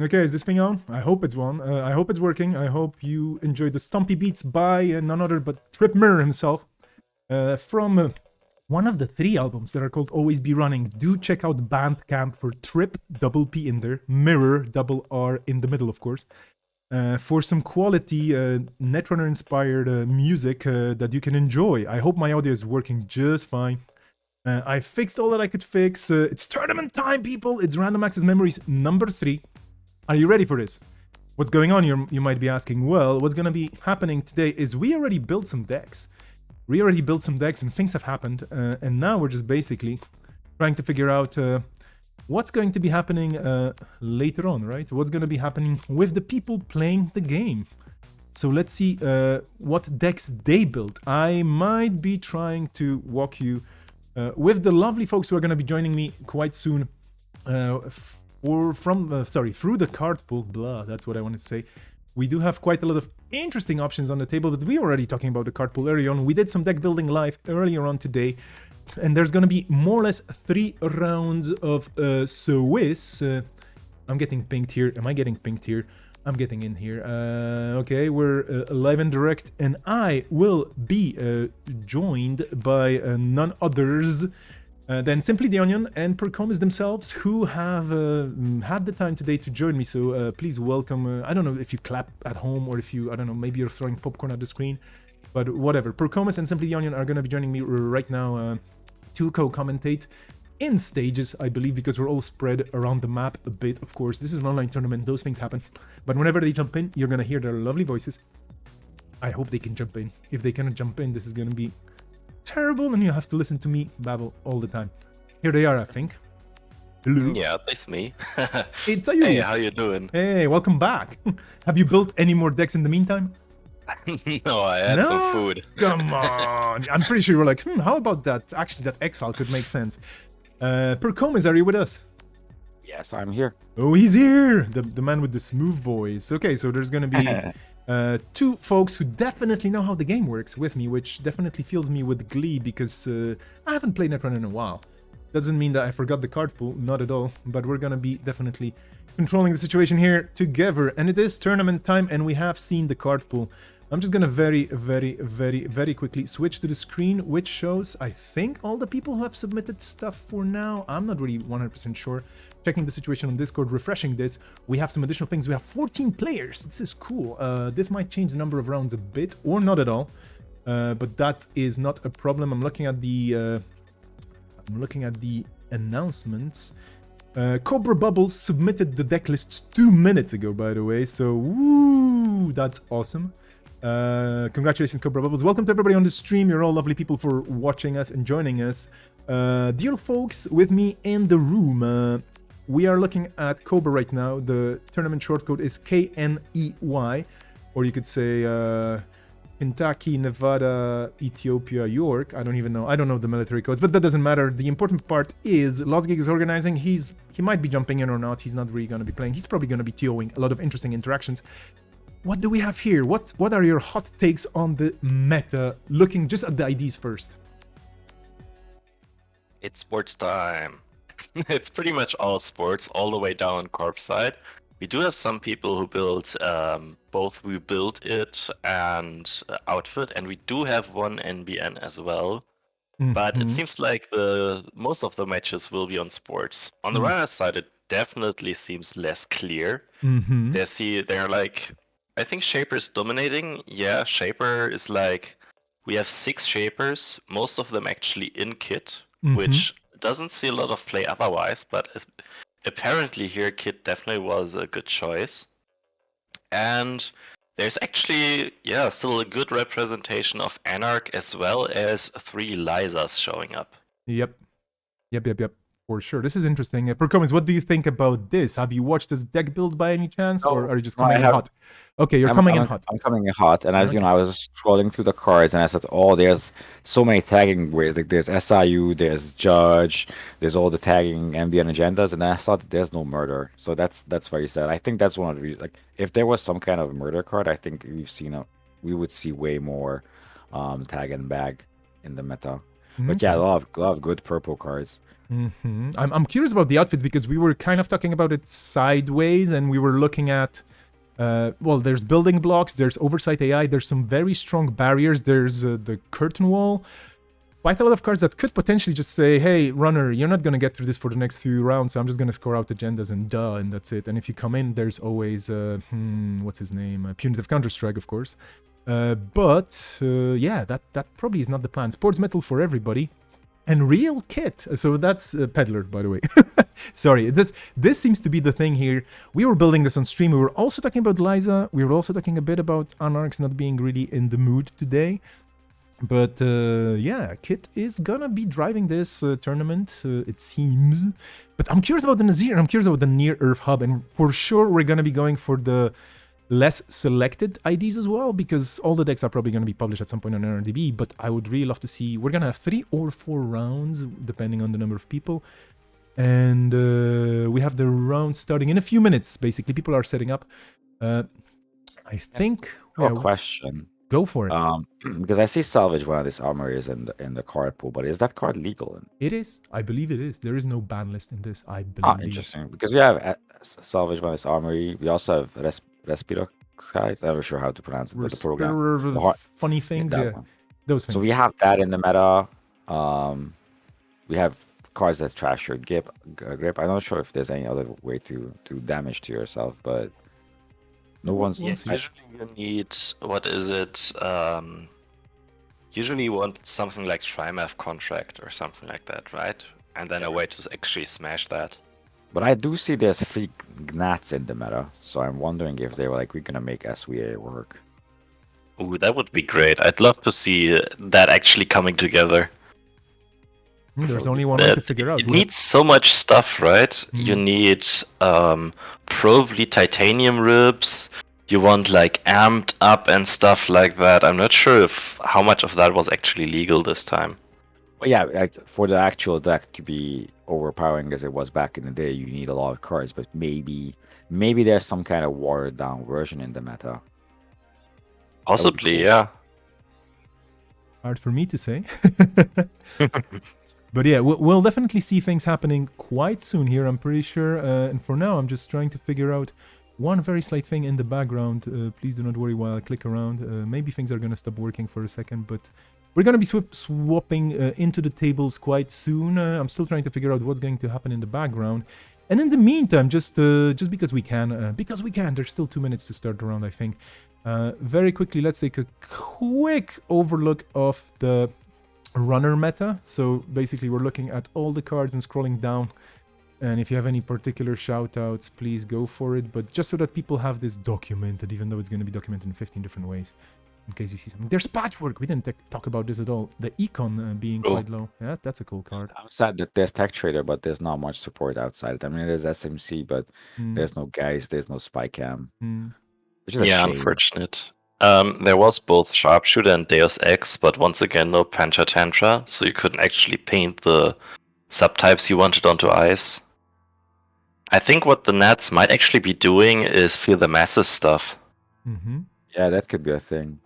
Okay, is this thing on? I hope it's on. I hope it's working. I hope you enjoyed the Stumpy Beats by none other but Trip Mirror himself. From one of the 3 albums that are called Always Be Running. Do check out Bandcamp for Trip, double P in there, Mirror, double R in the middle, of course. For some quality Netrunner inspired music that you can enjoy. I hope my audio is working just fine. I fixed all that I could fix. It's tournament time, people. It's Random Access Memories number 3. Are you ready for this? What's going on, you might be asking? Well, what's going to be happening today is we already built some decks. And things have happened. And now we're just basically trying to figure out what's going to be happening later on, right? What's going to be happening with the people playing the game. So let's see what decks they built. I might be trying to walk you with the lovely folks who are going to be joining me quite soon through the card pool. That's what I wanted to say. We do have quite a lot of interesting options on the table, but we were already talking about the card pool earlier on. We did some deck building live earlier on today, and there's going to be more or less 3 rounds of Swiss. I'm getting pinged here. Am I getting pinged here? I'm getting in here. Okay, we're live and direct, and I will be joined by none others than Simply the Onion and Percomis themselves, who have had the time today to join me. So please welcome. I don't know if you clap at home or if you, I don't know, maybe you're throwing popcorn at the screen, but whatever. Percomis and Simply the Onion are going to be joining me right now to co-commentate in stages, I believe, because we're all spread around the map a bit. Of course, this is an online tournament. Those things happen. But whenever they jump in, you're going to hear their lovely voices. I hope they can jump in. If they cannot jump in, this is going to be terrible, and you have to listen to me babble all the time. Here they are, I think. Hello. Yeah, that's me. It's you. Hey, how you doing? Hey, welcome back. Have you built any more decks in the meantime? No, I had some food. Come on. I'm pretty sure you were like, how about that? Actually, that Exile could make sense. Percomis, are you with us? Yes, I'm here. Oh, he's here. The man with the smooth voice. Okay, so there's going to be 2 folks who definitely know how the game works with me, which definitely fills me with glee because I haven't played Netrunner in a while. Doesn't mean that I forgot the card pool, not at all, but we're gonna be definitely controlling the situation here together. And it is tournament time, and we have seen the card pool. I'm just gonna very quickly switch to the screen, which shows, I think, all the people who have submitted stuff for now. I'm not really 100% sure. Checking the situation on Discord, refreshing this. We have some additional things. We have 14 players. This is cool. This might change the number of rounds a bit, or not at all. But that is not a problem. I'm looking at the announcements. Cobra Bubbles submitted the deck lists 2 minutes ago, by the way. So, woo, that's awesome. Congratulations, Cobra Bubbles. Welcome to everybody on the stream. You're all lovely people for watching us and joining us. Dear folks, with me in the room, we are looking at Cobra right now. The tournament shortcode is KNEY, or you could say Kentucky, Nevada, Ethiopia, York. I don't even know. I don't know the military codes, but that doesn't matter. The important part is Losgig is organizing. He might be jumping in or not. He's not really going to be playing. He's probably going to be TOing a lot of interesting interactions. What do we have here? What are your hot takes on the meta? Looking just at the IDs first. It's sports time. It's pretty much all sports, all the way down corp side. We do have some people who build both We Build It and Outfit, and we do have one NBN as well. But it seems like most of the matches will be on sports. On the runner side, it definitely seems less clear. They're like, I think Shaper is dominating. Yeah, Shaper is like, we have 6 Shapers, most of them actually in kit, which doesn't see a lot of play otherwise, but apparently here Kit definitely was a good choice. And there's actually, still a good representation of Anarch as well as 3 Lysas showing up. Yep. For sure. This is interesting. Percomis, what do you think about this? Have you watched this deck build by any chance, or are you just coming in hot? Okay, you're coming in hot. I'm coming in hot, and I was scrolling through the cards, and I said, "Oh, there's so many tagging ways. Like there's SIU, there's Judge, there's all the tagging NBN agendas," and I saw that there's no murder. So that's very sad. I think that's one of the reasons. Like if there was some kind of murder card, I think we would see way more tag and bag in the meta. But yeah, a lot of good purple cards. I'm curious about the outfits because we were kind of talking about it sideways, and we were looking at. Well, there's building blocks, there's oversight AI, there's some very strong barriers, there's the curtain wall. Quite a lot of cards that could potentially just say, hey, runner, you're not going to get through this for the next few rounds, so I'm just going to score out agendas and that's it. And if you come in, there's always, what's his name? Punitive Counter-Strike, of course. Yeah, that probably is not the plan. Sports metal for everybody. And real kit. So that's Peddler, by the way. Sorry, this seems to be the thing here. We were building this on stream. We were also talking about Liza. We were also talking a bit about Anarchs not being really in the mood today. But yeah, Kit is gonna be driving this tournament, it seems. But I'm curious about the Nazir, and I'm curious about the Near Earth Hub. And for sure, we're gonna be going for the less selected IDs as well, because all the decks are probably going to be published at some point on NRDB, but I would really love to see, we're going to have 3 or 4 rounds, depending on the number of people, and we have the round starting in a few minutes, basically. People are setting up. I think... question. Go for it. Because I see salvage one of these armories in the card pool, but is that card legal? It is. I believe it is. There is no ban list in this, I believe. Interesting. Because we have salvage one of this armory. We also have Respiro Sky. I'm not sure how to pronounce it, but the program. Funny things, yeah. Those things. So we have that in the meta. We have cards that trash your grip. I'm not sure if there's any other way to do damage to yourself, but no one's... Yes, usually you need... What is it? Usually you want something like Triumph Contract or something like that, right? And then a way to actually smash that. But I do see there's 3 Gnats in the meta, so I'm wondering if they were like, we're gonna make SVA work. Ooh, that would be great. I'd love to see that actually coming together. There's only one way to figure out. It needs so much stuff, right? You need probably titanium ribs. You want like amped up and stuff like that. I'm not sure if how much of that was actually legal this time. Well, yeah, like for the actual deck to be overpowering as it was back in the day, you need a lot of cards, but maybe there's some kind of watered down version in the meta. Possibly, cool. Yeah. Hard for me to say. But yeah, we'll definitely see things happening quite soon here, I'm pretty sure. And for now, I'm just trying to figure out one very slight thing in the background. Please do not worry while I click around. Maybe things are going to stop working for a second, but we're going to be swapping into the tables quite soon. I'm still trying to figure out what's going to happen in the background. And in the meantime, just because we can, there's still 2 minutes to start the round, I think. Very quickly, let's take a quick overlook of the runner meta. So basically, we're looking at all the cards and scrolling down. And if you have any particular shout-outs, please go for it. But just so that people have this documented, even though it's going to be documented in 15 different ways. In case you see something. There's Patchwork. We didn't talk about this at all. The Econ being quite low. Yeah, that's a cool card. I'm sad that there's Tech Trader, but there's not much support outside. I mean, there's SMC, but there's no Geist, there's no Spy Cam. Which is a shame. Unfortunate. There was both Sharpshooter and Deus Ex, but once again, no Pancha Tantra, so you couldn't actually paint the subtypes you wanted onto ice. I think what the Nats might actually be doing is Fear the Masses stuff. Yeah, that could be a thing.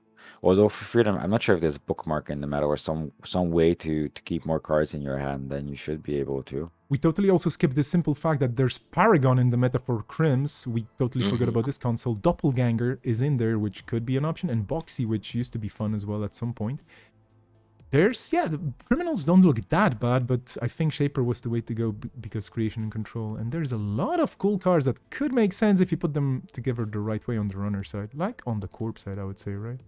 Although for Freedom, I'm not sure if there's a bookmark in the meta or some way to keep more cards in your hand, then you should be able to. We totally also skipped the simple fact that there's Paragon in the meta for Crims. We totally forgot about this console. Doppelganger is in there, which could be an option, and Boxy, which used to be fun as well at some point. The Criminals don't look that bad, but I think Shaper was the way to go because creation and control. And there's a lot of cool cards that could make sense if you put them together the right way on the runner side, like on the Corp side, I would say, right?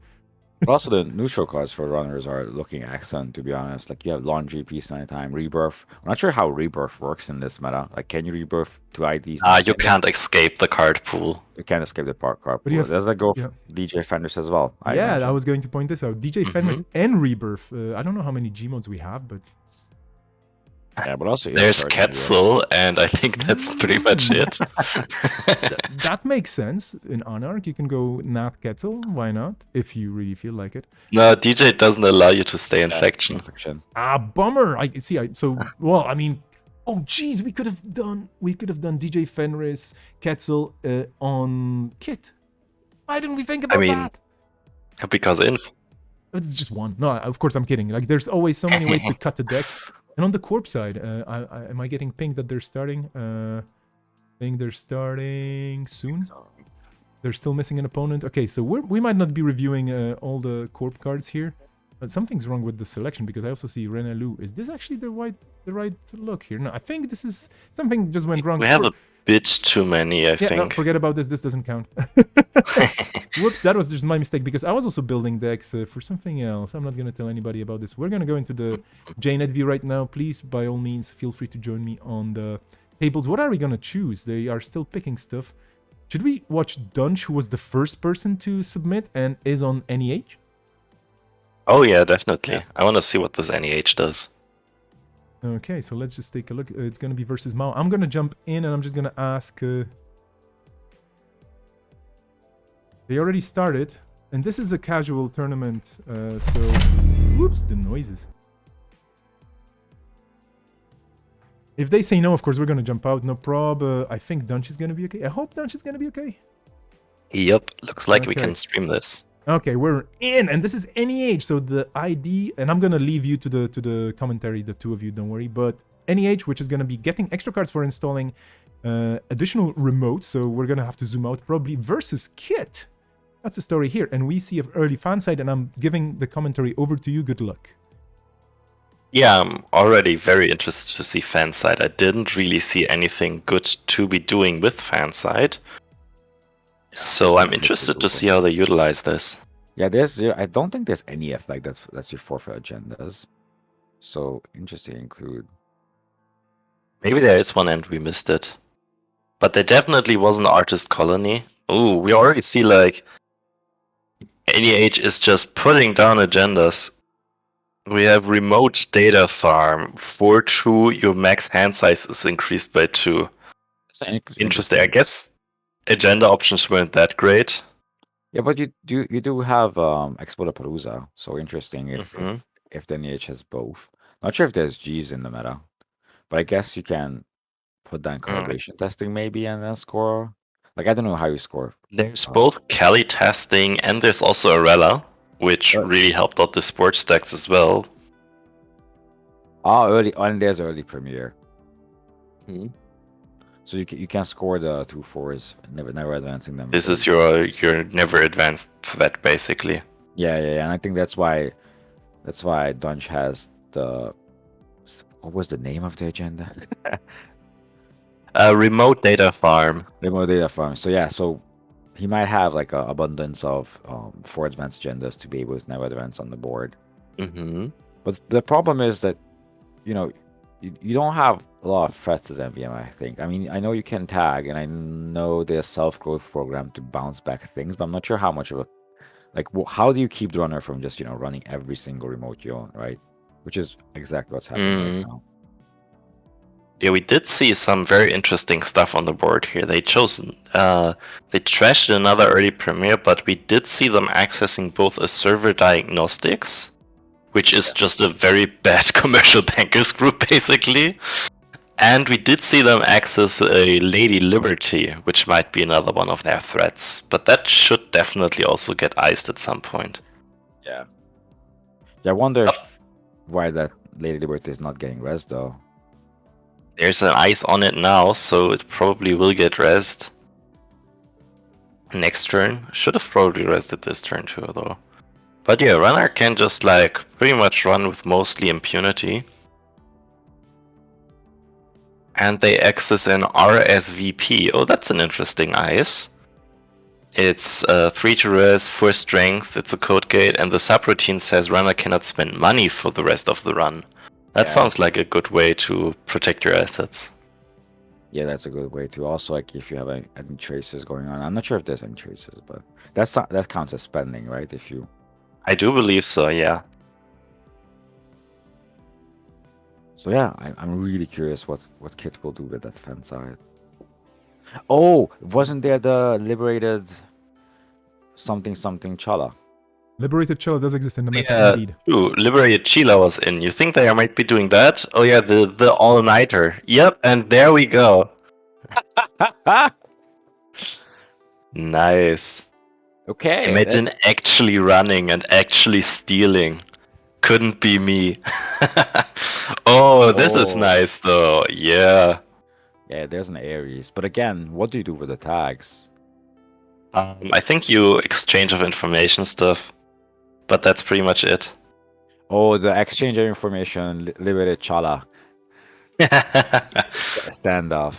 But also the neutral cards for runners are looking excellent, to be honest. Like you have Laundry, Peace Anytime, Rebirth. I'm not sure how Rebirth works in this meta. Like, can you Rebirth to IDs? You can't escape the card pool. You can't escape the card pool. There's like DJ Fenris as well. I was going to point this out. DJ Fenris and Rebirth. I don't know how many G modes we have, but... Yeah, but also there's Quetzal, and I think that's pretty much it. That makes sense. In Anarch, you can go Nat Quetzal. Why not? If you really feel like it. No, DJ doesn't allow you to stay in faction. Bummer. I mean, oh geez, we could have done DJ Fenris, Quetzal on Kit. Why didn't we think about that? Because it's just one. No, of course I'm kidding. Like, there's always so many ways to cut the deck. And on the corp side, am I getting pinged that they're starting? I think they're starting soon. They're still missing an opponent. Okay, so we might not be reviewing all the corp cards here. But something's wrong with the selection because I also see Renelu. Is this actually the right look here? No, I think this is something just went wrong. We have a bit too many, I yeah, no, think. forget about this. This doesn't count. Whoops, that was just my mistake because I was also building decks for something else. I'm not going to tell anybody about this. We're going to go into the JNet view right now. Please, by all means, feel free to join me on the tables. What are we going to choose? They are still picking stuff. Should we watch Dunch, who was the first person to submit and is on NEH? Oh yeah, definitely. I want to see what this NEH does. Okay, so let's just take a look. It's going to be versus Mao. I'm going to jump in and I'm just going to ask... They already started, and this is a casual tournament, so... Whoops, the noises. If they say no, of course, we're going to jump out. No prob. I think Dunch is going to be okay. I hope Dunch is going to be okay. Yep, looks like we Okay. can stream this. Okay, we're in, and this is NEH, so the ID, and I'm gonna leave you to the commentary, the two of you, don't worry. But NEH, which is gonna be getting extra cards for installing additional remotes, so we're gonna have to zoom out probably versus Kit. That's the story here, and we see an early fan side, and I'm giving the commentary over to you. Good luck. Yeah, I'm already very interested to see Fanside. I didn't really see anything good to be doing with Fanside. So I'm interested to see how they utilize this. Yeah, I don't think there's any effect that's your forfeit agendas. So interesting include. Maybe there is one and we missed it. But there definitely was an artist colony. Ooh, we already see like NEH is just putting down agendas. We have remote data farm. 4-2, your max hand size is increased by 2. Interesting. I guess agenda options weren't that great. Yeah, but you do have Explodapalooza, so interesting if the NEH has both. Not sure if there's G's in the meta, but I guess you can put down calibration testing maybe and then score. Like I don't know how you score. There's both Cali testing and there's also Arella, which really helped out the sports decks as well. And there's early premiere. Hmm. So you can score the 2/4s, never advancing them. This is your never advanced threat basically. Yeah, and I think that's why Dunch has what was the name of the agenda? Remote data farm. Remote data farm. So yeah, so he might have like an abundance of 4 advanced agendas to be able to never advance on the board. Mm-hmm. But the problem is that you don't have a lot of threats as MVM, I think. I mean, I know you can tag, and I know there's self-growth program to bounce back things, but I'm not sure how much of a... Like, how do you keep the runner from just, running every single remote you own, right? Which is exactly what's happening right now. Yeah, we did see some very interesting stuff on the board here. They trashed another early premiere, but we did see them accessing both a server diagnostics, which is just a very bad commercial bankers group, basically. And we did see them access a Lady Liberty, which might be another one of their threats. But that should definitely also get iced at some point. Yeah, I wonder why that Lady Liberty is not getting res, though. There's an ice on it now, so it probably will get rezzed next turn. Should have probably rezzed it this turn too, though. But yeah, runner can just like pretty much run with mostly impunity. And they access an RSVP. Oh, that's an interesting ice. It's 3 to res, 4 strength, it's a code gate, and the subroutine says runner cannot spend money for the rest of the run. That sounds like a good way to protect your assets. Yeah, that's a good way to. Also, like if you have any traces going on. I'm not sure if there's any traces, but that counts as spending, right? If you... I do believe so, yeah. So yeah, I'm really curious what Kit will do with that fan side. Oh, wasn't there the liberated something Chala? Liberated Chilla does exist in the meta, indeed. Ooh, Liberated Chila was in. You think they might be doing that? Oh yeah, the all-nighter. Yep, and there we go. Nice. Okay. Imagine actually running and actually stealing. couldn't be me. Oh, this is Oh. nice though. Yeah. Yeah, there's an Ares. But again, what do you do with the tags? I think you exchange of information stuff, but that's pretty much it. Oh, the exchange of information, Libere Chala standoff.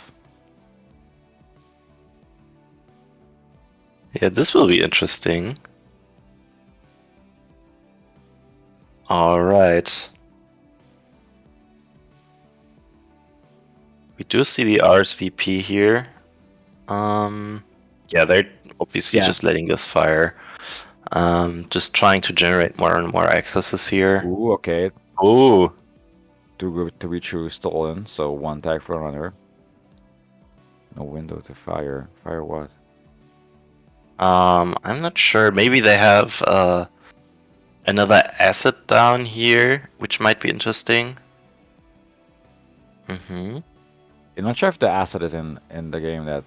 Yeah, this will be interesting. All right. We do see the RSVP here. Yeah, they're obviously Yeah. just letting this fire. Just trying to generate more and more accesses here. Ooh, okay. Ooh. Too good to be true, stolen. So 1 tag for runner. No window to fire. Fire what? I'm not sure. Maybe they have another asset down here, which might be interesting. Mm-hmm. I'm not sure if the asset is in the game that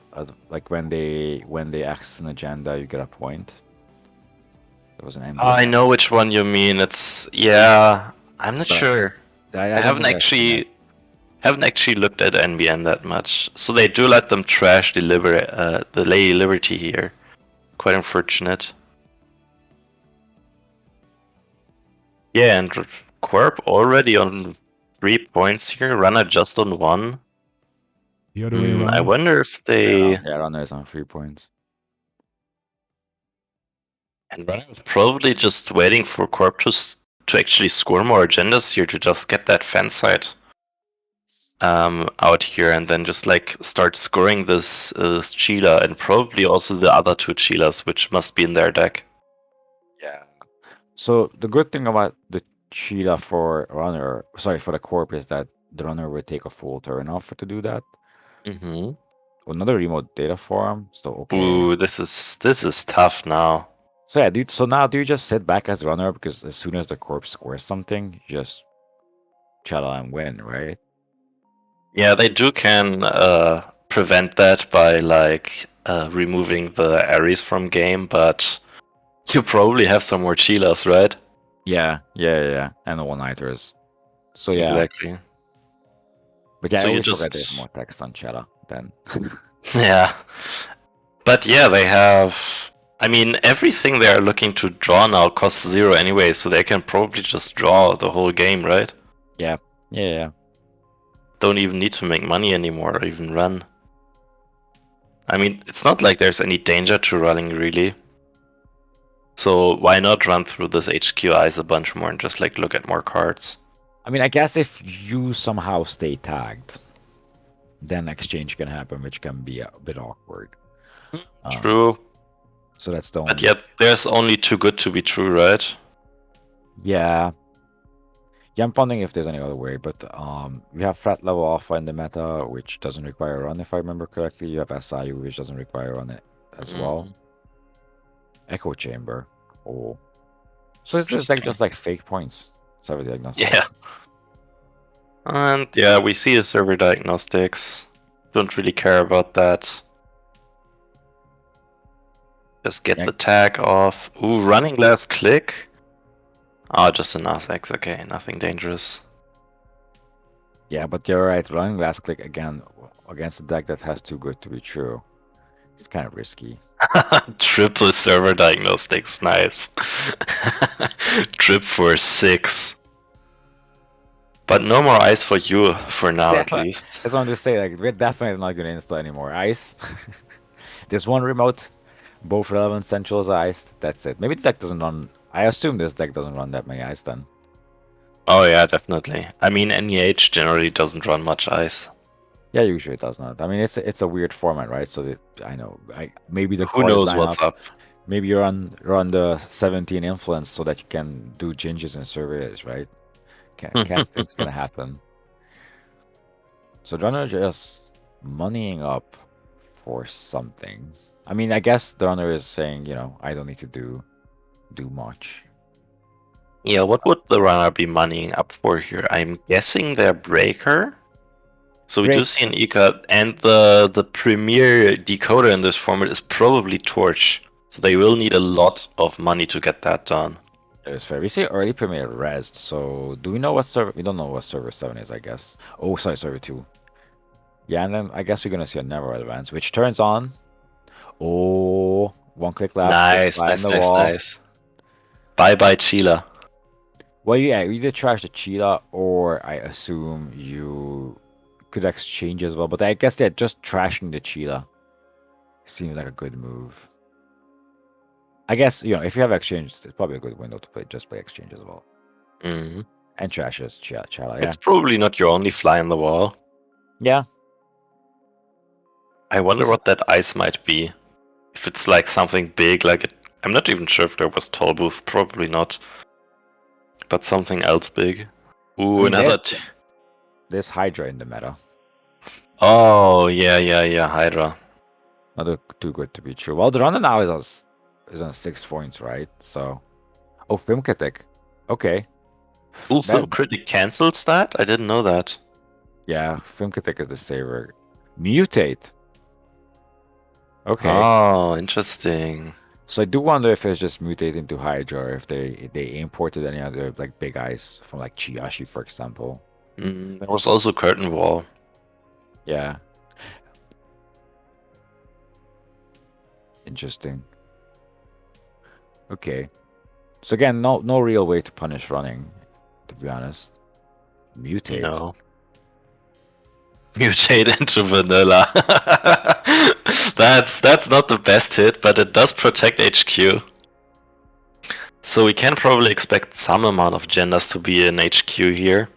like when they access an agenda, you get a point. There was an emblem. I know which one you mean. It's yeah. I'm not But sure. I don't haven't think I've seen actually looked at NBN that much. So they do let them trash the Lady Liberty here. Quite unfortunate. Yeah, and Corp already on 3 points here. Runner just on 1. The other way around. I wonder if they. Yeah, runner is on 3 points. And Runner is probably just waiting for Corp to actually score more agendas here to just get that fan site out here and then just like start scoring this Cheetah and probably also the other 2 Cheetahs, which must be in their deck. Yeah. So the good thing about the Cheetah for runner, sorry, for the Corp is that the runner will take a full turn off to do that. Mm-hmm. Another remote data farm, so okay. Ooh, this is tough now. So yeah, dude. So now do you just sit back as runner because as soon as the Corp scores something, you just chill and win, right? Yeah, they can prevent that by like removing the Ares from game, but you probably have some more Cheetahs, right? Yeah, and the one-nighters. So yeah, Exactly. but yeah, So I you always forget just- there's more text on Cheddar then. Yeah. But yeah, they have. I mean, everything they are looking to draw now costs 0 anyway, so they can probably just draw the whole game, right? yeah. Don't even need to make money anymore or even run. I mean, it's not like there's any danger to running, really. So why not run through this HQIs a bunch more and just like look at more cards? I mean, I guess if you somehow stay tagged, then exchange can happen, which can be a bit awkward. True. So that's the only. But yet, there's only too good to be true, right? Yeah. Yeah, I'm wondering if there's any other way, but we have threat level alpha in the meta, which doesn't require a run, if I remember correctly. You have SIU, which doesn't require a run as well. Echo chamber. Oh. So it's just like fake points. Server diagnostics. Yeah. And yeah, we see the server diagnostics. Don't really care about that. Just get the tag off. Ooh, running last click. Oh, just a NASX. Okay, nothing dangerous. Yeah, but you're right. Running last click again against a deck that has too good to be true. It's kind of risky. Triple server diagnostics, nice. Trip for 6. But no more ice for you for now, at least. I want to say, like, we're definitely not going to install any more ice. There's one remote, both relevant centrals are iced. That's it. Maybe the deck doesn't run. I assume this deck doesn't run that many ice then. Oh yeah, definitely. I mean, NEH generally doesn't run much ice. Yeah, usually it does not. I mean, it's a weird format, right? So that I know, maybe the Who knows what's up? Maybe you run the 17 influence so that you can do ginges and surveys, right? Can't think it's gonna happen. So runner just moneying up for something. I mean, I guess the runner is saying, you know, I don't need to do much. Yeah, what would the runner be moneying up for here? I'm guessing their breaker. So we do see an ECA, and the premier decoder in this format is probably Torch. So they will need a lot of money to get that done. It is fair. We say early premier res, so do we know what server? We don't know what server 7 is, I guess. Oh, sorry, server 2. Yeah, and then I guess we're gonna see a never advance, which turns on. Oh, one click left. Nice, fly in nice, the nice, wall. nice. Bye bye, Chila. Well, yeah, you either trash the cheetah, or I assume you could exchange as well. But I guess they're just trashing the cheetah. Seems like a good move. I guess, if you have exchange, it's probably a good window to play exchange as well. Mhm. And trash is cheetah, yeah. It's probably not your only fly in the wall. Yeah. I wonder what that ice might be. If it's like something big, I'm not even sure if there was tall booth, probably not. But something else big. Ooh, I mean, another. There's Hydra in the meta. Oh, yeah, Hydra. Not too good to be true. Well, the runner now is on 6 points, right? So, Film Critic. Okay. Ooh, Film Critic cancels that? I didn't know that. Yeah, Film Critic is the saver. Mutate. Okay. Oh, interesting. So I do wonder if it's just mutating to Hydra, or if they imported any other like big eyes from like Chiyashi, for example. There was also Curtain Wall. Yeah. Interesting. Okay. So again, no real way to punish running, to be honest. Mutate. No. Mutate into vanilla. That's not the best hit, but it does protect HQ. So we can probably expect some amount of genders to be in HQ here.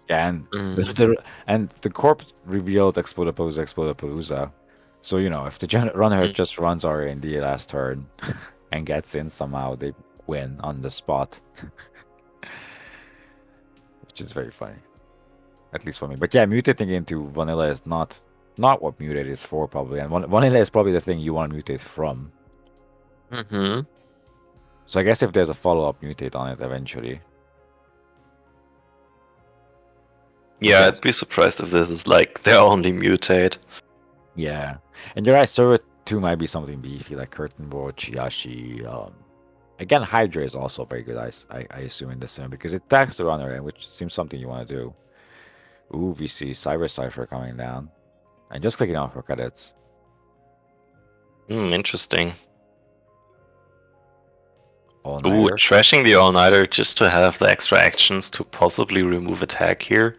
Yeah, and the corp revealed Explodapalooza. So if the runner just runs R&D last turn and gets in somehow, they win on the spot. Which is very funny. At least for me. But yeah, mutating into vanilla is not what mutate is for, probably. And vanilla is probably the thing you want to mutate from. Mm-hmm. So I guess if there's a follow-up mutate on it eventually. Yeah, I'd be surprised if this is like their only mutate. Yeah. And you're right, server 2 might be something beefy, like Curtain Wall, Chiyashi. Again, Hydra is also very good, I assume, in this sim, because it attacks the runner, which seems something you want to do. Ooh, we see Cyber Cypher coming down. And just clicking out for credits. Interesting. All-nighter. Ooh, trashing the all-nighter just to have the extra actions to possibly remove attack here.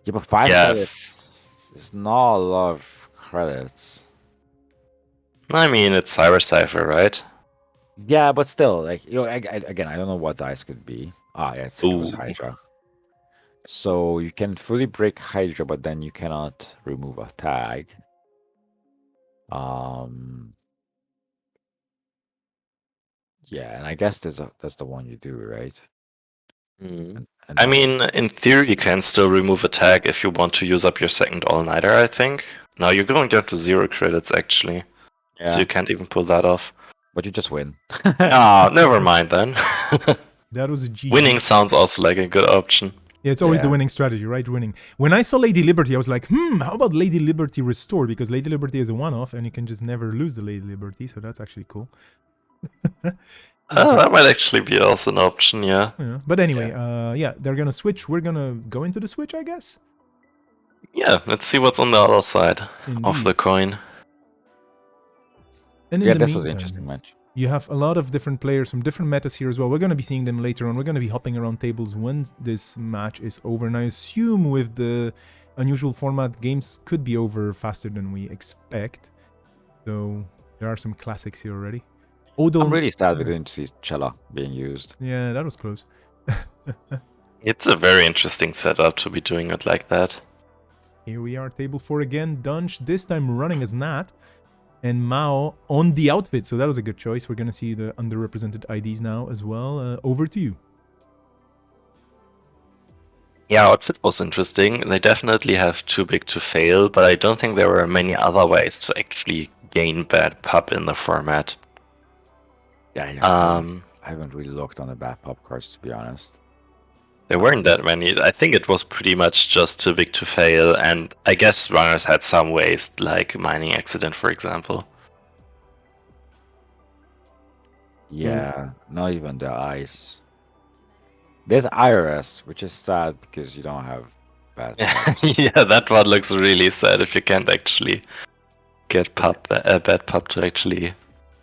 Yeah, but 5 credits is not a lot of credits. I mean, it's Cyber Cypher, right? Yeah, but still, like, again, I don't know what dice could be. Yeah, it was Hydra. So you can fully break Hydra, but then you cannot remove a tag. Yeah, and I guess that's the one you do, right? And I mean, in theory, you can still remove a tag if you want to use up your second all-nighter, I think. Now you're going down to 0 credits, actually. Yeah. So you can't even pull that off. But you just win. Oh, never mind then. That was a G. Winning sounds also like a good option. Yeah, it's always the winning strategy, right? Winning. When I saw Lady Liberty, I was like, how about Lady Liberty Restore? Because Lady Liberty is a one-off, and you can just never lose the Lady Liberty, so that's actually cool. That might actually be also an option, yeah. But anyway, they're gonna switch. We're gonna go into the switch, I guess. Yeah, let's see what's on the other side of the coin. And this was an interesting match. You have a lot of different players from different metas here as well. We're going to be seeing them later on. We're going to be hopping around tables when this match is over. And I assume with the unusual format, games could be over faster than we expect. So there are some classics here already. I'm really sad we didn't see Chela being used. Yeah, that was close. It's a very interesting setup to be doing it like that. Here we are, table 4 again. Dunch, this time running as Nat. And Mao on the outfit, so that was a good choice. We're going to see the underrepresented IDs now as well. Over to you. Yeah, outfit was interesting. They definitely have too big to fail, but I don't think there were many other ways to actually gain bad pub in the format. Yeah. I haven't really looked on the bad pub cards, to be honest. There weren't that many. I think it was pretty much just too big to fail, and I guess runners had some ways, like mining accident, for example. Yeah, not even the ice. There's IRS, which is sad because you don't have bad pubs. Yeah, that one looks really sad if you can't actually get a bad pub to actually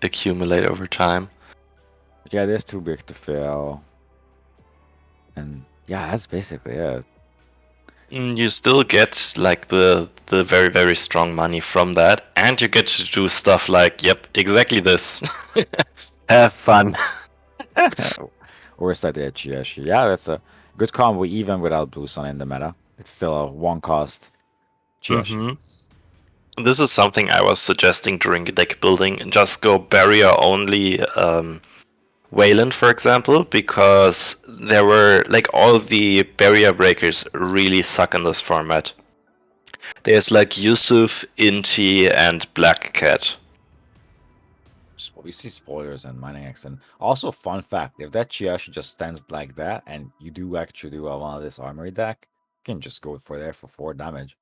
accumulate over time. Yeah, there's too big to fail. And yeah, that's basically it. You still get like the very very strong money from that, and you get to do stuff like, yep, exactly this. Have fun. Or is that the Chiashi? Yeah, that's a good combo even without Blue Sun in the meta. It's still a one cost Chiashi. This is something I was suggesting during deck building. Just go barrier only Wayland, for example, because there were like all the barrier breakers really suck in this format. There's like Yusuf, Inti, and Black Cat. We see spoilers and mining accident. Also, fun fact: if that Chiashi just stands like that, and you do actually do one of this armory deck, you can just go for there for 4 damage.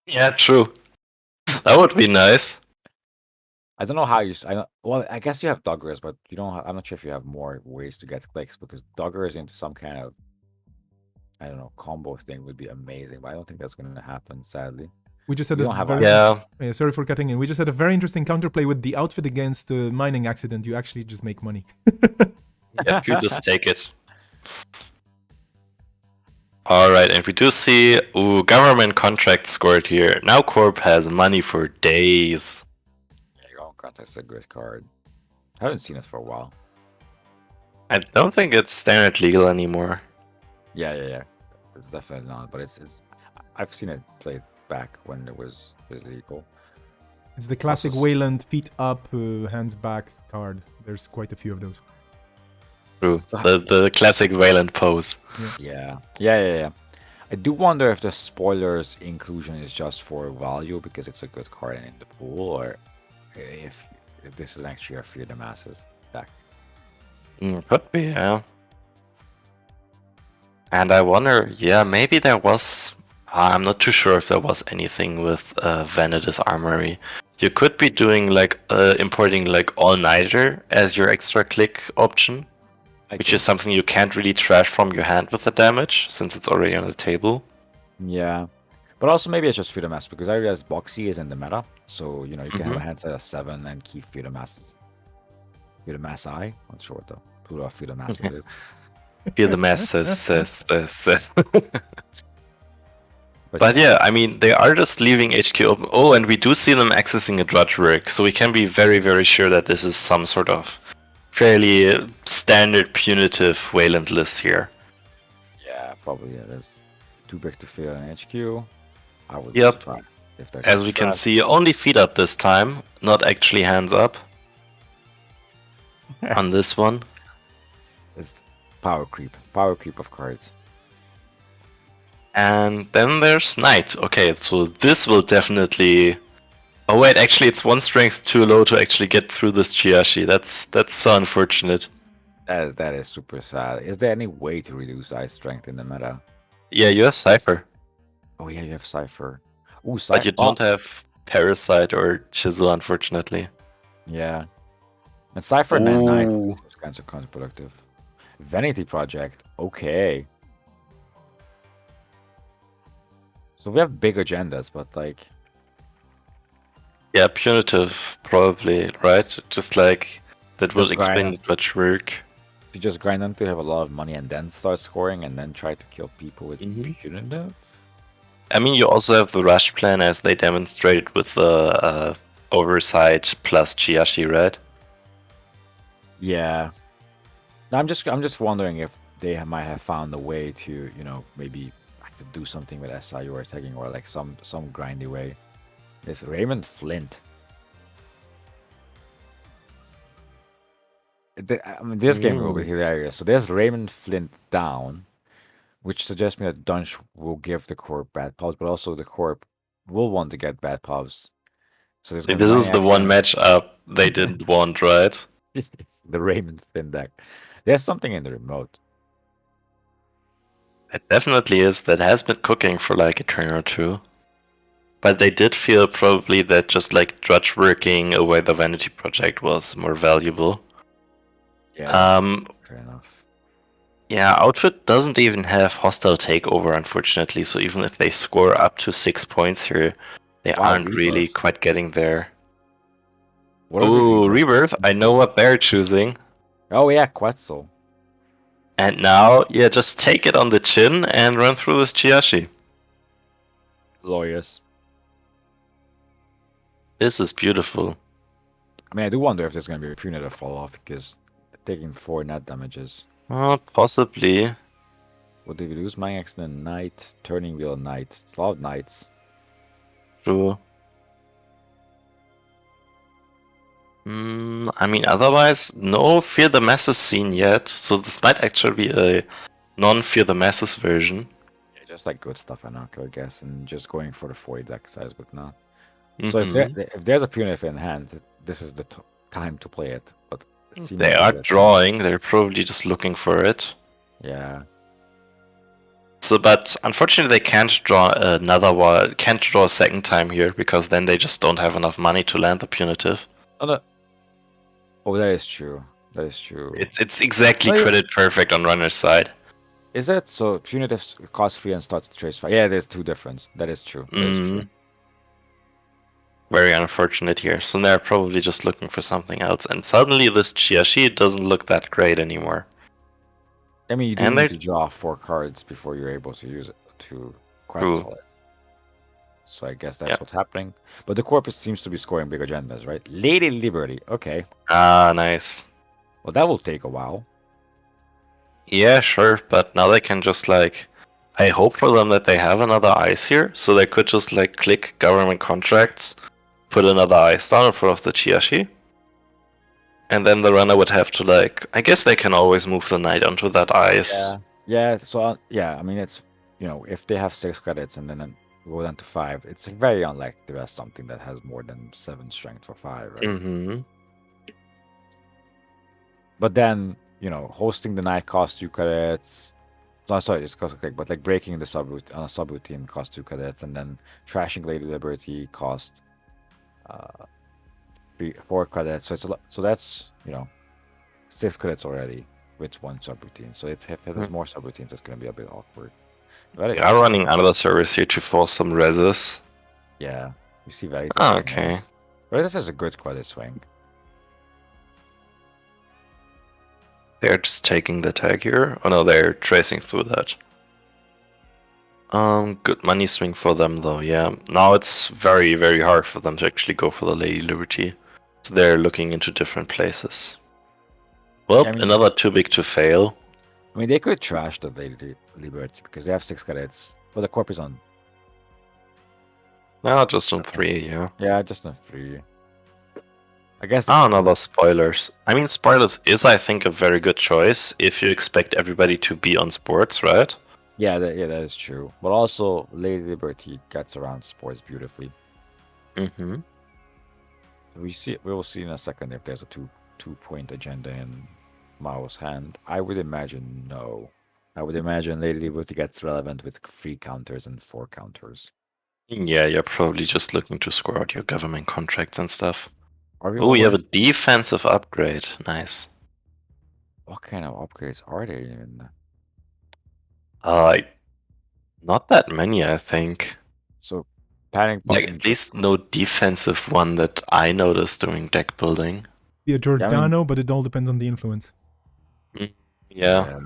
Yeah, true. That would be nice. I don't know how you. Well, I guess you have Doggers, but you don't. I'm not sure if you have more ways to get clicks because Doggers into some kind of, I don't know, combo thing would be amazing. But I don't think that's going to happen, sadly. We just had We a don't have very, Yeah. sorry for cutting in. We just had a very interesting counterplay with the outfit against the mining accident. You actually just make money. Yeah, you just take it. Alright, and we do see government contract scored here. Now Corp has money for days. Yeah, your own contact's a good card. I haven't seen it for a while. I don't think it's standard legal anymore. Yeah. It's definitely not, but it's. I've seen it played back when it was legal. It's the classic Also- Wayland feet up, hands back card. There's quite a few of those. True. The classic Wayland pose. Yeah. I do wonder if the spoilers inclusion is just for value because it's a good card in the pool, or if this is actually a Fear the Masses deck. Could be, yeah. And I wonder, yeah, maybe there was. I'm not too sure if there was anything with Vanitas Armory. You could be doing like importing like All Nighter as your extra click option, which is something you can't really trash from your hand with the damage since it's already on the table. Yeah. But also maybe it's just Fear the Mass because I realize Boxy is in the meta, so you know you can have a hand size of 7 and keep Fear the Masses. Fear the Mass I? Not sure what the plural of Fear the Masses is. Feel the mess says. But yeah, I mean, they are just leaving HQ open. Oh, and we do see them accessing a Drudge Work, so we can be very, very sure that this is some sort of fairly standard punitive Wayland list here. Yeah, probably it is. Too big to fail in HQ. I would Yep. be surprised if that As gets we can trapped. see, only feet up this time, not actually hands up on this one. It's power creep of cards. And then there's Knight. Okay, so this will definitely... Oh wait, actually it's 1 strength too low to actually get through this Chiashi. That's so unfortunate. That is super sad. Is there any way to reduce ice strength in the meta? Yeah, you have Cypher, Oh yeah, you have Cypher. Ooh, but you don't have Parasite or Chisel, unfortunately. Yeah. And Cypher and Knight, Ooh. those kinds of counterproductive. Vanity Project, okay. So we have big agendas, but like, Yeah, punitive, probably, right? Just like that would Just explain grind. the Drudge Work. if you just grind them to have a lot of money and then start scoring and then try to kill people with Mhm. punitive. I mean, you also have the Rush plan as they demonstrated with the Oversight plus Chiashi, right? Yeah. No, I'm just wondering if they might have found a way to, you know, maybe have to do something with SIU or tagging or like some grindy way. This Raymond Flint. I mean, this game will be hilarious. So there's Raymond Flint down, which suggests me that Dunch will give the Corp bad pubs, but also the Corp will want to get bad pubs. So there's gonna be This is the many one accidents. matchup they didn't want, right? It's the Raymond Flint deck. There's something in the remote. It definitely is. That has been cooking for like a turn or two. But they did feel probably that just like Drudge working away the Vanity Project was more valuable. Yeah, Um, fair enough. yeah, Outfit doesn't even have hostile takeover, unfortunately. So even if they score up to 6 points here, they Wow, aren't really Rebirth. quite getting there. What are the Ooh, Rebirth? Rebirth. I know what they're choosing. Oh yeah, Quetzal. And now, yeah, just take it on the chin and run through this Chiashi. Glorious. This is beautiful. I mean, I do wonder if there's going to be a punitive fall off because taking 4 net damages. Possibly. What did we lose? Mind Accident, Knight, Turning Wheel, Knight. It's a lot of Knights. True. I mean, otherwise, no Fear the Masses scene yet, so this might actually be a non-Fear the Masses version. Yeah, just like good stuff, I guess, and just going for the 4 deck size, but not. So if there's a punitive in hand, this is the time to play it. But They are drawing, they're probably just looking for it. Yeah. So, but unfortunately, they can't draw another one, can't draw a second time here because then they just don't have enough money to land the punitive. Oh, that is true. That is true. It's exactly Oh, yeah. credit perfect on runner's side. Is that so? Punitives cost 3 and starts to trace 5. Yeah, there's 2 difference. That is true. That is true. Very unfortunate here. So they're probably just looking for something else, and suddenly this Chiashi doesn't look that great anymore. I mean, you do need to draw 4 cards before you're able to use it to Quetzal it. So I guess that's what's happening. But the Corpus seems to be scoring big agendas, right? Lady Liberty. Okay. Ah, nice. Well, that will take a while. Yeah, sure. But now they can just like... I hope for them that they have another ice here. So they could just like click government contracts, put another ice down in front of the Chiashi. And then the runner would have to like... I guess they can always move the knight onto that ice. Yeah. So, I mean, it's... if they have 6 credits and then go down to 5, it's very unlikely to have something that has more than 7 strength for 5, right? But then, hosting the knight costs 2 credits. No, sorry, it's cost click, but like breaking the subroutine costs 2 credits, and then trashing Lady Liberty cost 4 credits. So it's a lot. So that's 6 credits already with 1 subroutine. So if there's more subroutines, it's gonna be a bit awkward. They are running another service here to force some reses. Yeah, we see Veritas. Oh, okay. Veritas has a good credit swing. They're just taking the tag here. Oh no, they're tracing through that. Good money swing for them though, yeah. Now it's very, very hard for them to actually go for the Lady Liberty. So they're looking into different places. Well, another too big to fail. I mean, they could trash the Lady Liberty because they have 6 credits. But the Corp is on. No, just on 3, yeah. Yeah, just on 3. I guess. Another Spoilers. I mean, Spoilers is, I think, a very good choice if you expect everybody to be on sports, right? Yeah, that is true. But also, Lady Liberty gets around sports beautifully. Mm-hmm. We will see in a second if there's a two-point agenda in Mao's hand. I would imagine no. I would imagine Lady Liberty gets relevant with 3 counters and 4 counters. Yeah, you're probably just looking to score out your government contracts and stuff. Oh, you have a defensive upgrade. Nice. What kind of upgrades are there even? Not that many, I think. So, panic like at least no defensive one that I noticed during deck building. Yeah, Giordano, but it all depends on the influence. Yeah.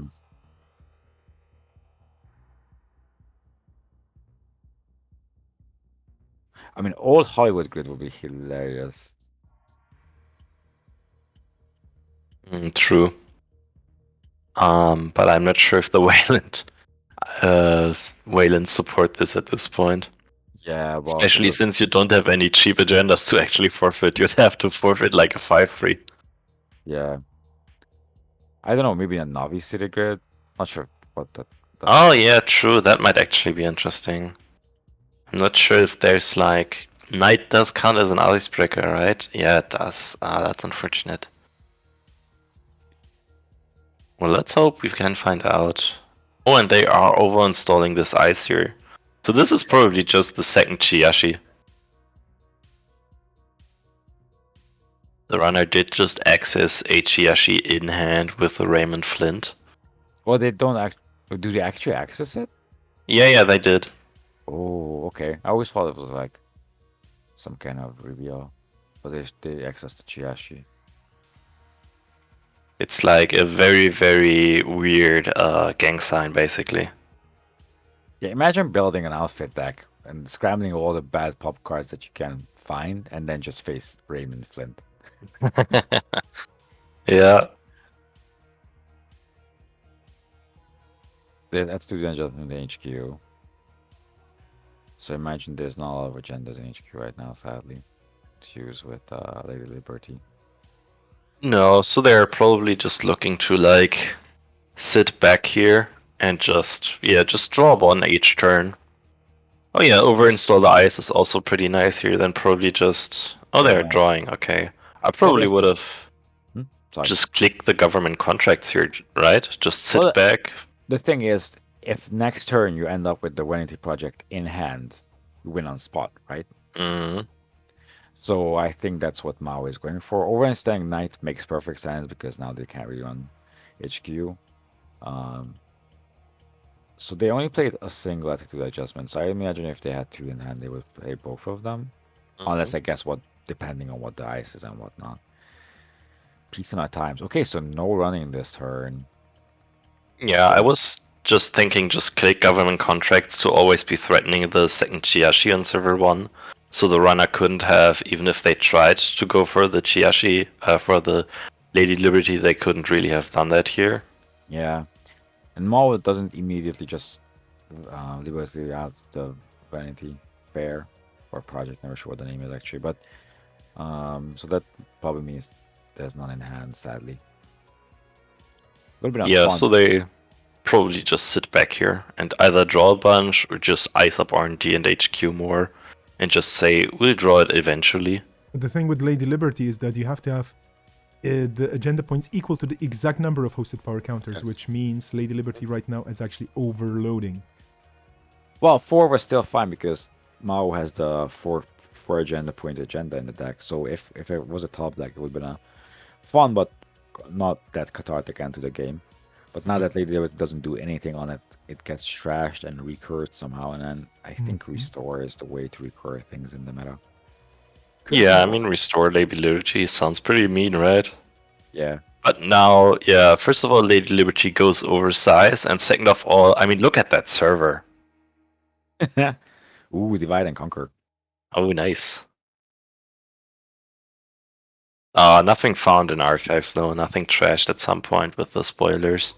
I mean, old Hollywood grid would be hilarious. True. But I'm not sure if the Waylands support this at this point. Yeah, well, especially since you don't have any cheap agendas to actually forfeit. You'd have to forfeit like a 5-3. Yeah. I don't know, maybe a Navi City grid? Not sure what that. Oh yeah, true. That might actually be interesting. I'm not sure if there's like... Knight does count as an icebreaker, right? Yeah, it does. That's unfortunate. Well, let's hope we can find out. Oh, and they are over-installing this ice here. So this is probably just the second Chiashi. The runner did just access a Chiashi in hand with the Raymond Flint. Well, they don't act. Do they actually access it? Yeah, they did. Oh, okay. I always thought it was like some kind of reveal, but they access the Chiashi. It's like a very, very weird gang sign, basically. Yeah, imagine building an outfit deck and scrambling all the bad pop cards that you can find, and then just face Raymond Flint. Yeah. That's two agendas in the HQ. So imagine there's not a lot of agendas in HQ right now, sadly, to use with Lady Liberty. No, so they're probably just looking to like sit back here and just draw one each turn. Oh yeah, overinstall the ice is also pretty nice here. Then probably just they're Yeah. drawing. Okay, I probably there's- would have Sorry. just clicked the government contracts here, right? Just sit Well, back. The thing is, if next turn you end up with the Vanity Project in hand, you win on spot, right? Mm. So I think that's what Mao is going for. Overinstalling Knight makes perfect sense because now they can't really run HQ. So they only played a single attitude adjustment. So I imagine if they had two in hand, they would play both of them. Unless I guess depending on what the ice is and whatnot. Peace in our times. Okay, so no running this turn. Yeah, I was just thinking, just click government contracts to always be threatening the second Chiashi on server 1. So the runner couldn't have, even if they tried to go for the Chiashi, for the Lady Liberty, they couldn't really have done that here. Yeah. And Mao doesn't immediately just Liberty out the Vanity Fair or Project, never sure what the name is actually. But so that probably means there's none in hand, sadly. A little bit of Yeah, fun. so they probably just sit back here and either draw a bunch or just ice up RNG and HQ more and just say, we'll draw it eventually. But the thing with Lady Liberty is that you have to have the agenda points equal to the exact number of hosted power counters, Yes. which means Lady Liberty right now is actually overloading. Well, 4 was still fine because Mao has the 4 agenda point agenda in the deck. So if it was a top deck, it would have been a fun but not that cathartic end to the game. But now that Lady Liberty doesn't do anything on it, it gets trashed and recurred somehow. And then I think Restore is the way to recur things in the meta. Yeah, I mean, restore Lady Liberty sounds pretty mean, right? Yeah. But now, yeah, first of all, Lady Liberty goes oversized, and second of all, I mean, look at that server. Ooh, divide and conquer. Oh, nice. Nothing found in archives though, nothing trashed at some point with the spoilers.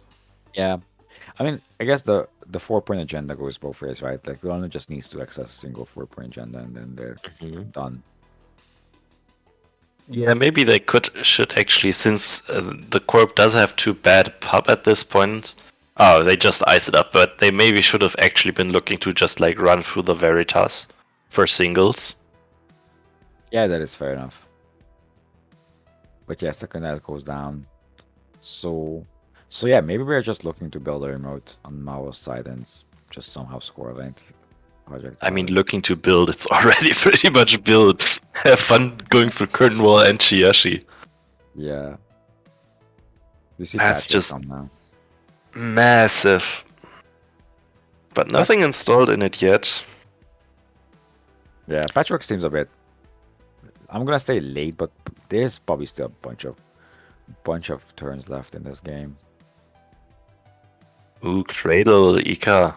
Yeah. I mean, I guess the 4-point agenda goes both ways, right? Like, Lana just needs to access a single 4-point agenda and then they're done. Yeah, maybe they should actually, since the Corp does have 2 bad pub at this point. Oh, they just ice it up, but they maybe should have actually been looking to just like run through the Veritas for singles. Yeah, that is fair enough. But yeah, second that goes down. So yeah, maybe we're just looking to build a remote on Mao's side and just somehow score a project. I mean, looking to build, it's already pretty much built. Have fun going through Curtain Wall and Chiashi. Yeah. You see That's Thatcher just come now. massive. But nothing installed in it yet. Yeah, Patchwork seems a bit. I'm gonna say late, but there's probably still a bunch of turns left in this game. Ooh, Cradle, Ika.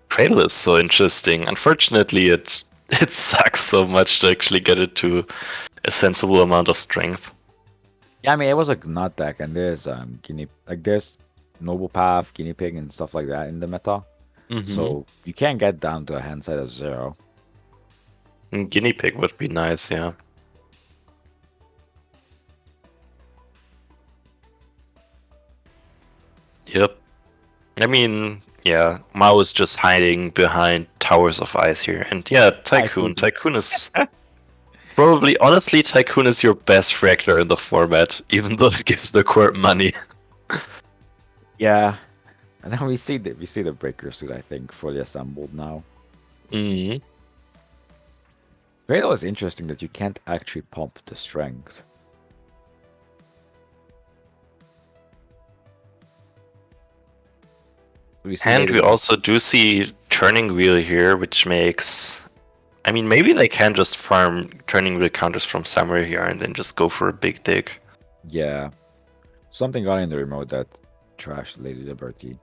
Cradle is so interesting. Unfortunately, it sucks so much to actually get it to a sensible amount of strength. Yeah, I mean it was a nut deck, and there's there's Noble Path, Guinea Pig, and stuff like that in the meta. So you can't get down to a hand side of 0. Guinea Pig would be nice, yeah. Yep. I mean, yeah, Mao is just hiding behind Towers of Ice here. And yeah, Tycoon. Tycoon is probably, honestly, Tycoon is your best fractor in the format, even though it gives the court money. Yeah, and then we see the Breaker suit, I think, fully assembled now. Mm-hmm. Cradle is interesting that you can't actually pump the strength. And we also do see turning wheel here, which makes... I mean, maybe they can just farm turning wheel counters from somewhere here and then just go for a big dig. Yeah. Something got in the remote that trashed Lady Liberty.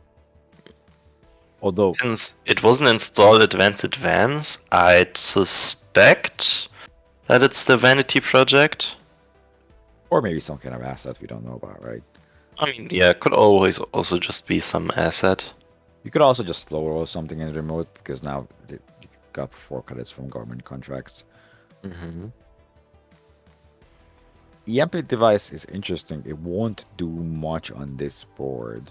Although... Since it wasn't installed advance, I'd suspect that it's the Vanity project. Or maybe some kind of asset we don't know about, right? I mean, yeah, it could always also just be some asset. You could also just slow roll something in the remote, because now you got 4 credits from government contracts. Mm-hmm. EMP device is interesting. It won't do much on this board.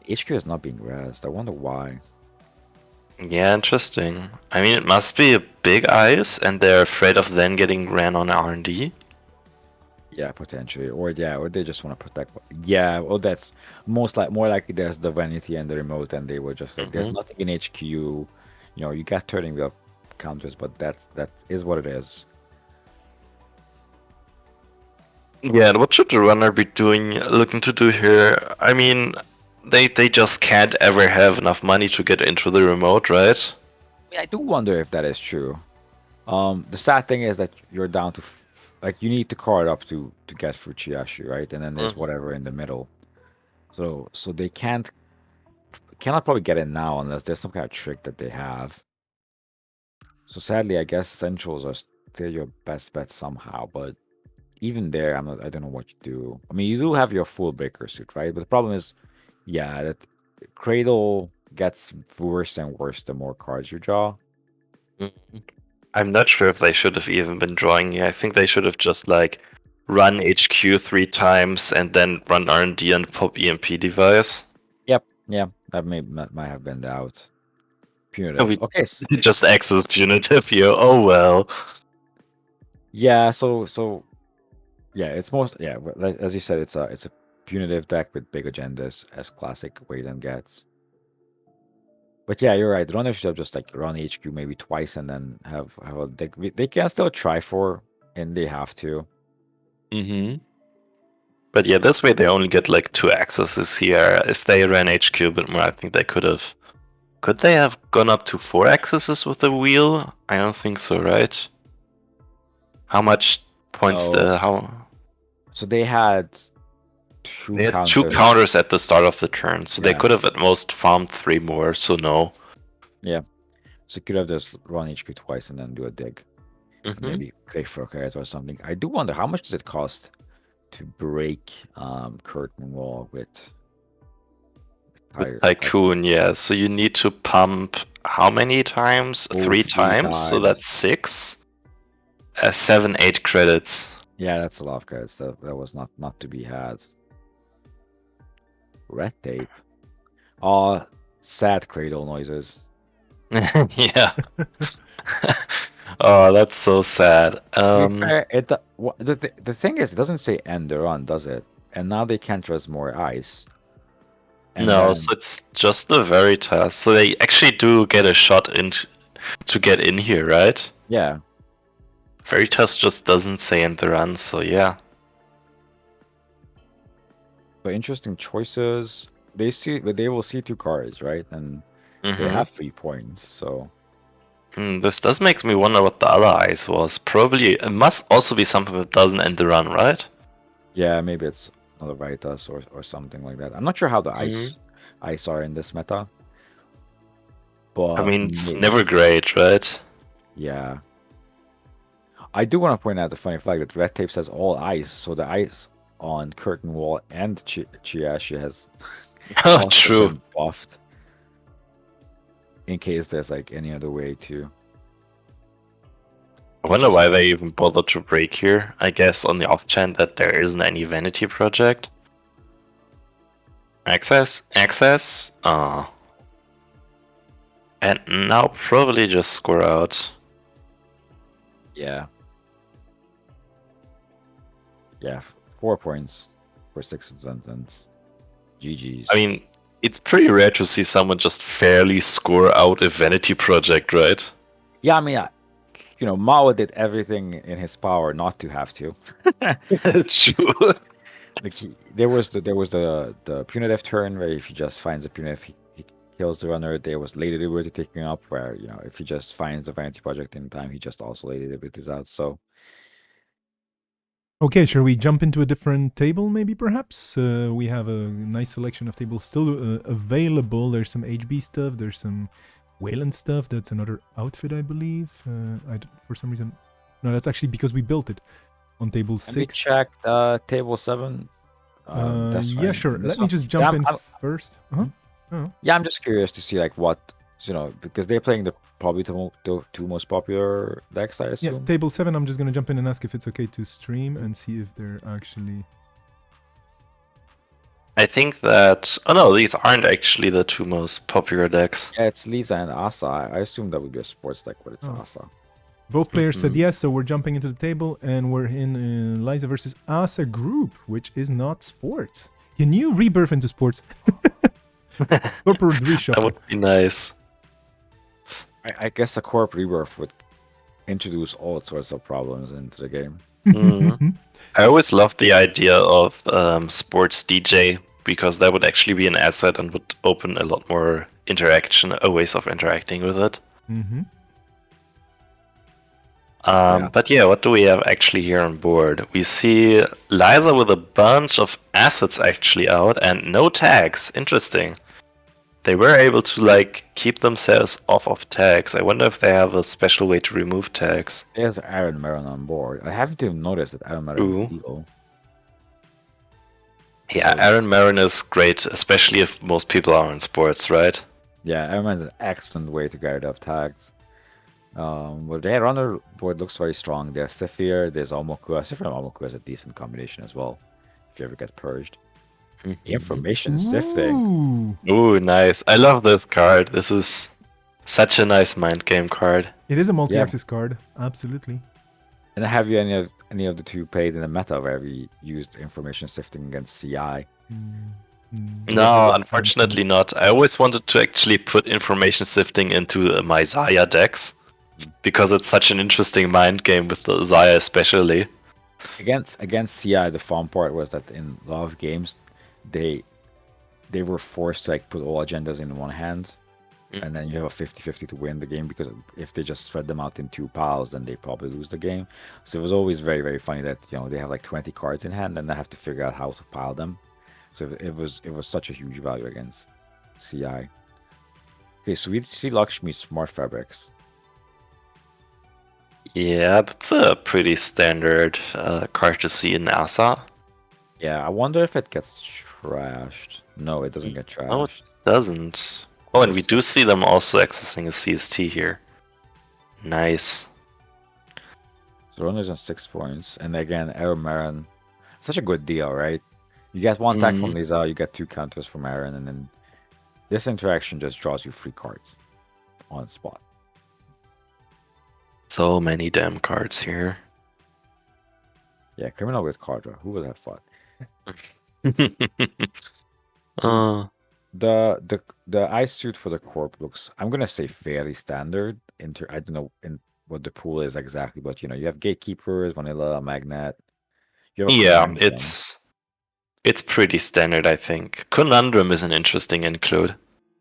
HQ is not being rezzed. I wonder why. Yeah, interesting. I mean, it must be a big ice, and they're afraid of then getting ran on R&D. Yeah, potentially. Or they just want to protect. Yeah, well, that's more likely there's the Vanity and the remote, and they were just like, there's nothing in HQ. You know, you got turning wheel counters, but that is what it is. Yeah, and what should the runner be looking to do here? I mean, they just can't ever have enough money to get into the remote, right? I do wonder if that is true. The sad thing is that you're down to like you need to card up to get through Chiyashi, right? And then there's whatever in the middle. So they cannot probably get in now unless there's some kind of trick that they have. So sadly, I guess Centrals are still your best bet somehow, but even there, I don't know what you do. I mean, you do have your full breaker suit, right? But the problem is, yeah, that Cradle gets worse and worse the more cards you draw. I'm not sure if they should have even been drawing here. I think they should have just like run HQ 3 times and then run R&D and pop EMP device. Yep, yeah, that might have been the out. Punitive. Okay, just X is punitive here. Oh well. Yeah, so yeah, it's most as you said, it's a punitive deck with big agendas, as classic Wayland gets. But yeah, you're right. The runner should have just like run HQ maybe twice and then have a deck. They can still try for, and they have to. But yeah, this way they only get like 2 accesses here. If they ran HQ a bit more, I think they could have. Could they have gone up to 4 accesses with the wheel? I don't think so, right? How much points? So they had 2 counters at the start of the turn, so they could have at most farmed 3 more, so no. Yeah. So you could have just run HQ twice and then do a dig. Maybe click for a card or something. I do wonder how much does it cost to break curtain wall with Tycoon, yeah. So you need to pump how many times? 3 times, so that's 6. 7, 8 credits. Yeah, that's a lot of credits. That was not to be had. Red tape. Oh, sad Cradle noises. Yeah. Oh, that's so sad. The thing is, it doesn't say end the run, does it? And now they can't res more ice. No, so it's just the Veritas. So they actually do get a shot in to get in here, right? Yeah. Veritas just doesn't say end the run, so yeah. But interesting choices. They will see 2 cards, right? And they have 3 points, so. This does make me wonder what the other ice was. Probably it must also be something that doesn't end the run, right? Yeah, maybe it's another Veritas or something like that. I'm not sure how the ice are in this meta. But I mean, it's never great, right? Yeah. I do want to point out the funny fact that Red Tape says all ice, so the ice on Curtain Wall and Chiyashi has true been buffed. In case there's like any other way to. I wonder why they even bothered to break here. I guess on the off chance that there isn't any Vanity project. Access. And now probably just score out. Yeah. Yeah, 4 points for 6 sentence. GG's. I mean, it's pretty rare to see someone just fairly score out a Vanity project, right? Yeah, I mean, Mao did everything in his power not to have to. It's true. Like there was the punitive turn where if he just finds a punitive, he kills the runner. There was Lady Liberty taking up where if he just finds the Vanity Project in time, he just also Lady Liberty is out. So Okay, shall we jump into a different table, maybe, perhaps? We have a nice selection of tables still available. There's some HB stuff, there's some Wayland stuff. That's another outfit, I believe. For some reason... No, that's actually because we built it on table let me 6. check table 7. That's Yeah, fine. sure. This Let me one- just yeah, jump in I'm- first. Uh-huh. Oh. Yeah, I'm just curious to see like what because they're playing probably the two most popular decks, I Yeah, assume. table 7, I'm just gonna jump in and ask if it's okay to stream and see if they're actually... I think that. Oh no, these aren't actually the two most popular decks. Yeah, it's Lisa and Asa. I assume that would be a sports deck, but it's Oh. Asa. Both players said Mhm. yes, so we're jumping into the table, and we're in Liza versus Asa group, which is not sports. Can you rebirth into sports? Corporate reshuffle. That would be nice. I guess a Corp Rebirth would introduce all sorts of problems into the game. I always loved the idea of sports DJ because that would actually be an asset and would open a lot more interaction, ways of interacting with it. Mm-hmm. Yeah. But yeah, what do we have actually here on board? We see Liza with a bunch of assets actually out and no tags. Interesting. They were able to keep themselves off of tags. I wonder if they have a special way to remove tags. There's Aaron Maron on board. I haven't even noticed that Aaron Maron Ooh. is legal. Yeah, So- Aaron Marin is great, especially if most people are in sports, right? Yeah, Aaron Maron is an excellent way to get rid of tags. Well, their runner board looks very strong. There's Sephir, there's Almokua. Sephir and Almokua is a decent combination as well, if you ever get purged. Information sifting. Ooh. Ooh, nice. I love this card. This is such a nice mind game card. It is a multi-axis card, absolutely. And have you any of the two played in the meta where we used information sifting against CI? No, unfortunately not. I always wanted to actually put information sifting into my Zaya decks because it's such an interesting mind game with the Zaya especially. Against CI, the fun part was that in a lot of games, they were forced to put all agendas in one hand, and then you have a 50-50 to win the game, because if they just spread them out in two piles, then they probably lose the game. So it was always very, very funny that they have 20 cards in hand and they have to figure out how to pile them. So it was such a huge value against CI. Okay, so we see Lakshmi Smart Fabrics. Yeah, that's a pretty standard card to see in Asa. Yeah, I wonder if it gets trashed. No, it doesn't get trashed. No, it doesn't. Oh, and we do see them also accessing a CST here. Nice. So runners on 6 points, and again, Aaron Maron. Such a good deal, right? You get one tag from Lisa, you get 2 counters from Aaron, and then this interaction just draws you 3 cards on the spot. So many damn cards here. Yeah, criminal with Cardra. Who would have thought? The ice suit for the corp looks, I'm gonna say, fairly standard. I don't know what the pool is exactly, but you have gatekeepers, vanilla, magnet. Yeah, it's pretty standard, I think. Conundrum is an interesting include.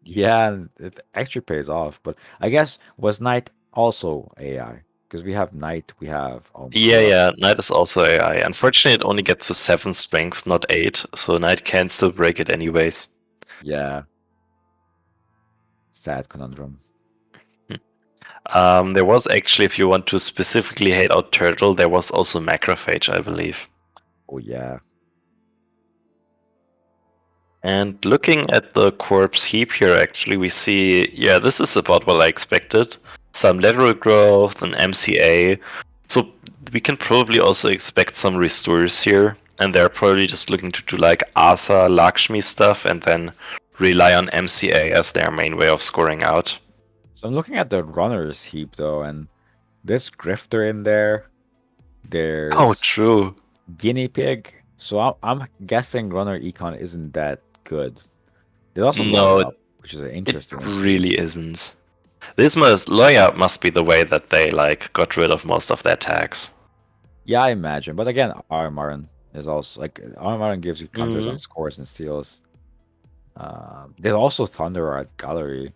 Yeah, it actually pays off, but I guess was Knight also AI? Because we have Knight, we have Yeah, Knight is also AI. Unfortunately, it only gets to 7 strength, not 8, so Knight can still break it anyways. Yeah. Sad Conundrum. There was actually, if you want to specifically hate out Turtle, there was also Macrophage, I believe. Oh yeah. And looking at the corpse heap here, actually, we see, yeah, this is about what I expected. Some lateral growth, an MCA. So we can probably also expect some restores here. And they're probably just looking to do Asa, Lakshmi stuff, and then rely on MCA as their main way of scoring out. So I'm looking at the runners heap though, and there's Grifter in there. There's True. Guinea Pig. So I'm guessing runner econ isn't that good. There's also No, Up, which is an interesting It really isn't. Lawyer must be the way that they like got rid of most of their tags. Yeah, I imagine. But again, Armarin is also like Armarin gives you counters on scores and steals. There's also Thunder Art Gallery,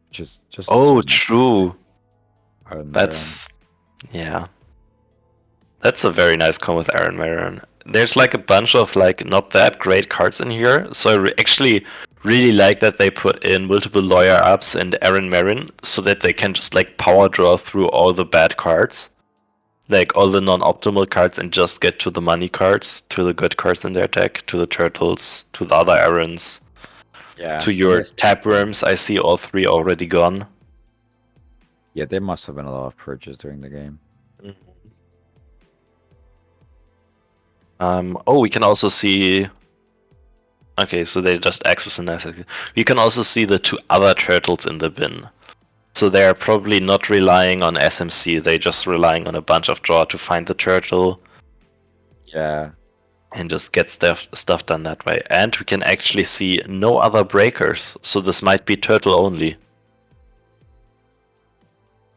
which is just Oh, so true. Armarin. That's yeah. That's a very nice combo with Aaron Maron. There's like a bunch of like not that great cards in here, so I actually really like that they put in multiple lawyer ups and Aaron Marin so that they can just like power draw through all the bad cards, like all the non-optimal cards, and just get to the money cards, to the good cards in their deck, to the turtles, to the other errands, Yeah. to your yes. tapeworms. I see all 3 already gone. Yeah, there must have been a lot of purges during the game. Oh, we can also see. Okay, so they just access and access. We can also see the 2 other turtles in the bin. So they are probably not relying on SMC, they're just relying on a bunch of draw to find the turtle Yeah. and just get stuff done that way. And we can actually see no other breakers, so this might be turtle only.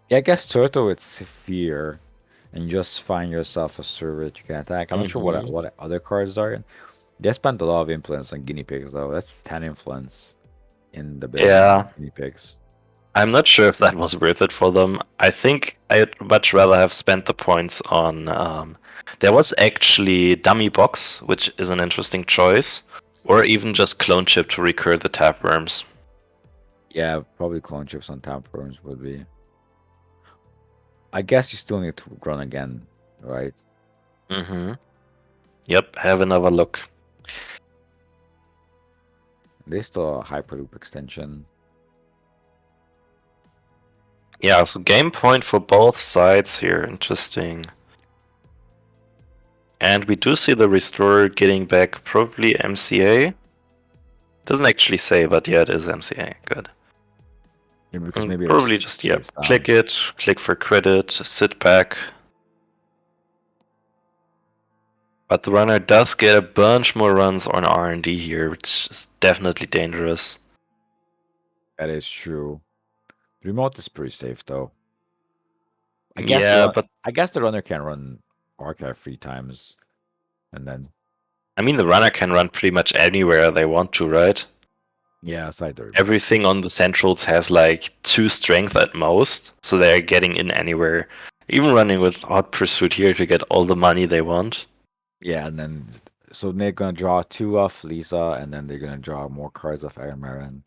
Yeah, I guess Turtle it's Severe, and you just find yourself a server that you can attack. I'm not sure what other cards are. They spent a lot of influence on guinea pigs though. That's 10 influence in the build. Yeah. Guinea pigs. I'm not sure if that was worth it for them. I think I'd much rather have spent the points on. There was actually Dummy Box, which is an interesting choice, or even just Clone Chip to recur the tapeworms. Yeah, probably clone chips on tapeworms would be. I guess you still need to run again, right? Mm-hmm. Yep, have another look. There's still a Hyperloop extension. Yeah, so game point for both sides here. Interesting. And we do see the Restorer getting back probably MCA. Doesn't actually say, but yeah, it is MCA. Good. Yeah, because maybe probably just, yeah, it's down. click it, click for credit, sit back. But the runner does get a bunch more runs on R&D here, which is definitely dangerous. That is true. The remote is pretty safe though. I guess Yeah, but I guess the runner can run Archive 3 times, and then I mean the runner can run pretty much anywhere they want to, right? yeah, aside the remote. Everything on the centrals has like 2 strength at most, so they're getting in anywhere. Even running with Hot Pursuit here to get all the money they want. Yeah, and then so they're gonna draw 2 off Lisa, and then they're gonna draw more cards off Aaron Marin.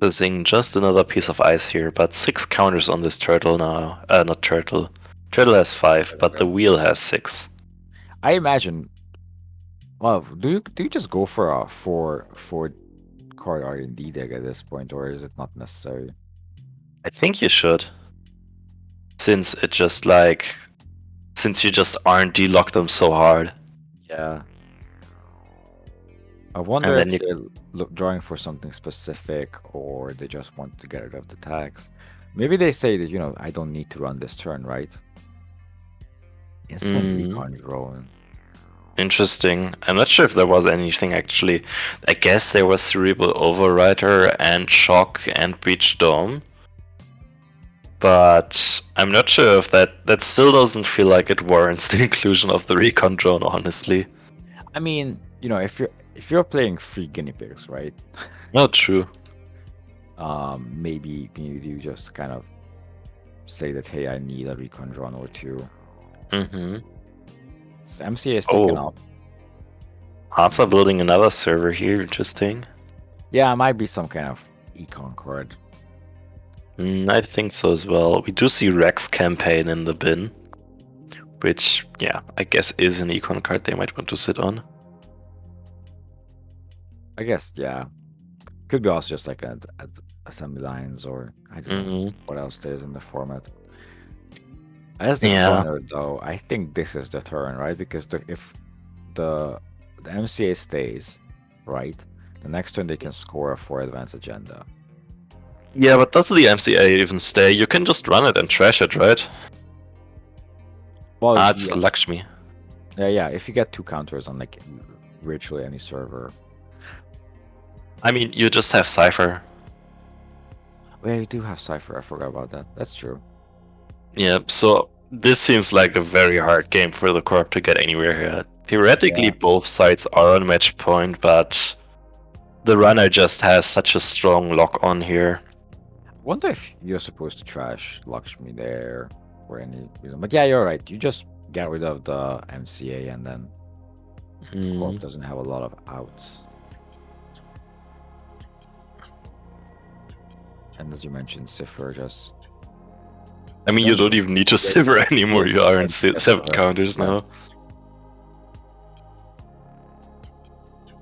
Missing just another piece of ice here, but 6 counters on this turtle now. Not turtle. Turtle has 5, but the wheel has 6. I imagine. Well, do you just go for a 4 card R&D deck at this point, or is it not necessary? I think you should. Since it just like... Since you just R&D lock them so hard. Yeah. I wonder And if then they're drawing for something specific, or they just want to get rid of the tags. Maybe they say that, you know, I don't need to run this turn, right? Instant recon drone. Interesting. I'm not sure if there was anything actually. I guess there was Cerebral Overrider and Shock and Breach Dome. But I'm not sure if that still doesn't feel like it warrants the inclusion of the recon drone, honestly. I mean, you know, if you're playing 3 guinea pigs, right? Not true. Maybe you just kind of say that, hey, I need a recon drone or 2. Mm-hmm. So MCA is taken up. Asa building another server here, interesting. Yeah, it might be some kind of econ card. I think so as well. We do see Rex campaign in the bin, which, yeah, I guess is an econ card they might want to sit on. I guess, yeah. Could be also just like at assembly lines, or I don't know what else there is in the format. As the corner, though, I think this is the turn, right? Because if the MCA stays, right, the next turn they can score a 4 advance agenda. Yeah, but does the MCA even stay? You can just run it and trash it, right? Well, it's Lakshmi. Yeah, if you get 2 counters on like virtually any server. I mean, you just have Cypher. Yeah, you do have Cypher. I forgot about that. That's true. Yeah, so this seems like a very hard game for the Corp to get anywhere here. Theoretically, Yeah. both sides are on match point, but the runner just has such a strong lock on here. I wonder if you're supposed to trash Lakshmi there for any reason. But yeah, you're right. You just get rid of the MCA and then Corp doesn't have a lot of outs. And as you mentioned, Cipher just... I mean, you don't even need to Sivir anymore. You are in 7 counters now.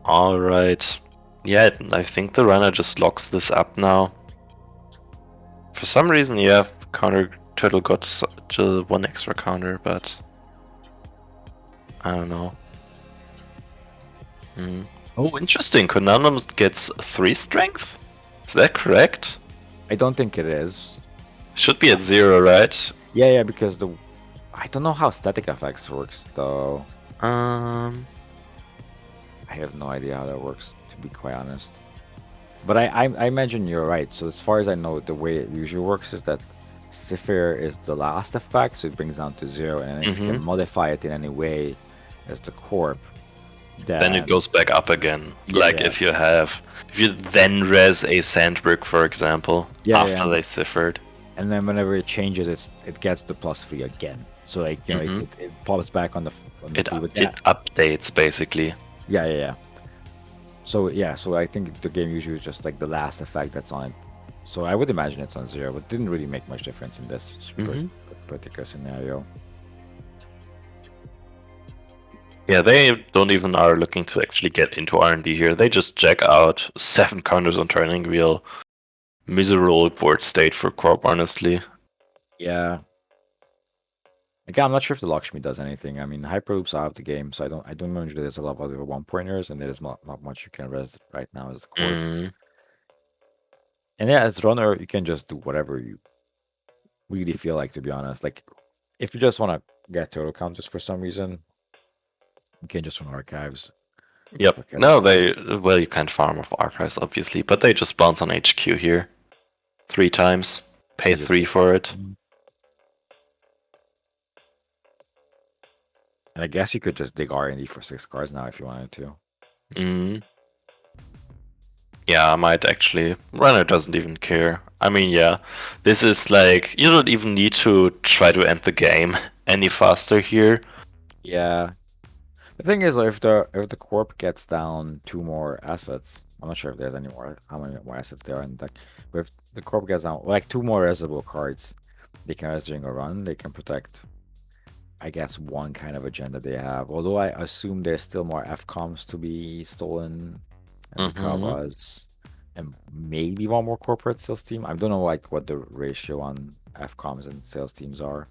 Alright. Yeah, I think the runner just locks this up now. For some reason, yeah, counter turtle got just 1 extra counter, but I don't know. Oh, interesting. Konanum gets 3 strength? Is that correct? I don't think it is. Should be at 0, right? Yeah, because I don't know how static effects works though. I have no idea how that works, to be quite honest. But I imagine you're right. So as far as I know, the way it usually works is that Zephyr is the last effect, so it brings down to 0, and if you can modify it in any way as the Corp, then it goes back up again. Yeah, like yeah. if you then res a Sandbrick, for example, after they Zephyred. And then whenever it changes, it gets the +3 again. So like it pops back on the it updates basically. Yeah. So I think the game usually is just like the last effect that's on it. So I would imagine it's on 0, but it didn't really make much difference in this particular scenario. Yeah, they don't even are looking to actually get into R&D here. They just jack out 7 counters on turning wheel. Miserable board state for Corp, honestly. Yeah. Again, I'm not sure if the Lakshmi does anything. I mean, Hyperloop's out of the game, so I don't know if there's a lot of other 1-pointers, and there's not much you can res right now as the Corp. And yeah, as runner, you can just do whatever you really feel like, to be honest. Like, if you just want to get turtle counters for some reason, you can just run archives. Yep. Okay. No, you can't farm off archives, obviously, but they just bounce on HQ here 3 times, pay 3 for it. And I guess you could just dig R&D for 6 cards now if you wanted to. Yeah, I might actually. Runner doesn't even care. I mean, yeah, this is like, you don't even need to try to end the game any faster here. Yeah. The thing is, if the Corp gets down 2 more assets, I'm not sure if there's any more, how many more assets there are in the deck, but if the Corp gets down like 2 more resable cards, they can res during a run, they can protect, I guess, 1 kind of agenda they have. Although I assume there's still more FCOMs to be stolen, and Kavas, and maybe 1 more corporate sales team. I don't know like what the ratio on FCOMs and sales teams are.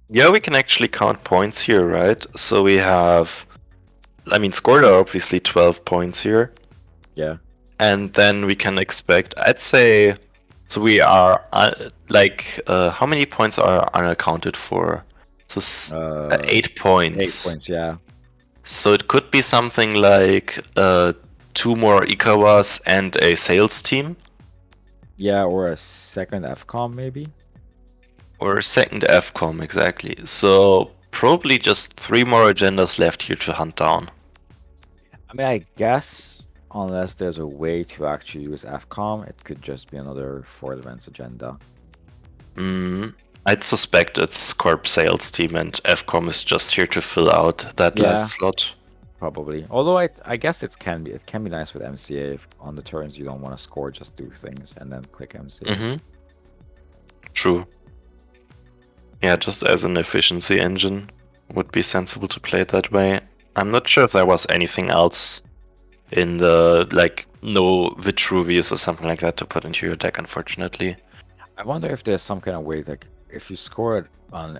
Yeah, we can actually count points here, right? So we have, I mean, scored are obviously 12 points here. Yeah. And then we can expect, I'd say, so we are, how many points are unaccounted for? So 8 points. 8 points, yeah. So it could be something like 2 more Ikawas and a sales team. Yeah, or a second FCOM maybe. Or a second FCOM, exactly. So probably just 3 more agendas left here to hunt down. I mean, I guess unless there's a way to actually use FCOM, it could just be another 4 events agenda. I'd suspect it's Corp sales team and FCOM is just here to fill out that last slot. Probably. Although I guess it can be nice with MCA if on the turns you don't want to score, just do things and then click MCA. True. Yeah, just as an efficiency engine, would be sensible to play it that way. I'm not sure if there was anything else in the, like, no Vitruvius or something like that to put into your deck, unfortunately. I wonder if there's some kind of way, like, if you score it on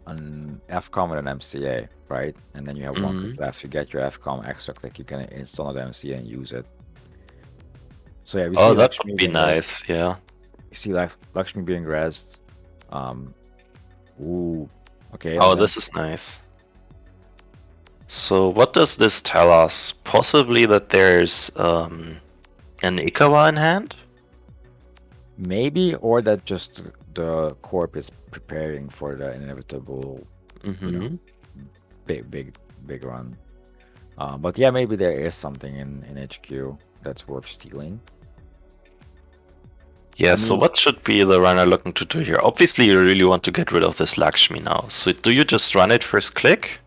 FCOM with an MCA, right? And then you have 1 click left, you get your FCOM extra click, you can install the MCA and use it. So yeah, we see that would be nice, yeah. You see Lakshmi being rezzed. Ooh, okay. Oh, this is nice. So what does this tell us? Possibly that there's an Ikawa in hand? Maybe, or that just the corp is preparing for the inevitable, Mm-hmm. big run. But yeah, maybe there is something in HQ that's worth stealing. Yeah, I so mean- what should be the runner looking to do here? Obviously, you really want to get rid of this Lakshmi now. So do you just run it first click?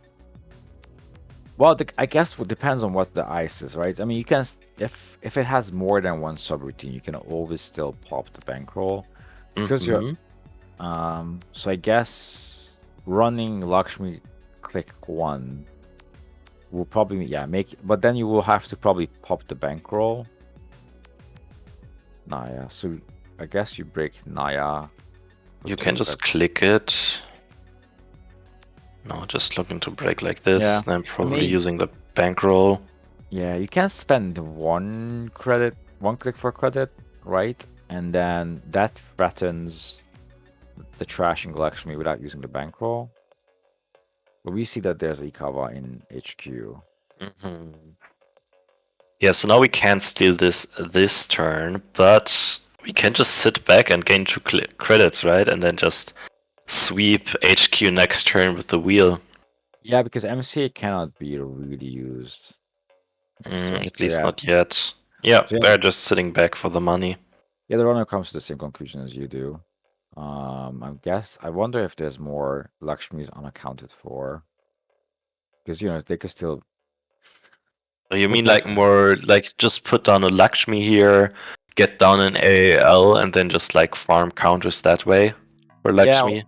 Well, I guess it depends on what the ice is, right? I mean, you can if it has more than one subroutine, you can always still pop the bankroll because you're. So I guess running Lakshmi click 1 will probably make, but then you will have to probably pop the bankroll. Naya, so I guess you break Naya. You can just click it. No, just looking to break like this. Yeah, Then probably mean- using the bankroll. Yeah, you can spend one click for credit, right? And then that threatens the trashing Lakshmi without using the bankroll. But we see that there's Ikawa in HQ. Mm-hmm. Yeah, so now we can't steal this turn, but we can just sit back and gain 2 credits, right? And then just sweep HQ next turn with the wheel. Yeah, because MCA cannot be really used. next turn. At So least yeah. not yet. Yeah, So yeah. they're just sitting back for the money. Yeah, the runner comes to the same conclusion as you do. I wonder if there's more Lakshmis unaccounted for. Because they could still. So you But mean that- like more like just put down a Lakshmi here, get down an AAL, and then just like farm counters that way for Lakshmi?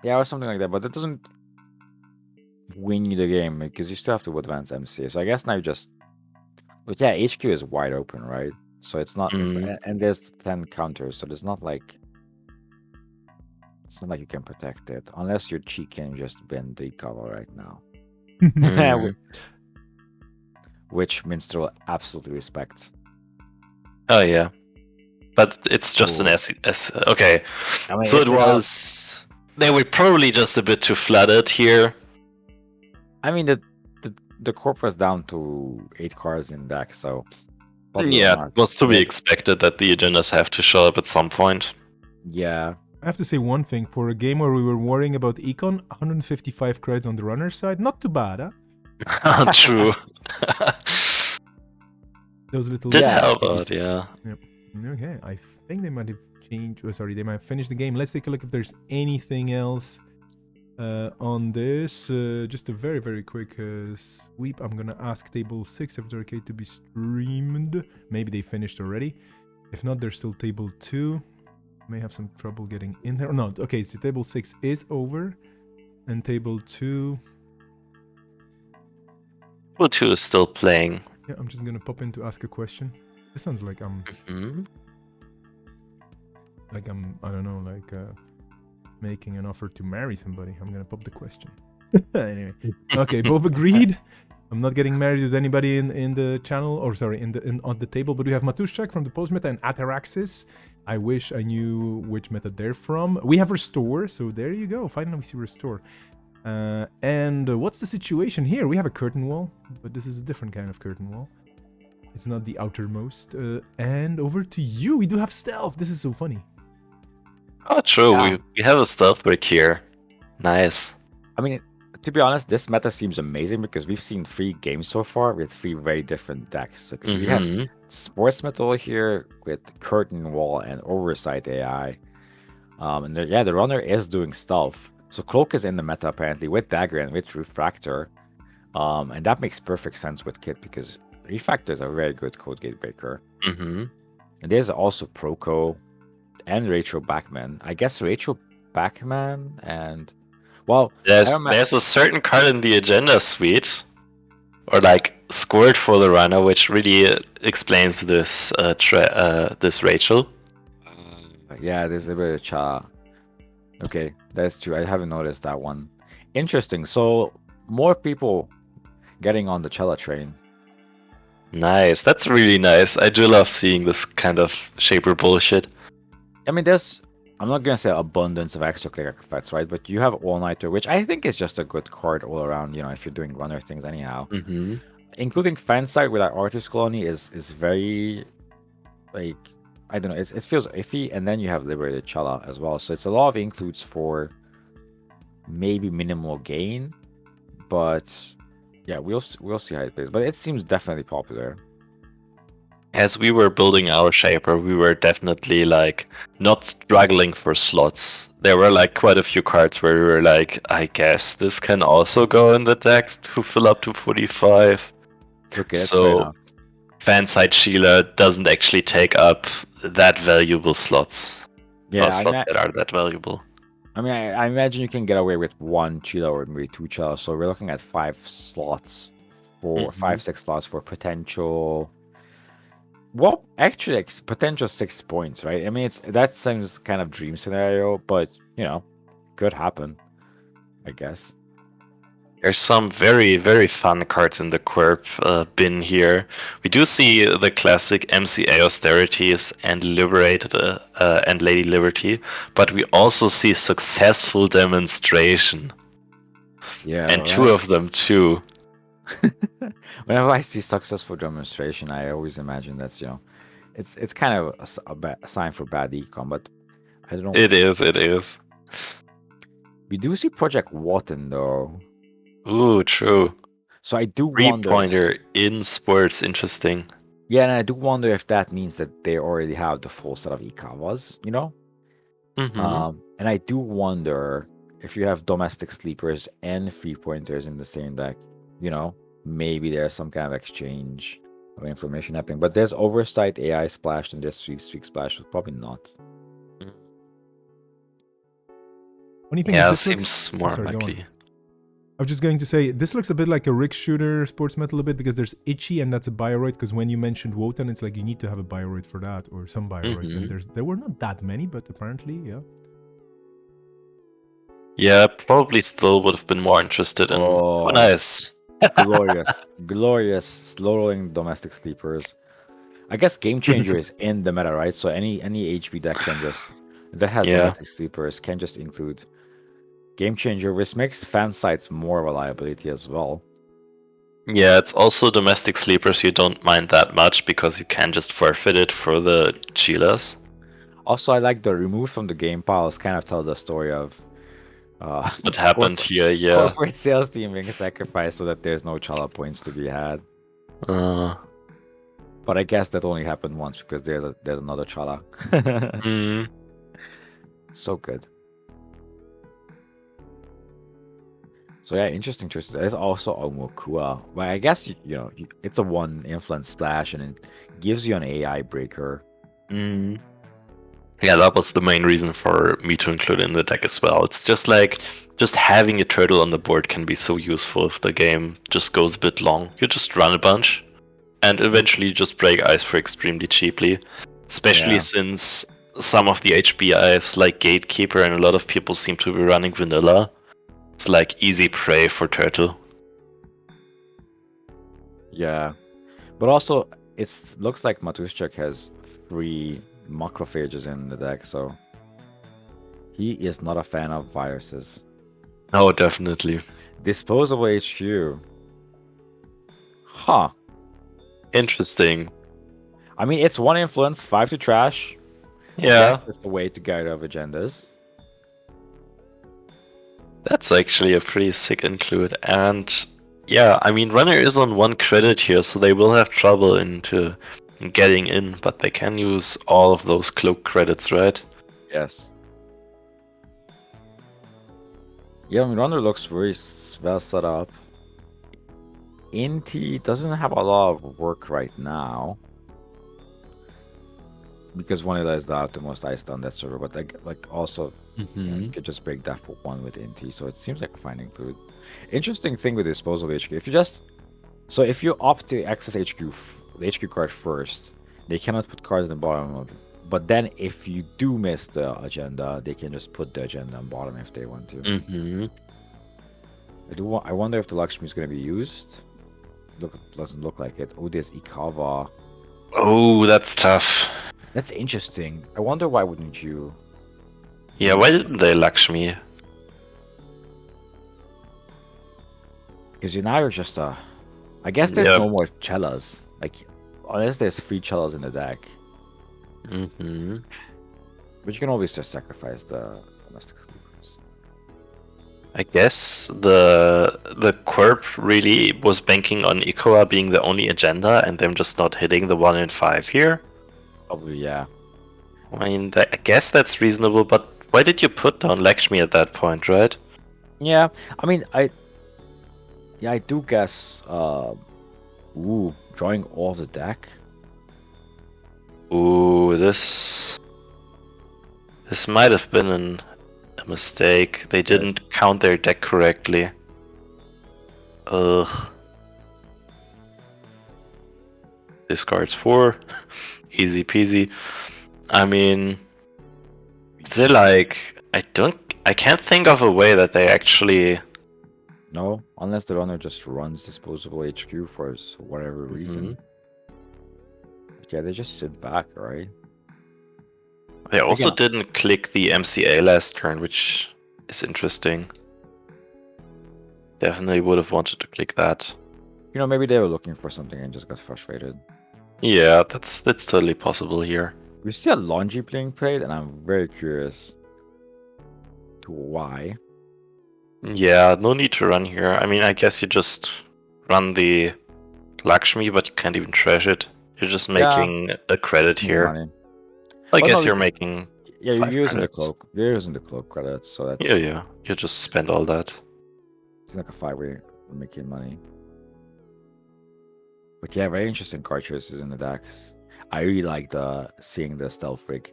Yeah, or something like that. But that doesn't win you the game because you still have to advance MCA. So I guess now you just. But yeah, HQ is wide open, right? So it's not. And there's 10 counters, so there's not like. It's not like you can protect it unless your cheek can just bend the cover right now. Mm. Which Minstrel absolutely respects. Oh yeah, but it's just an S. Okay, I mean, so it was. They were probably just a bit too flooded here. I mean, the corp was down to 8 cards in deck, so. Yeah, it was to be expected that the agendas have to show up at some point. Yeah. I have to say one thing. For a game where we were worrying about Econ, 155 credits on the runner side, not too bad, huh? True. Those little... Did help out, yeah. Okay, I think they might have changed... Oh, sorry, they might have finished the game. Let's take a look if there's anything else on this. Just a very, very quick sweep. I'm gonna ask Table 6 if it's okay to be streamed. Maybe they finished already. If not, there's still Table 2. May have some trouble getting in there. No, okay, so Table 6 is over. And Table 2... Table 2 is still playing. Yeah, I'm just gonna pop in to ask a question. This sounds like I'm... Like I'm, I don't know, like making an offer to marry somebody. I'm gonna pop the question. Anyway, okay, both agreed. I'm not getting married with anybody in the channel, or sorry, on the table. But we have Matushchak from the Post Meta and Ataraxis. I wish I knew which meta they're from. We have Restore, so there you go. Finally, we see Restore. And what's the situation here? We have a curtain wall, but this is a different kind of curtain wall. It's not the outermost. And over to you. We do have stealth. This is so funny. Oh, true. Yeah. We have a stealth break here. Nice. I mean, to be honest, this meta seems amazing because we've seen 3 games so far with 3 very different decks. We have Sports Metal here with Curtain Wall and Oversight AI. And the runner is doing stealth. So Cloak is in the meta apparently with Dagger and with Refractor. And that makes perfect sense with Kit because Refractor is a very good code gate breaker. And there's also Proco and Rachel Backman. I guess Rachel Backman and... Well, there's a certain card in the agenda suite, or like scored for the runner, which really explains this this Rachel. Yeah, there's a bit of cha. Okay, that's true. I haven't noticed that one. Interesting. So more people getting on the Chella train. Nice. That's really nice. I do love seeing this kind of shaper bullshit. I mean, I'm not gonna say abundance of extra click effects, right? But you have All Nighter, which I think is just a good card all around. If you're doing runner things anyhow. Including Fansite with our Artist Colony is very, like, I don't know. It feels iffy, and then you have Liberated Chala as well. So it's a lot of includes for maybe minimal gain, but yeah, we'll see how it plays. But it seems definitely popular. As we were building our shaper, we were definitely like not struggling for slots. There were like quite a few cards where we were like, I guess this can also go in the decks to fill up to 45. Okay, that's fair So enough. Fanside Sheila doesn't actually take up that valuable slots. Yeah, Or slots that are that valuable. I mean, I imagine you can get away with 1 Chila or maybe 2 Chila. So we're looking at 5 slots for Mhm. 5-6 slots for potential. Well, actually, like, potential 6 points, right? I mean, that seems kind of dream scenario, but you know, could happen, I guess. There's some very, very fun cards in the Quirp bin here. We do see the classic MCA Austerities and Liberated and Lady Liberty, but we also see Successful Demonstration. Yeah, And 2 of them too. Whenever I see Successful Demonstration, I always imagine that's, you know, it's kind of a sign for bad econ, but I don't know. It is. We do see Project Wotan though. Ooh, true. So I do wonder. 3-pointer in sports, interesting. Yeah, and I do wonder if that means that they already have the full set of Ikawas, you know? Mm-hmm. And I do wonder if you have domestic sleepers and 3-pointers in the same deck, you know, maybe there's some kind of exchange of information happening. But there's Oversight AI Splash and there's Sweep Splash, so probably not. Funny thing Yeah, is, this seems more sorry, go on. likely. I was just going to say, this looks a bit like a Rick Shooter sports metal a bit, because there's Itchy and that's a Bioroid, because when you mentioned Wotan, it's like you need to have a Bioroid for that, or some Bioroids, and there were not that many, but apparently, yeah. Yeah, probably still would have been more interested in. Oh, nice. glorious slow rolling domestic sleepers. I guess Game Changer is in the meta, right? So any HB deck can just that has domestic sleepers can just include Game Changer, which makes fan sites more reliability as well. Yeah, it's also domestic sleepers you don't mind that much because you can just forfeit it for the Chilas. Also, I like the remove from the game piles kind of tell the story of what happened here, yeah. Corporate sales team being sacrificed so that there's no Chala points to be had. But I guess that only happened once because there's another Chala. So good. So yeah, interesting choices. There's also Omokua. But I guess you know it's a 1 influence splash and it gives you an AI breaker. Yeah, that was the main reason for me to include it in the deck as well. It's just like having a turtle on the board can be so useful if the game just goes a bit long. You just run a bunch and eventually just break ice for extremely cheaply. Especially since some of the HBIs like Gatekeeper and a lot of people seem to be running vanilla. It's like easy prey for turtle. Yeah. But also it looks like Matuschek has 3 macrophages in the deck, so he is not a fan of viruses. Oh, definitely. Disposable HQ. Huh. Interesting. I mean, it's 1 influence, 5 to trash. Yeah. That's the way to get rid of agendas. That's actually a pretty sick include. And yeah, I mean, runner is on 1 credit here, so they will have trouble into getting in, but they can use all of those cloak credits, right? Yes. Yeah, I mean, runner looks very well set up. Inti doesn't have a lot of work right now because Vanilla is the outermost ice on that server, but like also you know, you could just break that for 1 with Inti, so it seems like a fine include. Interesting thing with Disposal HQ, if you opt to access HQ, the HQ card first, they cannot put cards in the bottom of it. But then if you do miss the agenda, they can just put the agenda on bottom if they want to. I wonder if the Lakshmi is going to be used. Doesn't look like it. Oh, there's Ikava. Oh, that's tough. That's interesting. I wonder why wouldn't you? Yeah, why didn't they Lakshmi? Because now you're just I guess there's no more Chelas. Like, unless there's 3 Chelas in the deck. Mm-hmm. But you can always just sacrifice the domestic sleepers. I guess the Quirp really was banking on Ikoa being the only agenda and them just not hitting the 1 in 5 here. Probably, yeah. I mean, I guess that's reasonable, but why did you put down Lakshmi at that point, right? Yeah, I mean, I do guess. Drawing off the deck. Ooh, this might have been a mistake. They didn't count their deck correctly. Ugh. Discards 4. Easy peasy. I mean, they I can't think of a way that they actually. No, unless the runner just runs disposable HQ for whatever reason. Yeah, they just sit back, right? They also Again, didn't click the MCA last turn, which is interesting. Definitely would have wanted to click that. maybe they were looking for something and just got frustrated. Yeah, that's totally possible here. We see a laundry being played, and I'm very curious to why. Yeah, no need to run here. I mean, I guess you just run the Lakshmi, but you can't even trash it. You're just making a credit here. Money. I Well, guess no, you're making. Yeah, you're 5 using the credits. cloak. You're using the cloak credits, so that's Yeah. You just spend all that. it's like a 5-way we're making money. But yeah, very interesting card choices in the decks. I really like seeing the stealth rig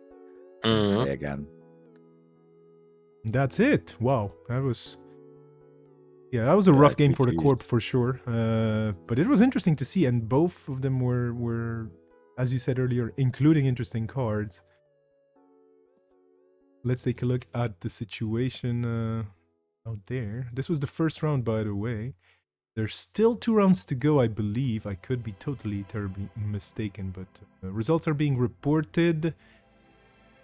play again. That's it. Wow, that was a rough game for the Corp for sure. But it was interesting to see, and both of them were, as you said earlier, including interesting cards. Let's take a look at the situation out there. This was the first round, by the way. There's still 2 rounds to go, I believe. I could be totally, terribly mistaken, but results are being reported.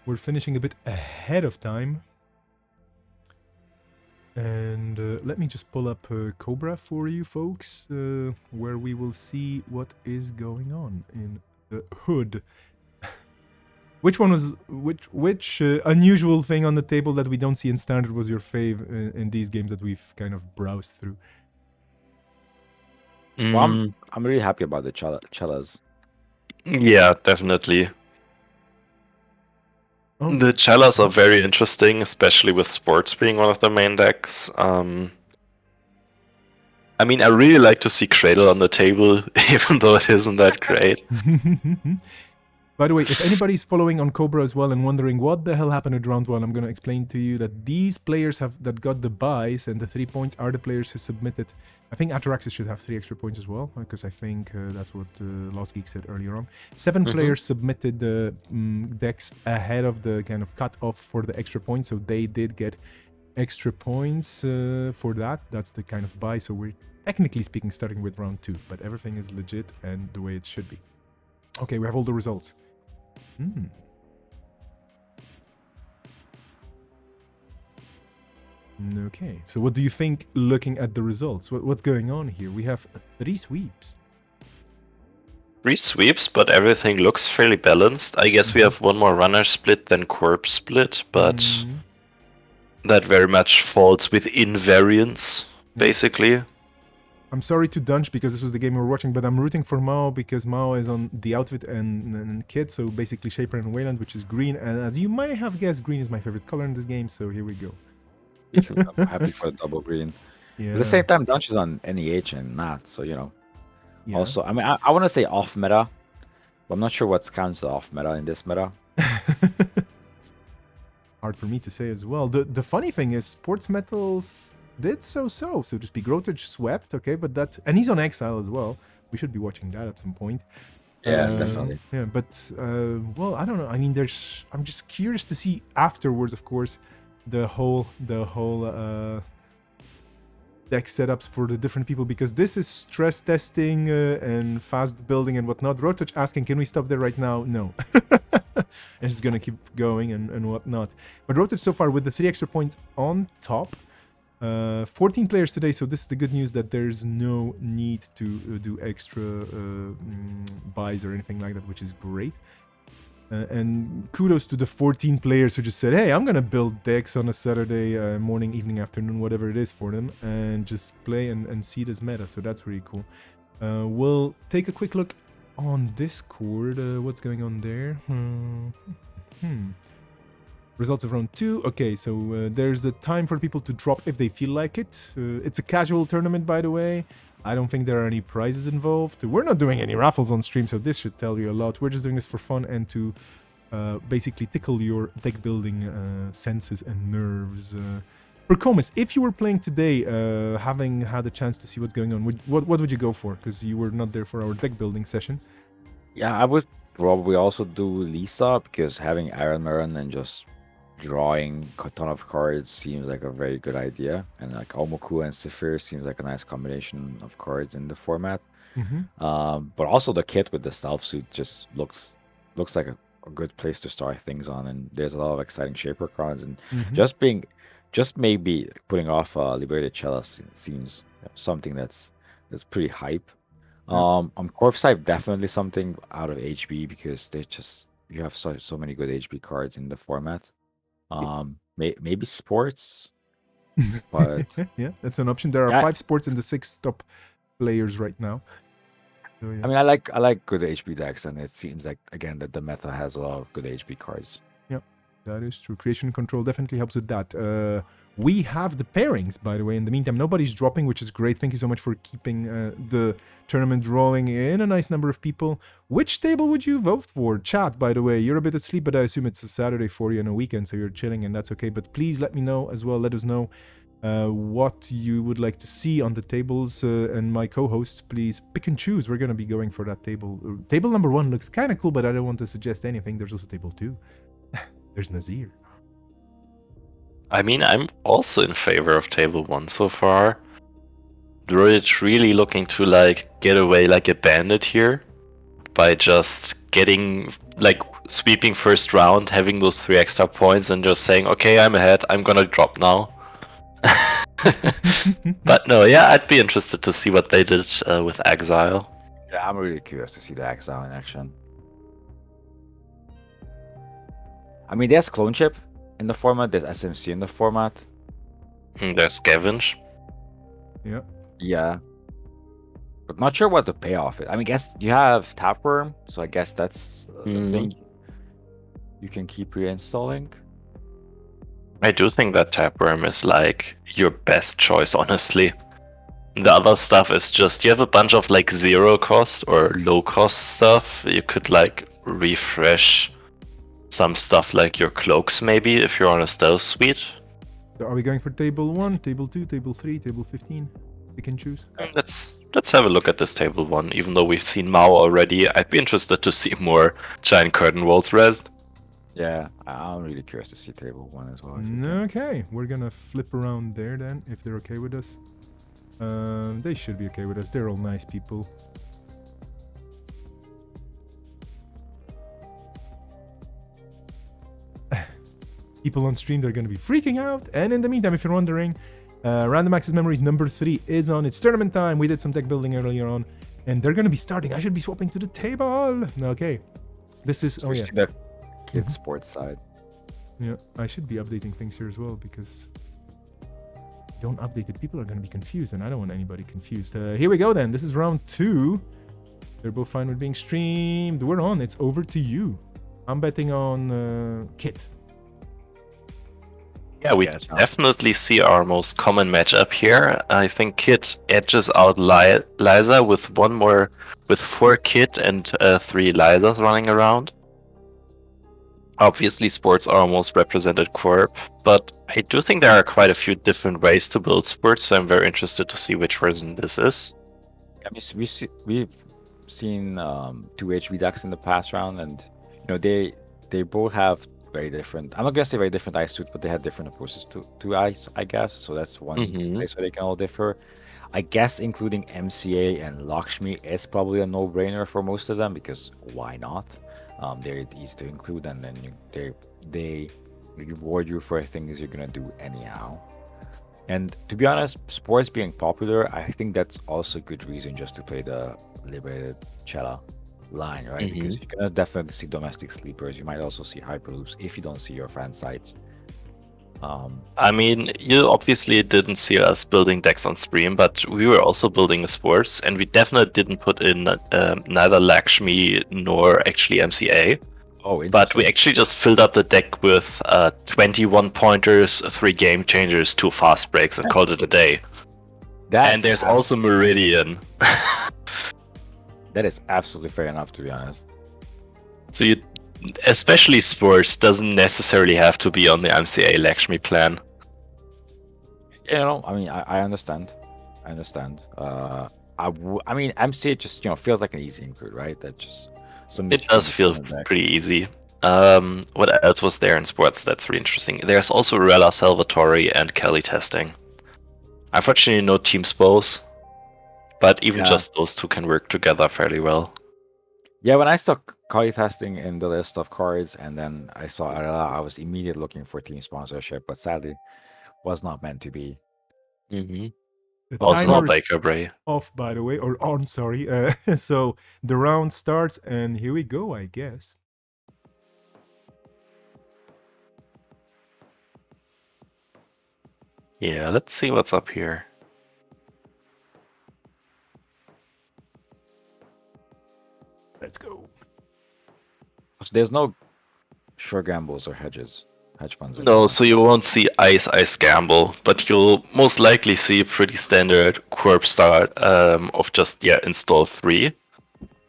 We're finishing a bit ahead of time. And let me just pull up Cobra for you folks, where we will see what is going on in the hood. Which one was which unusual thing on the table that we don't see in standard was your fave in these games that we've kind of browsed through? Well, I'm really happy about the Cellas. Yeah, definitely. Oh. The Cellas are very interesting, especially with sports being one of the main decks. I mean, I really like to see Cradle on the table, even though it isn't that great. By the way, if anybody's following on Cobra as well and wondering what the hell happened at round 1, I'm going to explain to you that these players that got the buys and the 3 points are the players who submitted. I think Ataraxis should have 3 extra points as well, because I think that's what Lost Geek said earlier on. 7 players submitted the decks ahead of the kind of cutoff for the extra points, so they did get extra points for that. That's the kind of buy, so we're technically speaking starting with round 2, but everything is legit and the way it should be. Okay, we have all the results. Okay, so what do you think looking at the results? What's going on here? We have 3 sweeps. 3 sweeps, but everything looks fairly balanced. I guess we have 1 more runner split than Corp split, but that very much falls within variance, basically. I'm sorry to Dunch because this was the game we were watching, but I'm rooting for Mao because Mao is on the outfit and kit, so basically Shaper and Wayland, which is green. And as you might have guessed, green is my favorite color in this game, so here we go. I'm happy for the double green. Yeah. At the same time, Dunch is on NEH and not, so Yeah. Also, I mean, I want to say off meta, but I'm not sure what counts as off meta in this meta. Hard for me to say as well. The funny thing is, Sports Metals did so to speak. Grotage swept, okay, but and he's on exile as well. We should be watching that at some point. Yeah, definitely. Yeah, but well, I don't know. I mean, I'm just curious to see afterwards, of course, the whole deck setups for the different people, because this is stress testing and fast building and whatnot. Rotouch asking, can we stop there right now? No. And it's gonna keep going and whatnot. But Rotouch so far with the 3 extra points on top. 14 players today, so this is the good news that there's no need to do extra buys or anything like that, which is great. And kudos to the 14 players who just said, hey, I'm going to build decks on a Saturday morning, evening, afternoon, whatever it is for them, and just play and see this meta. So that's really cool. We'll take a quick look on Discord. What's going on there? Results of round 2. Okay, so there's a time for people to drop if they feel like it. It's a casual tournament, by the way. I don't think there are any prizes involved. We're not doing any raffles on stream, so this should tell you a lot. We're just doing this for fun and to basically tickle your deck building senses and nerves. Percomus, if you were playing today, having had a chance to see what's going on, what would you go for? Because you were not there for our deck building session. Yeah, I would probably also do Lisa, because having Iron Marin and just drawing a ton of cards seems like a very good idea, and like Omoku and Saphir seems like a nice combination of cards in the format. But also the kit with the stealth suit just looks like a good place to start things on, and there's a lot of exciting shaper cards, and just maybe putting off Liberated Cella seems something that's pretty hype. On Corpse type, definitely something out of HB, because you have so many good HB cards in the format. Maybe sports, but yeah, that's an option. There are 5 sports in the 6 top players right now. So, yeah. I mean, I like good HB decks, and it seems like again that the meta has a lot of good HB cards. Yeah, that is true. Creation Control definitely helps with that. We have the pairings, by the way. In the meantime, nobody's dropping, which is great. Thank you so much for keeping the tournament rolling in. A nice number of people. Which table would you vote for? Chat, by the way. You're a bit asleep, but I assume it's a Saturday for you and a weekend, so you're chilling, and that's okay. But please let me know as well. Let us know what you would like to see on the tables. And my co-hosts, please pick and choose. We're going to be going for that table. Table number 1 looks kind of cool, but I don't want to suggest anything. There's also table 2. There's Nazir. I mean, I'm also in favor of table 1 so far. Druid's really looking to like get away like a bandit here by just getting like sweeping first round, having those 3 extra points, and just saying, okay, I'm ahead, I'm gonna drop now. But no, yeah, I'd be interested to see what they did with Exile. Yeah, I'm really curious to see the Exile in action. I mean, there's Clone Chip in the format, there's SMC in the format. There's Scavenge. Yeah. Yeah. But not sure what the payoff is. I mean, guess you have Tapeworm, so I guess that's the thing you can keep reinstalling. I do think that Tapeworm is like your best choice, honestly. The other stuff is just, you have a bunch of like 0 cost or low cost stuff. You could like refresh some stuff like your cloaks maybe if you're on a stealth suite. So are we going for table 1, table 2, table 3, table 15? We can choose. Let's have a look at this table 1. Even though we've seen Mao already, I'd be interested to see more Giant Curtain Walls rest. Yeah, I'm really curious to see table 1 as well. Okay, we're gonna flip around there then, if they're okay with us. They should be okay with us. They're all nice people. People on stream, they're going to be freaking out. And in the meantime, if you're wondering, Random Access Memories number 3 is on. It's tournament time. We did some deck building earlier on, and they're going to be starting. I should be swapping to the table. Okay. This is... So the kids sports side. Yeah, I should be updating things here as well, because don't update it. People are going to be confused, and I don't want anybody confused. Here we go then. This is round 2. They're both fine with being streamed. We're on. It's over to you. I'm betting on Kit. Yeah, we definitely see our most common matchup here. I think Kit edges out Liza with 4 Kit and 3 Lizas running around. Obviously, sports are our most represented corp, but I do think there are quite a few different ways to build sports, so I'm very interested to see which version this is. I mean, we've seen 2 HB decks in the past round, and they both have very different. I'm not gonna say very different ice suit, but they had different approaches to ice, I guess. So that's one place where they can all differ. I guess including MCA and Lakshmi is probably a no-brainer for most of them, because why not? They're easy to include, and then they reward you for things you're gonna do anyhow. And to be honest, sports being popular, I think that's also a good reason just to play the Liberated Cella. line, right? Because you're gonna definitely see domestic sleepers. You might also see hyperloops if you don't see your fan sites. I mean, you obviously didn't see us building decks on stream, but we were also building the sports, and we definitely didn't put in neither Lakshmi nor actually MCA. Oh, But interesting. we actually just filled up the deck with 21 pointers, 3 game changers, 2 fast breaks, and called it a day. And there's also Meridian. That is absolutely fair enough, to be honest. So you, especially sports, doesn't necessarily have to be on the MCA Lakshmi plan. You know, I mean, I understand. I understand. I mean, MCA just feels like an easy include, right? That just it does feel pretty easy. What else was there in sports that's really interesting? There's also Rella Salvatore and Kelly testing. Unfortunately, no team spos, but even just those two can work together fairly well. Yeah, when I saw Kelly testing in the list of cards, and then I saw Rella, I was immediately looking for team sponsorship, but sadly, was not meant to be. The also not timer's Baker Bray. off, by the way, or on, sorry. So the round starts, and here we go, I guess. Yeah, let's see what's up here. Let's go. So there's no sure gambles or hedge funds. No, so you won't see Ice Gamble, but you'll most likely see a pretty standard Corp start of just install 3.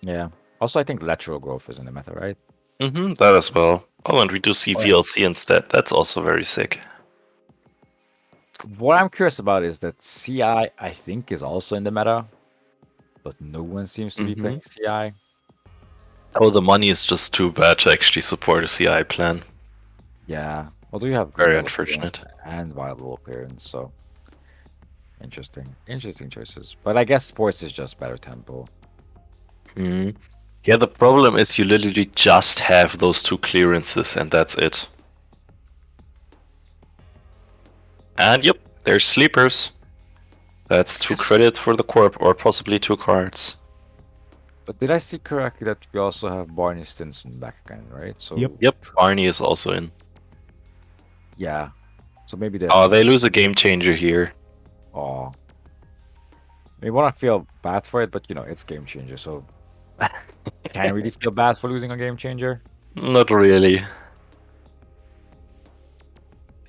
Yeah. Also, I think lateral growth is in the meta, right? That as well. Oh, and we do see VLC instead. That's also very sick. What I'm curious about is that CI, I think, is also in the meta, but no one seems to be playing CI. Oh, the money is just too bad to actually support a CI plan. Yeah. Although you have very unfortunate and viable appearance, so interesting choices. But I guess sports is just better tempo. Yeah, the problem is you literally just have those 2 clearances, and that's it. And yep, there's sleepers. That's 2 credits for the Corp, or possibly 2 cards. But did I see correctly that we also have Barney Stinson back again, right? So Yep. Barney is also in. Yeah. So maybe they lose a game changer here. Oh. Maybe I not feel bad for it, but it's game changer, so can't really feel bad for losing a game changer. Not really.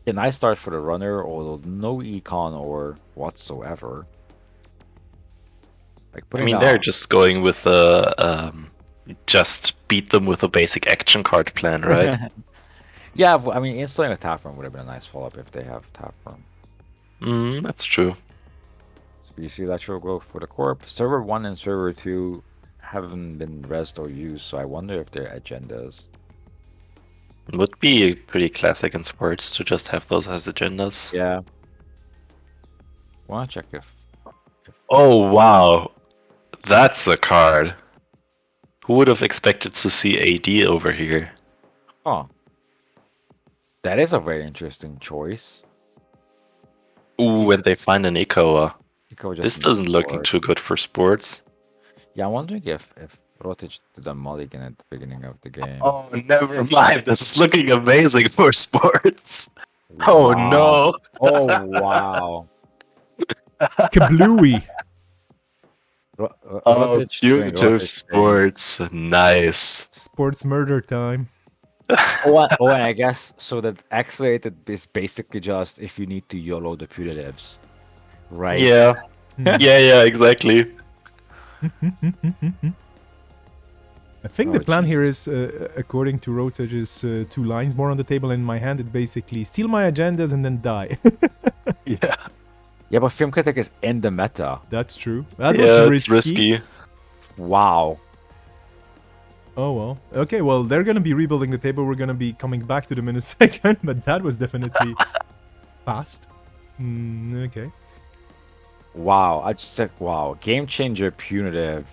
A nice start for the runner, although no econ or whatsoever. I mean, they're just going with the just beat them with a basic action card plan, right? Yeah, I mean, installing a tap room would have been a nice follow-up if they have tap room. That's true. So you see lateral growth for the Corp. Server 1 and Server 2 haven't been rezzed or used, so I wonder if their agendas. It would be pretty classic in sports to just have those as agendas. Yeah. Wanna check if... Oh, wow. That's a card. Who would have expected to see AD over here? Oh. That is a very interesting choice. Ooh, and they find an Ikoa. This doesn't look forward. too good for sports. Yeah, I'm wondering if Rotage did a mulligan at the beginning of the game. Oh, never mind. This is looking amazing for sports. Oh, no. Oh, wow. Kablooey. Oh, future sports. Nice. Sports murder time. and I guess so that accelerated is basically just if you need to YOLO the putatives. Right. Yeah. yeah, exactly. I think the plan here is, according to Rotage's 2 lines more on the table in my hand, it's basically steal my agendas and then die. Yeah. Yeah, but Film Critic is in the meta. That's true. That was risky. Wow. Oh, well. Okay, well, they're going to be rebuilding the table. We're going to be coming back to them in a second, but that was definitely fast. Okay. Wow. I just said, wow. Game changer punitive.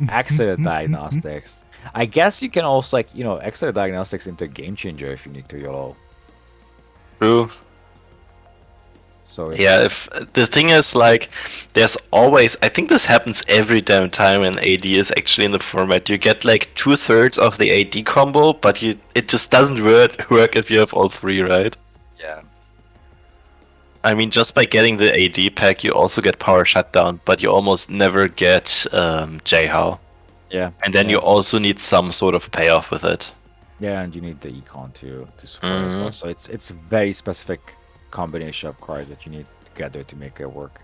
Accident diagnostics. I guess you can also, accident diagnostics into game changer if you need to YOLO. True. So Yeah, if the thing is like, there's always. I think this happens every damn time when AD is actually in the format. You get like 2/3 of the AD combo, but it just doesn't work if you have all three, right? yeah, I mean, just by getting the AD pack, you also get power shutdown, but you almost never get J-How. yeah, And then yeah. you also need some sort of payoff with it. Yeah, and you need the econ to support as well. Mhm. So it's a very specific combination of cards that you need together to make it work.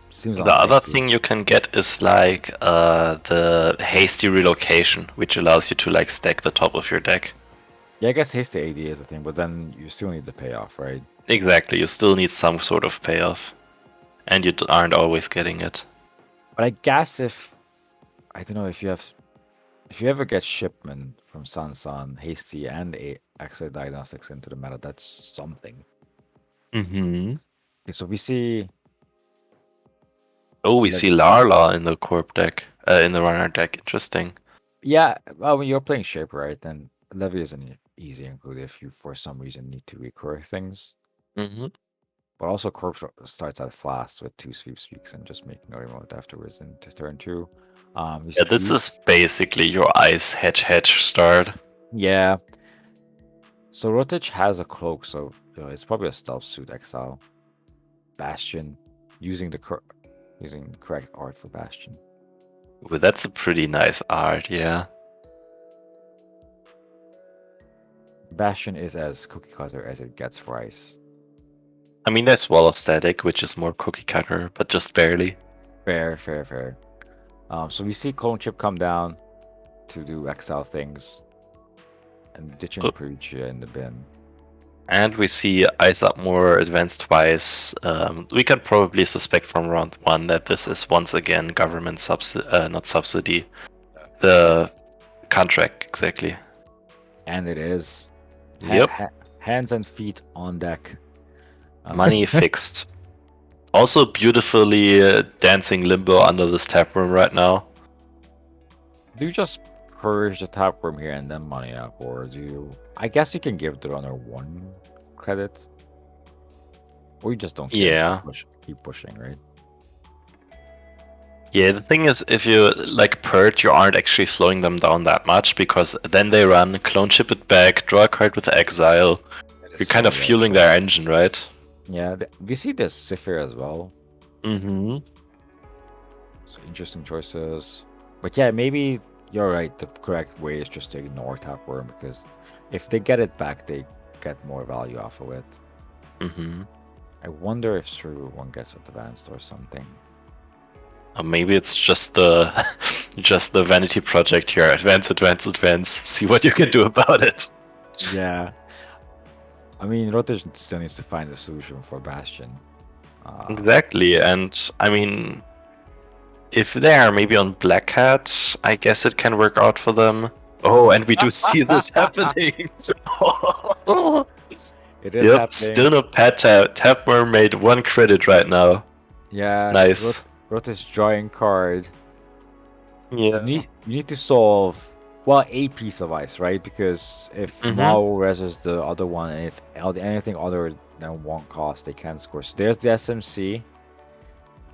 Seems The other unlikely. thing you can get is like the hasty relocation, which allows you to like stack the top of your deck. Yeah, I guess hasty AD is a thing, but then you still need the payoff, right? Exactly, you still need some sort of payoff, and you aren't always getting it. But I guess if I don't know if you ever get shipment from Sansan, Hasty, and Exile Diagnostics into the meta, that's something. Mm-hmm. Okay, so we see Oh, we Like- see Larla in the corp deck, in the runner deck. Interesting. yeah, well when you're playing Shaper, right, then Levy is an easy include if you for some reason need to recur things. Mm-hmm. But also Corpse starts at Flask with 2 sweeps and just making a remote afterwards into turn 2. We Yeah, this see- is basically your ice hedge start. Yeah. So Rotage has a cloak, so it's probably a stealth suit exile. Bastion, using the correct art for Bastion. Ooh, that's a pretty nice art, yeah. Bastion is as cookie cutter as it gets for ice. I mean, there's Wall of Static, which is more cookie cutter, but just barely. Fair. So we see Clone Chip come down to do exile things, and ditching Oh. Perugia in the bin. And we see Ice Up more advanced twice. We can probably suspect from round 1 that this is once again government not subsidy. The contract, exactly. And it is. Yep. Hands and feet on deck. Money fixed. Also beautifully dancing limbo under this tap room right now. Do you just purge the tap room here and then money up, or do you? I guess you can give the runner 1 credit, or you just don't care. Yeah. Keep pushing, right? Yeah, the thing is, if you like purge, you aren't actually slowing them down that much, because then they run, clone chip it back, draw a card with exile. You're kind of fueling their engine, right? Yeah, we see this Sifir as well. Mm-hmm. So interesting choices. But yeah, maybe you're right. The correct way is just to ignore Tapworm, because if they get it back, they get more value off of it. Mm-hmm. I wonder if Suru one gets advanced or something. Maybe it's just the just the vanity project here. Advance. See what you can do about it. Yeah. I mean, Rotage still needs to find a solution for Bastion. Exactly, and I mean, if they are maybe on Black Hat, I guess it can work out for them. Oh, and we do see this happening. It is Yep, happening. still no pet tap. Tapworm made 1 credit right now. Yeah. Nice. Rotage drawing card. Yeah. You need to solve a piece of ice, right? Because if Mao reses the other one and it's anything other than 1 cost, they can't score. So there's the SMC.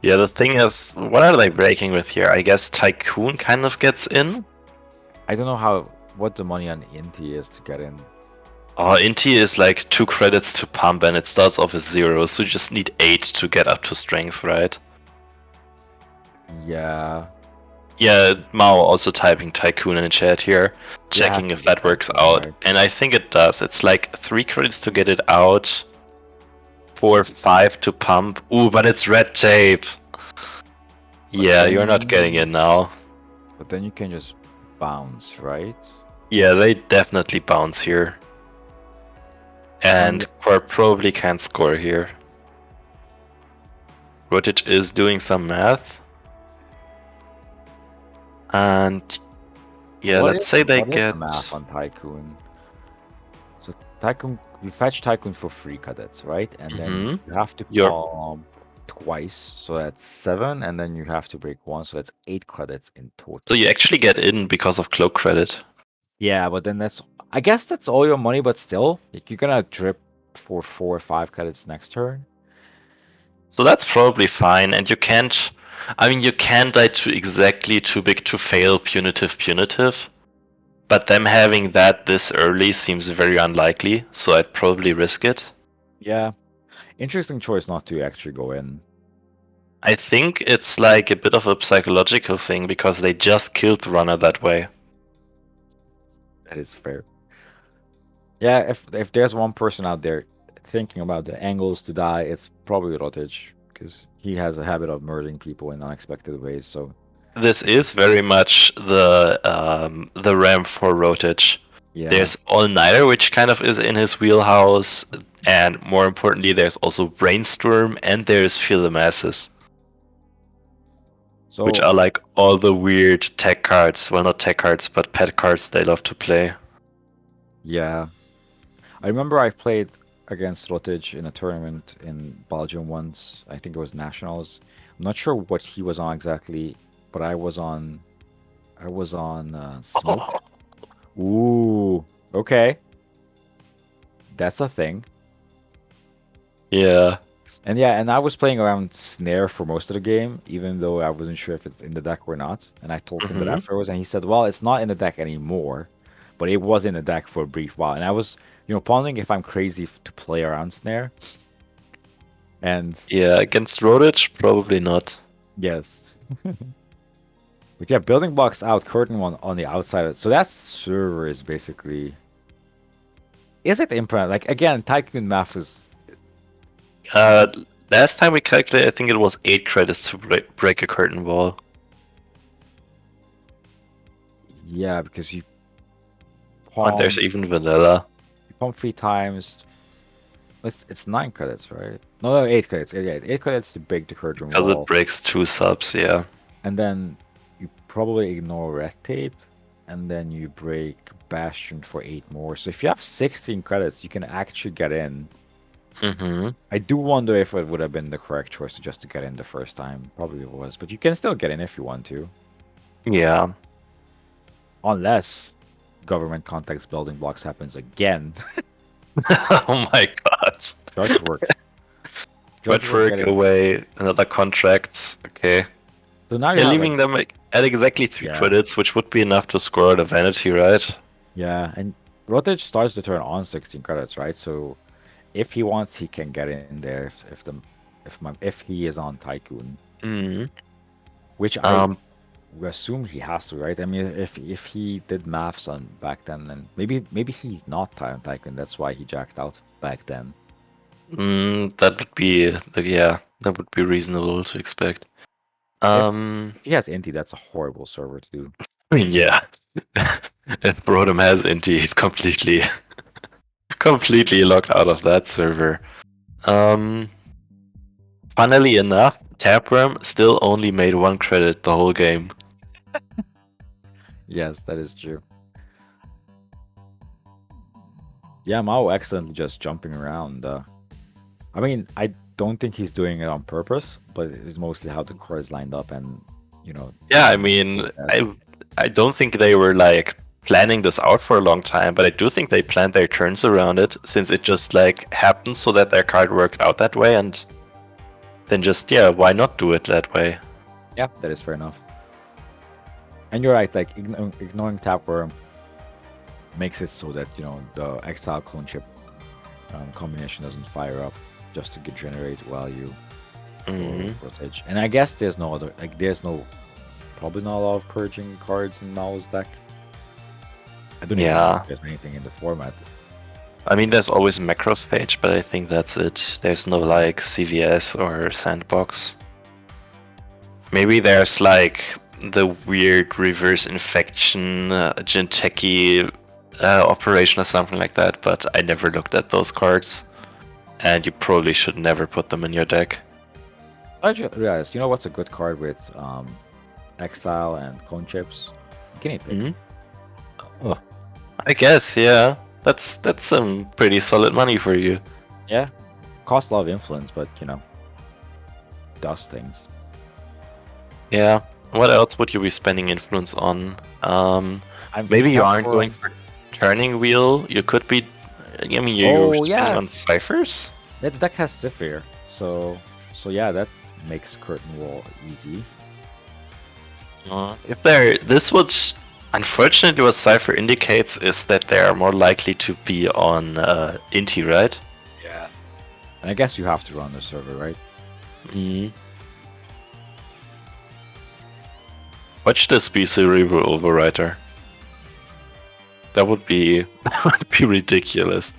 Yeah, the thing is, what are they breaking with here? I guess Tycoon kind of gets in. I don't know what the money on Inti is to get in. Oh, Inti is like 2 credits to pump, and it starts off as 0, so you just need 8 to get up to strength, right? Yeah. Yeah, Mao also typing Tycoon in the chat here, checking if that works out. And I think it does. It's like 3 credits to get it out, 4, 5 to pump. Ooh, but it's red tape. Yeah, you're not getting in now. But then you can just bounce, right? Yeah, they definitely bounce here. And Corp probably can't score here. Rotage is doing some math. And yeah, let's say they get the math on Tycoon. So Tycoon, you fetch Tycoon for 3 credits, right? And then you have to pump twice, so that's 7, and then you have to break 1, so that's 8 credits in total. So you actually get in because of cloak credit. Yeah, but then I guess that's all your money, but still, like, you're gonna drip for 4 or 5 credits next turn. So that's probably fine, and you can't. I mean, you can die to exactly too big to fail punitive. But them having that this early seems very unlikely, so I'd probably risk it. Yeah. Interesting choice not to actually go in. I think it's like a bit of a psychological thing because they just killed the runner that way. That is fair. Yeah, if there's one person out there thinking about the angles to die, it's probably Rotich, because he has a habit of murdering people in unexpected ways. So This is very much the ramp for Rotich. yeah, There's All-Nighter, which kind of is in his wheelhouse, and more importantly, there's also Brainstorm, and there's Feel the Masses, so which are like all the weird tech cards. Well, not tech cards, but pet cards they love to play. yeah. I remember I played against Rotich in a tournament in Belgium once. I think it was Nationals. I'm not sure what he was on exactly, but I was on Smoke. Ooh, okay. That's a thing. Yeah. And yeah, and I was playing around Snare for most of the game, even though I wasn't sure if it's in the deck or not. And I told him that Mhm. afterwards, and he said, well, it's not in the deck anymore, but it was in the deck for a brief while. And I was, pondering if I'm crazy to play around Snare. And Yeah, against Rotich, probably not. yes. But yeah, building blocks out, curtain one on the outside. So that server is basically. Is it imprint? Like, again, Tycoon math is. Last time we calculated, I think it was 8 credits to break a curtain wall. Yeah, because you. And there's even vanilla. You pump 3 times. It's 9 credits, right? No, 8 credits. Yeah, 8 credits to break the curtain Because wall. it breaks 2 subs, yeah. And then you probably ignore red tape, and then you break Bastion for 8 more. So if you have 16 credits, you can actually get in. Mm-hmm. I do wonder if it would have been the correct choice to just to get in the first time. Probably it was, but you can still get in if you want to. Yeah. Unless government context building blocks happens again. Oh my god. Judge work. Judge work away, another contracts. Okay. So now You're leaving them at exactly 3 credits, which would be enough to score the vanity, right? Yeah, and Rotich starts the turn on 16 credits, right? So if he wants, he can get in there if he is on Tycoon. Mm-hmm. Which I assume he has to, right? I mean, if he did maths on back then, then maybe he's not on Tycoon. That's why he jacked out back then. That would be that would be reasonable to expect. If he has Inti, that's a horrible server to do. I mean, yeah. If Brodom has Inti, he's completely locked out of that server. Funnily enough, Taproom still only made 1 credit the whole game. Yes, that is true. Yeah, Mao excellently just jumping around. I mean, I don't think he's doing it on purpose, but it's mostly how the cards lined up, and Yeah, I mean, I don't think they were like planning this out for a long time, but I do think they planned their turns around it, since it just like happened so that their card worked out that way, and then just why not do it that way? Yeah, that is fair enough. And you're right, like ignoring Taproom makes it so that the Exile Clone Chip combination doesn't fire up just to generate value. Footage. And I guess there's no other, like, probably not a lot of purging cards in Mao's deck. I don't even know if there's anything in the format. I mean, there's always Macrophage, but I think that's it. There's no like CVS or Sandbox. Maybe there's like the weird reverse infection Jinteki operation or something like that, but I never looked at those cards. And you probably should never put them in your deck. I just realized, what's a good card with Exile and Clone Chips? Guinea Pig. Oh, I guess, yeah. That's some pretty solid money for you. Yeah. Costs a lot of influence, but, does things. Yeah. What else would you be spending influence on? Maybe you aren't going for Turning Wheel. You could be... I mean, you're spending on Ciphers? Yeah, the deck has Zephyr, so So yeah, that makes curtain wall easy. If they're this would unfortunately what Cypher indicates is that they are more likely to be on Inti, right? Yeah. And I guess you have to run the server, right? Mm. Watch this be Cerebral Overwriter. That would be ridiculous.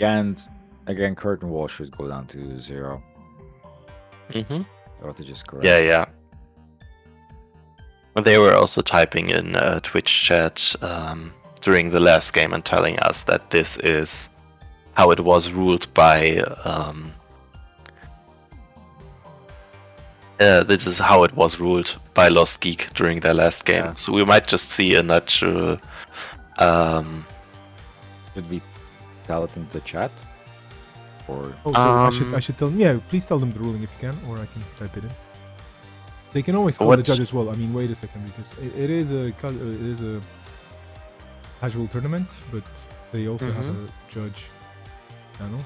Yeah, and again, curtain wall should go down to 0. Mm-hmm. Or to just correct. Yeah. They were also typing in Twitch chat during the last game and telling us that this is how it was ruled by Lost Geek during their last game. Yeah. So we might just see a natural. Should we tell it in the chat? Or Oh, so I should tell them. Yeah, please tell them the ruling if you can, or I can type it in. They can always call the What- judge as well. I mean, wait a second, because it is a casual tournament, but they also have a judge panel.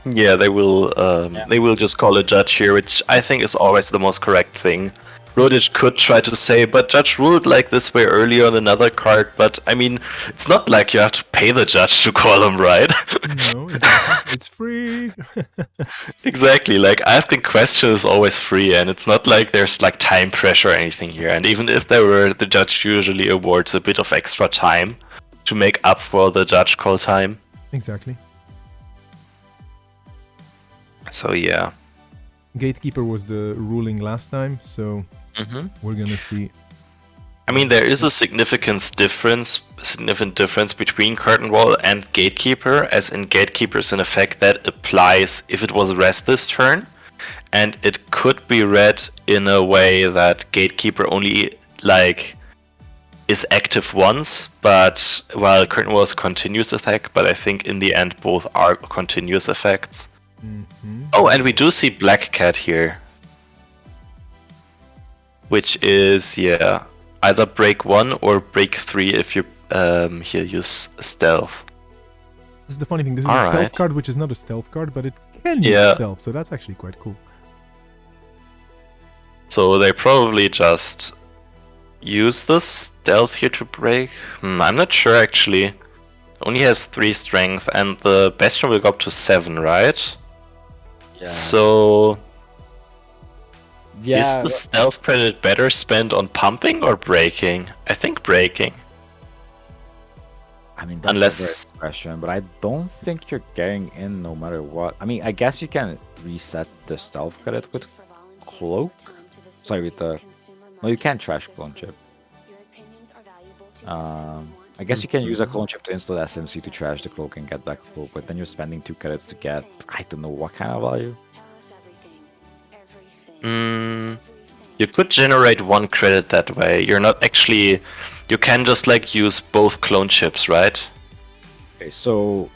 Yeah, they will just call a judge here, which I think is always the most correct thing. Rodich could try to say, but judge ruled like this way earlier on another card, but I mean, it's not like you have to pay the judge to call him, right? No, exactly. It's free. Exactly, like asking questions is always free, and it's not like there's like time pressure or anything here. And even if there were, the judge usually awards a bit of extra time to make up for the judge call time. Exactly. So yeah. Gatekeeper was the ruling last time, so we're gonna see. I mean, there is a significant difference between Curtain Wall and Gatekeeper, as in Gatekeeper is an effect that applies if it was read this turn, and it could be read in a way that Gatekeeper only is active once, but while Curtain Wall is a continuous effect, but I think in the end both are continuous effects. Oh, and we do see Black Cat here, which is either break 1 or break 3 if you here use stealth. This is the funny thing. This is a stealth Alright. card, which is not a stealth card, but it can use Yeah. stealth, so that's actually quite cool. So they probably just use the stealth here to break. I'm not sure actually. Only has 3 strength, and the Bastion will go up to 7, right? yeah, So yeah, is the stealth credit better spent on pumping or breaking? I think breaking. I mean, that's unless- a great question, but I don't think you're getting in no matter what. I mean, I guess you can reset the stealth credit with cloak. Sorry, with the no, you can't trash clone chip. I guess you can use a clone chip to install SMC to trash the cloak and get back cloak, but then you're spending 2 credits to get I don't know what kind of value. You could generate 1 credit that way. You're not actually. You can just use both clone chips, right? Okay, so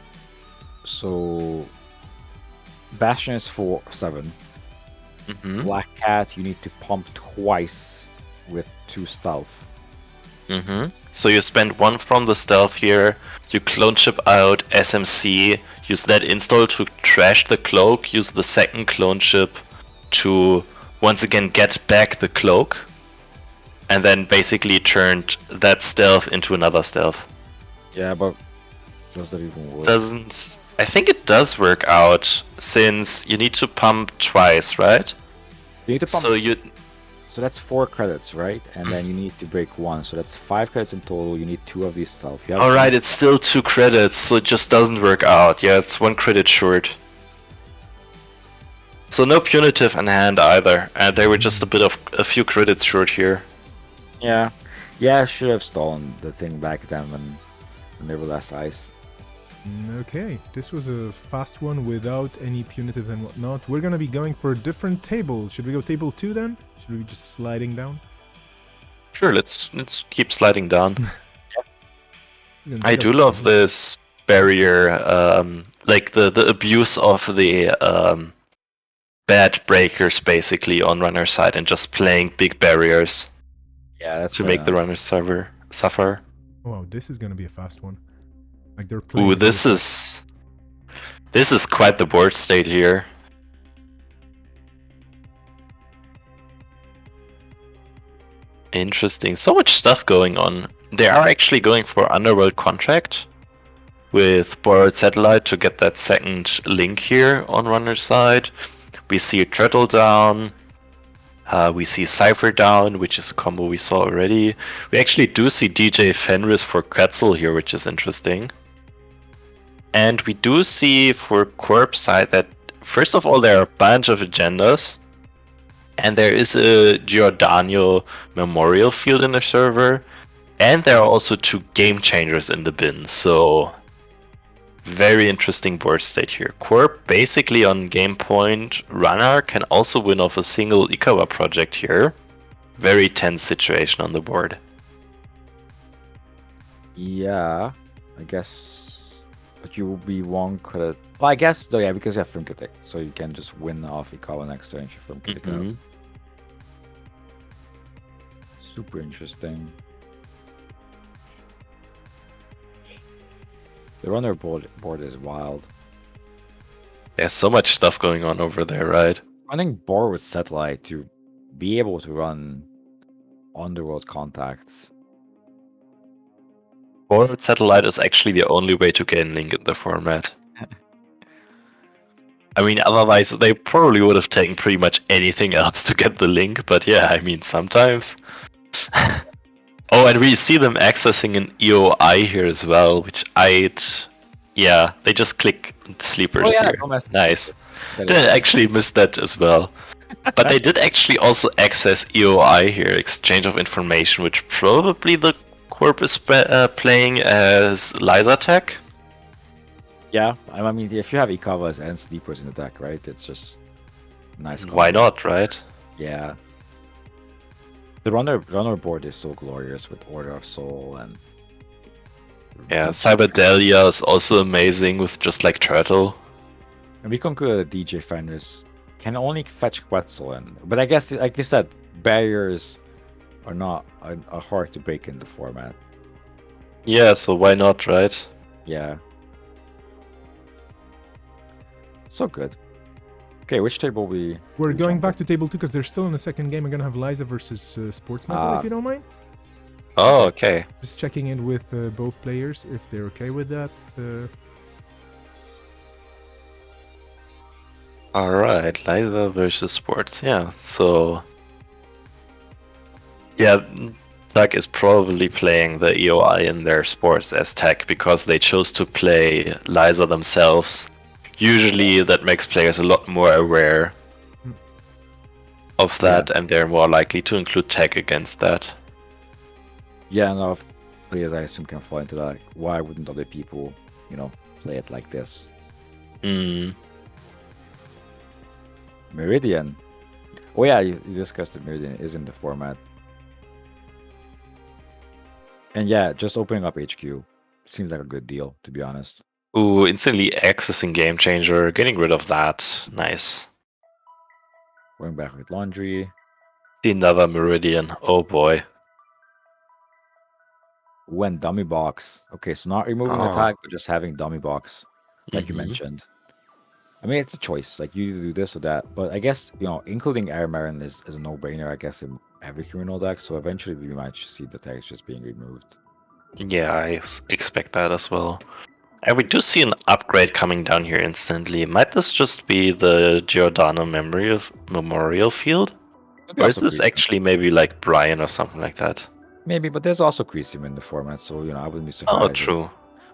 Bastion is 7. Black Cat, you need to pump twice with 2 stealth. So you spend 1 from the stealth here, you clone chip out SMC, use that install to trash the cloak, use the second clone chip to once again get back the cloak, and then basically turned that stealth into another stealth. Yeah, but does that even work? Doesn't. I think it does work out, since you need to pump twice, right? You need to pump. So you. So that's 4 credits, right? And then you need to break 1, so that's 5 credits in total. You need 2 of these stealth. You have Alright, it's still 2 credits, so it just doesn't work out. Yeah, it's 1 credit short. So no punitive in hand either, and they were just a few credits short here. Yeah, I should have stolen the thing back then when they were less ice. Okay, this was a fast one without any punitives and whatnot. We're gonna be going for a different table. Should we go table 2 then? Should we be just sliding down? Sure, let's keep sliding down. We're gonna I take do up- love this barrier, like the abuse of the bad breakers basically on runner side and just playing big barriers Yeah, that's to make the runners suffer. Oh, wow, this is gonna be a fast one. Like they're playing. Ooh, this is quite the board state here. Interesting. So much stuff going on. They are actually going for Underworld contract with Borrowed Satellite to get that second link here on runner's side. We see Turtle down. We see Cypher down, which is a combo we saw already. We actually do see DJ Fenris for Quetzal here, which is interesting. And we do see for Corp side that, first of all, there are a bunch of agendas. And there is a Giordano memorial field in the server. And there are also 2 game changers in the bin. So, very interesting board state here. Corp, basically on game point, runner can also win off a single Ikawa project here. Very tense situation on the board. Yeah, I guess. But you will be one credit. Well, I guess, though, yeah, because you have Funkatek. So you can just win off Ikawa next turn if you Funkatek out. Super interesting. The runner board is wild. There's so much stuff going on over there, right? Running Borrowed Satellite to be able to run Underworld contacts. Borrowed Satellite is actually the only way to gain Link in the format. I mean, otherwise they probably would have taken pretty much anything else to get the Link, but yeah, I mean, sometimes. Oh, and we see them accessing an EOI here as well, which yeah, they just click sleepers here. Nice. Did actually miss that as well. But they did actually also access EOI here, exchange of information, which probably the Corp is playing as Liza Tech. Yeah, I mean, if you have Ikawas and sleepers in the deck, right? It's just nice. Why not, right? Yeah. The runner board is so glorious with Order of Soul and yeah, Cyberdelia is also amazing with just like Turtle. And we conclude that DJ Fenris can only fetch Quetzal, but I guess, like you said, barriers are not are hard to break in the format. Yeah, so why not, right? Yeah. So good. Okay, which table We're going back to table 2 because they're still in the second game. We're gonna have Liza versus Sports Metal, if you don't mind. Oh, okay. Just checking in with both players if they're okay with that. Alright, Liza versus Sports. Yeah, so yeah, Tech is probably playing the EOI in their Sports as Tech because they chose to play Liza themselves. Usually that makes players a lot more aware of that, and they're more likely to include Tech against that. Yeah, a lot of players I assume can fall into that. Like, why wouldn't other people, play it like this? Meridian. Oh yeah, you discussed that Meridian is in the format. And yeah, just opening up HQ seems like a good deal, to be honest. Ooh, instantly accessing Game Changer, getting rid of that. Nice. Going back with Laundry. See another Meridian. Oh boy. When Dummy Box. Okay, so not removing the tag, but just having Dummy Box, like you mentioned. I mean, it's a choice. Like, you either do this or that. But I guess, including Air Marin is a no-brainer, I guess, in every criminal deck. So eventually we might see the tags just being removed. Yeah, I expect that as well. And we do see an upgrade coming down here instantly. Might this just be the Giordano Memorial Field? Or is this actually maybe like Brian or something like that? Maybe, but there's also Crisium in the format, so I wouldn't be surprised. Oh, true.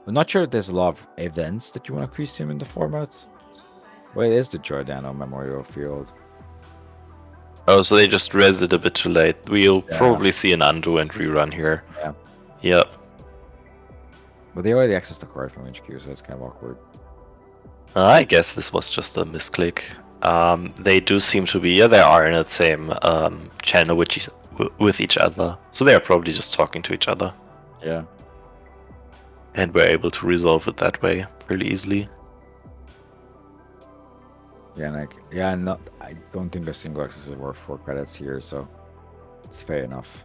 I'm not sure if there's a lot of events that you want to Crisium in the format. Well, it is the Giordano Memorial Field. Oh, so they just rezzed it a bit too late. We'll probably see an undo and rerun here. Yeah. Yep. But they already accessed the card from HQ, so that's kind of awkward. I guess this was just a misclick. They do seem to be, they are in the same channel with each other. So they are probably just talking to each other. Yeah. And we're able to resolve it that way really easily. Yeah, I don't think a single access is worth 4 credits here, so it's fair enough.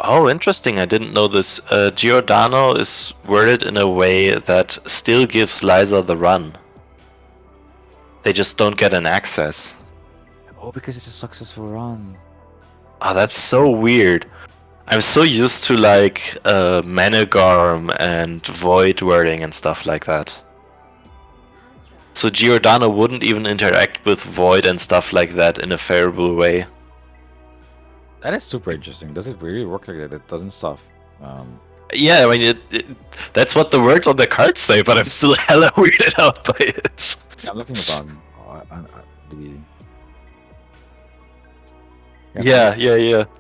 Oh, interesting. I didn't know this. Giordano is worded in a way that still gives Liza the run. They just don't get an access. Oh, because it's a successful run. Oh, that's so weird. I'm so used to like Managarm and Void wording and stuff like that. So Giordano wouldn't even interact with Void and stuff like that in a favorable way. That is super interesting. Does it really work like that? It doesn't stuff. Yeah, I mean, that's what the words on the card say, but I'm still hella weirded out by it. I'm looking up on the. Yeah. I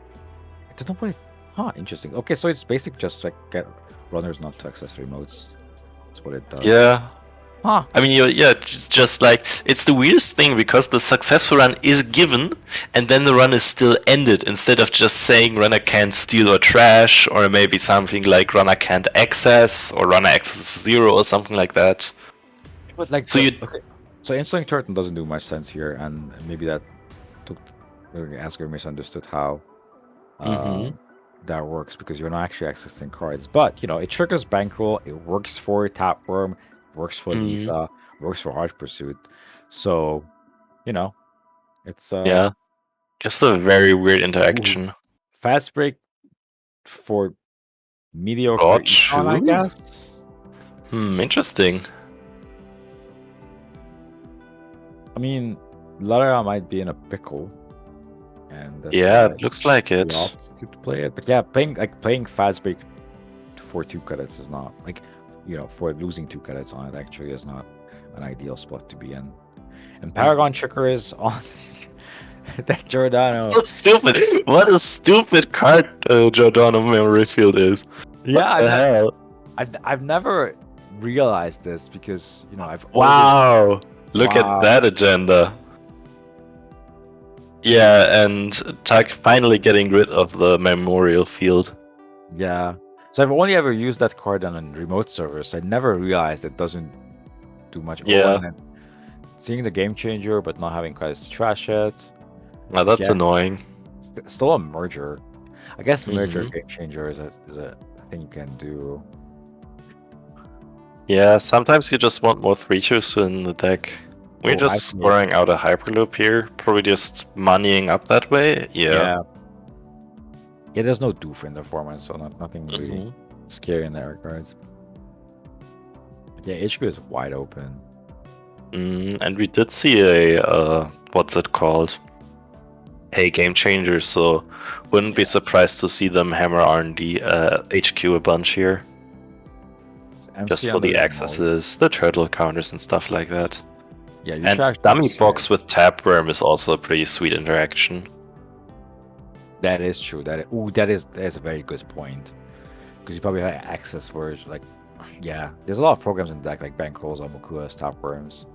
don't know what it. Huh, interesting. Okay, so it's basically just like get runners not to access remotes. That's what it does. Yeah. Huh. I mean, it's just like, it's the weirdest thing because the successful run is given and then the run is still ended instead of just saying runner can't steal or trash, or maybe something like runner can't access or runner access 0 or something like that. But like, So okay. So installing Turtle doesn't do much sense here, and maybe that took Asgore misunderstood how that works because you're not actually accessing cards. But it triggers Bankroll. It works for Tapworm. Works for Lisa. Works for Arch Pursuit. So, it's yeah, just a very weird interaction. Fast break for mediocre Econ, I guess. Interesting. I mean, Lara might be in a pickle, and that's it looks like it. To play it, but yeah, playing fast break for 2 credits is not like, for losing 2 credits on it actually is not an ideal spot to be in. And Paragon Tricker is on that Giordano. So stupid! What a stupid card Giordano Memory Field is. Yeah, what the hell? I've never realized this because I've Look at that agenda. Yeah, and Tag finally getting rid of the Memorial Field. Yeah. So I've only ever used that card on a remote server, so I never realized it doesn't do much. Yeah. And seeing the Game Changer, but not having credits to trash it. Now that's annoying. Still a merger. I guess merger Game Changer is a thing you can do. Yeah, sometimes you just want more 3-2s in the deck. We're just scoring out a Hyperloop here, probably just moneying up that way. Yeah, there's no doof in the format, so nothing really scary in that regards. But yeah, HQ is wide open. And we did see a, what's it called? A Game Changer, so wouldn't be surprised to see them hammer R&D HQ a bunch here. Just for the accesses, the turtle counters and stuff like that. Yeah, and Dummy Box with Tapworm is also a pretty sweet interaction. That is true. That is a very good point. Because you probably have access for like, there's a lot of programs in the deck like Bankrolls, Armakuras, Tapworms.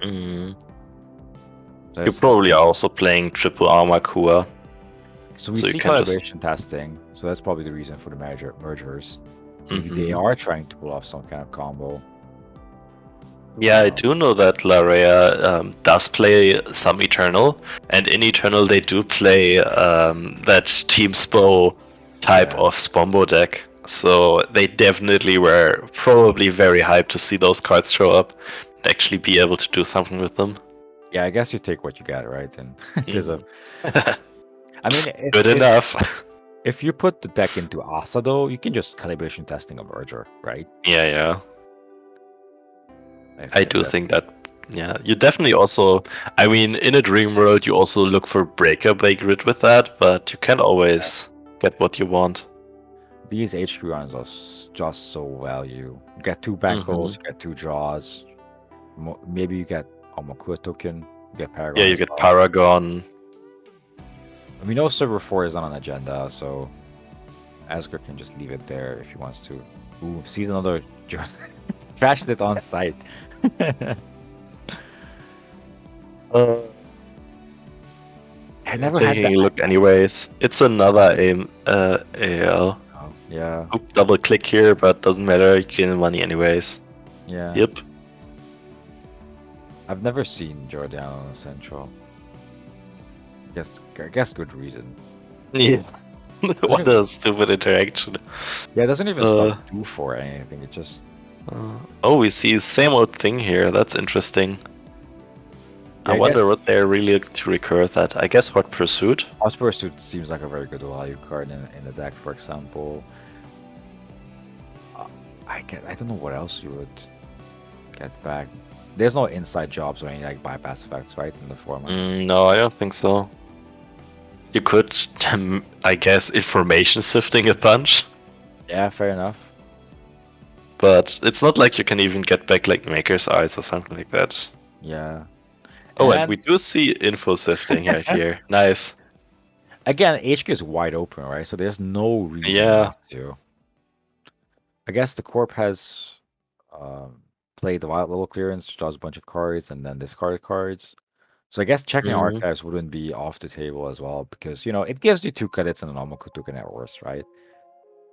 So you're probably also playing triple Armakua. So we see calibration testing. So that's probably the reason for the mergers. Maybe they are trying to pull off some kind of combo. Yeah, I do know that Larea does play some Eternal, and in Eternal they do play that Team Spo type of Spombo deck. So they definitely were probably very hyped to see those cards show up and actually be able to do something with them. Yeah, I guess you take what you get, right? And there's a... I mean, good enough. If you put the deck into Asado, you can just calibration testing a merger, right? Yeah. I do think that, you definitely also, I mean, in a dream world, you also look for breakaway grid with that, but you can't always get what you want. These HQ runs are just so value. You get 2 bankrolls, you get 2 draws. Maybe you get Armakura token, you get Paragon. Yeah, you get Paragon. We know Server 4 is on an agenda, so Asgore can just leave it there if he wants to. Ooh, sees another trashed it on site. I never had that. Look, anyways, it's another AL. Oh, yeah. Oop, double click here, but doesn't matter. You gain money anyways. Yeah. Yep. I've never seen Giordano on Central. I guess good reason. Yeah. What a stupid interaction. Yeah, it doesn't even stop do for anything. It just. We see same old thing here. That's interesting. Yeah, I I wonder guess- what they're really looking to recur that. I guess Hot Pursuit. Hot Pursuit seems like a very good value card in the deck, for example. I don't know what else you would get back. There's no inside jobs or any like bypass effects, right, in the format. No, I don't think so. You could, I guess, information sifting a bunch, Yeah, fair enough. but it's not like you can even get back like Maker's Eyes or something like that. Yeah. Oh, and And- we do see info sifting right here. Nice. Again, HQ is wide open, right? So there's no reason Yeah. not to. I guess the Corp has played the wild level clearance, draws a bunch of cards, and then discarded cards. So I guess checking Mhm. archives wouldn't be off the table as well, because it gives you 2 credits and a normal token at worst, right?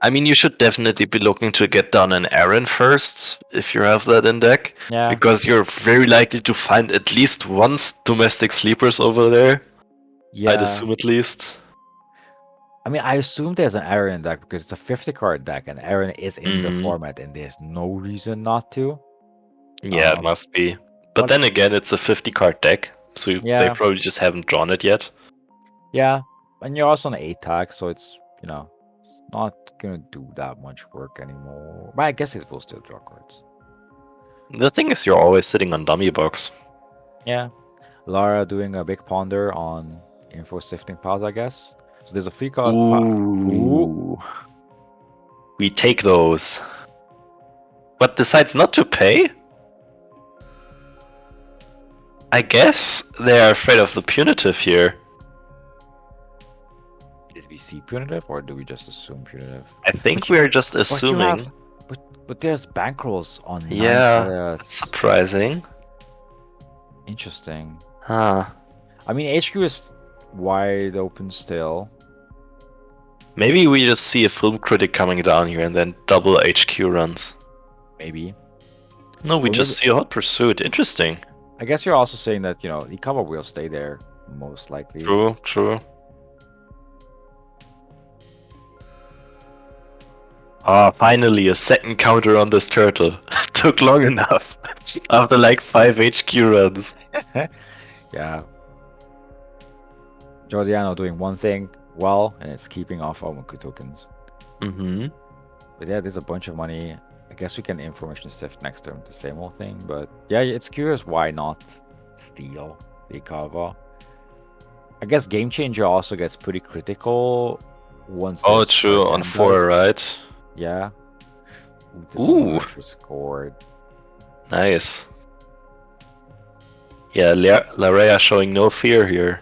I mean, you should definitely be looking to get down an Aaron first if you have that in deck, Yeah. because you're very likely to find at least one domestic sleepers over there. Yeah. I'd assume at least. I mean, I assume there's an Aaron deck because it's a 50 card deck and Aaron is in the Mhm. format and there's no reason not to. Yeah, it must be. But but- then again, it's a 50 card deck, so they Yeah. probably just haven't drawn it yet. Yeah. And you're also on 8 tag, so it's, it's not going to do that much work anymore. But I guess it will still draw cards. The thing is, you're always sitting on dummy box. Yeah. Lara doing a big ponder on info sifting piles, I guess. So there's a free card. Ooh. We take those. But decides not to pay? I guess they are afraid of the punitive here. Is we see punitive or do we just assume punitive? I think But you- we're just But you assuming. have- But there's bankrolls on 9 Yeah, cards. That's surprising. Interesting. Huh. I mean, HQ is wide open still. Maybe we just see a film critic coming down here and then double HQ runs. Maybe. No, we Or just see a Hot Pursuit. Interesting. I guess you're also saying that, the cover will stay there, most likely. True, true. Ah, finally a second counter on this turtle. Took long enough. After like 5 HQ runs. Yeah. Giordiano doing one thing well, and it's keeping off Omoku tokens. Mm-hmm. But yeah, there's a bunch of money. I guess we can information sift next turn, the same old thing. But yeah, it's curious why not steal the cover. I guess Game Changer also gets pretty critical once. Oh, there's true. On agendas. 4, right? Yeah. Ooh. Scored. Nice. Yeah, Larea showing no fear here.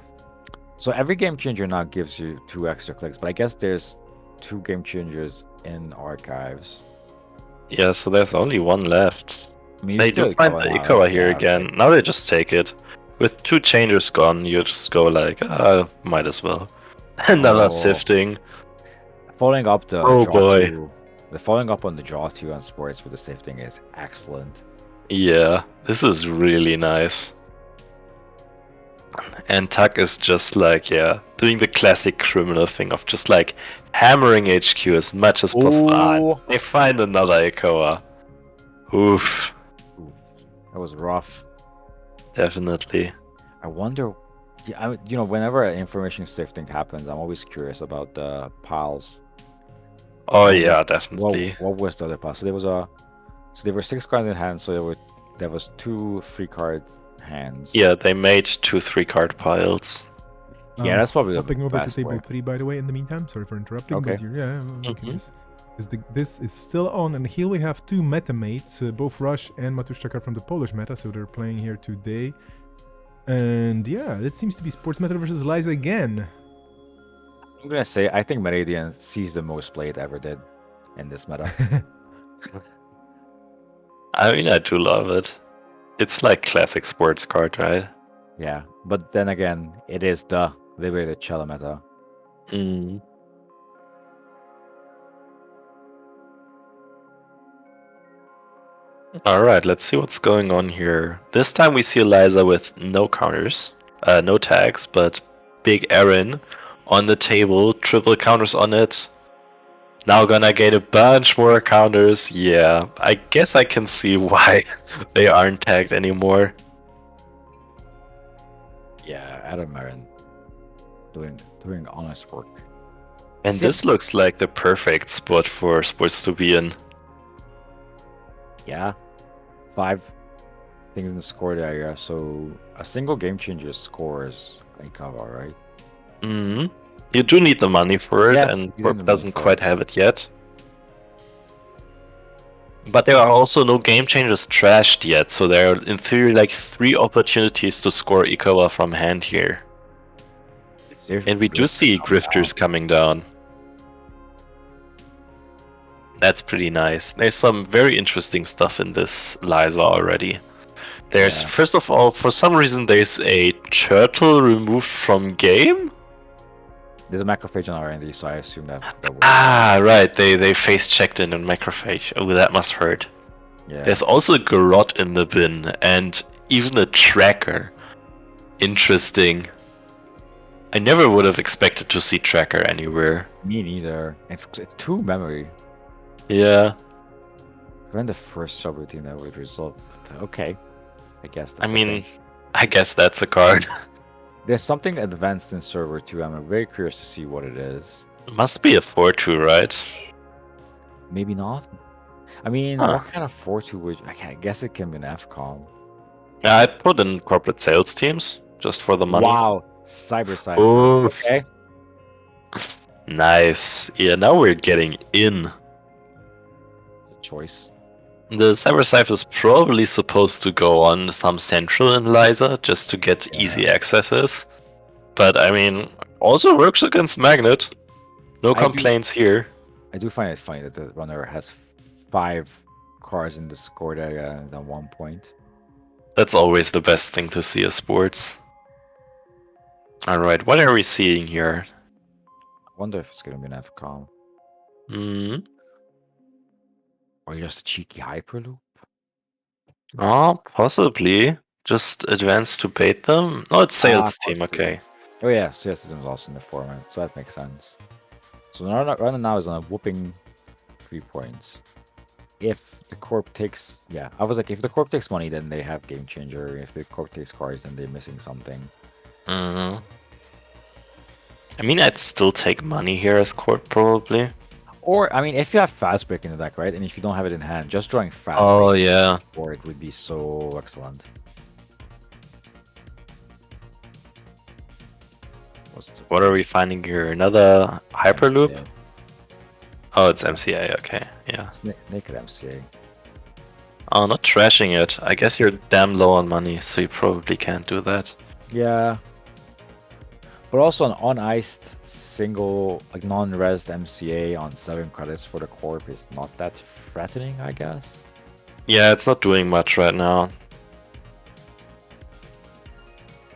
So every Game Changer now gives you 2 extra clicks, but I guess there's 2 Game Changers in archives. Yeah, so there's only one left. I mean, you They still do find the Ikawa now, Ikawa here yeah, again. but- Now they just take it. With 2 changers gone, you just go like, might as well. Another Oh. sifting. Following up the Oh, draw boy. 2, the following up on the draw 2 on sports with the sifting is excellent. Yeah, this is really nice. And Tuck is just like, doing the classic criminal thing of just like hammering HQ as much as possible. Ooh. They find another Ikawa. Oof, Oof, that was rough. definitely. I wonder, whenever information sifting happens, I'm always curious about the piles. Oh yeah, What, definitely. what was the other pile? So there were 6 cards in hand. So there was 2 free card hands. Yeah, they made 2 3-card piles. Yeah, that's probably the Hopping over to best table way. 3, by the way, in the meantime. Sorry for interrupting, Okay. but I'm looking Mhm. at this. This is still on, and here we have 2 meta mates, both Rush and Matushaka from the Polish meta, so they're playing here today. And yeah, it seems to be Sports Meta versus Liza again. I'm gonna say I think Meridian sees the most play it ever did in this meta. I mean, I do love it. It's like classic sports card, right? Yeah, but then again, it is the liberated Cello meta. Mm. Alright, let's see what's going on here. This time we see Eliza with no counters, no tags, but big Aaron on the table, triple counters on it. Now gonna get a bunch more counters. Yeah, I guess I can see why they aren't tagged anymore. Adamarin doing honest work. And See, this looks like the perfect spot for sports to be in. yeah, 5 things in the scored area. So a single game changer scores Ikawa, right? Hmm. You do need the money for it, Yeah, and you do Corp need the money doesn't for quite it. have it yet. But there are also no game changers trashed yet, so there are in theory like 3 opportunities to score Ikawa from hand here. And we do see grifters coming down. That's pretty nice. There's some very interesting stuff in this Liza already. There's, Yeah. first of all, for some reason, there's a turtle removed from game? There's a macrophage on R&D, so I assume that was. Ah, right. They face checked in on macrophage. Oh, that must hurt. Yeah. There's also a garrote in the bin, and even a tracker. Interesting. I never would have expected to see tracker anywhere. Me neither. It's 2 memory. Yeah. When the first subroutine that would result. Okay. I guess I that's mean, I guess that's a card. there's something advanced in server 2. I'm very curious to see what it is. Must be a 4-2, right? Maybe not. I mean, Huh. what kind of 4-2 would I guess it can be an FCOM. Yeah, I'd put in corporate sales teams just for the money. Wow. Cyber Cypher. Oof. Okay. Nice. Yeah, now we're getting in. It's a choice. The Cyber Cypher is probably supposed to go on some central in Liza just to get easy accesses. But I mean, also works against Magnet. No complaints here. I do find it funny that the runner has 5 cars in the scored area at 1 point. That's always the best thing to see as sports. Alright, what are we seeing here? I wonder if it's going to be an FCOM. Hmm. Or just a cheeky Hyperloop. Oh, possibly. Just advance to bait them? No, it's sales team, possibly. okay. Oh yeah, CS is also in the format, so that makes sense. So the runner now is on a whooping 3 points. If the corp takes, yeah, I was like, if the corp takes money, then they have game changer. If the corp takes cards, then they're missing something. Mm-hmm. I mean, I'd still take money here as court, probably. Or, I mean, if you have fast break in the deck, right, and if you don't have it in hand, just drawing fast Oh, break yeah. for it would be so excellent. What are we finding here? Another Hyperloop? Yeah, Oh, it's MCA, okay. Yeah. it's naked MCA. Oh, not trashing it. I guess you're damn low on money, so you probably can't do that. Yeah. But also an on-iced single, like non-res MCA on 7 credits for the corp is not that threatening, I guess. Yeah, it's not doing much right now.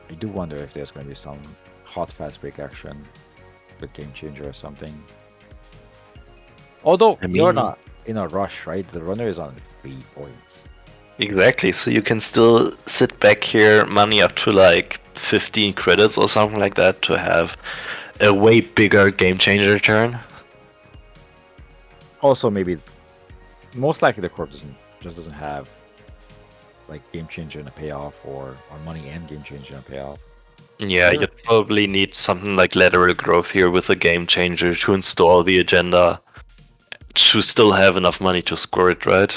I do wonder if there's going to be some hot fast break action with Game Changer or something. Although you're mean- not in a rush, right? The runner is on 3 points. Exactly, so you can still sit back here, money up to like 15 credits or something like that to have a way bigger game changer turn. Also, maybe most likely the corp doesn't have like Game Changer and a payoff, or money and Game Changer and a payoff. Yeah, Sure. you'd probably need something like lateral growth here with a game changer to install the agenda to still have enough money to score it, right?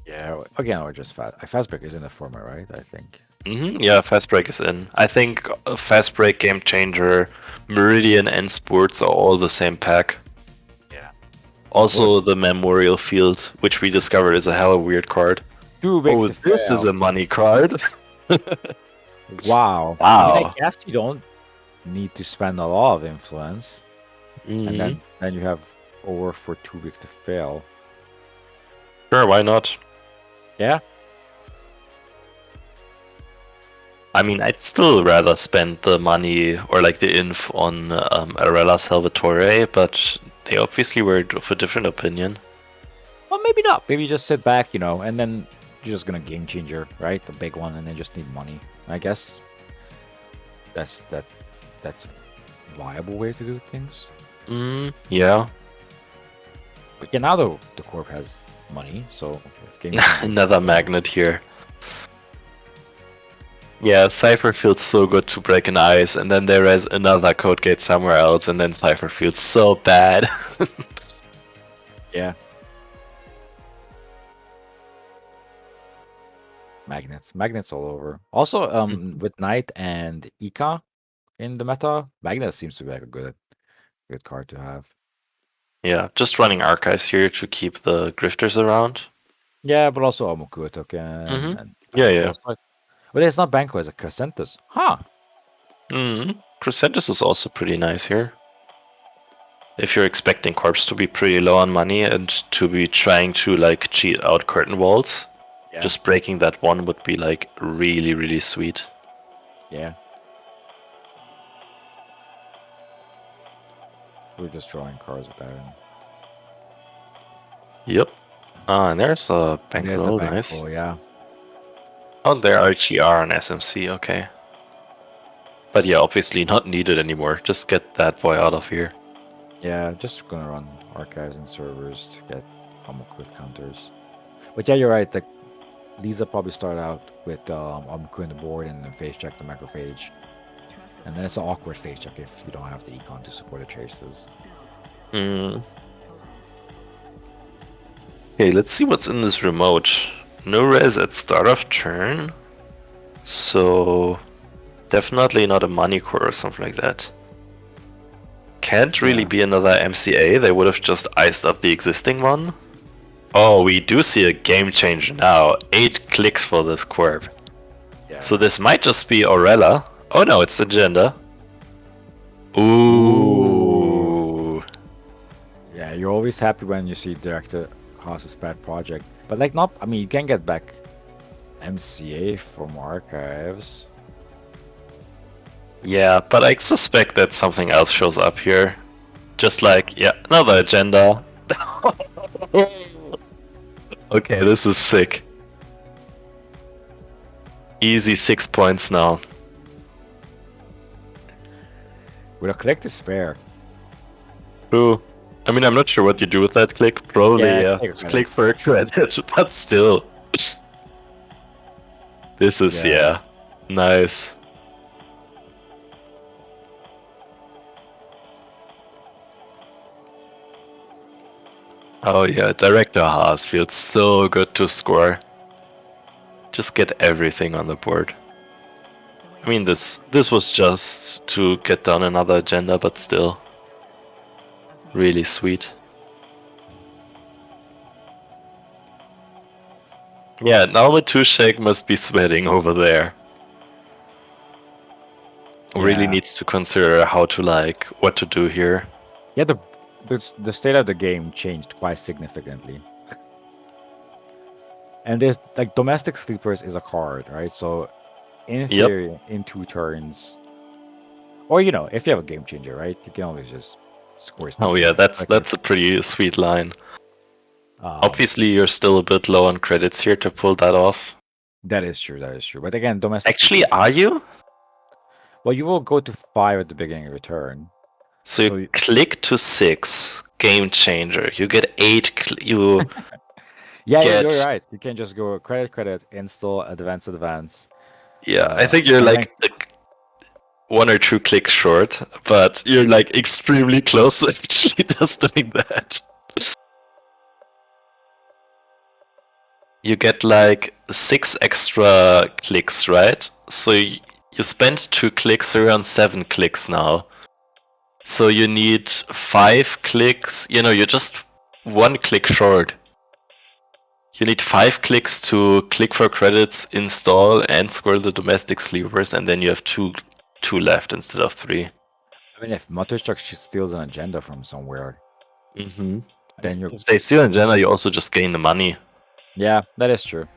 Yeah, again, or just fast break is in the format, right? I think. Yeah, fast break is in. I think fast break, game changer, Meridian, and sports are all the same pack. Yeah. Also, the memorial field, which we discovered is a hella weird card. Too big Oh, to this is fail. a money card. Wow. I Wow. mean, I guess you don't need to spend a lot of influence, and Mhm. then you have over for too big to fail. Sure, why not? Yeah. I mean, I'd still rather spend the money or like the inf on Arella Salvatore, but they obviously were of a different opinion. Well, maybe not. Maybe you just sit back, and then you're just gonna Game Changer, right? The big one, and then just need money. I guess that's a viable way to do things. Yeah. But yeah, now the corp has money, so if Game Another magnet here. Yeah, Cypher feels so good to break an ice, and then there is another code gate somewhere else, and then Cypher feels so bad. Yeah. Magnets all over. Also, with Knight and Ika in the meta, Magnet seems to be like a good card to have. Yeah, just running archives here to keep the grifters around. Yeah, but also Omokuro token. Mhm. And Yeah, yeah. Banco. But it's not Banco, it's a Crescentus. Huh. Crescentus is also pretty nice here. If you're expecting Corpse to be pretty low on money and to be trying to like cheat out curtain walls, Yeah. just breaking that one would be like really, really sweet. Yeah. We're just drawing cards with that. Yep. Ah, and there's a There's bankroll, the nice. bankroll, yeah. Oh, there are GR and SMC, okay. But yeah, obviously not needed anymore. Just get that boy out of here. Yeah, just gonna run archives and servers to get Omokuro counters. But yeah, you're right. Like Lisa probably started out with Omokuro in the board and then face check the macrophage. And then it's an awkward face check if you don't have the econ to support the chases. Okay, let's see what's in this remote. No res at start of turn. So definitely not a money core or something like that. Can't really Yeah. be another MCA. They would have just iced up the existing one. Oh, we do see a game changer now. 8 clicks for this Quirp. Yeah. So this might just be Aurella. Oh no, it's Agenda. Ooh. Yeah, you're always happy when you see Director Haas's bad project. But like not I mean you can get back MCA from archives. Yeah, but I suspect that something else shows up here. Just like, yeah, another Agenda. Okay, this is sick. Easy 6 points now. With a click to spare. Ooh. I mean, I'm not sure what you do with that click. Probably, Yeah, yeah. Just click for a credit, but still. This is, yeah, nice. Oh yeah, Director Haas feels so good to score. Just get everything on the board. I mean, this was just to get down another agenda, but still. Really sweet. Yeah, now Matushek must be sweating over there. Really Yeah. needs to consider how to like, what to do here. Yeah, the state of the game changed quite significantly. And there's like domestic sleepers is a card, right? So in theory, in 2 turns, or if you have a game changer, right? You can always just score. Oh yeah, that's a pretty sweet line. Obviously, you're still a bit low on credits here to pull that off. That is true. That is true. But again, domestic. Actually, are you? Well, you will go to 5 at the beginning of your turn. So you click to 6, game changer. You get 8. You Yeah, get... you're right. You can just go credit, install, advance. Yeah, I think you're like 1 or 2 clicks short, but you're like extremely close to actually just doing that. You get like 6 extra clicks, right? So you spend 2 clicks, so you're on 7 clicks now. So you need 5 clicks. You're just 1 click short. You need 5 clicks to click for credits, install, and score the domestic sleepers, and then you have 2 left instead of 3. I mean, if Matushak steals an agenda from somewhere, then you're... If they steal an agenda, you also just gain the money. Yeah, that is true.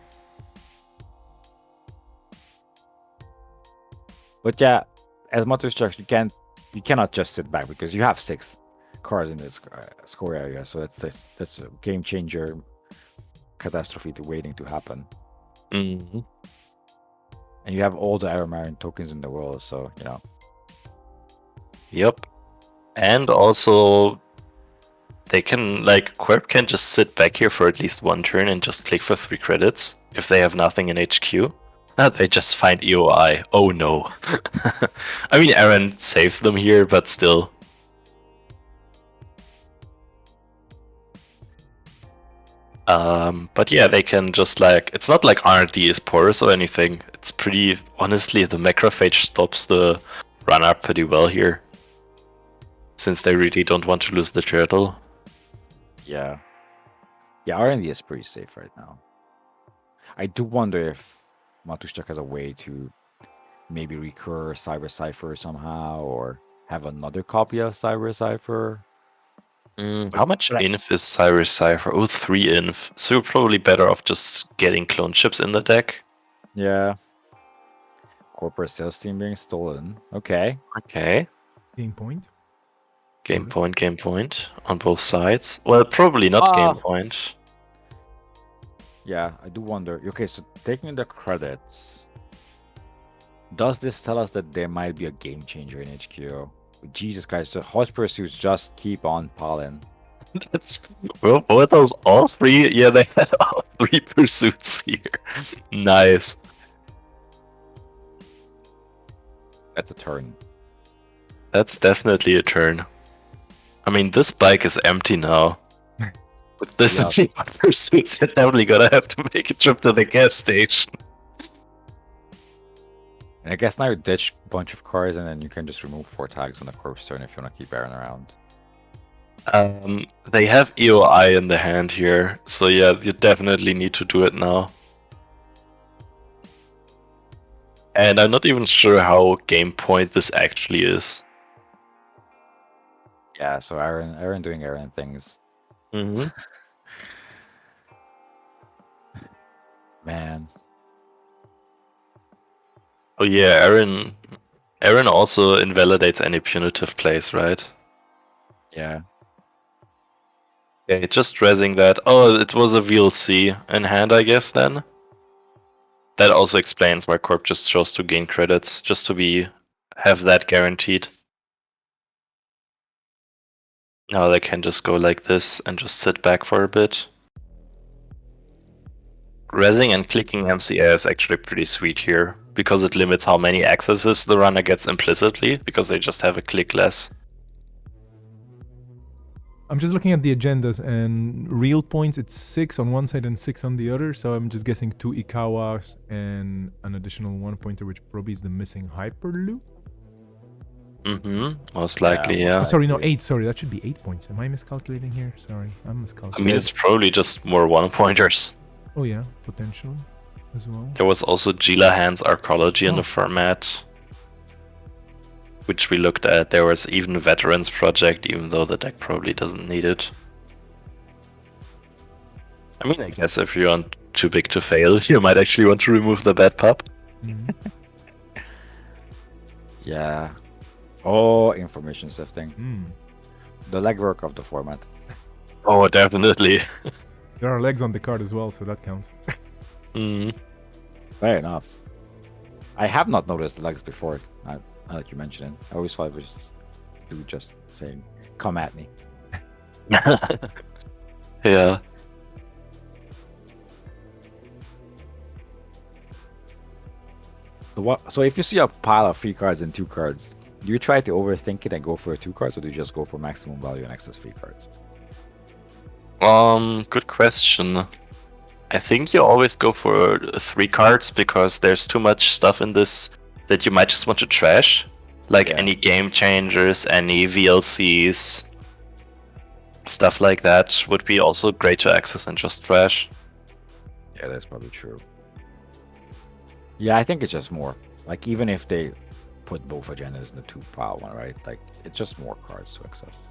But yeah, as Matushak, you cannot just sit back because you have 6 cards in this score area, so that's a game changer catastrophe waiting to happen. Mm-hmm. And you have all the Aeromarin tokens in the world, so Yep. And also, they can Quirp can just sit back here for at least 1 turn and just click for 3 credits if they have nothing in HQ. They just find EOI. Oh no. I mean, Aaron saves them here, but still. But yeah, they can just like, it's not like RD is porous or anything. It's pretty, honestly, the macrophage stops the runner pretty well here. Since they really don't want to lose the turtle. Yeah. Yeah, R&D is pretty safe right now. I do wonder if Matushchak has a way to maybe recur Cyber Cipher somehow, or have another copy of Cyber Cipher. How much inf is Cyrus Cypher? Oh, 3 inf. So you're probably better off just getting clone chips in the deck. Yeah. Corporate sales team being stolen. Okay. Okay. Game point. Game point on both sides. Well, probably not game point. Yeah, I do wonder. Okay, so taking the credits, does this tell us that there might be a game changer in HQ? Jesus Christ, the horse pursuits just keep on piling. Well, were those all 3? Yeah, they had all 3 pursuits here. Nice. That's a turn. That's definitely a turn. I mean, this bike is empty now. With this Yeah. many pursuits, you're definitely gonna have to make a trip to the gas station. And I guess now you ditch a bunch of cars and then you can just remove 4 tags on the corpse turn if you want to keep Aaron around. They have EOI in the hand here, so yeah, you definitely need to do it now. And I'm not even sure how game point this actually is. Yeah, so Aaron doing Aaron things. Mm-hmm. Man. Oh yeah, Aaron also invalidates any punitive plays, right? Yeah. Yeah, just rezzing that. Oh, it was a VLC in hand, I guess, then. That also explains why Corp just chose to gain credits, just to have that guaranteed. Now they can just go like this and just sit back for a bit. Rezzing and clicking MCA is actually pretty sweet here, because it limits how many accesses the runner gets implicitly, because they just have a click less. I'm just looking at the agendas, and real points, it's 6 on one side and 6 on the other, so I'm just guessing 2 Ikawas and an additional 1 pointer, which probably is the missing Hyperloop. Most likely, yeah. Oh, sorry, no, 8, sorry, that should be 8 points. Am I miscalculating here? Sorry, I'm miscalculating. I mean, it's probably just more 1-pointers. Oh yeah, potentially, as well. There was also Gilahan's Arcology in the format, which we looked at. There was even Veterans Project, even though the deck probably doesn't need it. I mean, I guess if you're too big to fail, you might actually want to remove the bad pup. Yeah. Oh, information sifting. The legwork of the format. Oh, definitely. There are legs on the card as well, so that counts. Fair enough. I have not noticed the legs before. Now that you mention it, I always thought it was just saying, "Come at me." Yeah. So if you see a pile of 3 cards and 2 cards, do you try to overthink it and go for 2 cards, or do you just go for maximum value and excess 3 cards? Good question. I think you always go for 3 cards because there's too much stuff in this that you might just want to trash. Like any game changers, any VLCs, stuff like that would be also great to access and just trash. Yeah, that's probably true. Yeah, I think it's just more. Like, even if they put both agendas in the 2-pile one, right? Like, it's just more cards to access.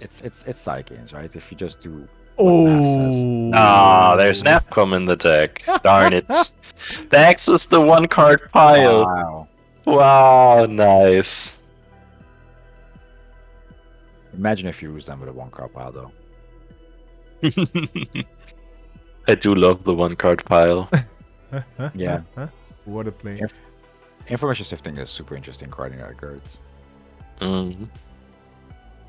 It's side games, right? If you just do there's Nafcom in the deck. Darn it. The X is the 1-card pile. Wow. Wow, nice. Imagine if you use them with a 1-card pile, though. I do love the 1-card pile. Yeah. What a play. Information sifting is super interesting card in regards.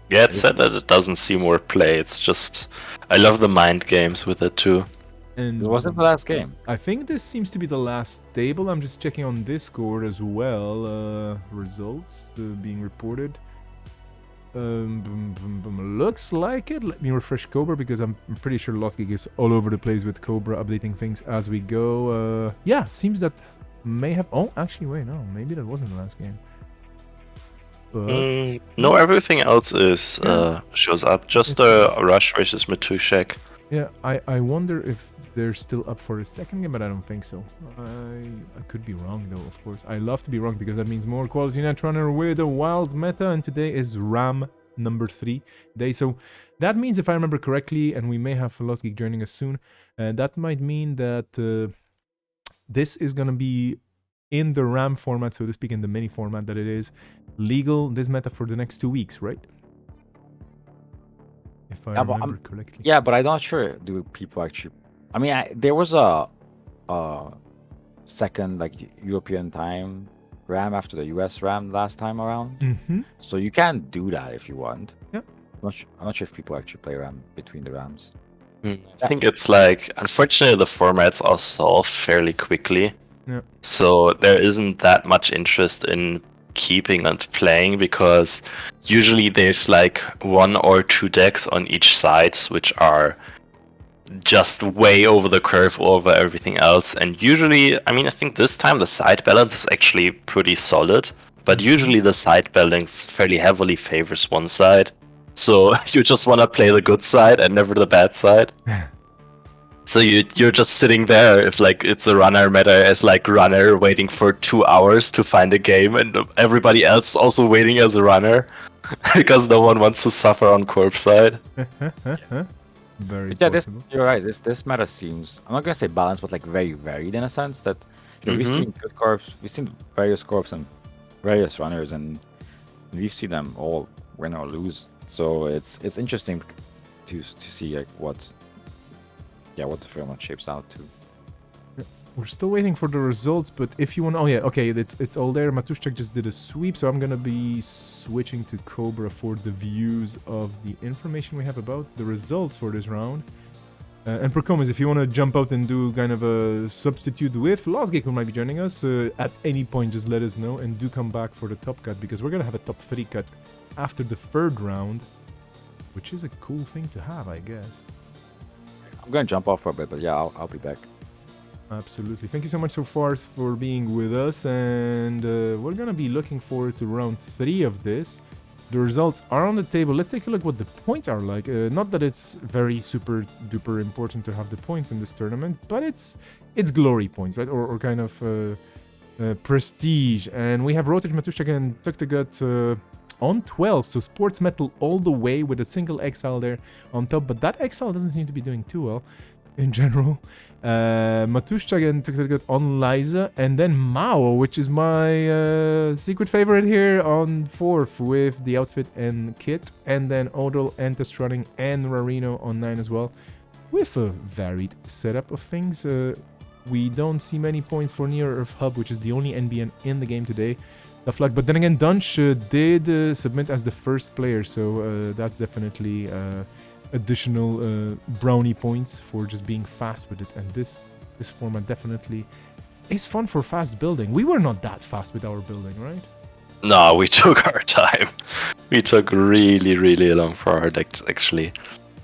Yeah, it's sad that it doesn't see more play. It's just, I love the mind games with it too. And Was it the last game? I think this seems to be the last table. I'm just checking on Discord as well. Results being reported. Looks like it. Let me refresh Cobra because I'm pretty sure Lost Geek is all over the place with Cobra updating things as we go. Yeah, seems that may have. Oh, actually, wait, no, maybe that wasn't the last game. But No, everything else is shows up. Just Rush versus Matushek. yeah, I wonder if they're still up for a second game, but I don't think so. I could be wrong though, of course. I love to be wrong because that means more quality Netrunner with a wild meta, and today is RAM number 3 day. So that means, if I remember correctly, and we may have Lost Geek joining us soon, that might mean that this is gonna be in the RAM format, so to speak, in the mini format that it is, legal, this meta for the next 2 weeks, right? If I remember correctly. Yeah, but I'm not sure. Do people actually? I mean, there was a second like European time RAM after the US RAM last time around, Mm-hmm. so you can do that if you want. Yeah. I'm not sure if people actually play RAM between the RAMs. I think it's like, unfortunately, the formats are solved fairly quickly. Yeah. So there isn't that much interest in keeping and playing, because usually there's like 1 or 2 decks on each side which are just way over the curve over everything else. And usually, I mean, I think this time the side balance is actually pretty solid, but usually the side balance fairly heavily favors one side. So you just want to play the good side and never the bad side. So you're just sitting there, if like it's a runner meta, as like runner waiting for 2 hours to find a game, and everybody else also waiting as a runner because no one wants to suffer on corpse side. Very Yeah, possible. you're right. This meta seems, I'm not gonna say balanced, but like very varied in a sense that we've Mhm. seen good corps, we've seen various corps and various runners, and we've seen them all win or lose. So it's interesting to see like what the format shapes out to. We're still waiting for the results, but if you want, oh yeah, okay, it's all there. Matushek just did a sweep, so I'm gonna be switching to Cobra for the views of the information we have about the results for this round. And Procomas, if you want to jump out and do kind of a substitute with Lost Geek, who might be joining us at any point, just let us know, and do come back for the top cut, because we're gonna have a top 3 cut after the 3rd round, which is a cool thing to have, I guess. I'm gonna jump off for a bit, but yeah, I'll be back. Absolutely. Thank you so much so far for being with us, and we're gonna be looking forward to round 3 of this. The results are on the table. Let's take a look what the points are like. Not that it's very super duper important to have the points in this tournament, but it's glory points, right? Or kind of prestige. And we have Rotage, Matushek, and Tuk the Gut on 12, so Sports Metal all the way with a single exile there on top, but that exile doesn't seem to be doing too well in general. Matushek and Tuk the Gut on Liza, and then Mao, which is my secret favorite here, on 4th with the outfit and kit, and then Odal and Testrunning and Rarino on 9 as well, with a varied setup of things. We don't see many points for Near Earth Hub, which is the only NBN in the game today. Tough luck, but then again, Dunch did submit as the first player, so that's definitely additional brownie points for just being fast with it. And this format definitely is fun for fast building. We were not that fast with our building, right? No, we took our time. We took really, really long for our decks, actually.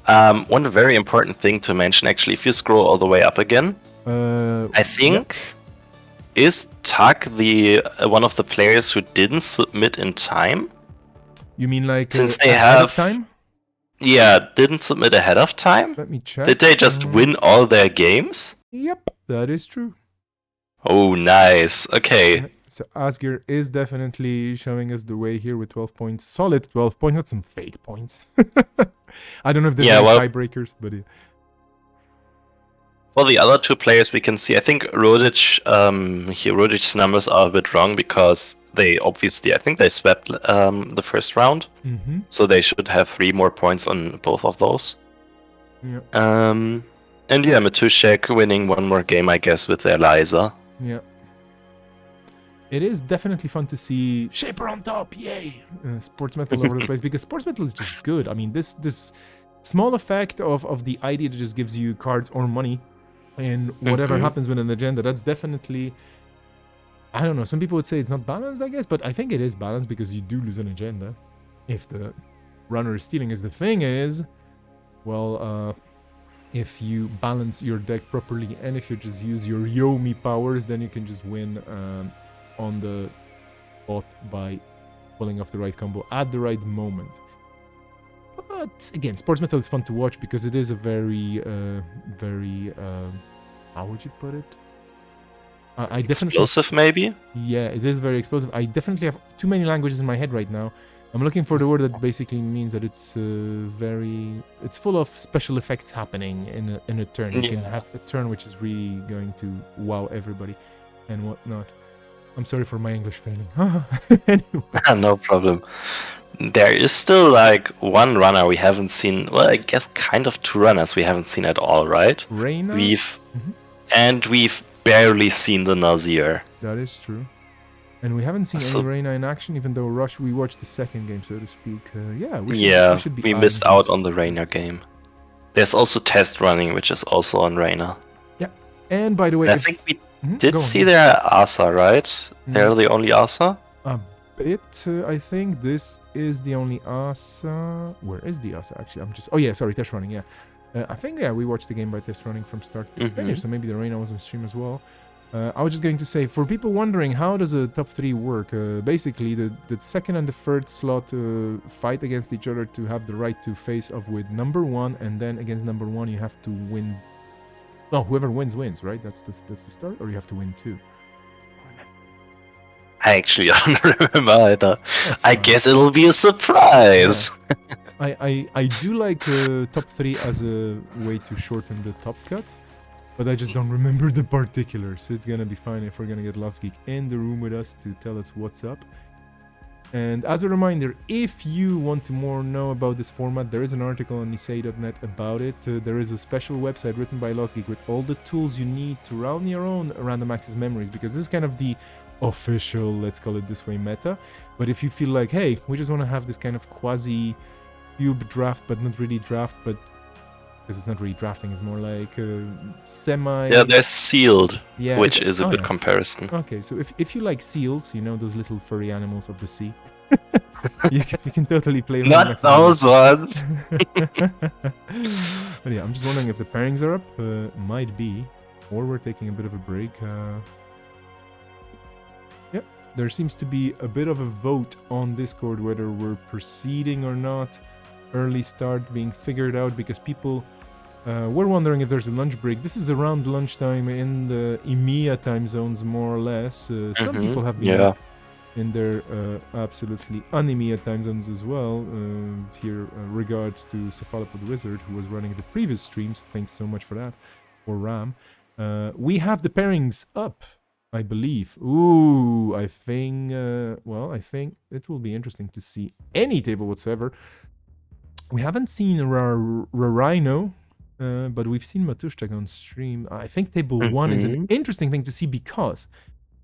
One very important thing to mention, actually, if you scroll all the way up again, I think... Is Tak the one of the players who didn't submit in time? You mean like Since they ahead of have time? Yeah, didn't submit ahead of time? Let me check. Did they just win all their games? Yep, that is true. Oh, nice. Okay. So Asgir is definitely showing us the way here with 12 points. Solid 12 points, not some fake points. I don't know if they're tiebreakers, but... For the other 2 players, we can see, I think Rodich's numbers are a bit wrong, because they obviously, I think they swept the first round. Mm-hmm. So they should have 3 more points on both of those. Yeah. And yeah, Matushek winning 1 more game, I guess, with their Liza. Yeah. It is definitely fun to see Shaper on top, yay! Sports Metal over the place, because Sports Metal is just good. I mean, this small effect of the idea that just gives you cards or money And whatever Mhm. happens with an agenda, that's definitely, I don't know, some people would say it's not balanced, I guess, but I think it is balanced because you do lose an agenda if the runner is stealing. Is the thing is, well, if you balance your deck properly and if you just use your Yomi powers, then you can just win on the bot by pulling off the right combo at the right moment. But again, Sports Metal is fun to watch because it is a very, how would you put it? I definitely, Explosive, maybe? yeah, it is very explosive. I definitely have too many languages in my head right now. I'm looking for the word that basically means that it's it's full of special effects happening in a turn. You can Yeah. have a turn which is really going to wow everybody and whatnot. I'm sorry for my English failing. Anyway. No problem. There is still like one runner we haven't seen. Well, I guess kind of two runners we haven't seen at all, right? Reina? We've Mhm. we've barely seen the Nazir. That is true. And we haven't seen So- any Reina in action, even though Rush, we watched the second game, so to speak. Yeah, we should be we adding missed out these. on the Reina game. There's also test running, which is also on Reina. And by the way, I if- think we Mhm, did go on, see go on. their Asa, right? They're the only Asa. A bit, I think this is the only Asa. Where is the Asa actually? Oh yeah, sorry, test running. Yeah, I think we watched the game by test running from start to finish. Mhm. So maybe the Reina was on stream as well. I was just going to say, for people wondering how does a top 3 work, basically the second and the third slot fight against each other to have the right to face off with number 1, and then against number 1 you have to win. No, whoever wins wins, right? That's the start, or you have to win 2. I actually don't remember either. That's I fine. guess it'll be a surprise. I do like top 3 as a way to shorten the top cut, but I just don't remember the particulars. It's gonna be fine if we're gonna get Lost Geek in the room with us to tell us what's up. And as a reminder, if you want to more know about this format, there is an article on nisei.net about it. There is a special website written by Lost Geek with all the tools you need to run your own random access memories, because this is kind of the official, let's call it this way, meta. But if you feel like, hey, we just want to have this kind of quasi cube draft, but not really draft, but because it's not really drafting, it's more like semi. Yeah, they're sealed, Yeah, which it's- is a oh, good yeah. comparison. Okay, so if you like seals, you know, those little furry animals of the sea, you can totally play Random Not Access those ones. But yeah, I'm just wondering if the pairings are up. Might be, or we're taking a bit of a break. Yep, there seems to be a bit of a vote on Discord whether we're proceeding or not. Early start being figured out because people were wondering if there's a lunch break. This is around lunchtime in the EMEA time zones, more or less. Some Mhm, people have been yeah. up in their absolutely un-EMEA time zones as well. Here, regards to Cephalopod Wizard, who was running the previous streams. Thanks so much for that, or Ram. We have the pairings up, I believe. Ooh, I think, I think it will be interesting to see any table whatsoever. We haven't seen Rhino, but we've seen Matushtak on stream. I think table 1 is an interesting thing to see because,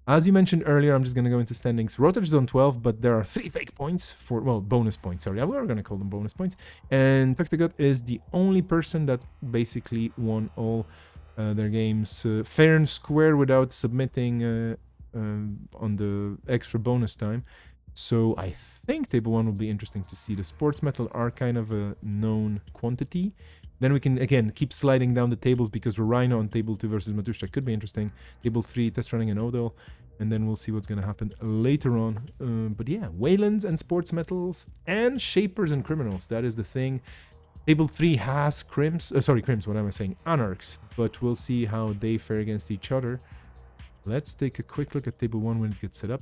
as you mentioned earlier, I'm just going to go into standings. Rotage is on 12, but there are 3 fake points for, bonus points. Sorry, we were going to call them bonus points. And Tuktagut is the only person that basically won all their games fair and square without submitting on the extra bonus time. So I think table 1 will be interesting to see. The sports metal are kind of a known quantity. Then we can, again, keep sliding down the tables because Rhino on table 2 versus Matushtak could be interesting. Table 3, test running and Odell. And then we'll see what's going to happen later on. But yeah, Waylands and sports metals and shapers and criminals. That is the thing. Table 3 has Crims. Crims, what am I saying? Anarchs. But we'll see how they fare against each other. Let's take a quick look at table 1 when it gets set up.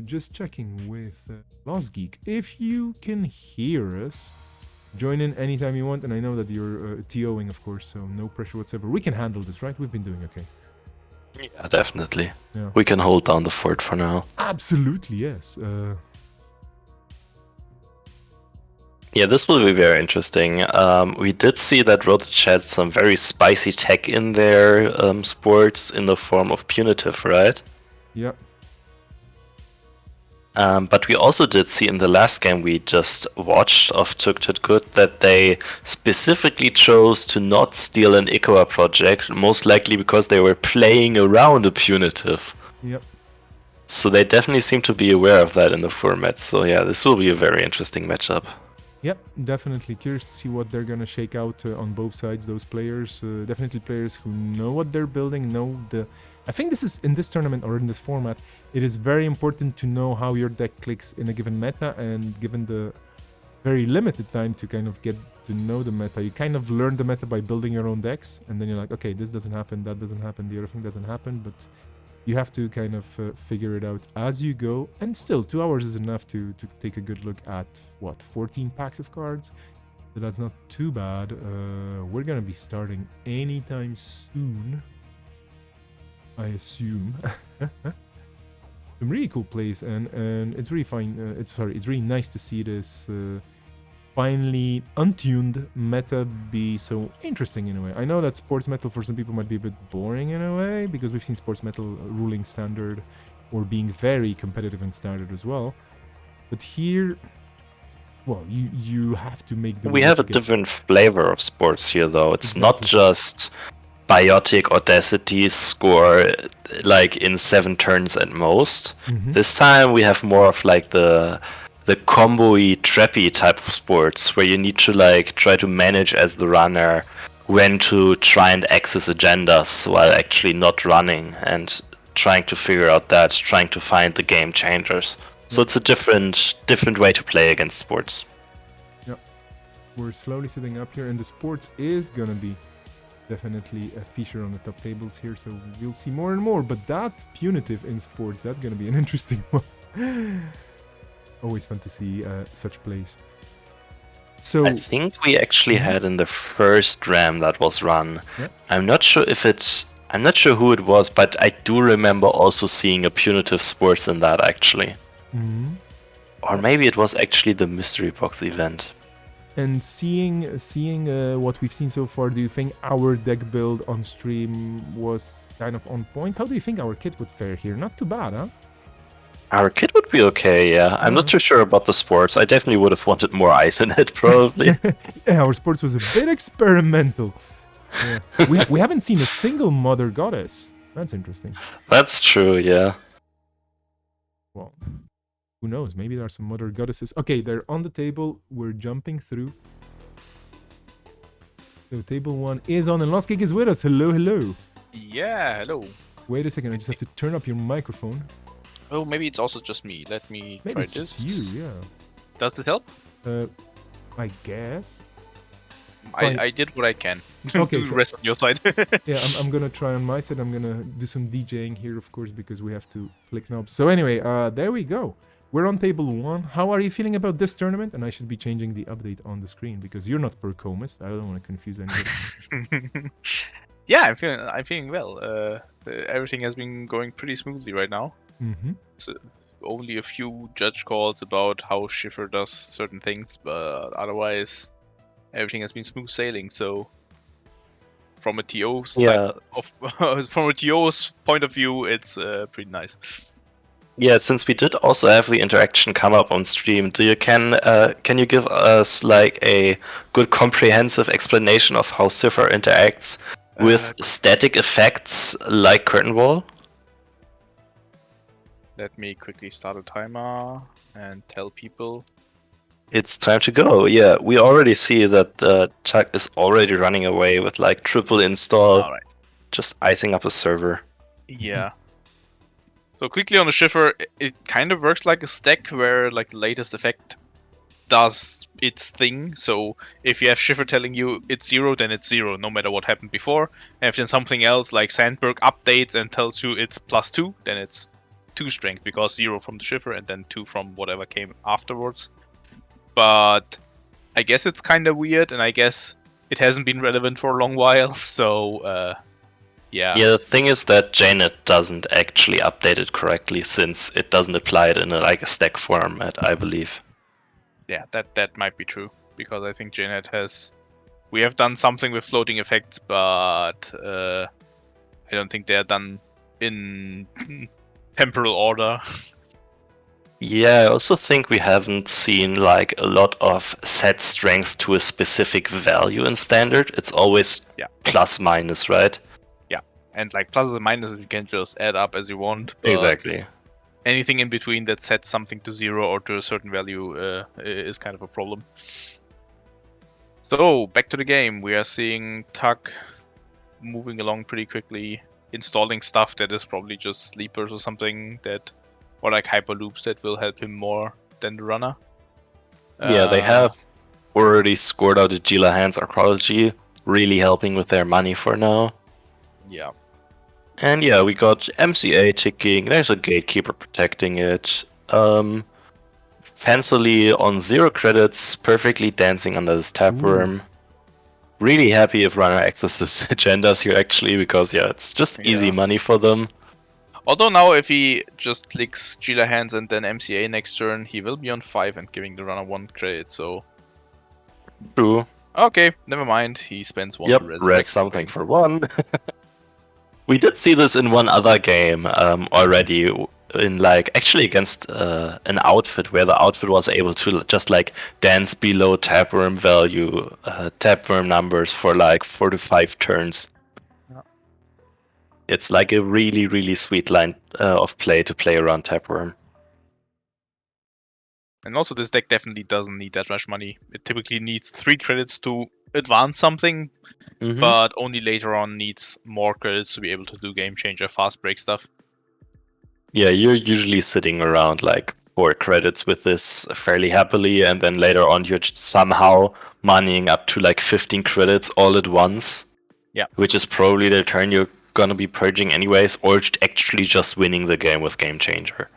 Just checking with Lost Geek. If you can hear us, join in anytime you want. And I know that you're TOing, of course, so no pressure whatsoever. We can handle this, right? We've been doing okay. Yeah, definitely. Yeah. We can hold down the fort for now. Absolutely, yes. Yeah, this will be very interesting. We did see that Rotage had some very spicy tech in their sports in the form of punitive, right? Yeah. But we also did see in the last game we just watched of Took Tit Good that they specifically chose to not steal an Ikawa project, most likely because they were playing around a punitive. Yep. So they definitely seem to be aware of that in the format. So yeah, this will be a very interesting matchup. Yep, definitely curious to see what they're gonna shake out on both sides. Those players, definitely players who know what they're building, know the. I think this is in this tournament or in this format. It is very important to know how your deck clicks in a given meta, and given the very limited time to kind of get to know the meta, you kind of learn the meta by building your own decks, and then you're like, okay, this doesn't happen, that doesn't happen, the other thing doesn't happen, but you have to kind of figure it out as you go. And still, 2 hours is enough to take a good look at, what, 14 packs of cards? So that's not too bad. We're gonna be starting anytime soon, I assume. Some really cool plays, and it's really fine. It's really nice to see this finally untuned meta be so interesting in a way. I know that sports metal for some people might be a bit boring in a way, because we've seen sports metal ruling standard or being very competitive in standard as well. But here, well, you have to make the. We have a different flavor of sports here, though. It's not Exactly. just Biotic Audacity score like in 7 turns at most. Mhm. This time we have more of like the combo-y, trappy type of sports where you need to like try to manage as the runner when to try and access agendas while actually not running, and trying to figure out that, trying to find the game changers. So it's a different way to play against sports. We're slowly setting up here, and the sports is gonna be definitely a feature on the top tables here, so we'll see more and more. But that punitive in sports, that's gonna be an interesting one. Always fun to see such plays. So I think we actually had in the first RAM that was run. Yeah. I'm not sure who it was, but I do remember also seeing a punitive sports in that actually. Mhm. Or maybe it was actually the mystery box event. And seeing what we've seen so far, do you think our deck build on stream was kind of on point? How do you think our kit would fare here? Not too bad, huh? Our kit would be okay, yeah. I'm not too sure about the sports. I definitely would have wanted more ice in it, probably. Yeah, our sports was a bit experimental. Yeah. we haven't seen a single mother goddess. That's interesting. That's true, yeah. Well, who knows? Maybe there are some mother goddesses. Okay, they're on the table. We're jumping through. So table 1 is on, and Lost Cake is with us. Hello, hello. Yeah, hello. Wait a second, I just have to turn up your microphone. Oh, maybe it's also just me. Let me Maybe try it's this. just you, yeah. Does it help? I guess. I did what I can. Okay, Do so- the rest on your side. Yeah, I'm gonna try on my side. I'm gonna do some DJing here, of course, because we have to click knobs. So anyway, there we go. We're on table 1. How are you feeling about this tournament? And I should be changing the update on the screen because you're not Percomus. I don't want to confuse anybody. Yeah, I'm feeling well. Everything has been going pretty smoothly right now. Mm-hmm. Only a few judge calls about how Schiffer does certain things, but otherwise everything has been smooth sailing. So from a TO Yeah. from a TO's point of view, it's pretty nice. Yeah, since we did also have the interaction come up on stream, can you give us like a good comprehensive explanation of how Cipher interacts with static effects like Curtain Wall? Let me quickly start a timer and tell people. It's time to go. Yeah, we already see that Chuck is already running away with like triple install, All right. just icing up a server. Yeah. So quickly on the Schiffer, it kind of works like a stack where like the latest effect does its thing. So if you have Schiffer telling you it's 0, then it's 0, no matter what happened before. And if then something else like Sandberg updates and tells you it's +2, then it's 2 strength, because 0 from the Schiffer and then 2 from whatever came afterwards. But I guess it's kind of weird, and I guess it hasn't been relevant for a long while. So yeah. Yeah, the thing is that JNet doesn't actually update it correctly, since it doesn't apply it in a stack format, I believe. Yeah, that might be true, because I think JNet we have done something with floating effects, but I don't think they are done in temporal order. Yeah, I also think we haven't seen like a lot of set strength to a specific value in standard. It's always Yeah. plus minus, right? And like pluses and minuses, you can just add up as you want. But Exactly. anything in between that sets something to 0 or to a certain value is kind of a problem. So back to the game, we are seeing Tuck moving along pretty quickly, installing stuff that is probably just sleepers or something or like hyperloops that will help him more than the runner. Yeah, they have already scored out the Gila Hands Archaeology, really helping with their money for now. Yeah. And yeah, we got MCA ticking, there's a gatekeeper protecting it. Fancily on 0 credits, perfectly dancing under this tapeworm. Really happy if runner accesses agendas here actually, because yeah, it's just easy Yeah. money for them. Although now if he just clicks Gila Hands and then MCA next turn, he will be on 5 and giving the runner 1 credit, so... True. Okay, never mind, he spends 1 Yep, to rest resurrect something for 1. We did see this in one other game already, in like actually against an outfit where the outfit was able to just like dance below tapeworm value, tapeworm numbers for like 4 to 5 turns. Yeah. It's like a really, really sweet line of play to play around tapeworm. And also this deck definitely doesn't need that much money. It typically needs 3 credits to advance something, Mhm. but only later on needs more credits to be able to do game changer, fast break stuff. Yeah, you're usually sitting around like 4 credits with this fairly happily, and then later on you're somehow moneying up to like 15 credits all at once. Yeah. Which is probably the turn you're gonna be purging anyways, or actually just winning the game with Game Changer.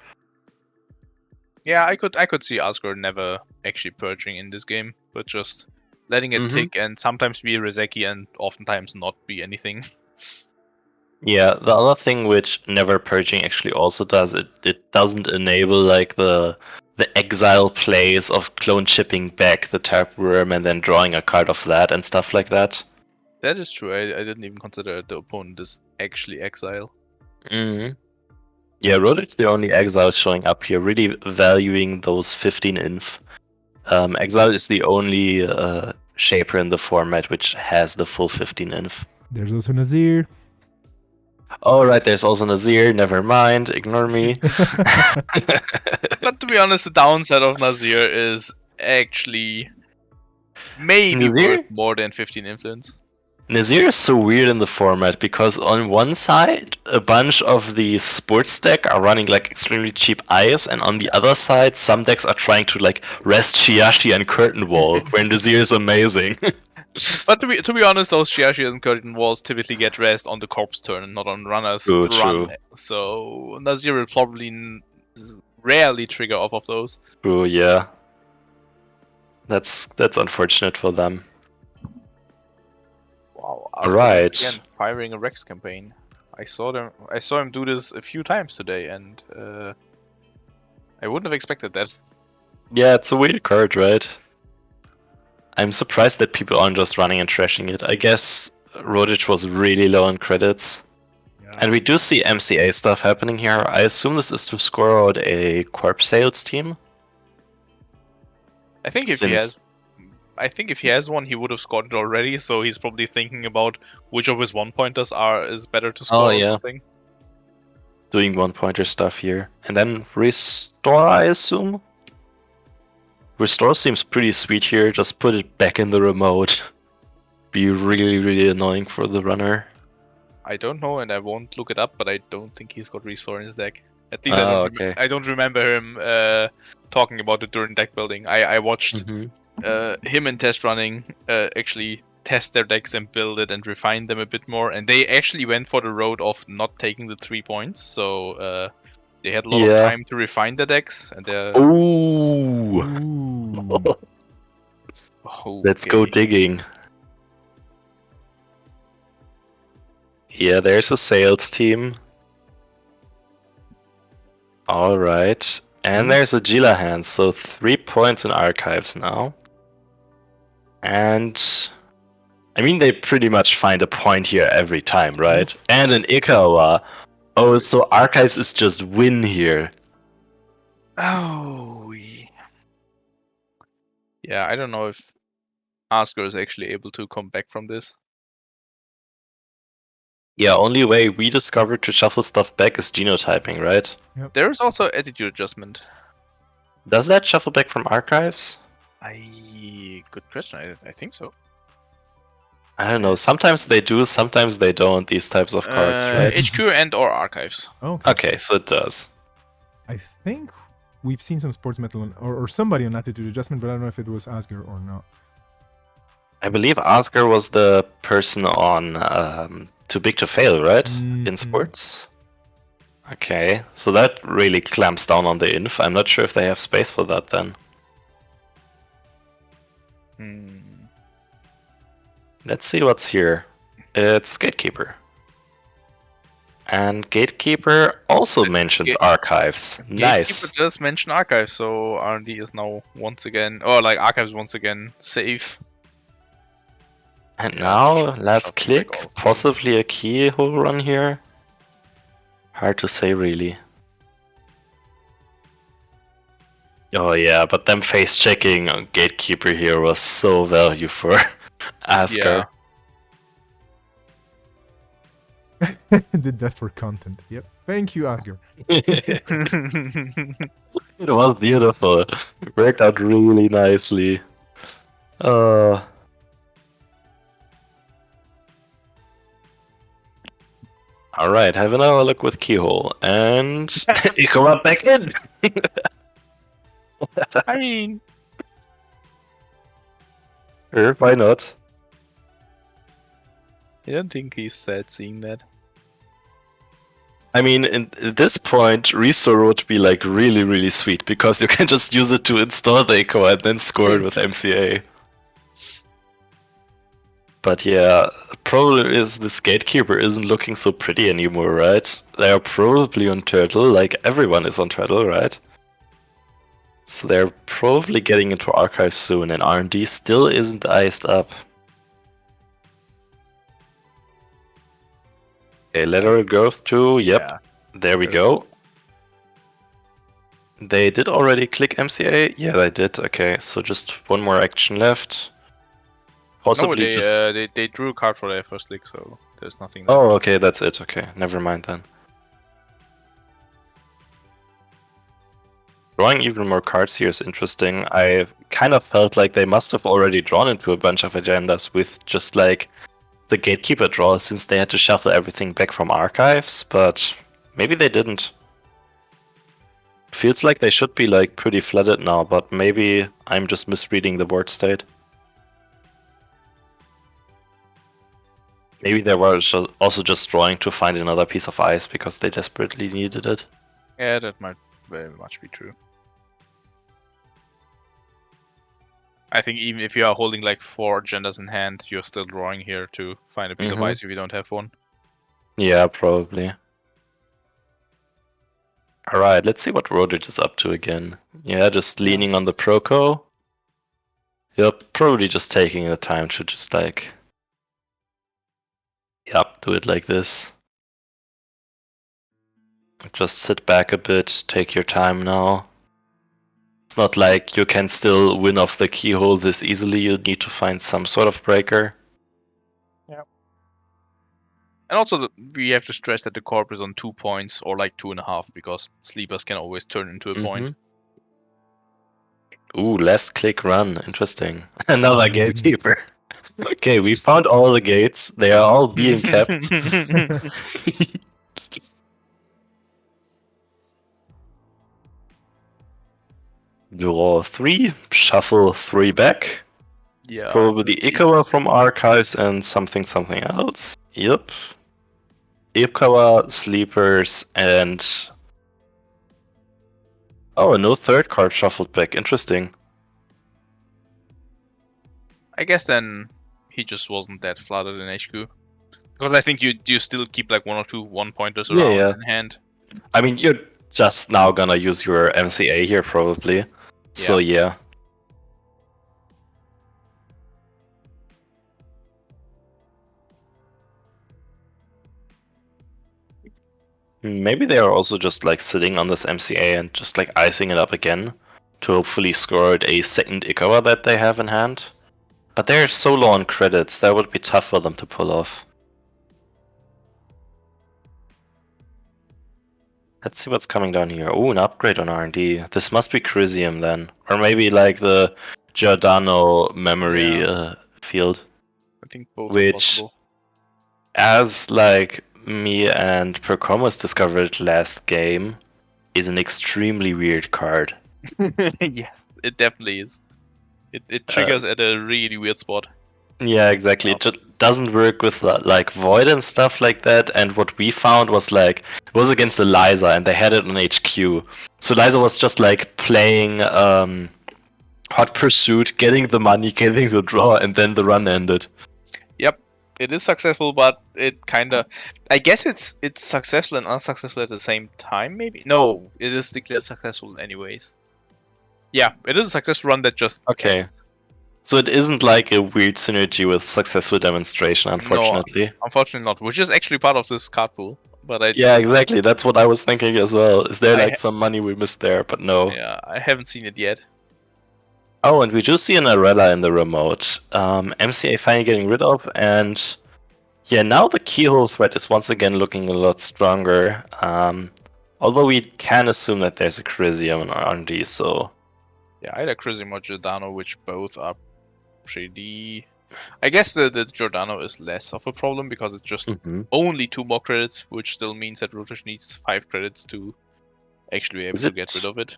Yeah, I could see Asgore never actually purging in this game, but just letting it Mhm. tick and sometimes be Rezeki and oftentimes not be anything. Yeah, the other thing which never purging actually also does, it doesn't enable like the exile plays of clone chipping back the tapeworm and then drawing a card of that and stuff like that. That is true. I didn't even consider the opponent is actually exile. Mm-hmm. Yeah, Rodich the only exile showing up here, really valuing those 15 inf. Exile is the only shaper in the format which has the full 15 inf. There's also Nazir. Oh, right, there's also Nazir, never mind, ignore me. But to be honest, the downside of Nazir is actually maybe Nazir? worth more than 15 influence. Nazir is so weird in the format because on one side, a bunch of the sports deck are running like extremely cheap eyes, and on the other side, some decks are trying to like rest Shiashi and Curtain Wall, where Nazir is amazing. But to be honest, those Shiashi and Curtain Walls typically get rest on the corpse turn and not on runner's True, run. true. So Nazir will probably rarely trigger off of those. True, yeah. That's unfortunate for them. Wow. Right. Again, firing a Rex campaign. I saw him do this a few times today, and I wouldn't have expected that. Yeah, it's a weird card, right? I'm surprised that people aren't just running and trashing it. I guess Rodich was really low on credits. And we do see MCA stuff happening here. I assume this is to score out a corp sales team. I think if he has one, he would have scored it already. So he's probably thinking about which of his 1-pointers is better to score or yeah. something. Doing 1-pointer stuff here. And then restore, I assume? Restore seems pretty sweet here. Just put it back in the remote. Be really, really annoying for the runner. I don't know, and I won't look it up, but I don't think he's got Restore in his deck. At least okay. I don't remember him talking about it during deck building. I watched him and Test running actually test their decks and build it and refine them a bit more, and they actually went for the road of not taking the 3 points, so they had a lot of time to refine the decks, and they're... Ooh! Let's go digging. Yeah, there's a sales team. Alright. And there's a Gila hand, so 3 points in archives now. And I mean, they pretty much find a point here every time, right? And an Ikawa. Oh, so archives is just win here. Oh, yeah. I don't know if Asger is actually able to come back from this. Yeah, only way we discovered to shuffle stuff back is genotyping, right? There is also attitude adjustment. Does that shuffle back from archives? Good question. I think so. I don't know. Sometimes they do, sometimes they don't. These types of cards, right? HQ and or archives. Okay. Okay, so it does. I think we've seen some sports metal or somebody on attitude adjustment, but I don't know if it was Asger or not. I believe Oscar was the person on Too Big to Fail, right? In Mhm. sports. Okay, so that really clamps down on the inf. I'm not sure if they have space for that then. Let's see what's here. It's Gatekeeper. And Gatekeeper also mentions archives. Nice. Gatekeeper does mention archives, so R&D is now once again, or like archives once again, safe. And Yeah, now, shuffle last back click, all three. possibly a keyhole run here. Hard to say, really. Oh yeah, but them face checking on Gatekeeper here was so value for Asker. Did that for content. Yep. Thank you, Asger. It was beautiful. Worked out really nicely. Alright, have another look with Keyhole. And Ikora back in! I mean, Sure, why not? I don't think he's sad seeing that. I mean, at this point, Restore would be like really, really sweet because you can just use it to install the Ikora and then score it with MCA. But yeah, problem is this Gatekeeper isn't looking so pretty anymore, right? They are probably on Turtle, like everyone is on Turtle, right? So they're probably getting into Archive soon, and R&D still isn't iced up. Okay, lateral growth too, yep. Yeah. There we go. They did already click MCA? Yeah, they did. Okay, so just one more action left. Possibly No, just... they drew a card for their first click, so there's nothing there. Oh, okay, that's it. Okay, never mind then. Drawing even more cards here is interesting. I kind of felt like they must have already drawn into a bunch of agendas with just like the Gatekeeper draw since they had to shuffle everything back from archives, but maybe they didn't. Feels like they should be like pretty flooded now, but maybe I'm just misreading the board state. Maybe they were also just drawing to find another piece of ice because they desperately needed it. Yeah, that might very much be true. I think even if you are holding like 4 agendas in hand, you're still drawing here to find a piece of ice if you don't have one. Yeah, probably. Alright, let's see what Roderick is up to again. Yeah, just leaning on the Proco. Yep, probably just taking the time to just like... Yep, do it like this. Just sit back a bit, take your time now. It's not like you can still win off the keyhole this easily, you need to find some sort of breaker. Yeah. And also, we have to stress that the corp is on 2 points or like 2.5 because sleepers can always turn into a point. Ooh, last click run, interesting. Another gatekeeper. Okay, we found all the gates, they are all being kept. Draw 3, shuffle 3 back. Yeah. Probably the Ikawa from archives and something else. Yep. Ikawa, sleepers, and... Oh, no third card shuffled back. Interesting. I guess then he just wasn't that flooded in HQ. Because I think you still keep like 1 or 2 1-pointers around in hand. I mean, you're just now gonna use your MCA here, probably. So yeah. Maybe they are also just like sitting on this MCA and just like icing it up again to hopefully score a second Ikawa that they have in hand. But they're so low on credits, that would be tough for them to pull off. Let's see what's coming down here. Oh, an upgrade on R&D. This must be Crisium then. Or maybe like the Giordano memory field. I think both are Which- possible. As like me and Percomus discovered last game, is an extremely weird card. Yeah, it definitely is. It triggers at a really weird spot. Yeah, exactly. It just doesn't work with like Void and stuff like that. And what we found was like it was against Eliza, and they had it on HQ. So Eliza was just like playing Hot Pursuit, getting the money, getting the draw, and then the run ended. Yep, it is successful, but it kind of. I guess it's successful and unsuccessful at the same time. Maybe no, it is declared successful anyways. Yeah, it is a successful run that just. Okay. So it isn't like a weird synergy with Successful Demonstration, unfortunately. Unfortunately not, which is actually part of this card pool. But I. Yeah, exactly. That's what I was thinking as well. Is there I like some money we missed there? But no. Yeah, I haven't seen it yet. Oh, and we do see an Arella in the remote. MCA finally getting rid of, and yeah, now the keyhole threat is once again looking a lot stronger. Although we can assume that there's a Crisium and R&D, so Yeah, either Crisium or Giordano, which both are pretty. I guess the Giordano is less of a problem because it's just only 2 more credits, which still means that Rotish needs 5 credits to actually be able Is to it- get rid of it.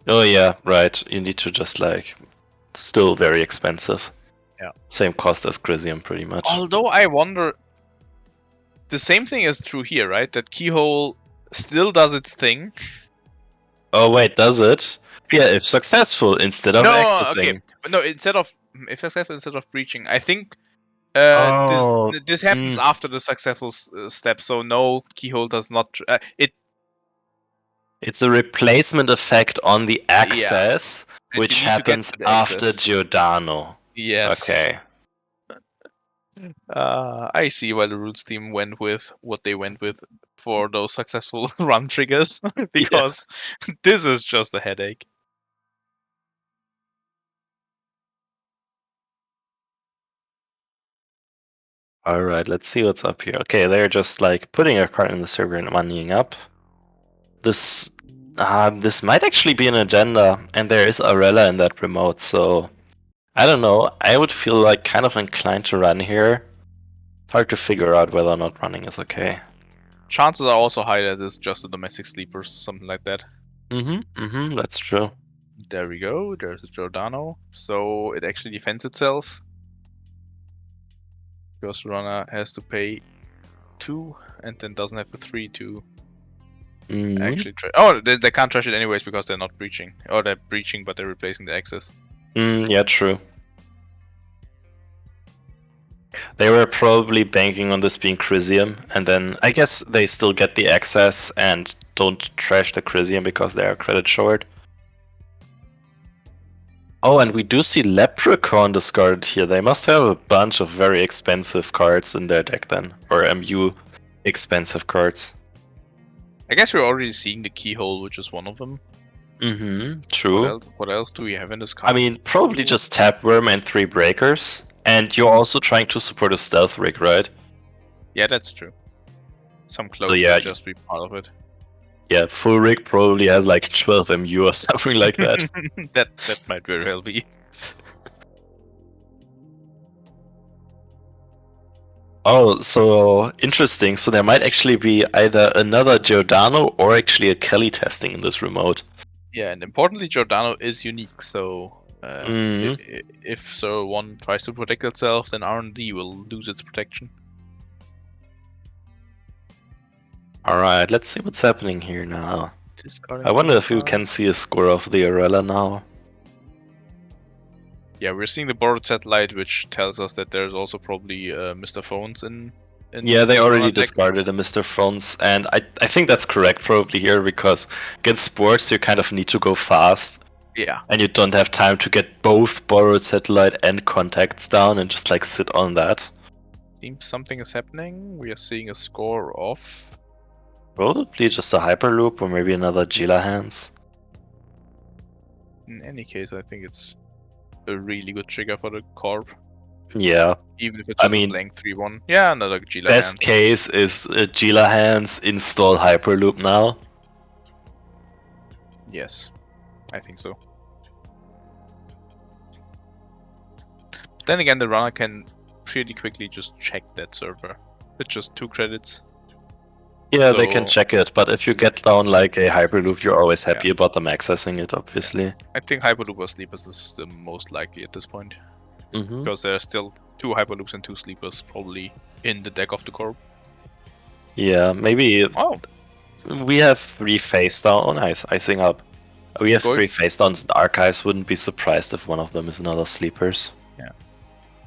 Oh yeah, right. You need to just like still very expensive. Yeah. Same cost as Crisium pretty much. Although I wonder, the same thing is true here, right? That Keyhole still does its thing. Oh wait, does it? Yeah, if successful instead of accessing. okay, but no. If successful instead of breaching, I think Oh, this happens after the successful step. So no, Keyhole does not. It's a replacement effect on the access, And which you need to get happens to the after access. Giordano. Yes. Okay. I see why the Roots team went with what they went with for those successful run triggers, because this is just a headache. Alright, let's see what's up here. Okay, they're just like putting a card in the server and moneying up. This might actually be an agenda, and there is Arella in that remote, so I don't know. I would feel like kind of inclined to run here. Hard to figure out whether or not running is okay. Chances are also high that it's just a domestic sleeper, something like that. That's true. There we go. There's a Giordano, so it actually defends itself. Because Runner has to pay 2 and then doesn't have a 3 to actually oh, they can't trash it anyways because they're not breaching. Or they're breaching but they're replacing the access. Yeah, true. They were probably banking on this being Crisium, and then I guess they still get the access and don't trash the Crisium because they are credit short. Oh, and we do see Leprechaun discarded here. They must have a bunch of very expensive cards in their deck then. Or MU expensive cards. I guess we're already seeing the Keyhole, which is one of them. True. What else do we have in this card? I mean, probably just Tapworm and 3 Breakers. And you're also trying to support a Stealth Rig, right? Yeah, that's true. Some clothes yeah, will just be part of it. Yeah, full rig probably has like 12 MU or something like that. that might very well be. Oh, so interesting. So there might actually be either another Giordano or actually a Kelly testing in this remote. Yeah, and importantly, Giordano is unique, so if so one tries to protect itself, then R&D will lose its protection. Alright, let's see what's happening here now. Discarding I wonder if you card. can see a score of the Arella now. Yeah, we're seeing the borrowed satellite, which tells us that there's also probably Mr. Phones in Yeah, they the already Runner deck. discarded a Mr. Phones, and I think that's correct probably here, because against sports you kind of need to go fast, Yeah, and you don't have time to get both borrowed satellite and contacts down and just like sit on that. seems something is happening. We are seeing a score of Probably just a Hyperloop or maybe another Gila Hands. In any case, I think it's a really good trigger for the Corp. Yeah. Even if it's I just mean, a blank 3-1. Yeah, another Gila Best hand. case is Gila Hands install Hyperloop now. Yes, I think so. Then again, the runner can pretty quickly just check that server with just 2 credits. Yeah, they can So- check it, but if you get down like a Hyperloop, you're always happy about them accessing it, obviously. I think Hyperloop or Sleepers is the most likely at this point. Mm-hmm. Because there are still 2 Hyperloops and 2 Sleepers probably in the deck of the Corp. Yeah, maybe Oh, we have 3 face down. Oh, nice, icing up. We have Going- 3 face downs in archives. Wouldn't be surprised if one of them is another Sleepers.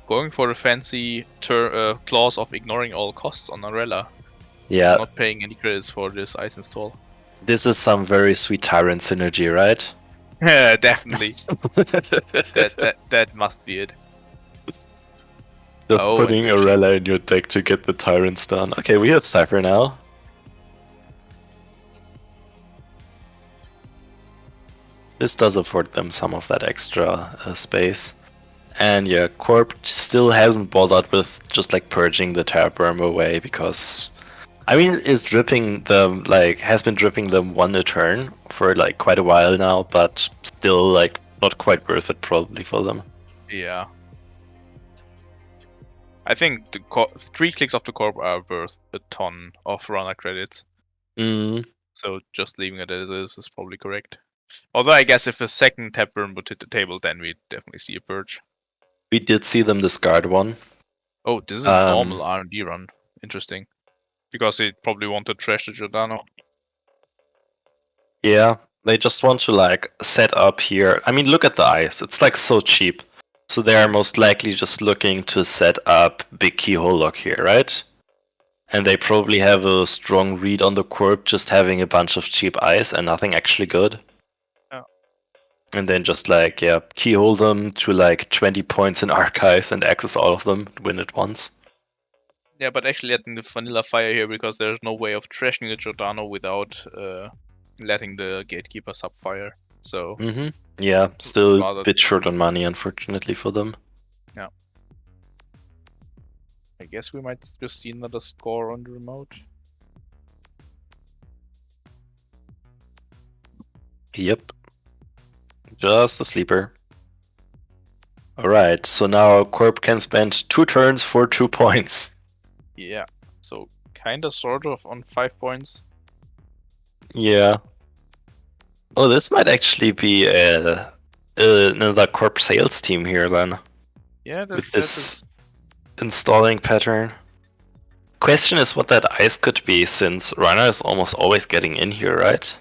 going for a fancy clause of ignoring all costs on Arella. Yeah, Not paying any credits for this ice install. this is some very sweet Tyrant synergy, right? Yeah, definitely. that must be it. Just Oh, putting and Arella in your deck to get the Tyrants done. Okay, we have Cypher now. This does afford them some of that extra space. And yeah, Corp still hasn't bothered with just like purging the Terraform away because, I mean, is dripping them, like, has been dripping them 1 a turn for like quite a while now, but still like not quite worth it probably for them. Yeah. I think the 3 clicks of the Corp are worth a ton of runner credits. Mm, So just leaving it as is probably correct. Although I guess if a second Tapburn would hit the table, then we'd definitely see a purge. we did see them discard one. Oh, this is a normal R&D run. Interesting. Because they probably want to trash the Giordano. Yeah, they just want to like set up here. I mean, look at the ice. It's like so cheap. So they are most likely just looking to set up big keyhole lock here, right? And they probably have a strong read on the Corp just having a bunch of cheap ice and nothing actually good. Yeah. And then just like, yeah, keyhole them to like 20 points in archives and access all of them, win it once. Yeah, but actually letting the vanilla fire here because there's no way of trashing the Giordano without letting the gatekeeper subfire. So Mm-hmm. Yeah, still a Rather- bit short on money, unfortunately, for them. I guess we might just see another score on the remote. Yep. Just a sleeper. Alright, so now Corp can spend 2 turns for 2 points. Yeah. So kinda sort of on 5 points. Yeah. Oh, this might actually be another Corp sales team here then, Yeah, with this installing pattern. Question is what that ice could be, since Runner is almost always getting in here, right?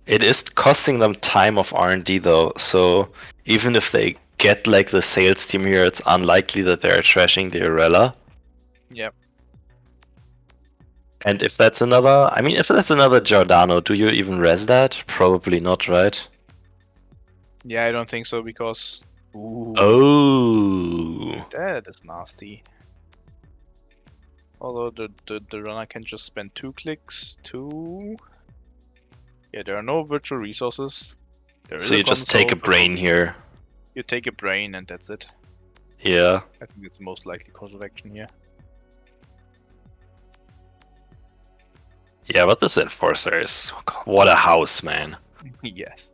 It is costing them time of R&D though, so even if they get like the sales team here, it's unlikely that they're trashing the Arella. Yep. And if that's another, I mean, if that's another Giordano, do you even res that? Probably not, right? Yeah, I don't think so because ooh, Oh, that is nasty. Although the runner can just spend 2 clicks to... Yeah, there are no virtual resources. There is so you just take a console, brain here. You take a brain and that's it. Yeah. I think it's most likely course of action here. Yeah, but this Enforcer is... What a house, man. Yes.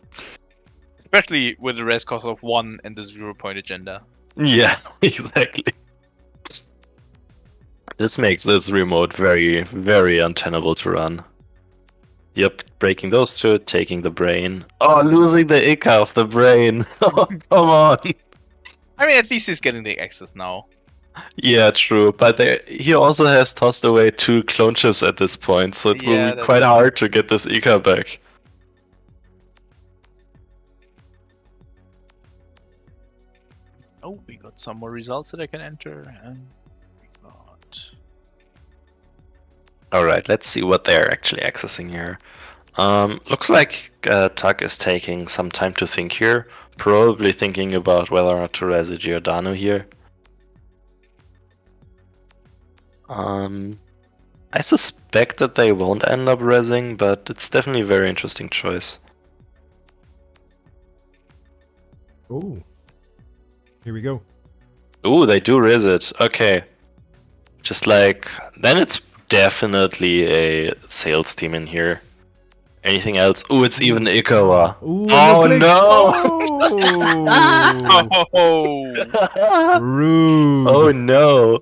Especially with the res cost of 1 and the 0-point agenda. Yeah, exactly. This makes this remote very, very untenable to run. Yep, breaking those 2, taking the brain. Oh, losing the Ica of the brain. Oh, come on. I mean, at least he's getting the access now. Yeah, true. But he also has tossed away 2 clone chips at this point, so it Yeah, will be that's quite true. hard to get this Ica back. Oh, we got some more results that I can enter, and we got... Alright, let's see what they're actually accessing here. Looks like Tuck is taking some time to think here. Probably thinking about whether or not to res a Giordano here. I suspect that they won't end up rezzing, but it's definitely a very interesting choice. Oh. Here we go. Ooh, they do res it. Okay. Just like, then it's definitely a sales team in here. Anything else? Ooh, it's even Ikawa. Ooh, Oh, clicks. no! Oh, Rude. Oh no.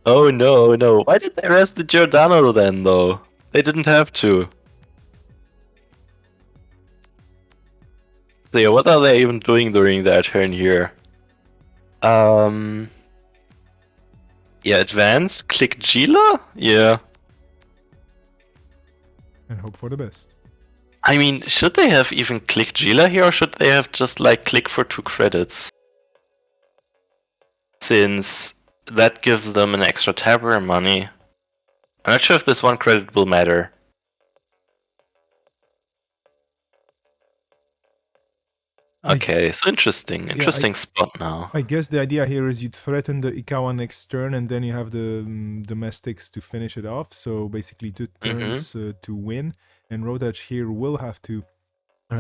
Oh no, no. Why did they rest the Giordano then, though? They didn't have to. So yeah, what are they even doing during their turn here? Yeah, advance, click Gila? Yeah. And hope for the best. I mean, should they have even clicked Gila here, or should they have just like click for 2 credits? Since that gives them an extra tapper money. I'm not sure if this 1 credit will matter. Okay, so interesting spot now. I guess the idea here is you threaten the Ikawa next turn, and then you have the domestics to finish it off. So basically 2 turns to win. And Rodach here will have to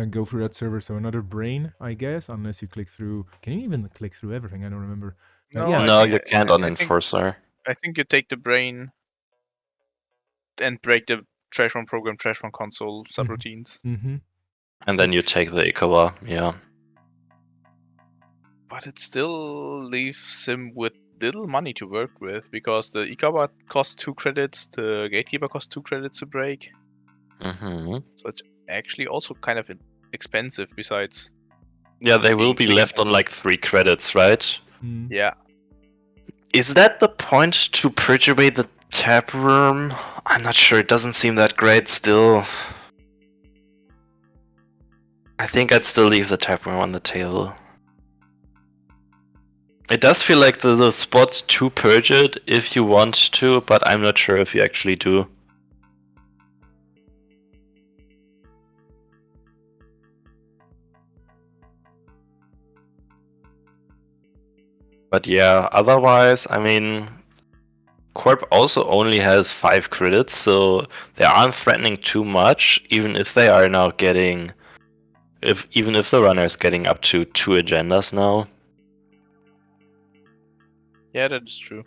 go through that server. So another brain, I guess, unless you click through. Can you even click through everything? I don't remember. No, yeah. I No, think- you can't on I think- Enforcer. I think you take the brain and break the trash one program, trash one console subroutines. Mm-hmm. And then you take the Ikawa, yeah. But it still leaves him with little money to work with because the Ikawa costs 2 credits, the Gatekeeper costs 2 credits to break. Mm-hmm. So it's actually also kind of expensive besides. Yeah, they will be Being left on like 3 credits, right? Mm. Yeah. Is that the point to purge away the tap room? I'm not sure, it doesn't seem that great still. I think I'd still leave the tap room on the table. It does feel like the spot to purge it if you want to, but I'm not sure if you actually do. But yeah, otherwise, I mean, Corp also only has 5 credits, so they aren't threatening too much, even if they are now getting... Even if the runner is getting up to 2 agendas now. Yeah, that is true.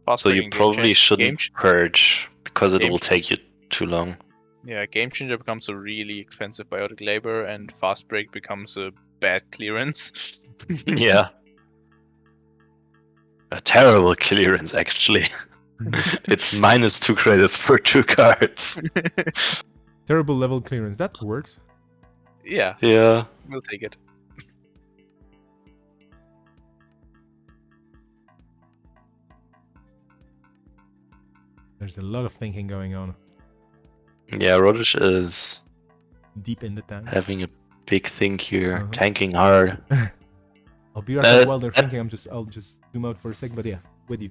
Fast So you breaking game probably change- shouldn't purge, because it game will ch- take you too long. Yeah, Game Changer becomes a really expensive biotic labor, and Fast Break becomes a bad clearance. Yeah. A terrible clearance, actually. It's minus 2 credits for 2 cards. Terrible level clearance. That works. Yeah, Yeah. we'll take it. There's a lot of thinking going on Yeah, Rodish is deep in the tank. having a big think here, Uh-huh. tanking hard. I'll be right back while they're that- thinking. I'll just zoom out for a sec. But yeah, with you.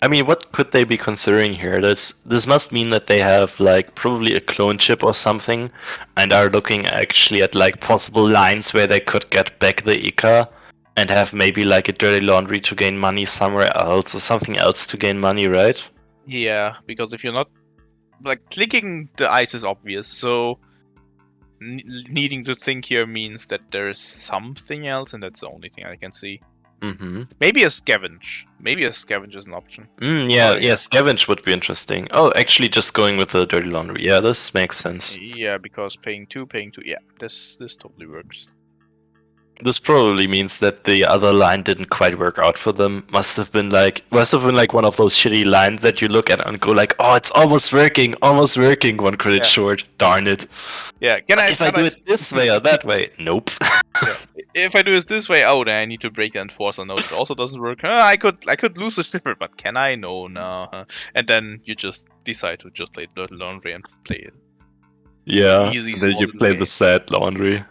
I mean, what could they be considering here? This must mean that they have like probably a clone chip or something, and are looking actually at like possible lines where they could get back the Ika, and have maybe like a dirty laundry to gain money somewhere else, or something else to gain money, right? Yeah, because if you're not like clicking the ice is obvious, so needing to think here means that there is something else, and that's the only thing I can see. Mm-hmm. Maybe a scavenge. Maybe a scavenge is an option. Yeah, Oh, yeah, yeah. scavenge would be interesting. Oh, actually, just going with the dirty laundry. Yeah, this makes sense. Yeah, because paying two. Yeah, this totally works. This probably means that the other line didn't quite work out for them. Must have been like one of those shitty lines that you look at and go like, oh, it's almost working, 1 credit Yeah. short. Darn it. Yeah, If I do it this way or that way, nope. If I do it this way, oh, then I need to break the enforcer. No, it also doesn't work. I could lose the shipper, but can I? No. And then you just decide to just play Dirty Laundry and play it. Yeah, Easy and then you swollen play game. the sad laundry.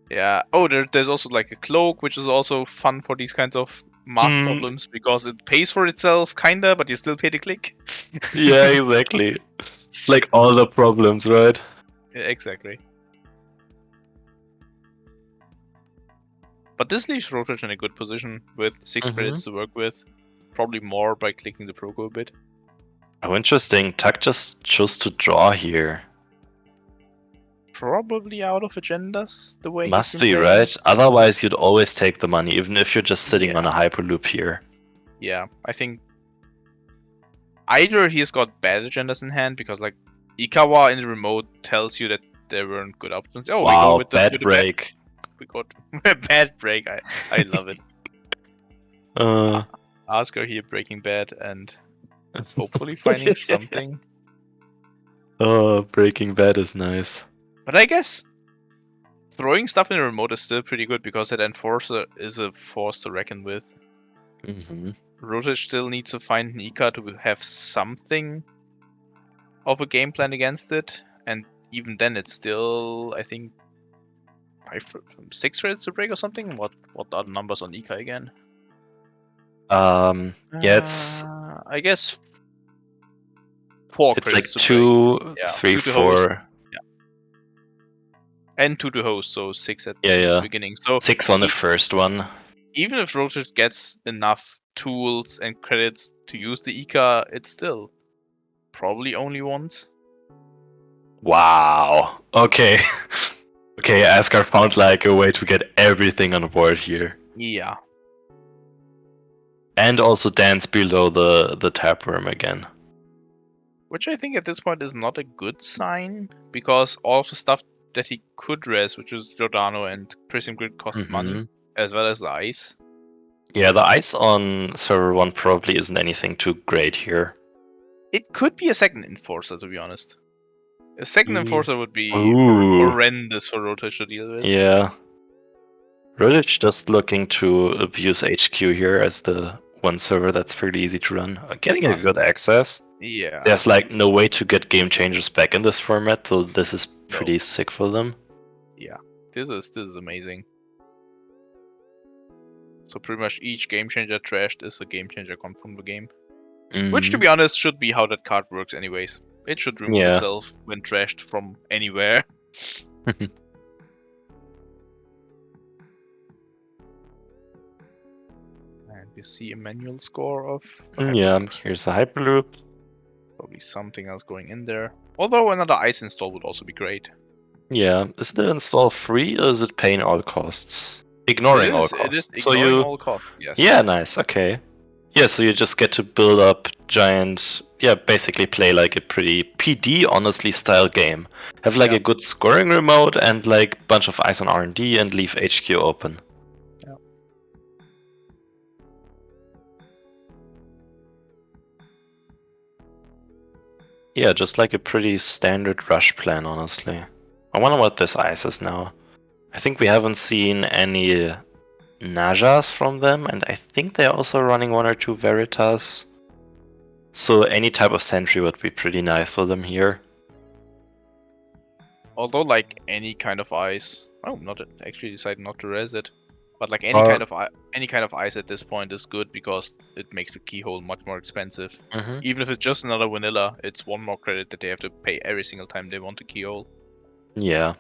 Yeah. Oh, there's also like a cloak, which is also fun for these kinds of math problems because it pays for itself, kinda, but you still pay the click. Yeah, exactly. It's like all the problems, right? Yeah, exactly. But this leaves Rotash in a good position with 6 Mhm. credits to work with. probably more by clicking the Proko a bit. Oh, interesting. Tuck just chose to draw here. Probably out of agendas, the way Must he's been be, playing. right? Otherwise, you'd always take the money, even if you're just sitting on a Yeah. Hyperloop here. Yeah, I think either he's got bad agendas in hand, because like Ikawa in the remote tells you that there weren't good options. Oh, we go Wow, with the bad with the break. we got bad break. I love it. Asker here breaking bad and hopefully finding something. Oh, Breaking Bad is nice. But I guess throwing stuff in the remote is still pretty good, because that Enforcer is a force to reckon with. Mm-hmm. Rotage still needs to find Nika to have something of a game plan against it, and even then it's still, I think, 6 credits to break or something. What are the numbers on Ika again? Yeah, it's I guess 4 it's like credits to break. 2, Yeah, 3, 2 to host. 4. And 2 to host, so 6 at Yeah, the yeah. beginning. So 6 on the first one. even if Rotage gets enough tools and credits to use the Ika, it's still probably only once. Wow. Okay. Okay, Asgard found like a way to get everything on board here. Yeah. And also dance below the tapeworm again. Which I think at this point is not a good sign, because all of the stuff that he could res, which is Giordano and Prism Grid, costs money, Mhm. as well as the ice. Yeah, the ice on server 1 probably isn't anything too great here. It could be a second Enforcer, to be honest. A second Enforcer would be Ooh. horrendous for Rotage to deal with. Yeah. Rolich just looking to abuse HQ here as the one server that's fairly easy to run. Getting a good access. Yeah. There's like no way to get game changers back in this format, so this is pretty sick for them. Yeah. This is amazing. So pretty much each game changer trashed is a game changer gone from the game. Which, to Mhm. be honest, should be how that card works anyways. It should remove Yeah. itself when trashed from anywhere. And you see a manual score of Yeah, here's a Hyperloop. probably something else going in there. Although another ice install would also be great. Yeah, is the install free or is it paying all costs? Ignoring all It is costs. So ignoring you, all costs, yes. yeah, nice. Okay. Yeah, so you just get to build up giant. Yeah, basically play like a pretty PD honestly style game. Have like Yeah. a good scoring remote and like bunch of eyes on R&D and leave HQ open. Yeah. Yeah, just like a pretty standard rush plan, honestly. I wonder what this ice is now. I think we haven't seen any Najas from them, and I think they're also running 1 or 2 Veritas. So any type of sentry would be pretty nice for them here. Although, like any kind of ice, actually decided not to res it. But like any kind of ice at this point is good, because it makes the keyhole much more expensive. Even if it's just another vanilla, it's 1 more credit that they have to pay every single time they want a keyhole. Yeah.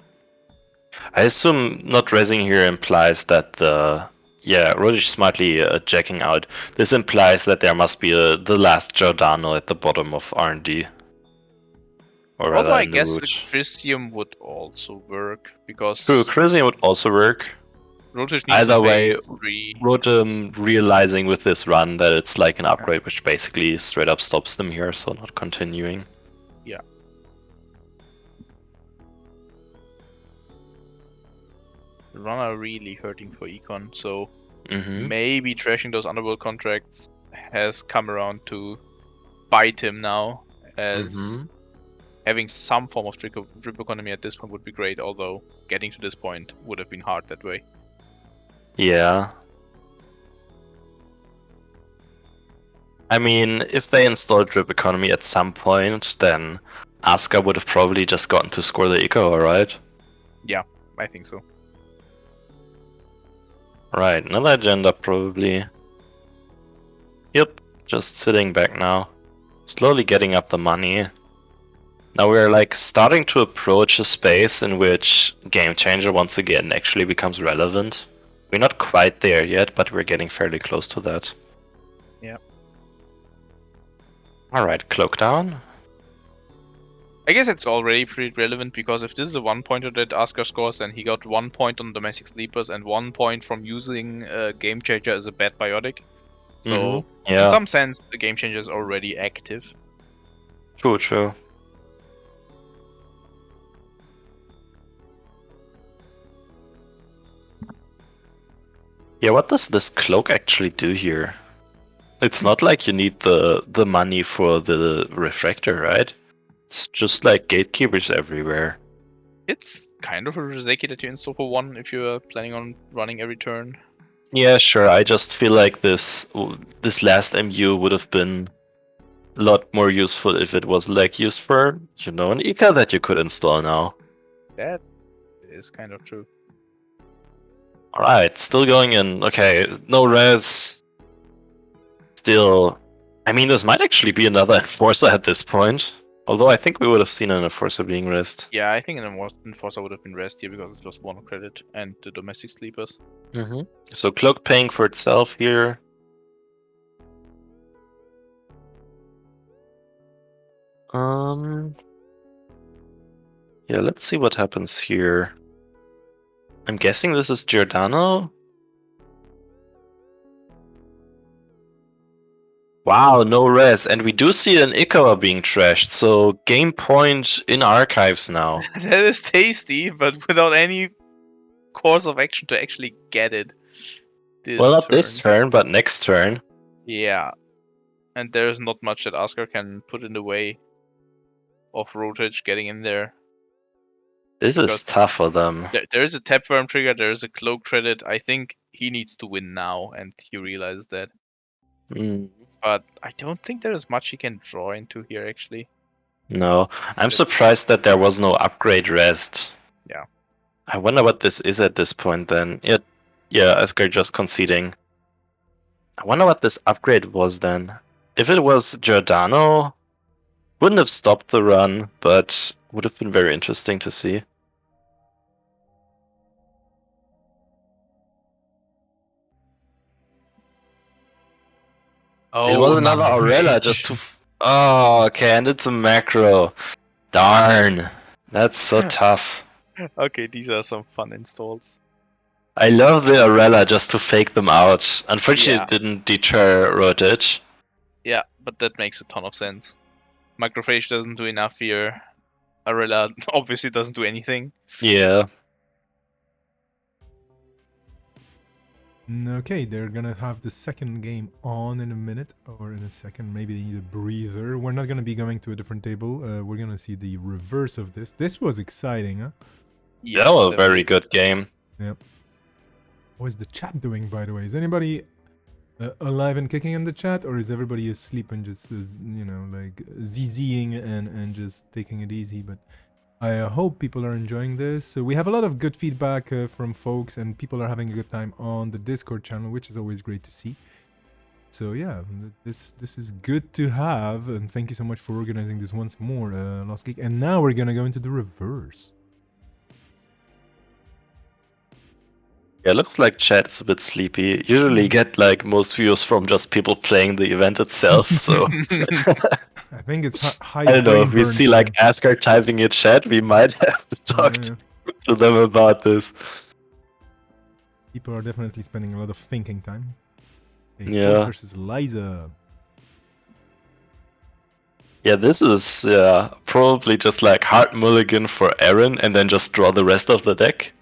I assume not resing here implies that Rodish smartly jacking out. This implies that there must be the last Giordano at the bottom of R&D. Or Although rather, I guess the Nude. Crisium would also work, because True, Crisium would also work. Rotage needs Either to way, pay 3. Rotom realizing with this run that it's like an upgrade, which basically straight up stops them here, so not continuing. Yeah. The runner really hurting for Econ, so Mm-hmm. maybe trashing those Underworld contracts has come around to bite him now, as Mm-hmm. having some form of drip economy at this point would be great, although getting to this point would have been hard that way. Yeah. I mean, if they installed Drip Economy at some point, then Asuka would have probably just gotten to score the Eco, right? I think so. Right, another agenda probably. Yep, just sitting back now. Slowly getting up the money. Now we're like starting to approach a space in which Game Changer once again actually becomes relevant. We're not quite there yet, but we're getting fairly close to that. Alright, cloak down. I guess it's already pretty relevant because if this is a 1-pointer that Askar scores, then he got 1 point on domestic sleepers and 1 point from using Game Changer as a bad biotic. So, in Yeah, some sense, the Game Changer is already active. true. Yeah, what does this cloak actually do here? It's not like you need the money for the refractor, right? It's just like gatekeepers everywhere. It's kind of a Rizeki that you install for 1 if you are planning on running every turn. Yeah, sure. I just feel like this last MU would have been a lot more useful if it was like used for, an Ika that you could install now. That is kind of true. Alright, still going in. Okay, no res. Still, I mean, this might actually be another Enforcer at this point. Although I think we would have seen an Enforcer being rest. Yeah, I think an Enforcer would have been rest here because it was 1 credit and the domestic sleepers. So Cloak paying for itself here. Yeah, let's see what happens here. I'm guessing this is Giordano. Wow, no res, and we do see an Ikawa being trashed, so game point in archives now. That is tasty, but without any course of action to actually get it. Well, not this turn, but next turn. Yeah. And there's not much that Askar can put in the way of Rotage getting in there. This is Because tough for them. There is a Tapworm trigger, there is a Cloak credit. I think he needs to win now, and he realizes that. But I don't think there is much he can draw into here, actually. No, I'm surprised that there was no upgrade rest. Yeah. I wonder what this is at this point then. Yeah, Askar just conceding. I wonder what this upgrade was then. If it was Giordano, wouldn't have stopped the run, but would have been very interesting to see. Oh, It was another my Aurela just to... Oh, okay, and it's a macro. Darn. That's so tough. Okay, these are some fun installs. I love the Aurela just to fake them out. Unfortunately, Yeah. it didn't deter Rotage. Yeah, but that makes a ton of sense. Microphage doesn't do enough here. Arella obviously doesn't do anything. Yeah. Okay, they're gonna have the second game on in a minute, or in a second. Maybe they need a breather. We're not gonna be going to a different table. We're gonna see the reverse of this. This was exciting, huh? Yes, That was a definitely. very good game. What is the chat doing, by the way? Is anybody alive and kicking in the chat, or is everybody asleep and just, like ZZing and just taking it easy? But I hope people are enjoying this. So we have a lot of good feedback from folks, and people are having a good time on the Discord channel, which is always great to see. So yeah, this is good to have, and thank you so much for organizing this once more, Lost Geek. And now we're gonna go into the reverse. Yeah, looks like chat is a bit sleepy. Usually get like most views from just people playing the event itself, so I think it's high. I don't know, brain if we burn see time. like Askar typing in chat, we might have to talk Yeah. to them about this. People are definitely spending a lot of thinking time. Okay, Yeah. Sports versus Liza. Yeah, this is probably just like hard mulligan for Aaron and then just draw the rest of the deck.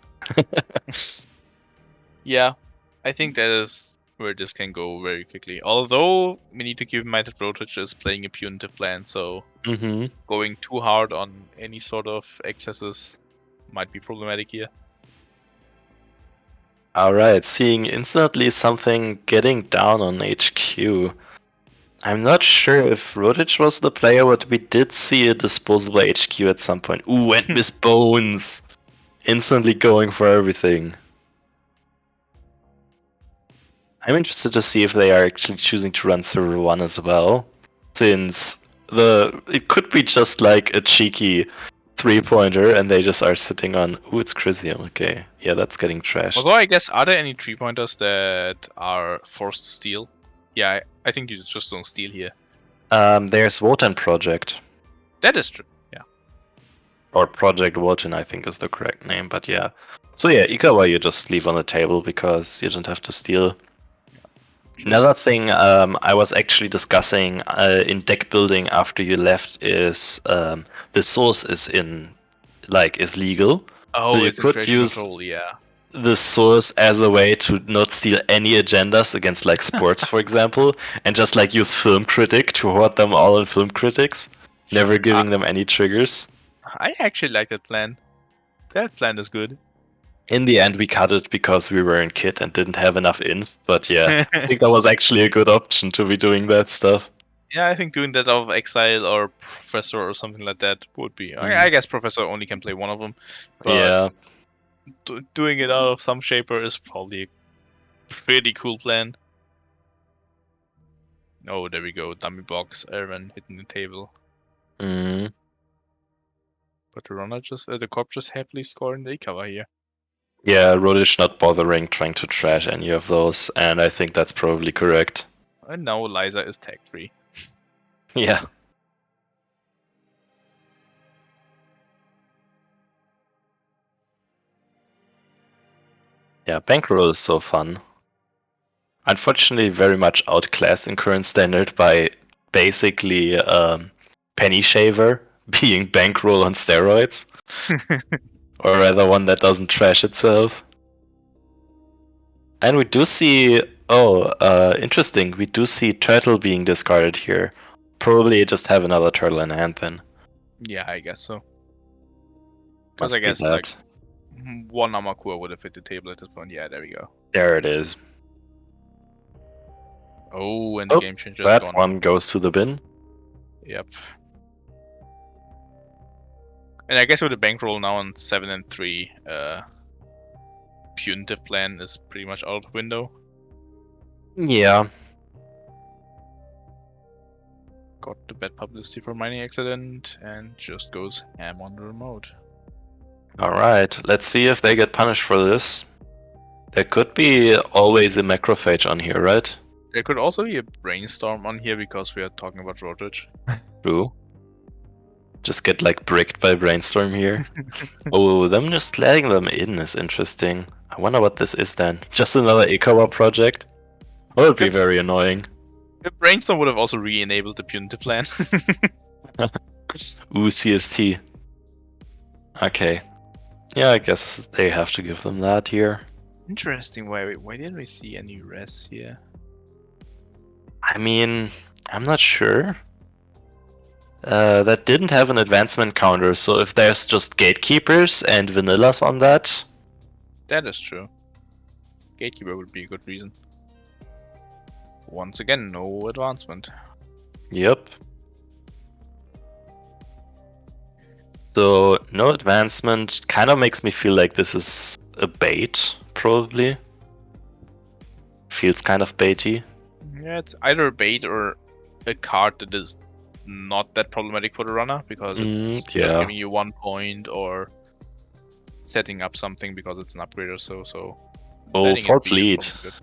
Yeah, I think that is where this can go very quickly. Although we need to keep in mind that Rotage is playing a punitive plan, so going too hard on any sort of excesses might be problematic here. Alright, seeing instantly something getting down on HQ. I'm not sure if Rotage was the player, but we did see a disposable HQ at some point. Ooh, and Miss Bones! Instantly going for everything. I'm interested to see if they are actually choosing to run server 1 as well. Since it could be just like a cheeky 3-pointer and they just are sitting on... Ooh, it's Chrysium, okay. Yeah, that's getting trashed. Although I guess, are there any 3-pointers that are forced to steal? Yeah, I think you just don't steal here. There's Wotan Project. That is true. Yeah. Or Project Wotan, I think is the correct name, but yeah. So yeah, Ikawa you just leave on the table because you don't have to steal. Another thing I was actually discussing in deck building after you left is the source is legal. Oh, So you it's could inflation use control. Yeah. the source as a way to not steal any agendas against like sports, for example, and just like use Film Critic to hoard them all in Film Critics, never giving them any triggers. I actually like that plan. That plan is good. In the end, we cut it because we were in kit and didn't have enough inf. But yeah, I think that was actually a good option to be doing that stuff. Yeah, I think doing that out of Exile or Professor or something like that would be. I guess Professor only can play one of them. But Yeah. doing it out of some Shaper is probably a pretty cool plan. Oh, there we go. Dummy box, Erwin hitting the table. Mm. But the runner the corp just happily scoring the cover here. Yeah, Rodish not bothering trying to trash any of those, and I think that's probably correct. And now Liza is tag free. Yeah. Yeah, Bankroll is so fun. Unfortunately, very much outclassed in current standard by basically Penny Shaver being Bankroll on steroids. Or rather one that doesn't trash itself. And we do see... interesting. We do see Turtle being discarded here. Probably just have another Turtle in hand then. Yeah, I guess so. Because Must I be guess that. like one Amakua would have hit the table at this point. Yeah, there we go. There it is. Oh, and the Oh, game changer is that gone. one goes to the bin. Yep. And I guess with the bankroll now on 7 and 3, punitive plan is pretty much out of the window. Yeah. Got the bad publicity for mining accident and just goes ham on the remote. Alright, let's see if they get punished for this. There could be always a macrophage on here, right? There could also be a brainstorm on here because we are talking about Rodrich. True. Just get like bricked by Brainstorm here. Oh, them just letting them in is interesting. I wonder what this is then. Just another Ikawa project? That would be very annoying. The brainstorm would have also re-enabled the punitive plan. Ooh, CST. Okay. Yeah, I guess they have to give them that here. Interesting. Why didn't we see any res here? I mean, I'm not sure. That didn't have an advancement counter, so if there's just gatekeepers and vanillas on that... That is true. Gatekeeper would be a good reason. Once again, no advancement. Yep. So, no advancement kind of makes me feel like this is a bait, probably. Feels kind of baity. Yeah, it's either a bait or a card that is not that problematic for the runner because it's just yeah. giving you 1 point or setting up something because it's an upgrade or so. Oh, letting it false be is lead. probably good.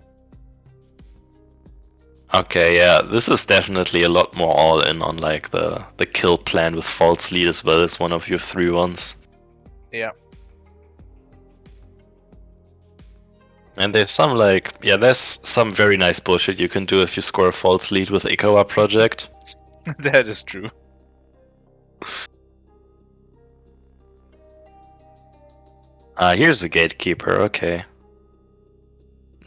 Okay, yeah, this is definitely a lot more all in on like the kill plan with false lead as well as one of your 3 ones. Yeah. And there's some there's some very nice bullshit you can do if you score a false lead with Ikawa project. That is true. Here's the gatekeeper, okay.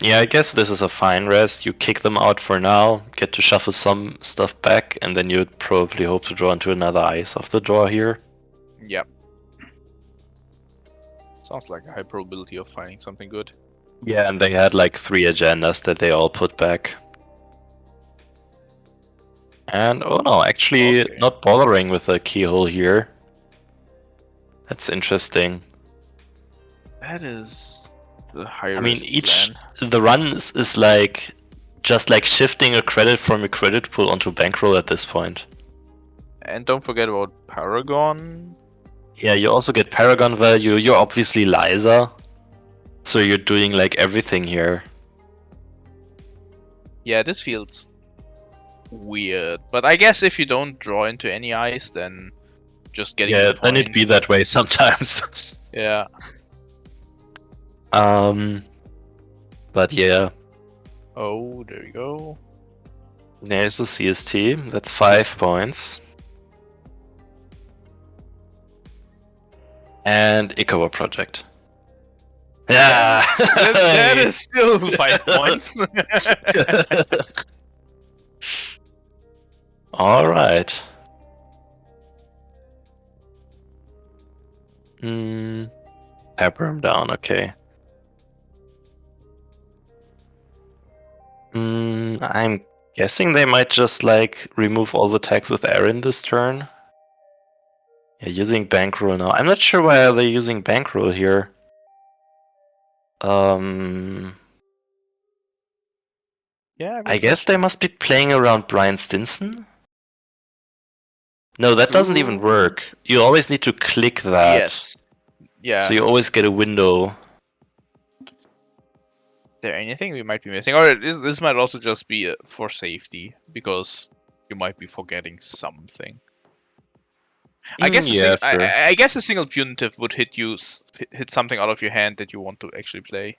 Yeah, I guess this is a fine rest. You kick them out for now, get to shuffle some stuff back, and then you'd probably hope to draw into another ice off the draw here. Yep. Sounds like a high probability of finding something good. Yeah, and they had like 3 agendas that they all put back. And oh no, actually Okay. not bothering with a keyhole here. That's interesting. That is the high I mean, risk each plan. the run is like just like shifting a credit from a credit pool onto bankroll at this point. And don't forget about Paragon. Yeah, you also get Paragon value. You're obviously Liza, so you're doing like everything here. Yeah, this feels weird. But I guess if you don't draw into any ice, then just getting Yeah, the then it'd point. be that way sometimes. Yeah. But yeah, Oh, there you go. there's a CST. That's 5 points. And Ikawa Project. Yeah! That is still 5 points. Alright. Pepper him down, okay. I'm guessing they might just like remove all the tags with Aaron this turn. Yeah, using bankroll now. I'm not sure why are they using bankroll here. Yeah, I guess they must be playing around Brian Stinson. No, that doesn't even Ooh. work. You always need to click that. Yes. Yeah. So you always get a window. There anything we might be missing? Or this might also just be for safety, because you might be forgetting something. I guess yeah, sure. I guess a single punitive would hit you hit something out of your hand that you want to actually play.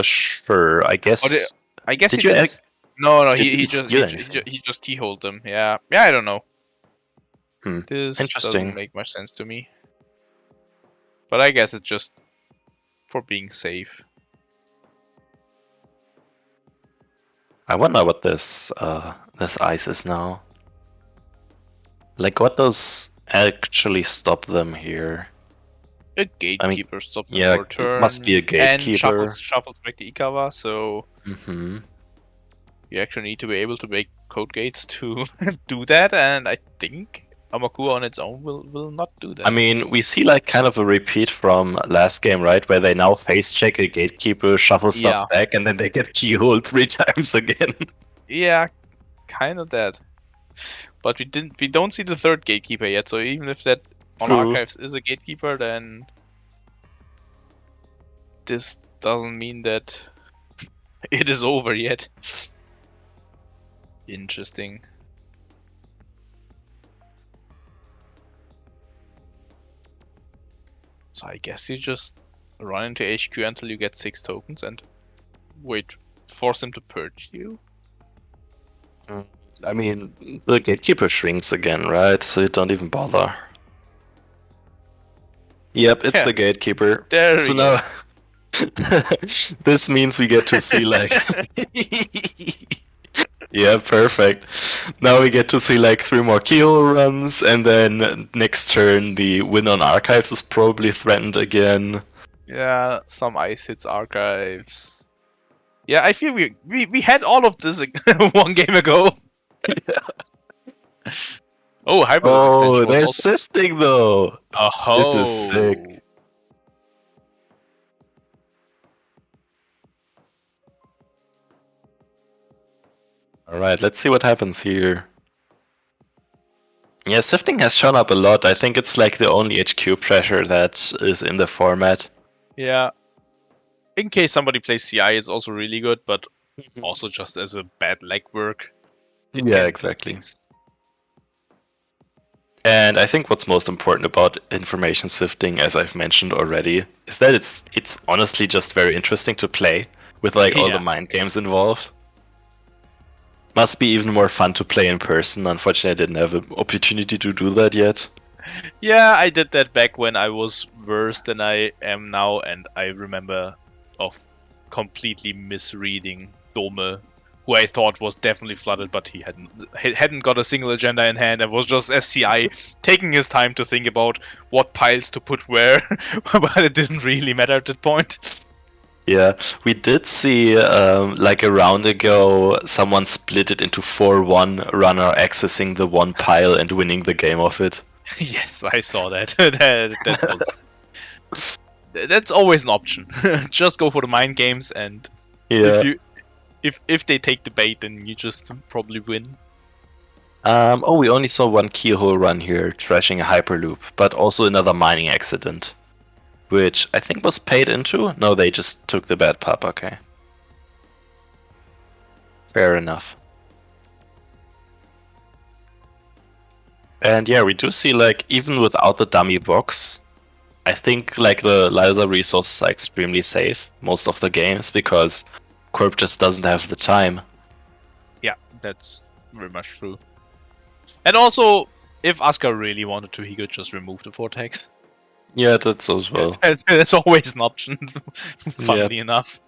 Sure. I guess. I guess Did he you didn't. No, did he he just steal he anything? just keyholed them. Yeah, I don't know. Hmm, This interesting. doesn't make much sense to me. But I guess it's just for being safe. I wonder what this ice is now. Like, what does actually stop them here? A gatekeeper stops them yeah, for a turn. it must be a gatekeeper. And shuffles back the Ikawa, so Mm-hmm. you actually need to be able to make code gates to do that, and I think Amakua on its own will not do that. I mean, we see like kind of a repeat from last game, right? Where they now face check a gatekeeper, shuffle stuff back, and then they get keyholed 3 times again. Yeah, kind of that. But we don't see the third gatekeeper yet, so even if that on True. archives is a gatekeeper, then this doesn't mean that it is over yet. Interesting. So I guess you just run into HQ until you get 6 tokens and wait, force him to purge you? I mean, the gatekeeper shrinks again, right? So you don't even bother. Yep, it's Yeah. the gatekeeper. There So we go. now, this means we get to see like. Yeah, perfect. Now we get to see like 3 more keyhole runs, and then next turn the win on archives is probably threatened again. Yeah, some ice hits archives. Yeah, I feel we had all of this one game ago. Oh, Hyperloop Oh, extension was they're also... sifting though. Oh, This is sick. Alright, let's see what happens here. Yeah, sifting has shown up a lot. I think it's like the only HQ pressure that is in the format. Yeah. In case somebody plays CI, it's also really good, but also just as a bad legwork. it Yeah, can exactly. things. And I think what's most important about information sifting, as I've mentioned already, is that it's honestly just very interesting to play with like all Yeah. the mind games involved. Must be even more fun to play in person. Unfortunately, I didn't have an opportunity to do that yet. Yeah, I did that back when I was worse than I am now, and I remember of completely misreading Dome, who I thought was definitely flooded, but he hadn't got a single agenda in hand and was just SCI taking his time to think about what piles to put where, but it didn't really matter at that point. Yeah, we did see like a round ago someone split it into 4-1 runner accessing the one pile and winning the game of it. Yes, I saw that. that was... That's always an option. Just go for the mind games, and Yeah. if they take the bait, then you just probably win. Oh, we only saw one keyhole run here, trashing a hyperloop, but also another mining accident, which I think was paid into. No, they just took the bad pup. Okay, fair enough. And yeah, we do see like even without the dummy box, I think like the Lysa resources are extremely safe most of the games because Corp just doesn't have the time. Yeah, that's very much true. And also, if Asuka really wanted to, he could just remove the vortex. Yeah, that's as well. That's always an option, funnily enough.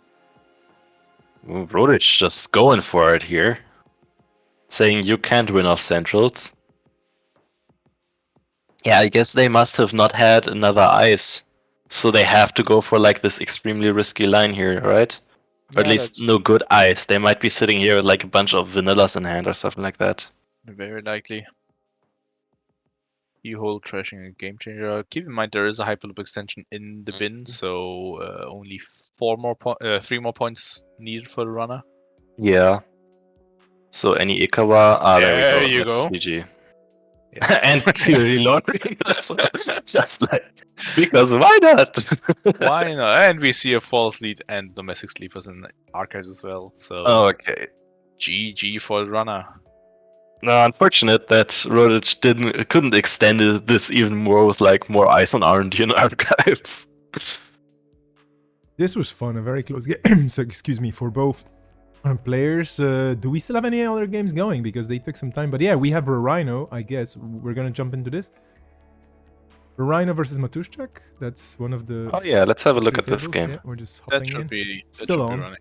Rodich just going for it here. Saying you can't win off centrals. Yeah, I guess they must have not had another ice. So they have to go for like this extremely risky line here, right? Or at Yeah, least that's no good ice. They might be sitting here with like a bunch of vanillas in hand or something like that. very likely. E-hole trashing a game changer. Keep in mind there is a Hyperloop extension in the bin, so only 3 more points needed for the runner. Yeah. So any Ikawa, there we You go. That's go. GG. And clearly laundry as well. Just like because why not? Why not? And we see a false lead and domestic sleepers in archives as well. So Okay. GG for the runner. No, unfortunate that Rodich couldn't extend this even more with like more ice on R&D and archives. This was fun, a very close game. So excuse me for both players. Do we still have any other games going? Because they took some time. But yeah, we have Rhino, I guess. We're gonna jump into this. Rhino versus Matushchak. That's one of the. Oh yeah, let's have a look at tables. this game. Yeah, we're just hopping That should in. be Still on. running.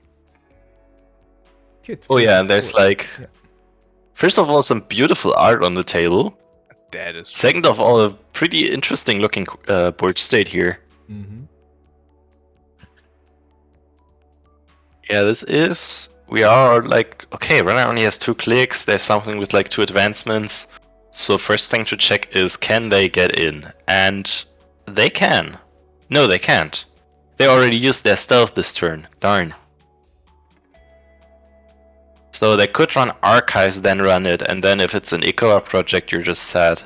Kit Oh yeah, versus and there's Sports. like, Yeah. first of all, some beautiful art on the table. That is. Second of all, a pretty interesting looking board state here. Mm-hmm. Yeah, this is. We are like, okay, runner only has 2 clicks. There's something with like 2 advancements. So first thing to check is, can they get in? And they can. No, they can't. They already used their stealth this turn. Darn. So they could run archives, then run it, and then if it's an Ikawa project, you're just sad.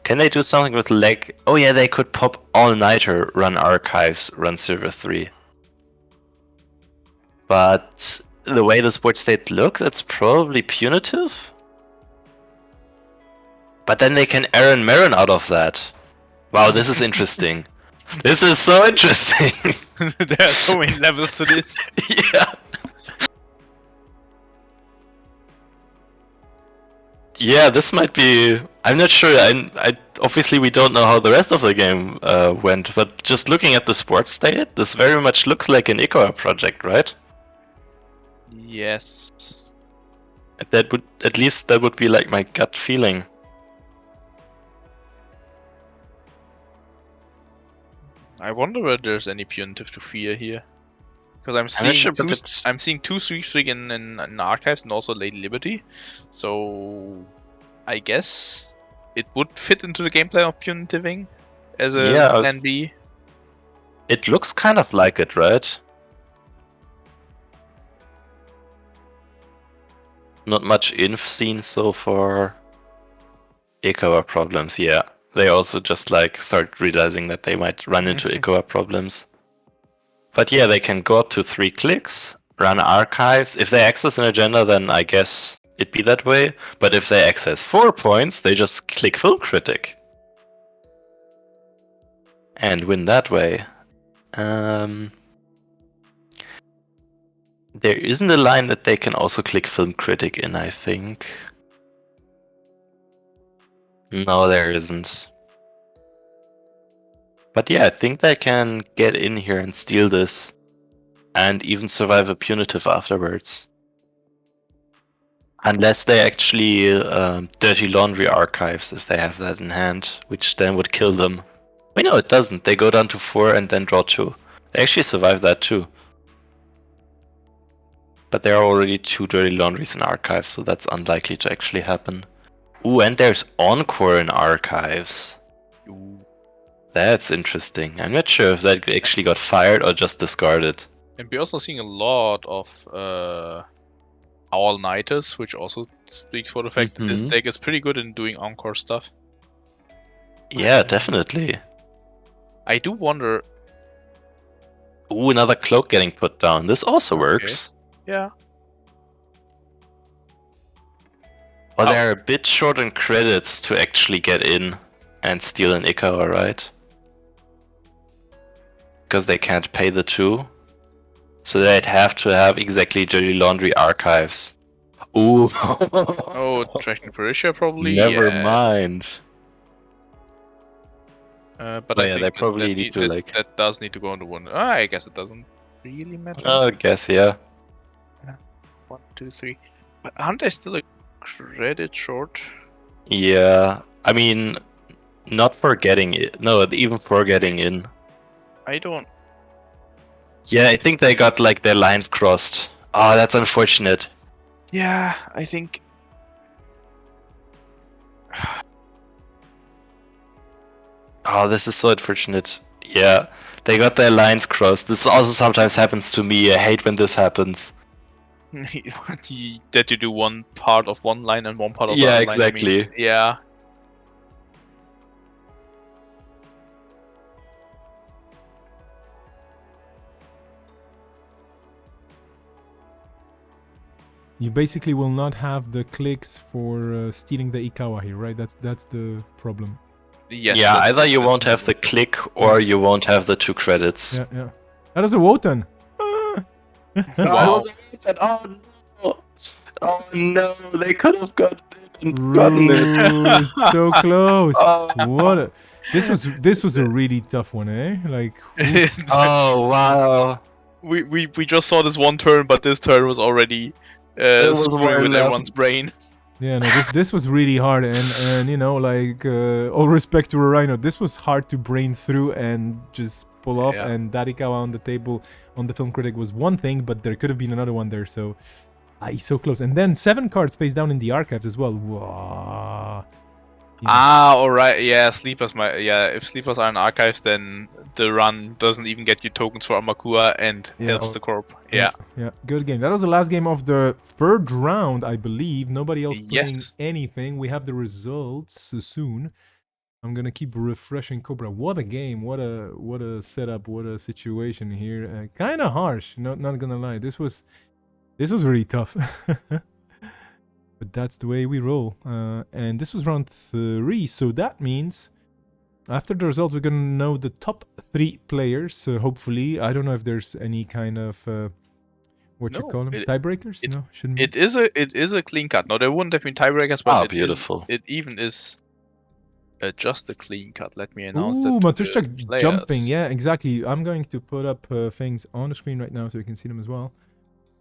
Can they do something with leg? Oh yeah, they could pop all-nighter, run archives, run server 3. But the way the sport state looks, it's probably punitive. But then they can Aaron Marin out of that. Wow, this is interesting. This is so interesting. There are so many levels to this. Yeah. Yeah, this might be. I'm not sure. I obviously we don't know how the rest of the game went, but just looking at the sports state, this very much looks like an Ikawa project, right? Yes. That would at least that would be like my gut feeling. I wonder whether there's any punitive to fear here. Because I'm not sure, but it's- I'm seeing 2 sweepstreak in archives and also Lady Liberty. So I guess it would fit into the gameplay of punitiving as a Yeah. plan B. It looks kind of like it, right? Not much inf seen so far. Ikawa problems, yeah. They also just like start realizing that they might run into Ikawa problems. But yeah, they can go up to 3 clicks, run archives. If they access an agenda, then I guess it'd be that way. But if they access 4 points, they just click Film Critic. And win that way. There isn't a line that they can also click Film Critic in, I think. No, there isn't. But yeah, I think they can get in here and steal this. And even survive a punitive afterwards. Unless they actually dirty laundry archives, if they have that in hand, which then would kill them. Wait, no, it doesn't. They go down to 4 and then draw 2. They actually survive that too. But there are already 2 dirty laundries in archives, so that's unlikely to actually happen. Ooh, and there's Encore in archives. That's interesting. I'm not sure if that actually got fired or just discarded. And we're also seeing a lot of all-nighters, which also speaks for the fact that this Mhm. deck is pretty good in doing encore stuff. Yeah, definitely. I do wonder. Ooh, another cloak getting put down. This also works. Yeah. Well, they're a bit short on credits to actually get in and steal an Ikawa, right? Because they can't pay the 2. So they'd have to have exactly Dirty Laundry archives. Ooh. Oh, Dragon Parisha probably. Never yes. mind. But Oh, I yeah, think they probably need to, like- that does need to go into one. I guess it doesn't really matter. I guess, yeah. 1, 2, 3. But aren't they still a credit short? Yeah. I mean, not for getting it. No, even for getting in. I don't. Yeah, I think they got like their lines crossed. Oh, that's unfortunate. Yeah, I think. Oh, this is so unfortunate. Yeah, they got their lines crossed. This also sometimes happens to me. I hate when this happens. that you do one part of one line and one part of the Yeah, other line. I mean. exactly. Yeah. You basically will not have the clicks for stealing the Ikawa here, right? That's the problem. Yes. Yeah, either you that's won't have the click or you won't have the 2 credits. Yeah, yeah. That is a Wotan. Wow. Oh no! Oh no! They could have gotten Roost, so close. Oh. What a, this was a really tough one, eh? Like, oof. Oh wow! we just saw this one turn, but this turn was already was screwing more or with less- everyone's brain. Yeah, no, this was really hard, and you know, like all respect to Rhino, this was hard to brain through and just pull off. Yeah. And Darikawa on the table on the Film Critic was one thing, but there could have been another one there. So, he's so close. And then 7 cards face down in the archives as well. Wow. Yeah. Ah, alright, yeah, Sleepers if Sleepers are in archives, then the run doesn't even get you tokens for Amakua and Yeah, helps oh, the corp. Yeah. Yeah, good game. That was the last game of the 3rd round, I believe. Nobody else playing Yes. anything. We have the results soon. I'm gonna keep refreshing Cobra. What a game! What a setup! What a situation here. Kind of harsh. Not gonna lie. This was really tough. But that's the way we roll. And this was round 3, so that means after the results we're gonna know the top 3 players. Hopefully, I don't know if there's any kind of what you No, call them, it- tiebreakers. it- No, shouldn't be. It is a clean cut. No, there wouldn't have been tiebreakers, but Ah, it is- beautiful. it even is just a clean cut. Let me announce that. Ooh, to the Matushchak jumping. players. Yeah, exactly. I'm going to put up things on the screen right now so you can see them as well.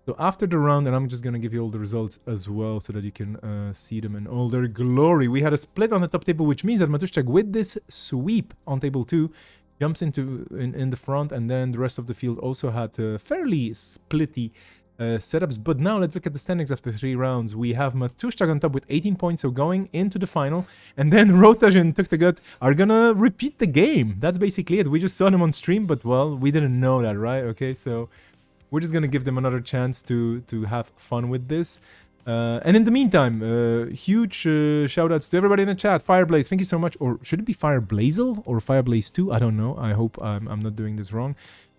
So after the round, and I'm just going to give you all the results as well so that you can see them in all their glory. We had a split on the top table, which means that Matushchak, with this sweep on table 2, jumps into in the front, and then the rest of the field also had fairly splitty setups. But now let's look at the standings after 3 rounds. We have Matushchak on top with 18 points, so going into the final. And then Rotaj and Tuk the Gut are gonna repeat the game. That's basically it. We just saw them on stream, but well, we didn't know that, right? Okay, so we're just gonna give them another chance to have fun with this. And in the meantime, huge shout outs to everybody in the chat. Fireblaze, thank you so much. Or should it be Fireblazel or Fireblaze 2? I don't know. I hope I'm not doing this wrong.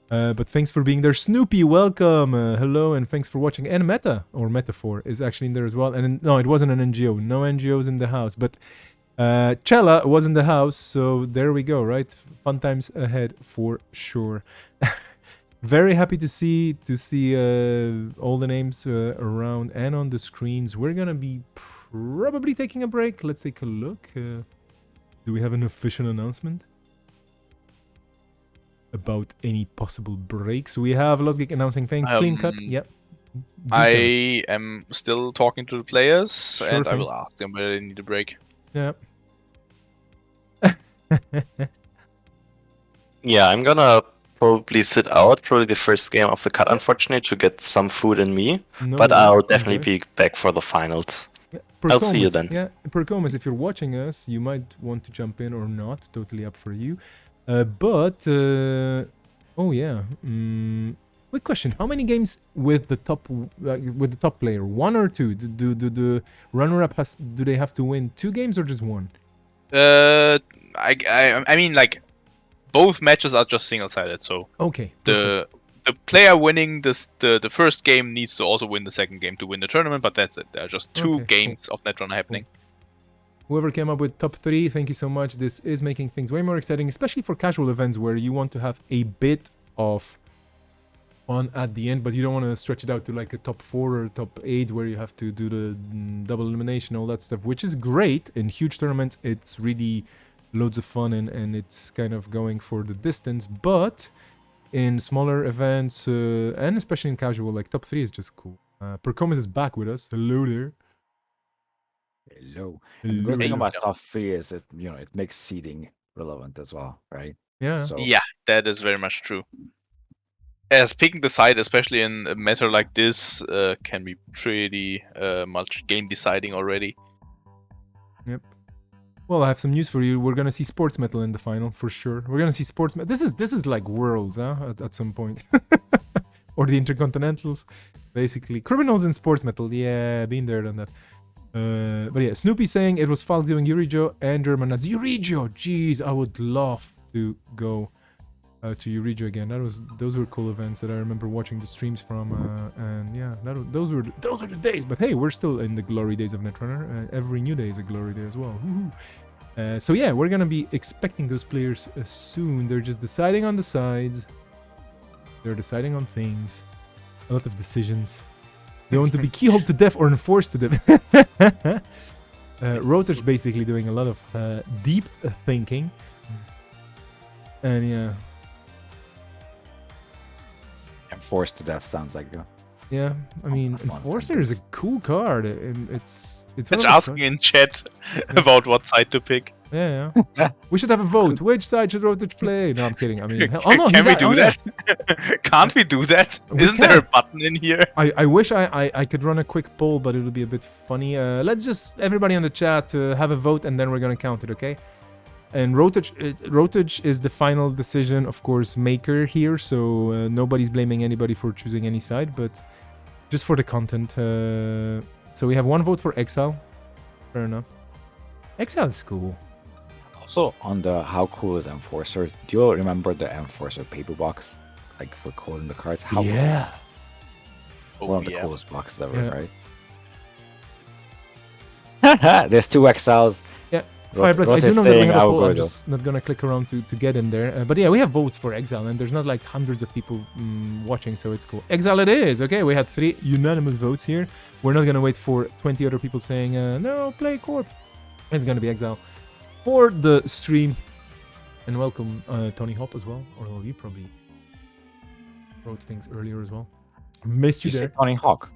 But thanks for being there. Snoopy, welcome. Hello, and thanks for watching. And Meta, or Metaphor, is actually in there as well. And no, it wasn't an NGO. No NGOs in the house. But Chella was in the house, so there we go, right? Fun times ahead for sure. Very happy to see all the names around and on the screens. We're gonna be probably taking a break. Let's take a look. Do we have an official announcement about any possible breaks? We have Lost Geek announcing things. Clean cut. Yep. I Details. am still talking to the players, Sure and I thing. will ask them whether they need a break. Yeah. Yeah, I'm gonna probably sit out probably the first game of the cut, unfortunately, to get some food in me. No But worries. I'll definitely Okay. be back for the finals. Yeah, I'll see you Percomas, then. Yeah, Percomas, if you're watching us, you might want to jump in or not. Totally up for you. Oh yeah. Quick question: how many games with the top player? 1 or 2? Do the runner-up do they have to win 2 games or just 1? I mean, like, both matches are just single-sided, so Okay. the the player winning the first game needs to also win the second game to win the tournament, but that's it. There are just two Okay, cool. games of Netrunner happening. Whoever came up with top 3, thank you so much. This is making things way more exciting, especially for casual events where you want to have a bit of fun at the end, but you don't want to stretch it out to like a top 4 or top 8 where you have to do the double elimination, all that stuff, which is great. In huge tournaments, it's really loads of fun and it's kind of going for the distance, but in smaller events, and especially in casual, like top 3 is just cool. Percomus is back with us. Hello there. Hello. And the good thing Hello. about top 3 is it it makes seeding relevant as well, right? Yeah. So Yeah, that is very much true. As picking the side, especially in a meta like this, can be pretty much game deciding already. Yep. Well, I have some news for you. We're gonna see sports metal in the final for sure. We're gonna see sports metal. This is like Worlds, huh? At some point, or the Intercontinentals, basically. Criminals in sports metal. Yeah, been there, done that. But yeah, Snoopy saying it was Falk doing Eurijo and German nuts. Eurijo, jeez, I would love to go to Eurijo again. Those were cool events that I remember watching the streams from, and yeah, those were the days. But hey, we're still in the glory days of Netrunner. Every new day is a glory day as well. Woo-hoo. So yeah, we're gonna be expecting those players soon. They're just deciding on the sides. They're deciding on things. A lot of decisions. They want to be keyholed to death or enforced to death. Rotor's basically doing a lot of deep thinking. And yeah. Enforced to death sounds like Yeah, I mean, fun Enforcer is a sentence. cool card. And it's one Just of those asking in chat about what side to pick. Yeah. We should have a vote. Which side should Rotage play? No, I'm kidding. I mean, oh no, Can we do yeah. that? Can't we do that? We Isn't there a can. button in here? I wish I could run a quick poll, but it would be a bit funny. Let's just everybody on the chat have a vote, and then we're gonna count it, okay? And Rotage is the final decision, of course, maker here. So nobody's blaming anybody for choosing any side, but just for the content. So we have one vote for Exile. Fair enough. Exile is cool. Also, on the how cool is Enforcer? Do you remember the Enforcer paper box, like for coding the cards? How Yeah. one of the yeah. coolest boxes ever, Yeah. right? There's 2 exiles. Yeah. Fireblast, I do Rota's know that we staying, have a I'll poll. go I'm though. just not gonna click around to get in there. But yeah, we have votes for Exile, and there's not like hundreds of people watching, so it's cool. Exile it is. Okay, we had 3 unanimous votes here. We're not gonna wait for 20 other people saying no, play Corp. It's gonna be Exile for the stream. And welcome Tony Hop as well. Or you probably wrote things earlier as well. Missed you You there. say Tony Hawk.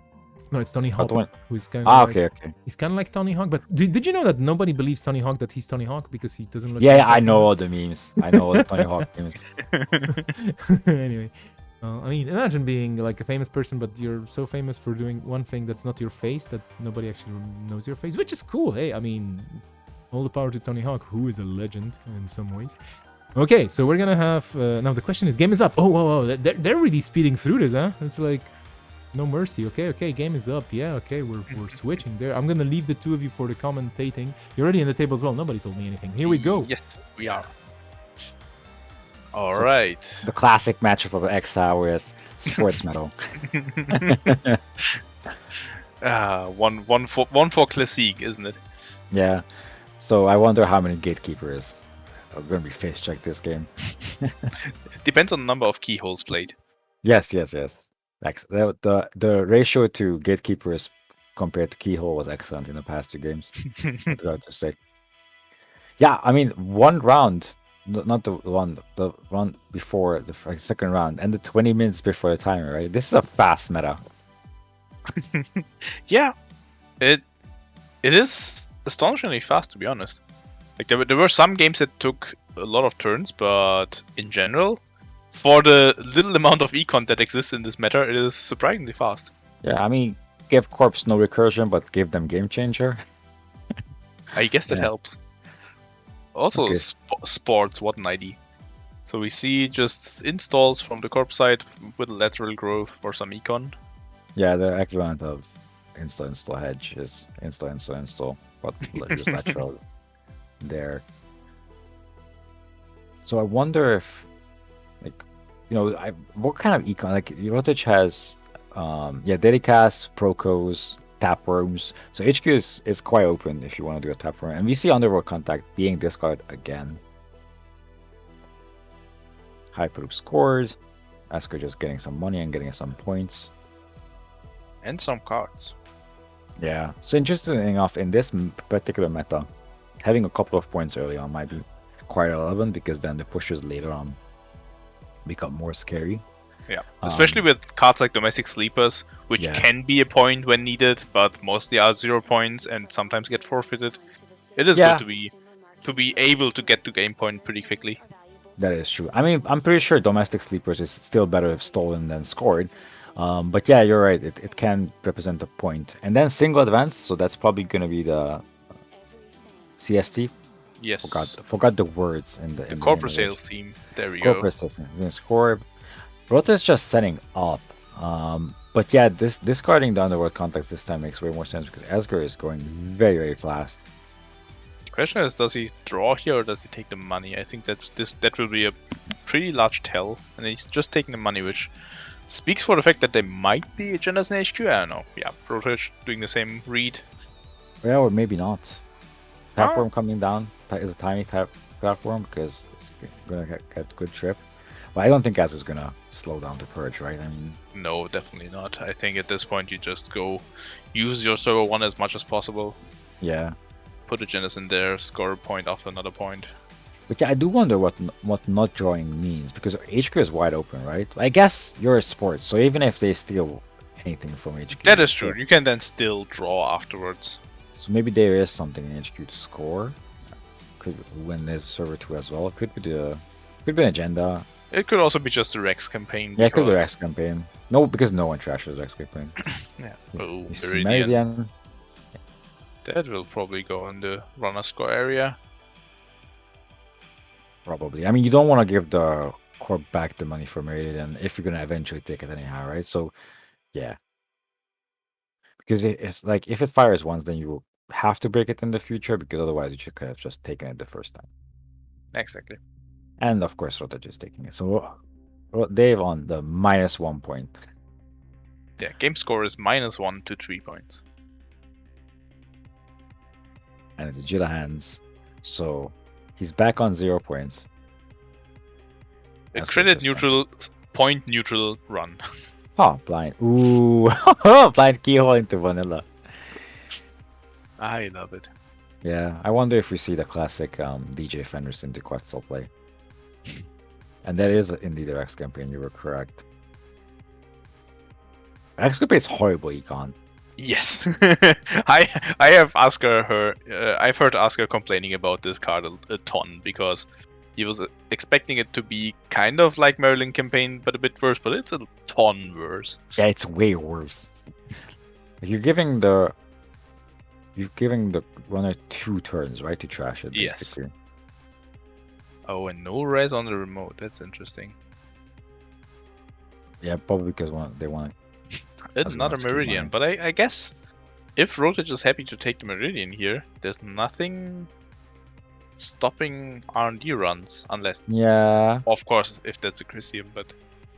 No, it's Tony Hawk, the one- who's kind of Okay. he's kind of like Tony Hawk. But did you know that nobody believes Tony Hawk that he's Tony Hawk because he doesn't look? Yeah, like I Tony know Hawk? all the memes. I know all the Tony Hawk memes. Anyway, I mean, imagine being like a famous person, but you're so famous for doing one thing that's not your face that nobody actually knows your face, which is cool. Hey, I mean, all the power to Tony Hawk, who is a legend in some ways. Okay, so we're gonna have now. The question is, game is up. Oh, whoa, they're really speeding through this, huh? It's like no mercy. Okay, game is up. Yeah, okay, we're switching there. I'm gonna leave the two of you for the commentating. You're already in the table as well. Nobody told me anything. Here we go. Yes, we are. All right. The classic matchup of Exile is sports metal. One for Classic, isn't it? Yeah. So I wonder how many gatekeepers are going to be face checked this game. Depends on the number of keyholes played. Yes. The ratio to gatekeepers compared to keyhole was excellent in the past 2 games. I have to say. Yeah, I mean, one round, not the round before the second round, and the 20 minutes before the timer, right? This is a fast meta. Yeah, it is astonishingly fast, to be honest. Like there were some games that took a lot of turns, but in general, for the little amount of econ that exists in this meta, it is surprisingly fast. Yeah, I mean, give Corps no recursion, but give them game changer. I guess that Yeah. helps. Also, Okay. sports, what an ID. So we see just installs from the corp side with lateral growth for some econ. Yeah, the equivalent of install hedge is install, but just lateral there. So I wonder if, like, what kind of econ? Like Rotage has, Dedicast, Procos, Taprooms. So HQ is quite open if you want to do a Taproom. And we see Underworld Contact being discarded again. Hyperloop scores. Asker just getting some money and getting some points. And some cards. Yeah. So interesting enough, in this particular meta, having a couple of points early on might be quite relevant because then the pushes later on become more scary. Yeah, especially with cards like Domestic Sleepers, which can be a point when needed, but mostly are 0 points and sometimes get forfeited. It is good to be able to get to game point pretty quickly. That is true. I mean, I'm pretty sure Domestic Sleepers is still better if stolen than scored. But yeah, you're right. It can represent a point. And then single advance, so that's probably going to be the CST. Yes. Forgot the words in the corporate sales team. There we corporate sales team. We're gonna score. Rota is just setting up. But yeah, discarding the Underworld Context this time makes way more sense because Asger is going very, very fast. The question is, does he draw here or does he take the money? I think that will be a pretty large tell, and he's just taking the money, which speaks for the fact that there might be agendas in HQ. I don't know. Yeah, Rotage doing the same read. Yeah, or maybe not. Platform coming down is a tiny platform because it's gonna get good trip. But I don't think Asger's gonna slow down the purge, right? I mean, no, definitely not. I think at this point you just go use your server 1 as much as possible. Yeah. Put agendas in there, score a point after another point. But yeah, I do wonder what not drawing means because HQ is wide open, right? I guess you're a sports, so even if they steal anything from HQ, that is true. You can then still draw afterwards. So maybe there is something in HQ to score. Could when there's server 2 as well. Could be an agenda. It could also be just a Rex campaign. Yeah, it could be a Rex campaign. No, because no one trashes Rex campaign. Yeah. Oh, Meridian. That will probably go in the runner score area. Probably. I mean, you don't want to give the corp back the money for Meridian if you're gonna eventually take it anyhow, right? So, yeah. Because it's like if it fires once, then you will have to break it in the future because otherwise you could have just taken it the first time. Exactly. And of course, Rotage is taking it. So Dave on the -1 point. Yeah, game score is -1 to 3 points. And it's Jilla hands. So he's back on 0 points. A credit neutral, point neutral run. Oh, blind. Ooh. Blind keyhole into vanilla. I love it. Yeah, I wonder if we see the classic DJ Fenderson to Quetzal play. And that is indeed the Rex campaign, you were correct. Rex campaign is horrible, Econ. Yes. I have I've heard Asker complaining about this card a ton because he was expecting it to be kind of like Merlin campaign, but a bit worse, but it's a ton worse. Yeah, it's way worse. You're giving the runner 2 turns, right, to trash it, basically. Yes. Oh, and no res on the remote. That's interesting. Yeah, probably because they want It's not a Meridian, but I guess if Rotage is happy to take the Meridian here, there's nothing stopping R&D runs, unless... Yeah. Of course, if that's a Crisium, but...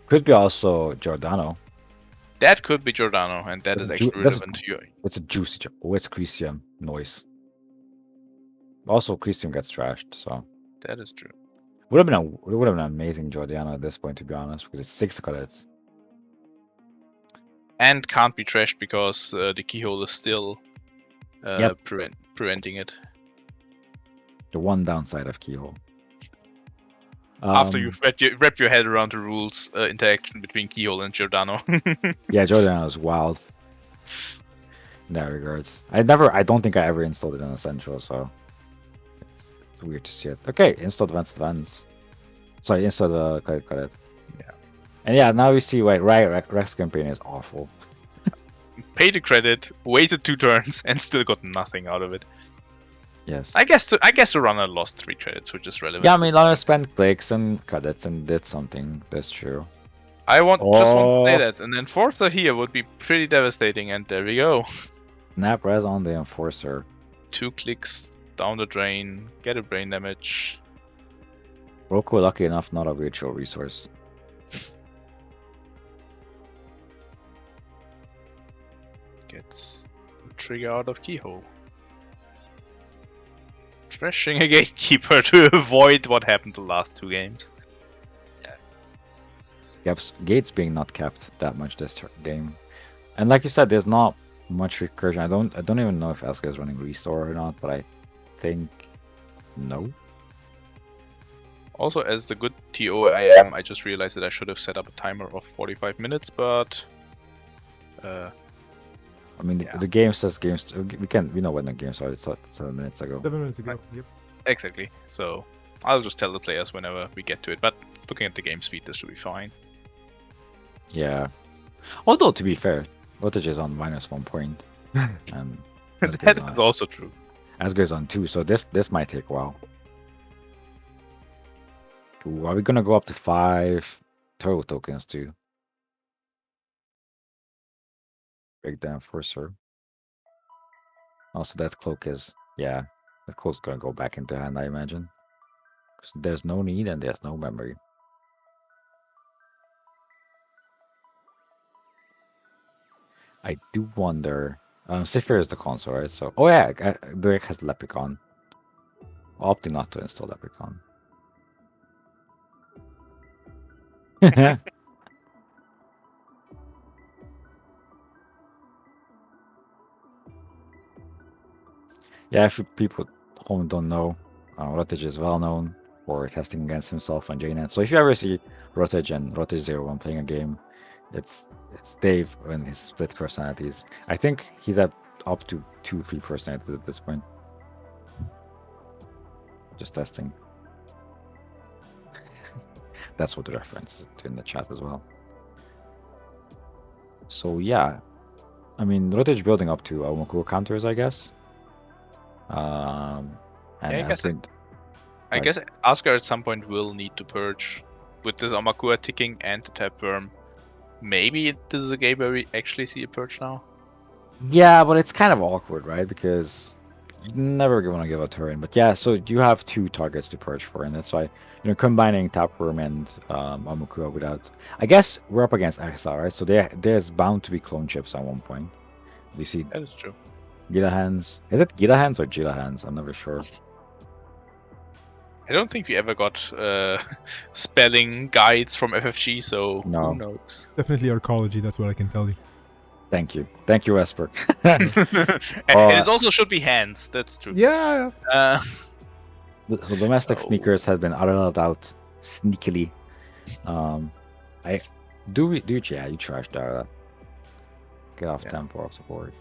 Could be also Giordano. That could be Giordano, and that is actually relevant to you. It's a juicy job. Oh, it's Crisium noise. Also, Crisium gets trashed, so... That is true. Would have been an amazing Giordano at this point, to be honest, because it's 6 credits. And can't be trashed because the keyhole is still preventing it. The one downside of keyhole. After you've wrapped your head around the rules interaction between keyhole and Giordano. Yeah, Giordano is wild. In that regards, I don't think I ever installed it on Essential, so it's weird to see it. Okay, install advanced. Sorry, install the credit. Yeah. And yeah, now we see why Rex campaign is awful. Paid the credit, waited 2 turns, and still got nothing out of it. Yes. I guess the runner lost 3 credits, which is relevant. Yeah, I mean, runner spent clicks and credits and did something. That's true. Just want to say that, and Enforcer here would be pretty devastating, and there we go. Snap res on the Enforcer. 2 clicks down the drain, get a brain damage. Roku lucky enough, not a virtual resource. trigger out of Keyhole. Trashing a gatekeeper to avoid what happened the last 2 games. Gates being not kept that much this game, and like you said, there's not much recursion. I don't even know if Eska is running restore or not, but I think no. Also, as the good TO I am, I just realized that I should have set up a timer of 45 minutes, but I mean, the game says games. We know when the game started. It's 7 minutes ago. 7 minutes ago. Yep. exactly. So I'll just tell the players whenever we get to it. But looking at the game speed, this should be fine. Yeah. Although to be fair, Voltage is on -1 point, and That is also true. Asgard is on 2, so this might take a while. Ooh, are we gonna go up to 5 turtle tokens too? Break down Enforcer. Also, that cloak is that cloak's gonna go back into hand, I imagine. 'Cause there's no need and there's no memory. I do wonder. Sifir is the console, right? So, oh yeah, Drake has Leprechaun. Opting not to install Leprechaun. Yeah, if people at home don't know, Rotage is well known for testing against himself on JNet. So if you ever see Rotage and Rotage01 playing a game, it's Dave and his split personalities. I think he's at up to 2-3 personalities at this point. Just testing. That's what the reference is to in the chat as well. So yeah, I mean, Rotage building up to Omoku counters, I guess. And I guess Asgard at some point will need to purge with this Omakua ticking and the Tapworm. Maybe this is a game where we actually see a purge now. Yeah, but it's kind of awkward, right? Because you never want to give a turn. But yeah, so you have 2 targets to purge for, and that's why combining Tapworm and Omakua without. I guess we're up against Axel, right? So there's bound to be clone chips at one point. We see That is true. Gila Hands. Is it Gila Hands or Gila Hands? I'm never sure. I don't think we ever got spelling guides from FFG, so No. who knows? Definitely arcology, that's what I can tell you. Thank you, Esper. And it also should be hands. That's true. Yeah. So domestic Oh. sneakers have been allowed out sneakily. I do you trashed Dara. Get off tempo off the board.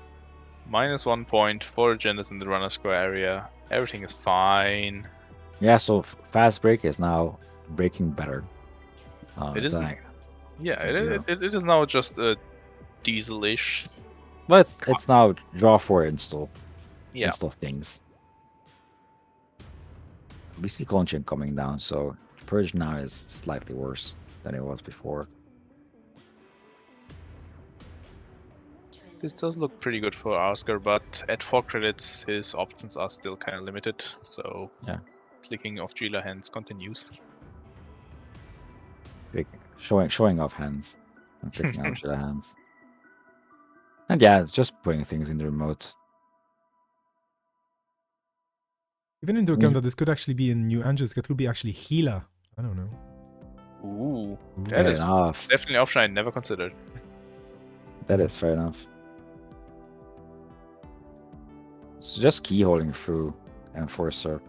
-1 point, 4 agendas in the runner square area. Everything is fine. Yeah, so fast break is now breaking better. It it's isn't- like- Yeah, It's a it is now just a diesel-ish. but it's now draw for install. Yeah. Install things. We see Clonchin coming down, so Purge now is slightly worse than it was before. This does look pretty good for Asker, but at 4 credits, his options are still kind of limited. So Yeah. clicking of Gila hands continues. Big, showing off hands and picking out the hands. And yeah, just putting things in the remote. Even into account that this could actually be in New Angels, it could be actually Gila. I don't know. Ooh, that Fair is enough. definitely an option I never considered. That is fair enough. So just keyholding through Enforcer.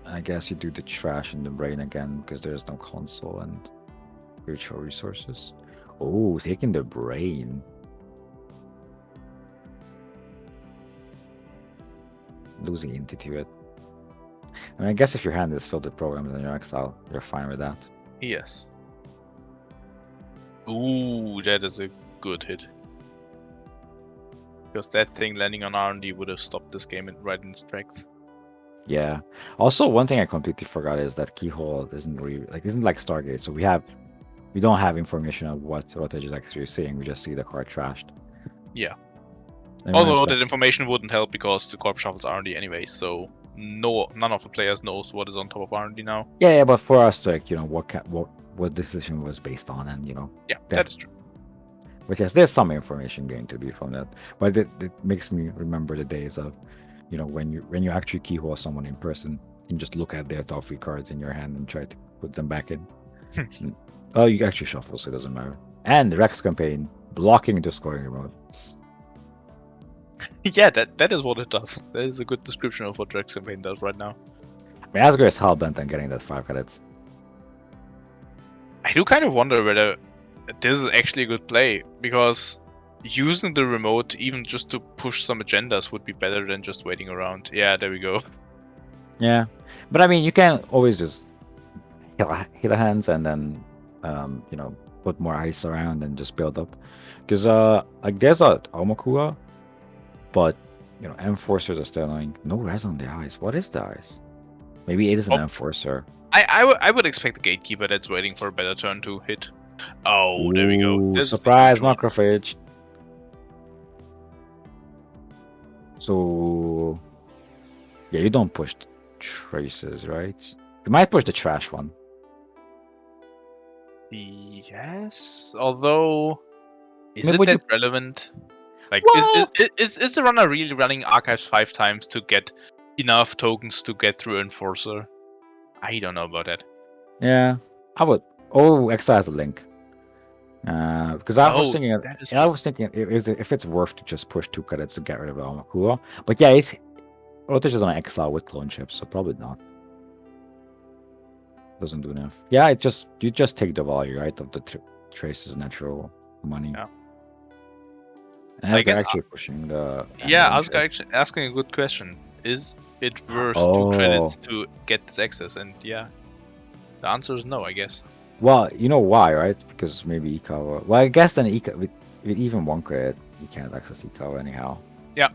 I guess you do the trash in the brain again because there's no console and virtual resources. Oh, taking the brain. Losing into it. I mean, I guess if your hand is filled with programs and you're exile, you're fine with that. Yes. Ooh, that is a good hit. Because that thing landing on R&D would have stopped this game right in its tracks. Yeah. Also, one thing I completely forgot is that keyhole isn't like Stargate. So we don't have information of what Rotage is actually seeing. We just see the card trashed. Yeah. And Although once that information wouldn't help because the corp shuffles R&D anyway, so none of the players knows what is on top of R&D now. yeah, but for us, like what decision was based on, and Yeah, Yeah. that is true. But yes, there's some information gained to be from that. But it makes me remember the days of, when you actually keyhole someone in person and just look at their top 3 cards in your hand and try to put them back in. Oh, you actually shuffle, so it doesn't matter. And Rex campaign blocking the scoring remote. Yeah, that is what it does. That is a good description of what Rex campaign does right now. I mean, Asgore is hell bent on getting that 5 credits. I do kind of wonder whether this is actually a good play, because using the remote even just to push some agendas would be better than just waiting around. Yeah, there we go. Yeah, but I mean, you can always just heal hands and then, put more ice around and just build up. Because like there's a Omakua, but enforcers are still annoying. No res on the ice. What is the ice? Maybe it is an enforcer. I would expect the gatekeeper that's waiting for a better turn to hit. Oh, there we go. Ooh, This is the surprise huge one. macrophage. So yeah, you don't push the traces, right? You might push the trash one. Yes, although is Maybe it would you- that relevant? Like, Well- is the runner really running archives 5 times to get enough tokens to get through Enforcer? I don't know about that. Yeah, I would. Oh, Exile has a link. Because I was Oh, thinking, that is I true. was thinking if it's worth to just push 2 credits to get rid of Omakua. But yeah, Rotage is on Exile with clone chips, so probably not. Doesn't do enough. Yeah, you just take the value, right, of the traces natural money. Yeah. And I they're guess- actually pushing the. Yeah, I Ambient was chip. actually asking a good question. Is it worth 2 Oh. credits to get this access? And yeah, the answer is no, I guess. Well, you know why, right? Because maybe Ikawa. Well, I guess then with even 1 credit, you can't access Ikawa anyhow. Yeah.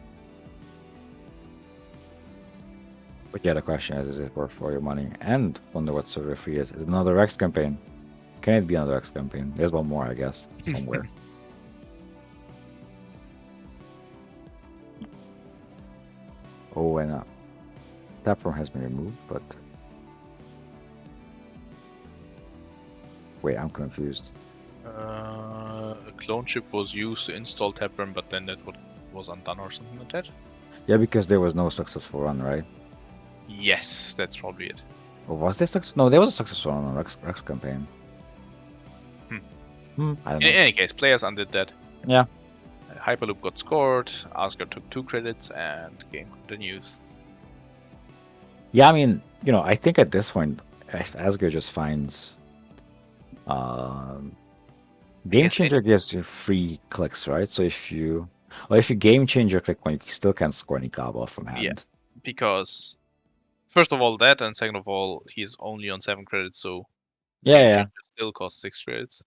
But yeah, the question is it worth all your money? And wonder what server free is. Is it another Rex campaign? Can it be another Rex campaign? There's one more, I guess, somewhere. Oh, and Taproom has been removed, but wait, I'm confused. A clone chip was used to install Taproom, but then that was undone or something like that. Yeah, because there was no successful run, right? Yes, that's probably it. Or was there success? No, there was a successful run on Rex campaign. I don't In know. any case, players undid that. Yeah. Hyperloop got scored, Asgard took 2 credits, and game continues. Yeah, I mean, I think at this point, if Asgard just finds Game guess Changer gives you free clicks, right? So if you Game Changer click one, you still can't score any Gaba from hand. Yeah. Because, first of all, that, and second of all, he's only on 7 credits, so Yeah. Changer still costs 6 credits.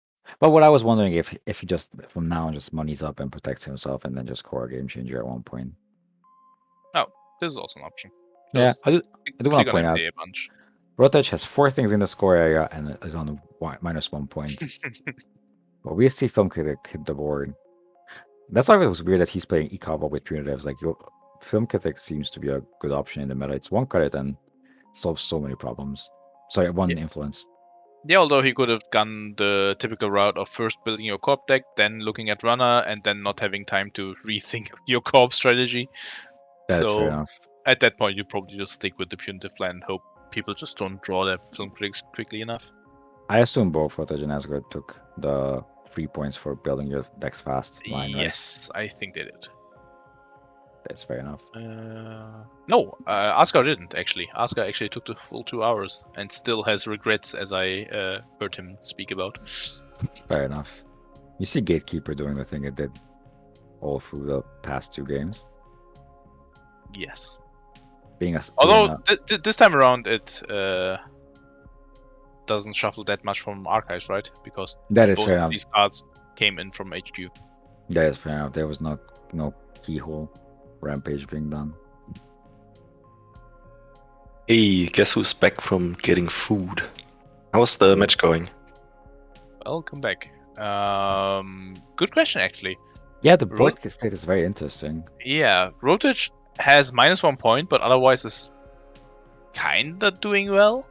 But what I was wondering if he just from now on just monies up and protects himself and then just core Game Changer at one point. This is also an option. Yeah, Just I do click wanna on point out- MDA a bunch. Rotech has 4 things in the score area and is on -1 point. But we see Film Critic hit the board. That's why it was weird that he's playing Ikaba with punitives. Like, Film Critic seems to be a good option in the meta. It's 1 credit and solves so many problems. Sorry, 1 Yeah. influence. Yeah, although he could have gone the typical route of first building your corp deck, then looking at runner, and then not having time to rethink your corp strategy. That's fair So enough. at that point, you probably just stick with the punitive plan and hope people just don't draw their film critics quickly enough. I assume both Rotech and Asgard took the 3 points for building your decks fast line, right? Yes, I think they did. That's fair enough. No, Asgard didn't actually. Asgard actually took the full 2 hours and still has regrets, as I heard him speak about. Fair enough. You see Gatekeeper doing the thing it did all through the past 2 games. Yes. Being Although this time around it doesn't shuffle that much from archives, right? Because that is both fair of enough. these cards came in from HQ. That is fair enough. There was no keyhole rampage being done. Hey, guess who's back from getting food? How's the match going? Welcome back. Good question, actually. Yeah, the board state is very interesting. Yeah, Rotage has -1 point, but otherwise is kinda doing well.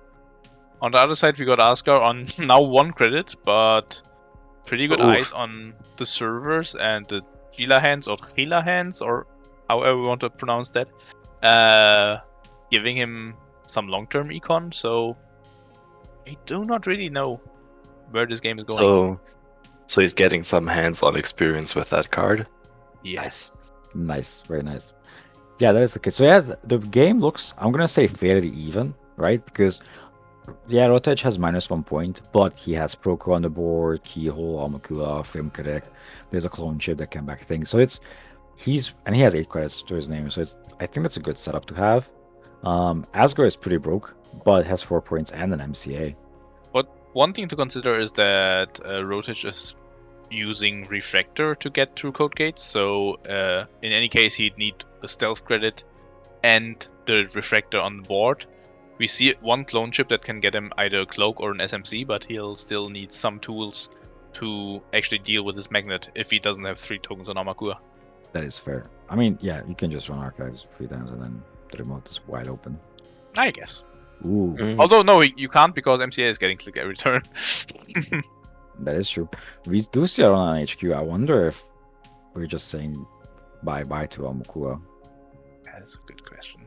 On the other side, we got Asgard on now 1 credit, but pretty good Oof. eyes on the servers and the Gila hands or Gila hands or however we want to pronounce that, giving him some long-term econ. So I do not really know where this game is going. So he's getting some hands-on experience with that card. Yes. Nice, very nice. Yeah, that is okay. So yeah, the game looks, I'm gonna say fairly even, right? Because yeah, Rotech has -1 point, but he has Proco on the board, Keyhole, Amakula, Film Critic. There's a clone chip that can back things. So he has 8 credits to his name. So I think that's a good setup to have. Asgore is pretty broke, but has 4 points and an MCA. But one thing to consider is that Rotich is using Refractor to get through code gates. So in any case, he'd need a stealth credit and the Refractor on board. We see one clone chip that can get him either a cloak or an SMC, but he'll still need some tools to actually deal with his magnet if he doesn't have 3 tokens on Amakua. That is fair. I mean, yeah, you can just run archives 3 times and then the remote is wide open. I guess. Ooh, Although, no, you can't because MCA is getting click every turn. that is true. We do see it on HQ. I wonder if we're just saying bye-bye to Amakua. That's a good question.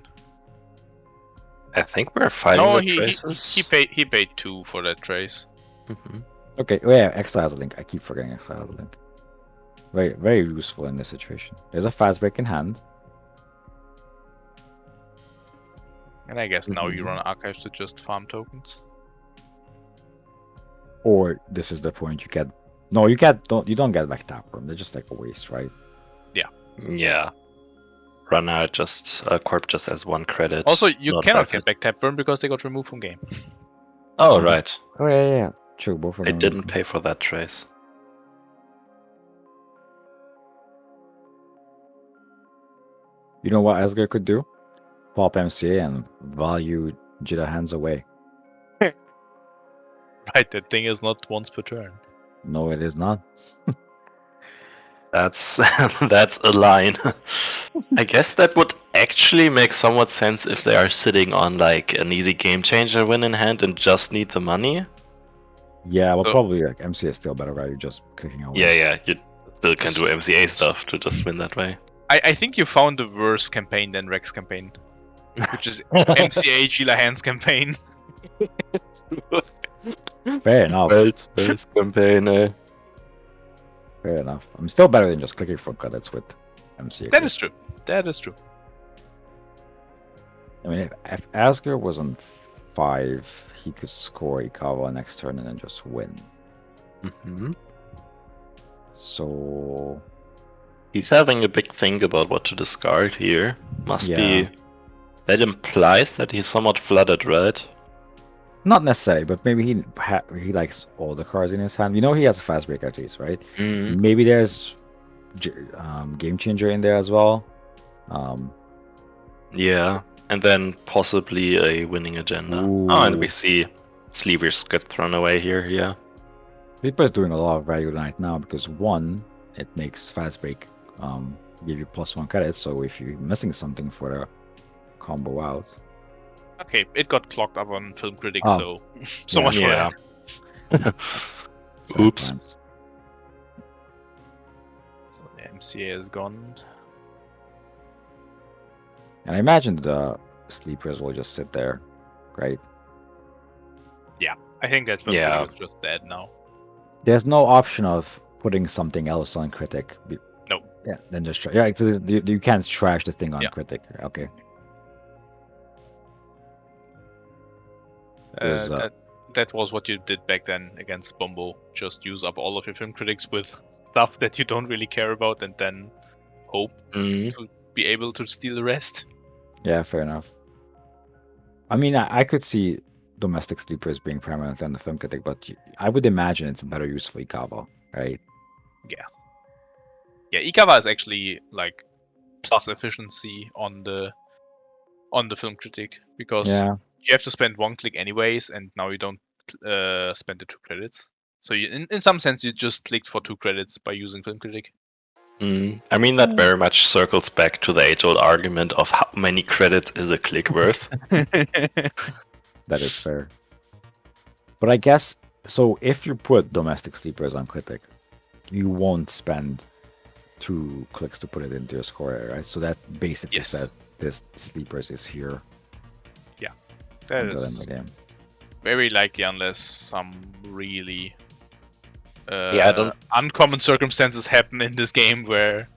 I think we're fighting No, with he traces. paid 2 for that trace. Mhm. Okay, oh yeah, Exile has a link. I keep forgetting Exile has a link. Very, very useful in this situation. There's a fast break in hand. And I guess now you Mhm. run archives to just farm tokens. Or this is the point you get. No, you don't get back tap room. They're just like a waste, right? Yeah. Run out just Corp just as 1 credit. Also, you not cannot worth get it. back tap burn because they got removed from game. Oh right. Oh yeah. True, both of I them. didn't pay for that trace. You know what Asgore could do? Pop MCA and value Jita hands away. Right, that thing is not once per turn. No, it is not. That's that's a line. I guess that would actually make somewhat sense if they are sitting on like an easy game changer win in hand and just need the money. Yeah, well, So- probably like MCA is still better value just clicking away. Yeah, you still can do MCA stuff to just win that way. I think you found a worse campaign than Rex campaign, which is MCA Gila Hands campaign. Fair enough. First campaign. Fair enough. I'm still better than just clicking for credits with MCA. That is true. That is true. I mean, if Asgore was on 5, he could score Ikawa next turn and then just win. Mm-hmm. So He's having a big think about what to discard here. Must Yeah. be. That implies that he's somewhat flooded, right? not necessarily, but maybe he likes all the cards in his hand. You know, he has a fast break at least, right? Mm. Maybe there's game changer in there as well. Yeah, and then possibly a winning agenda. Oh, and we Ooh. see Sleevers get thrown away here. Yeah. Reaper is doing a lot of value right now because 1, it makes fast break give you +1 credits. So if you're missing something for the combo out, Okay, it got clocked up on Film Critic, Oh. so so Yeah. much for Yeah. that. sad Oops. times. So the MCA is gone. And I imagine the sleepers will just sit there, right? I think that Film Yeah. Critic is just dead now. There's no option of putting something else on critic. No. Yeah, then just yeah. You can't trash the thing on Yeah. critic. Okay. Uh, Was, that was what you did back then against Bombo. Just use up all of your Film Critics with stuff that you don't really care about, and then hope Mm. to be able to steal the rest. Yeah, fair enough. I mean, I could see domestic sleepers being permanent on the film critic, but I would imagine it's a better use for Ikawa, right? Yeah. Yeah, Ikawa is actually like plus efficiency on the Film Critic because Yeah. you have to spend 1 click anyways, and now you don't spend the 2 credits. So you, in some sense, you just clicked for 2 credits by using Film Critic. Mm. I mean, that very much circles back to the age-old argument of how many credits is a click worth. That is fair. But I guess So if you put domestic sleepers on Clitic, you won't spend 2 clicks to put it into your score area, right? So that basically Yes. says this sleepers is here That until the end of is the game. very likely unless some really I don't- uncommon circumstances happen in this game where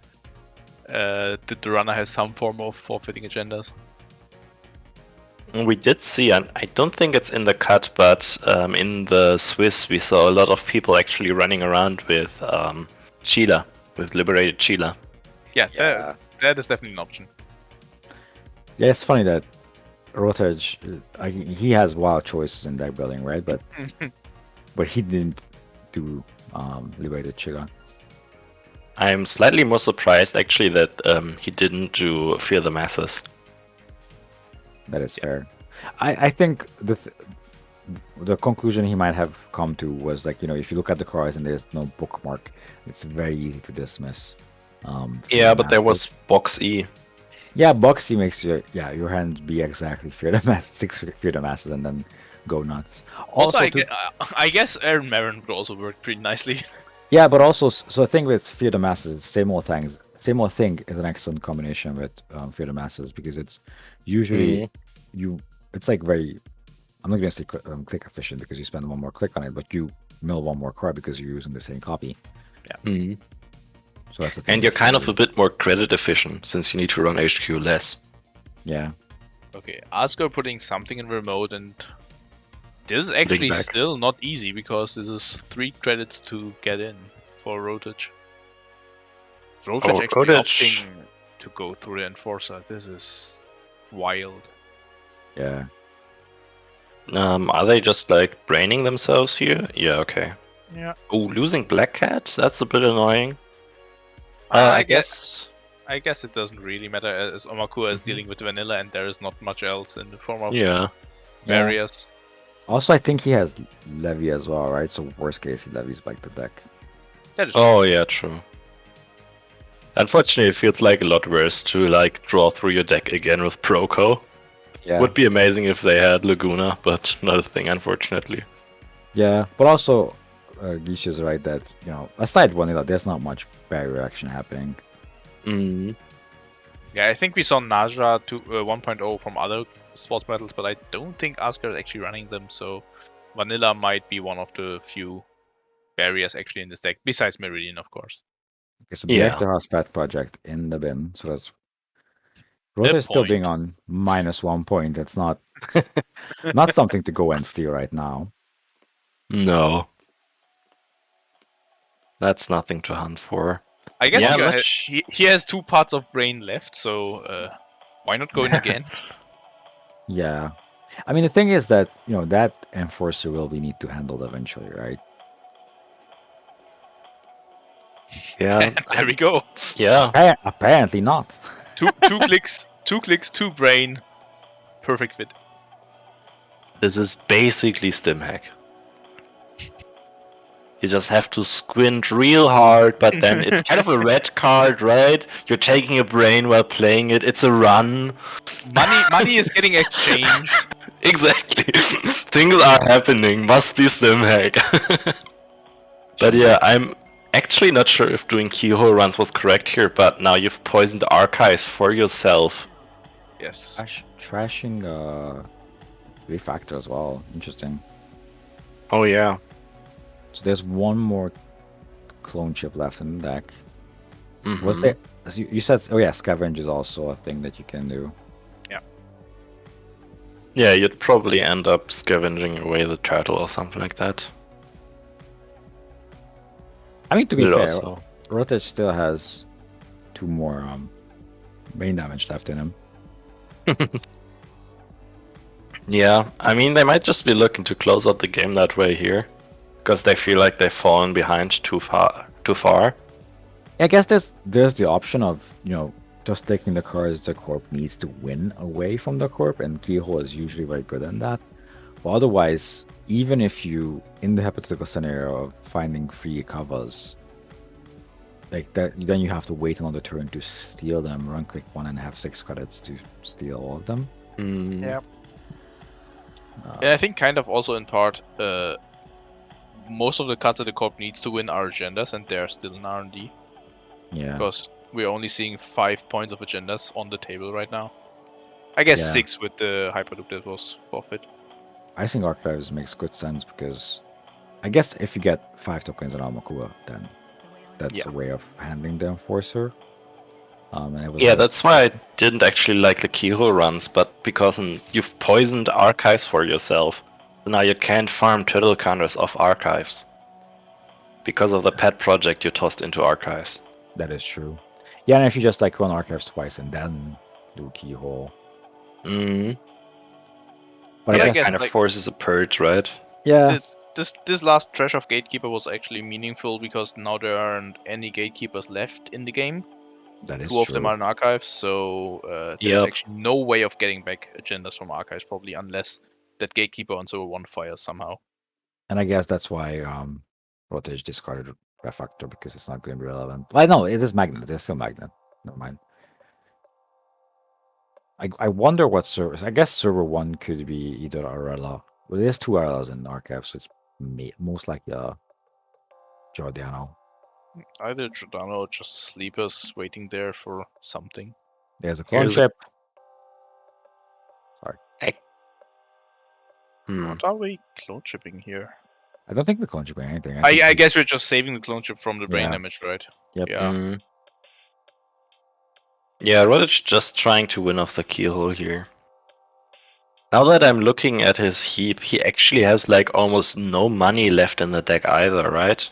the runner has some form of forfeiting agendas. We did see, and I don't think it's in the cut, but in the Swiss, we saw a lot of people actually running around with Chila, with liberated Chila. Yeah, Yeah. that is definitely an option. Yeah, it's funny that Rotage, he has wild choices in deck building, right? But he didn't do liberated Chiga. I'm slightly more surprised actually that he didn't do Fear the Masses. That is fair. I think the conclusion he might have come to was like, if you look at the cards and there's no bookmark, it's very easy to dismiss. Yeah, but there was Box E. Yeah, Boxy makes your hand be exactly Fear the Masses, 6 Fear the Masses, and then go nuts. Also, to- I guess Aaron Marin would also work pretty nicely. Yeah, but also, so the thing with Fear the Masses, same old thing is an excellent combination with Fear the Masses because it's usually it's like very, I'm not gonna say click efficient because you spend one more click on it, but you mill one more card because you're using the same copy. So that's the thing. And you're kind of a bit more credit efficient since you need to run HQ less. Yeah. Okay, Asgore putting something in remote, and this is actually back. still not easy because this is 3 credits to get in for Rotage. Rotage actually Rotage. opting to go through the Enforcer. This is wild. Yeah. Are they just like braining themselves here? Yeah, okay. Yeah. Oh, losing Black Cat? That's a bit annoying. I I guess. I guess it doesn't really matter as Omakua is dealing with vanilla and there is not much else in the form of Yeah. barriers. Also, I think he has Levy as well, right? So worst case, he levies back the deck. That is Oh, yeah, true. Unfortunately, it feels like a lot worse to like draw through your deck again with Proco. Yeah. Would be amazing if they had Laguna, but not a thing, unfortunately. Yeah, but also, Gish is right that, aside vanilla, there's not much barrier action happening. Yeah, I think we saw Najra 1.0 from other sports medals, but I don't think Asgore is actually running them, so vanilla might be one of the few barriers actually in this deck, besides Meridian, of course. Okay, so Yeah. Director House Pet Project in the bin, so that's Rota is still being on -1 point. That's not not something to go and steal right now. No. That's nothing to hunt for. I guess Yeah, he, much- he has 2 parts of brain left, so why not go in again? Yeah. I mean, the thing is that, that Enforcer will be need to handle eventually, right? Yeah. There we go. Yeah. Apparently not. Two clicks, 2 brain, perfect fit. This is basically Stimhack. You just have to squint real hard, but then it's kind of a red card, right? You're taking a brain while playing it. It's a run. Money is getting exchanged. Exactly. Things are happening. Must be Stimhack. But yeah, I'm actually not sure if doing keyhole runs was correct here, but now you've poisoned archives for yourself. Yes. Trashing Refactor as well. Interesting. Oh yeah. So there's one more clone chip left in the deck. Mhm. Was there? As you said, oh yeah, scavenge is also a thing that you can do. Yeah, you'd probably end up scavenging away the turtle or something like that. I mean, to be You'd fair, also- Rotage still has 2 more main damage left in him. Yeah, I mean, they might just be looking to close out the game that way here. Because they feel like they've fallen behind too far. I guess there's the option of, just taking the cards the corp needs to win away from the corp, and Keyhole is usually very good in that. But otherwise, even if you, in the hypothetical scenario of finding free covers, like that, then you have to wait another turn to steal them, run quick 1 and have 6 credits to steal all of them. Yeah. Yeah, I think kind of also in part, most of the cards that the corp needs to win are agendas, and they're still in R&D Yeah. because we're only seeing 5 points of agendas on the table right now. I guess Yeah. 6 with the Hyperloop that was forfeit. I think Archives makes good sense because I guess if you get 5 tokens on Amakua, then that's Yeah. a way of handling the Enforcer. And it was Yeah, like, that's why I didn't actually like the keyhole runs, but because you've poisoned archives for yourself. So now you can't farm turtle counters off archives. Because of the pet project you tossed into archives. that is true. Yeah, and if you just like run Archives twice and then do Keyhole. Mm. But Yeah, I it guess, guess, kind of like- forces a purge, right? yeah, This last Trash of Gatekeeper was actually meaningful because now there aren't any gatekeepers left in the game. that is 2 of them true. are in archives, so there's Yep. actually no way of getting back agendas from archives, probably, unless that gatekeeper on server 1 fires somehow. And I guess that's why Rotage discarded Red Factor because it's not going to be relevant. Well, no, it is Magnet. It's still Magnet. Never mind. I wonder what servers. I guess server 1 could be either Arella. Well, there's 2 Arellas in Archive, so it's most likely Giordano. Either Giordano or just sleepers waiting there for something. There's a clone Here's a- ship. What are we clone shipping here? I don't think we're clone shipping anything. think I we- guess we're just saving the clone ship from the brain Yeah. damage, right? Yep. Yeah. Mm. Yeah, Rodich just trying to win off the keyhole here. Now that I'm looking at his heap, he actually has like almost no money left in the deck either, right?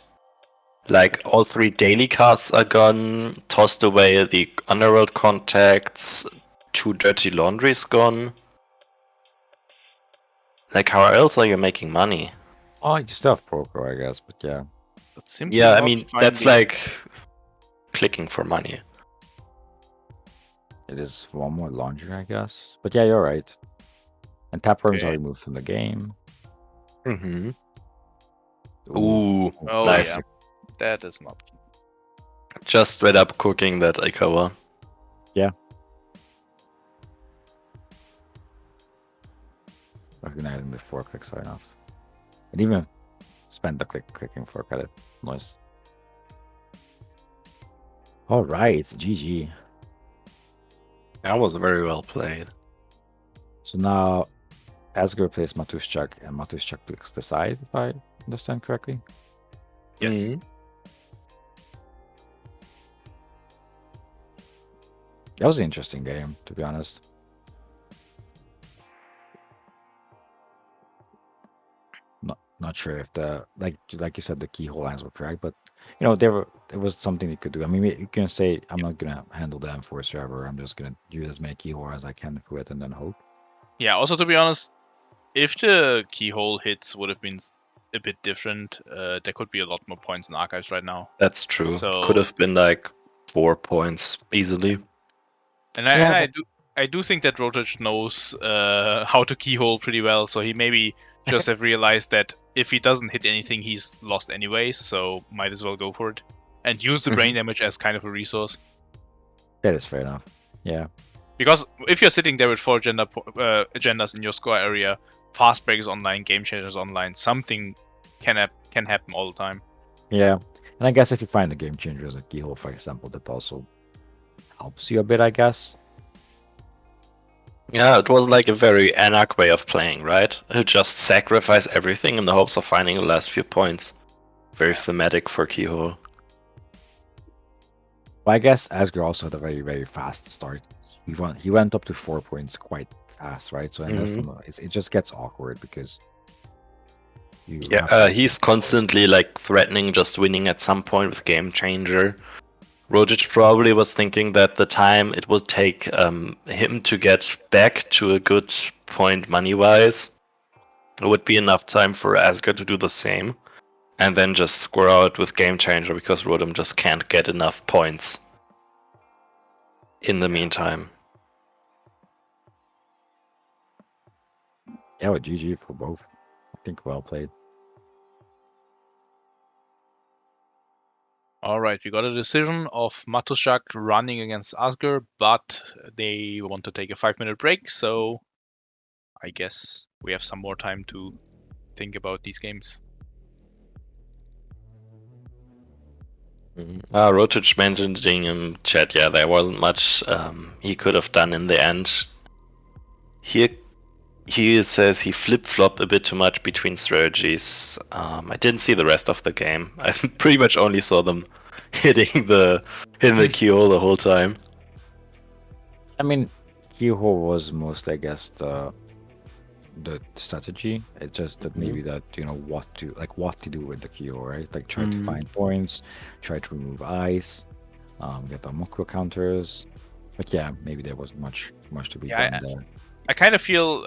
Like all 3 daily cards are gone, tossed away the Underworld Contacts, 2 Dirty Laundry's gone. Like how else are you making money? Oh, you still have Proco, I guess, but yeah. But simply Yeah, I not mean, that's finding- like clicking for money. It is one more laundry, I guess. But yeah, you're right. And Taproom's Okay. already moved from the game. Mm-hmm. Ooh. Ooh, Oh, nice. yeah. That is not. Just straight up cooking that Ikawa. Recognizing the 4 clicks are enough. And even spend the clicking for credit. Nice. All right, GG. That was very well played. So now Asger plays Matuszczak, and Matuszczak picks the side, if I understand correctly. Yes. Mhm. That was an interesting game, to be honest. Not sure if the like you said the keyhole lines were correct, but there was something you could do. I mean, you can say I'm not gonna handle the Enforcer ever. I'm just gonna use as many keyhole as I can through it and then hope. Yeah, also to be honest, if the keyhole hits would have been a bit different, there could be a lot more points in archives right now. That's true. So- Could have been like 4 points easily. And Yeah, I do think that Rotage knows how to keyhole pretty well, so he maybe just have realized that if he doesn't hit anything, he's lost anyways, so might as well go for it. And use the brain damage as kind of a resource. That is fair enough. Yeah. Because if you're sitting there with 4 agendas in your score area, fast breakers online, game changers online, something can happen all the time. Yeah. And I guess if you find the game changers at keyhole, for example, that also helps you a bit, I guess. Yeah, it was like a very anarch way of playing, right? You just sacrifice everything in the hopes of finding the last few points. Very thematic for Keyhole. But I guess Asger also had a very, very fast start. He went up to 4 points quite fast, right? So and then it just gets awkward because you have Yeah, to- he's constantly like threatening just winning at some point with Game Changer. Rogic probably was thinking that the time it would take him to get back to a good point money-wise, it would be enough time for Asger to do the same, and then just score out with Game Changer because Rodham just can't get enough points in the meantime. Yeah, with GG for both. I think well played. Alright, we got a decision of Matuszczak running against Asger, but they want to take a 5-minute break, so I guess we have some more time to think about these games. Rotich mentioned in chat, yeah, there wasn't much he could have done in the end. Here, he says he flip-flopped a bit too much between strategies. I didn't see the rest of the game. I pretty much only saw them hitting the keyhole the whole time. I mean, keyhole was mostly, I guess, the strategy. It's just that maybe that what to do with the keyhole, right? Like try to find points, try to remove ice, get the Mokko counters. But yeah, maybe there wasn't much to be done there. I kind of feel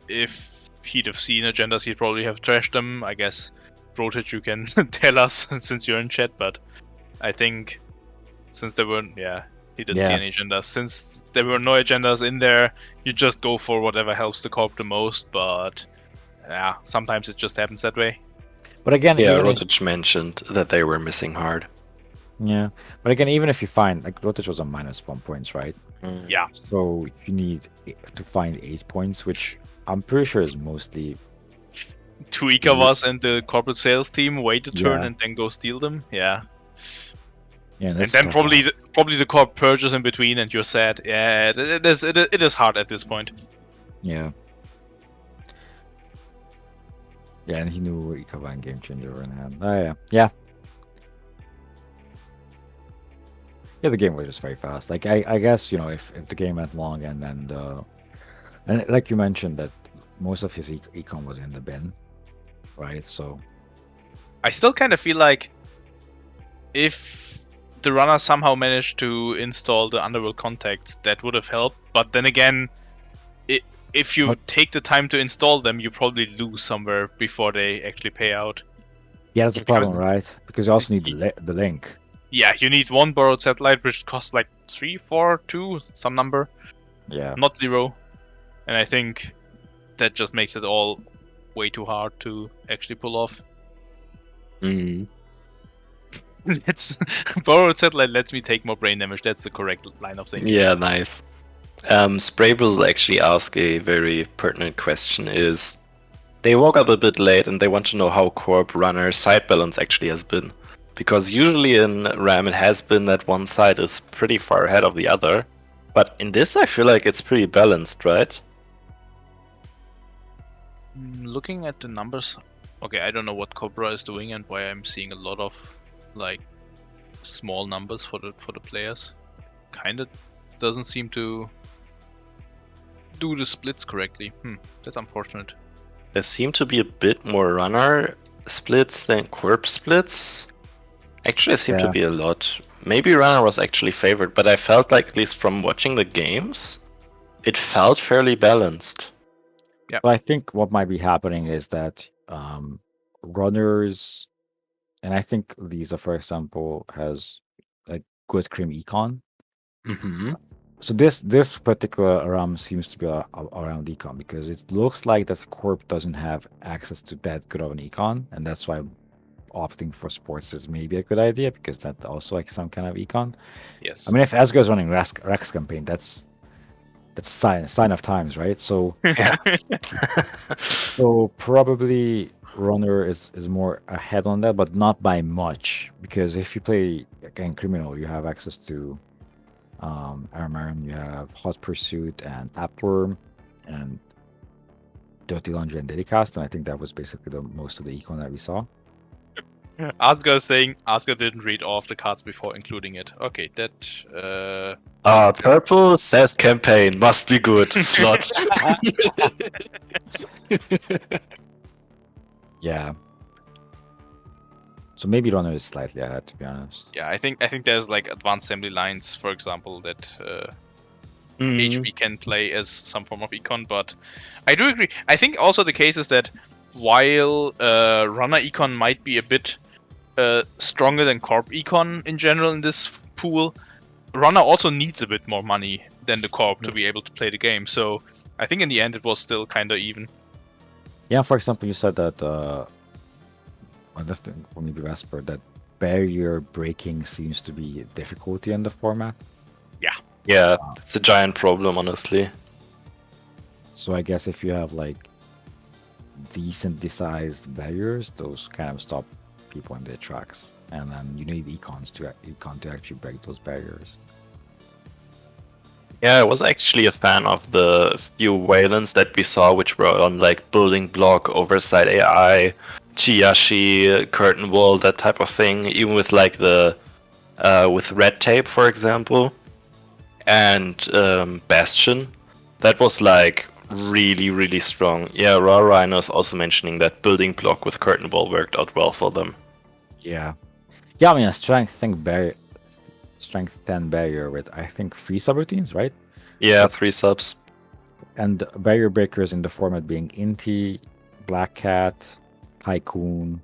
if he'd have seen agendas, he'd probably have trashed them. I guess, Rotich, you can tell us since you're in chat, but I think since there weren't, he didn't see any agendas. Since there were no agendas in there, you just go for whatever helps the corp the most, but yeah, sometimes it just happens that way. But again, Rotich mentioned that they were missing hard. Yeah, but again, even if you find, like, Rotich was on -1 points, right? Yeah. So you need to find 8 points, which I'm pretty sure is mostly 2 Ikavas and the corporate sales team wait a turn and then go steal them. Yeah. Yeah, and then probably the corp purges in between, and you're sad. Yeah, it is hard at this point. Yeah. Yeah, and he knew Ikava and Game Changer were in hand. Oh yeah, yeah. Yeah, the game was just very fast. Like I guess if the game went long and then and like you mentioned that most of his econ was in the bin, right? So I still kind of feel like if the runner somehow managed to install the Underworld contacts, that would have helped. But then again, if you take the time to install them, you probably lose somewhere before they actually pay out. Yeah, that's the problem, right? Because you also need the link. Yeah, you need 1 borrowed satellite, which costs like 3, 4, 2, some number. Yeah. Not 0. And I think that just makes it all way too hard to actually pull off. Borrowed satellite lets me take more brain damage. That's the correct line of thinking. Yeah, nice. Spraybill actually ask a very pertinent question is, they woke up a bit late and they want to know how Corp runner side balance actually has been. Because usually in RAM it has been that one side is pretty far ahead of the other. But in this I feel like it's pretty balanced, right? Looking at the numbers, okay, I don't know what Cobra is doing and why I'm seeing a lot of like small numbers for the players. Kinda doesn't seem to do the splits correctly. That's unfortunate. There seem to be a bit more runner splits than Corp splits. Actually, there seemed to be a lot. Maybe runner was actually favored, but I felt like, at least from watching the games, it felt fairly balanced. Yeah. But I think what might be happening is that runners, and I think Lisa, for example, has a good cream econ. So this particular RAM seems to be around econ because it looks like that Corp doesn't have access to that good of an econ, and that's why opting for sports is maybe a good idea because that's also like some kind of econ. Yes. I mean, if Asgo is running Rex campaign, that's sign of times, right? So Yeah. so probably runner is more ahead on that, but not by much because if you play again criminal, you have access to Armarin, you have Hot Pursuit and Tapworm and Dirty Laundry and Dedicast, and I think that was basically the most of the econ that we saw. Asgar saying Asgar didn't read all of the cards before including it. Okay, that Purple says campaign must be good. Slot. Yeah. So maybe runner is slightly ahead, to be honest. Yeah, I think there's like advanced assembly lines, for example, that HB can play as some form of econ, but I do agree. I think also the case is that while runner econ might be a bit stronger than corp econ in general in this pool, runner also needs a bit more money than the corp to be able to play the game. So I think in the end it was still kind of even. Yeah, for example, you said that maybe Vesper, that barrier breaking seems to be a difficulty in the format. Yeah, it's a giant problem, honestly. So I guess if you have like decently sized barriers, those kind of stop people in their tracks, and then you need econ to actually break those barriers. Yeah, I was actually a fan of the few Waylands that we saw, which were on like Building Block, Oversight AI, Chiyashi, Curtain Wall, that type of thing. Even with like the with Red Tape, for example, and Bastion, that was like really, really strong. Yeah, Raw Rhino is also mentioning that Building Block with Curtain Wall worked out well for them. Yeah, I mean a strength 10 barrier with I think 3 subroutines, right? Yeah, 3 subs. And barrier breakers in the format being Inti, Black Cat, Tycoon.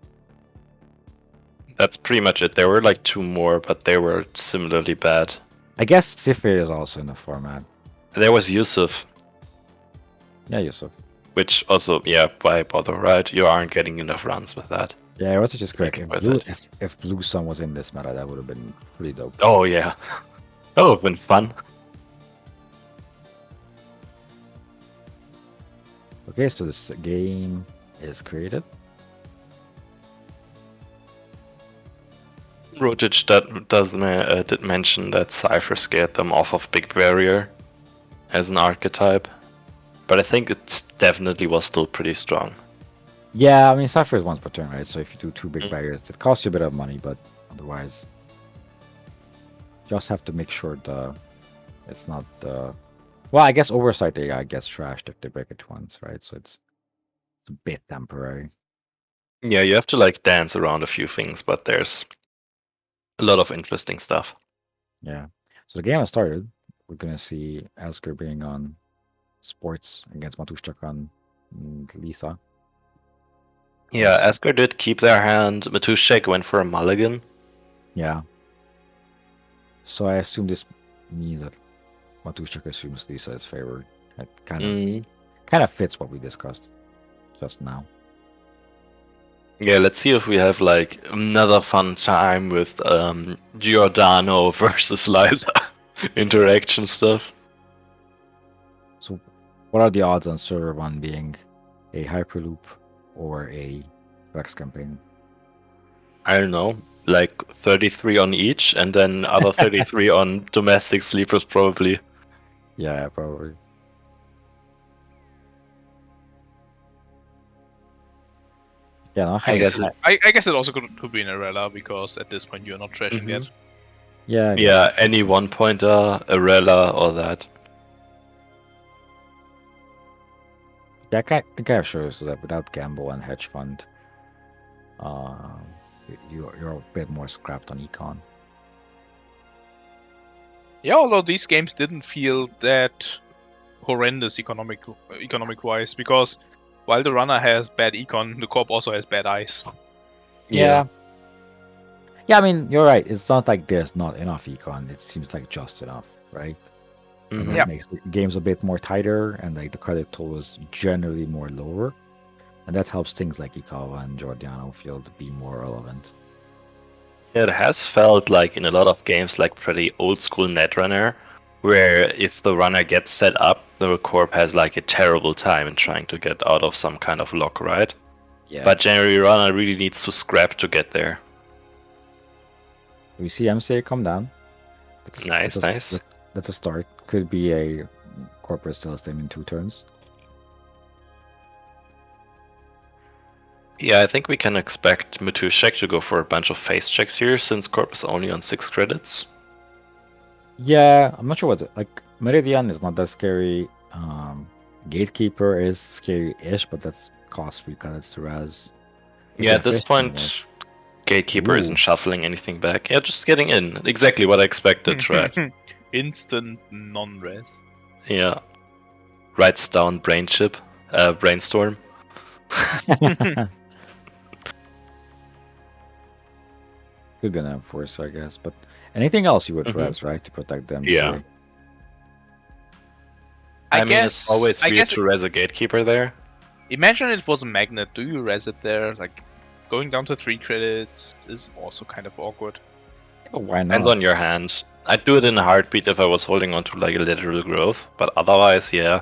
That's pretty much it. There were like 2 more, but they were similarly bad. I guess Sifir is also in the format. There was Yusuf, Yeah, Yusuf. which also, yeah, why bother, right? You aren't getting enough runs with that. Yeah, what's just correct. Make If it worth Blue, it. if Blue Sun was in this meta, that would have been pretty dope. Oh, yeah. That would have been fun. Okay, so this game is created. Rotage did mention that Cypher scared them off of Big Barrier as an archetype, but I think it definitely was still pretty strong. Yeah, I mean, Cypher is once per turn, right? So if you do 2 big Mm. barriers, it costs you a bit of money, but otherwise, just have to make sure it's not the. Well, I guess Oversight AI gets trashed if they break it once, right? So it's a bit temporary. Yeah, you have to like dance around a few things, but there's a lot of interesting stuff. Yeah. So the game has started. We're gonna see Esker being on sports against Matushchakan and Lisa. Yeah, Yes. Asker did keep their hand. Matushek went for a mulligan. Yeah. So I assume this means that Matushchak assumes Lisa is favored. It kind of fits what we discussed just now. Yeah, let's see if we have like another fun time with Giordano versus Liza interaction stuff. So what are the odds on server 1 being a Hyperloop or a Rex campaign? I don't know, like 33 on each, and then other 33 on domestic sleepers probably. Yeah, probably. Yeah, no, I guess I guess it also could be an Arella because at this point you're not trashing yet. Yeah. Yeah, any 1-pointer, Arella, or that. Yeah, I think I shows that without Gamble and Hedge Fund, you're a bit more scrapped on econ. Yeah, although these games didn't feel that horrendous economic wise, because while the runner has bad econ, the corp also has bad eyes. Yeah. Yeah, I mean, you're right. It's not like there's not enough econ. It seems like just enough, right? And Mhm. that makes the games a bit more tighter, and like the credit toll is generally more lower, and that helps things like Ikawa and Giordano feel to be more relevant. Yeah, it has felt like in a lot of games like pretty old school Netrunner, where if the runner gets set up, the corp has like a terrible time in trying to get out of some kind of lock, right? Yeah. But generally, runner really needs to scrap to get there. We see MCA come down. Nice. That's a start. Could be a corporate sales team in 2 turns. Yeah, I think we can expect Matushek to go for a bunch of face checks here, since corp is only on 6 credits. Yeah, I'm not sure what like Meridian is not that scary. Gatekeeper is scary-ish, but that's cost 3 credits to res. Yeah, at this point, Gatekeeper isn't shuffling anything back. Yeah, just getting in. Exactly what I expected, right? Instant non-res. Yeah. Writes down Brainstorm. Could be an enforcer, I guess. But anything else you would res, right, to protect them? Yeah. I mean, it's always weird to res a Gatekeeper there. Imagine it was a magnet. Do you res it there? Like, going down to 3 credits is also kind of awkward. Oh, why not? Depends on your hand. I'd do it in a heartbeat if I was holding on to like a literal growth, but otherwise, yeah.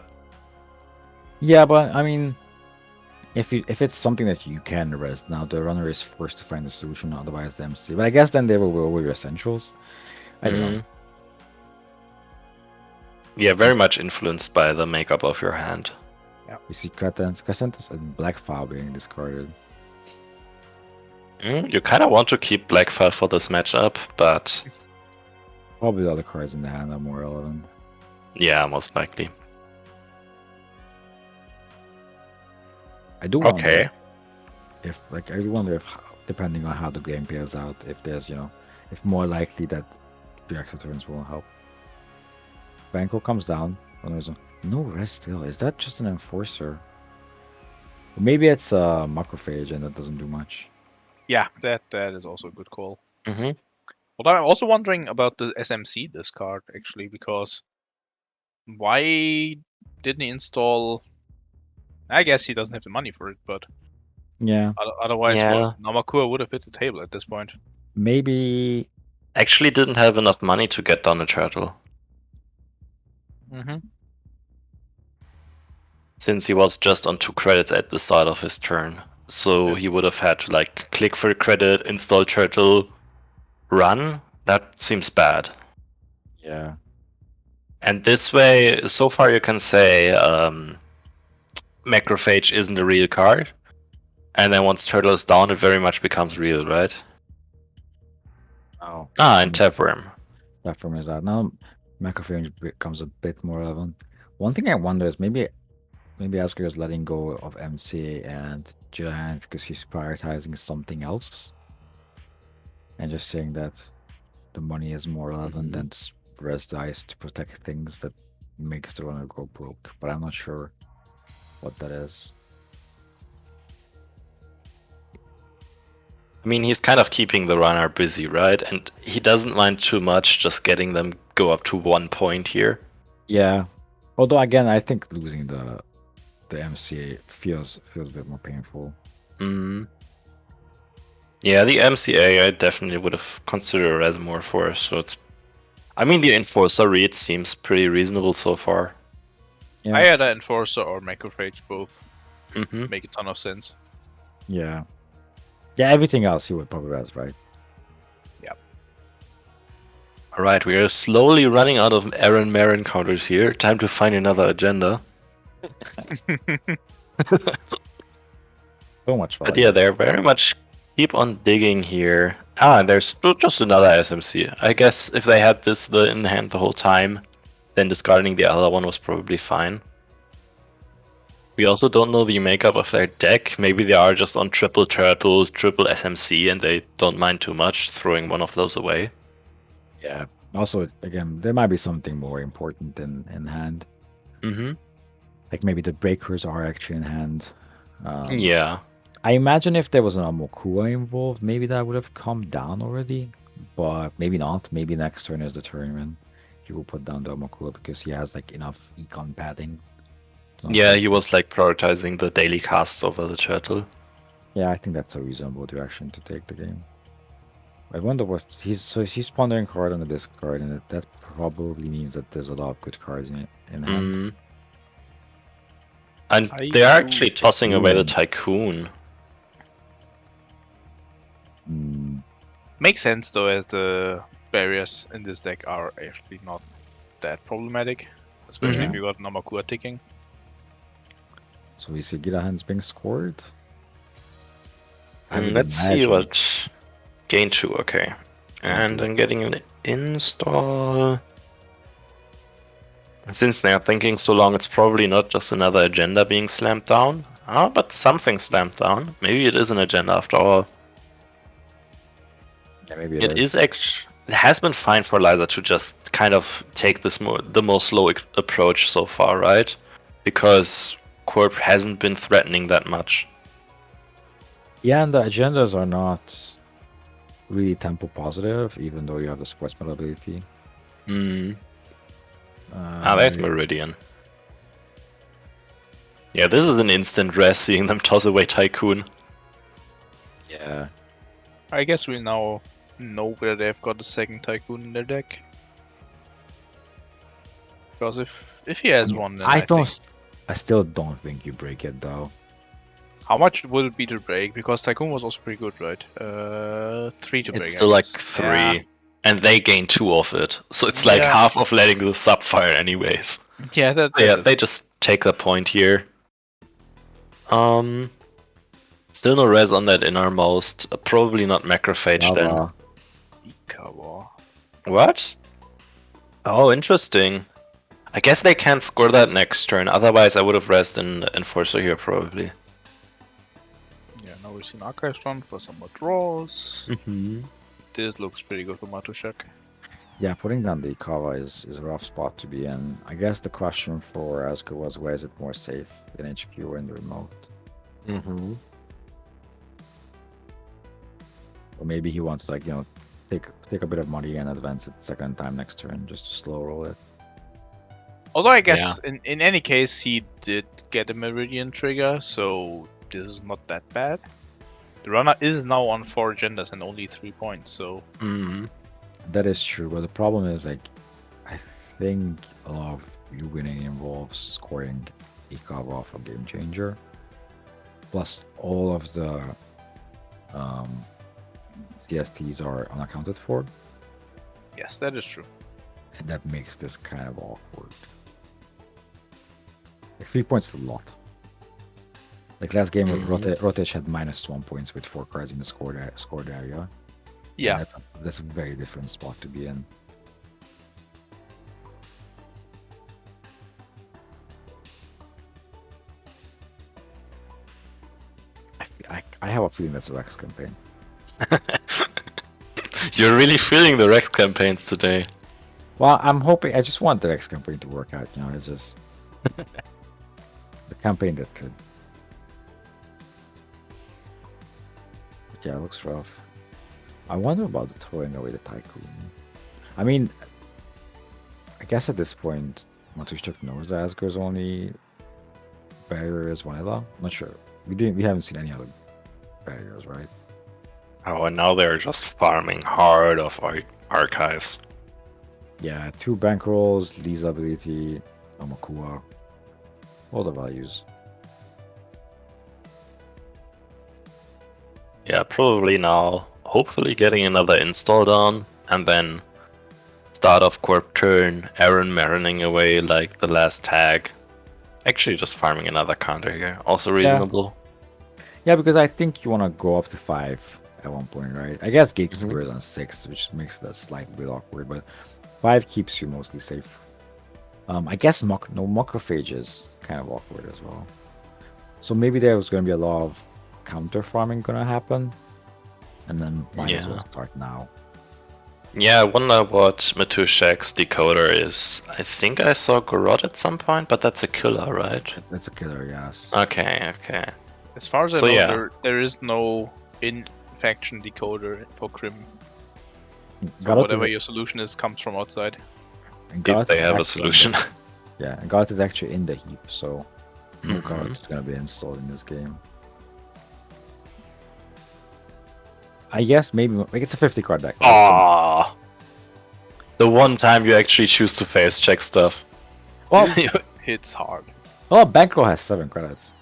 Yeah, but I mean, If it's something that you can rest, now the runner is forced to find a solution, otherwise the MC. But I guess then they will go with your essentials. I don't know. Mhm. Yeah, very much influenced by the makeup of your hand. You see Krasentis and Blackfile being discarded. You kind of want to keep Blackfire for this matchup, but Probably the other cards in the hand are more relevant. yeah, most likely. I do wonder Okay. I do wonder if, depending on how the game plays out, if there's, if more likely that the extra turns will help. Banco comes down. And there's no rest still. Is that just an enforcer? Maybe it's a macrophage and that doesn't do much. Yeah, that is also a good call. Mm-hmm. But I'm also wondering about the SMC discard actually, because why didn't he install? I guess he doesn't have the money for it, but Yeah. otherwise, Yeah. Namakura would have hit the table at this point. Maybe. Actually didn't have enough money to get down a turtle, Mm-hmm. since he was just on 2 credits at the start of his turn. So he would have had to like click for a credit, install turtle, run. That seems bad. Yeah. And this way, so far you can say Macrophage isn't a real card. And then once turtle is down, it very much becomes real, right? Oh. And Tapeworm. Platform is out. Now macrophage becomes a bit more relevant. One thing I wonder is maybe Asker is letting go of MC and Giant because he's prioritizing something else. And just saying that the money is more relevant than to rest dice to protect things that makes the runner go broke. But I'm not sure what that is. I mean, he's kind of keeping the runner busy, right? And he doesn't mind too much just getting them go up to 1 point here. Yeah. Although again, I think losing the MCA feels a bit more painful. Yeah, the MCA I definitely would have considered as more for. So it's, I mean, the Enforcer read seems pretty reasonable so far. Yeah. Either Enforcer or Macrophage both Mm-hmm. make a ton of sense. Yeah. Yeah, everything else he would probably rest, right? All right, we are slowly running out of Aaron Marin counters here. Time to find another agenda. So much fun. But yeah, they're very much keep on digging here. And there's just another SMC. I guess if they had this in the hand the whole time, then discarding the other one was probably fine. We also don't know the makeup of their deck. Maybe they are just on triple turtle, triple SMC, and they don't mind too much throwing one of those away. Yeah. Also, again, there might be something more important in hand. Mm-hmm. Like maybe the breakers are actually in hand. Yeah. I imagine if there was an Amokua involved, maybe that would have come down already. But maybe not. Maybe next turn is the turn when he will put down the Amokua because he has like enough econ padding. Yeah, he was like prioritizing the daily casts over the turtle. Yeah, I think that's a reasonable direction to take the game. I wonder what he's pondering card on the discard, and that probably means that there's a lot of good cards in hand. And they are actually tossing away the Tycoon. Makes sense though, as the barriers in this deck are actually not that problematic, especially if you got Namakura ticking. So we see Girahan's being scored. And let's see what gain 2, okay. And then getting an install. Since they are thinking so long, it's probably not just another agenda being slammed down. Ah, but something slammed down. Maybe it is an agenda after all. Yeah, maybe It is actually. It has been fine for Liza to just kind of take this the more slow approach so far, right? Because Corp hasn't been threatening that much. Yeah, and the agendas are not really tempo positive, even though you have the sportsman ability. There's Meridian. Yeah, this is an instant rest seeing them toss away Tycoon. Yeah. I guess we now know where they've got the second Tycoon in their deck. Because if he has one, then I still don't think you break it though. How much would it be to break? Because Tycoon was also pretty good, right? 3 to break. It's I still like guess. 3. Yeah. And they gain 2 of it. So it's like Yeah. half of letting the sub fire anyways. Yeah, that Yeah, is- they just take the point here. Still no res on that innermost. Probably not macrophage then. Lava. Ikawa. What? Oh, interesting. I guess they can't score that next turn. Otherwise, I would have resed in Enforcer here probably. Yeah, now we've seen Archives run for some more draws. Mm-hmm. This looks pretty good for Matushak. Yeah, putting down the Ikawa is a rough spot to be in. I guess the question for Asker was, where is it more safe, in HQ or in the remote? Mm-hmm. Or maybe he wants to, like, take a bit of money and advance it second time next turn just to slow roll it. Although I guess in any case he did get a Meridian trigger, so this is not that bad. The runner is now on 4 agendas and only 3 points, so Mm-hmm. That is true, but the problem is, like, I think a lot of you winning involves scoring Ikawa off a game changer. Plus, all of the CSTs are unaccounted for, yes, that is true. and that makes this kind of awkward. Like, 3 points is a lot. Like last game, Rotich had -1 points with 4 cards in the scored area. Yeah. And that's a very different spot to be in. I have a feeling that's a Rex campaign. You're really feeling the Rex campaigns today. Well, I'm hoping. I just want the Rex campaign to work out. It's just the campaign that could. But yeah, it looks rough. I wonder about the throwing away the Tycoon. I mean, I guess at this point, Matushchuk knows that Asger's only barrier is Vanilla. I'm not sure. We haven't seen any other barriers, right? Oh, and now they're just farming hard off archives. Yeah, 2 bankrolls, Lee's ability, Omakua, all the values. Yeah, probably now. Hopefully getting another install done, and then start off Corp turn, Aaron marining away like the last tag. Actually just farming another counter here. Also reasonable. Yeah, because I think you want to go up to 5 at one point, right? I guess Gatekeeper is on 6, which makes it a slight bit awkward, but 5 keeps you mostly safe. I guess no Macrophage is kind of awkward as well. So maybe there was going to be a lot of counter farming going to happen, and then might as well start now. Yeah, I wonder what Matushak's decoder is. I think I saw Gorod at some point, but that's a killer, right? That's a killer, yes. Okay. As far as I So, know, yeah. there is no in-faction decoder for Crim. So Garrote whatever is- your solution is comes from outside. and If Garrote they is have a actually solution. Yeah, and Garrote is actually in the heap, so no Mhm. Garrote is going to be installed in this game. I guess maybe like it's a 50 card deck. right? Aww. The one time you actually choose to face check stuff. Well, Hits hard. oh, Bankroll has 7 credits.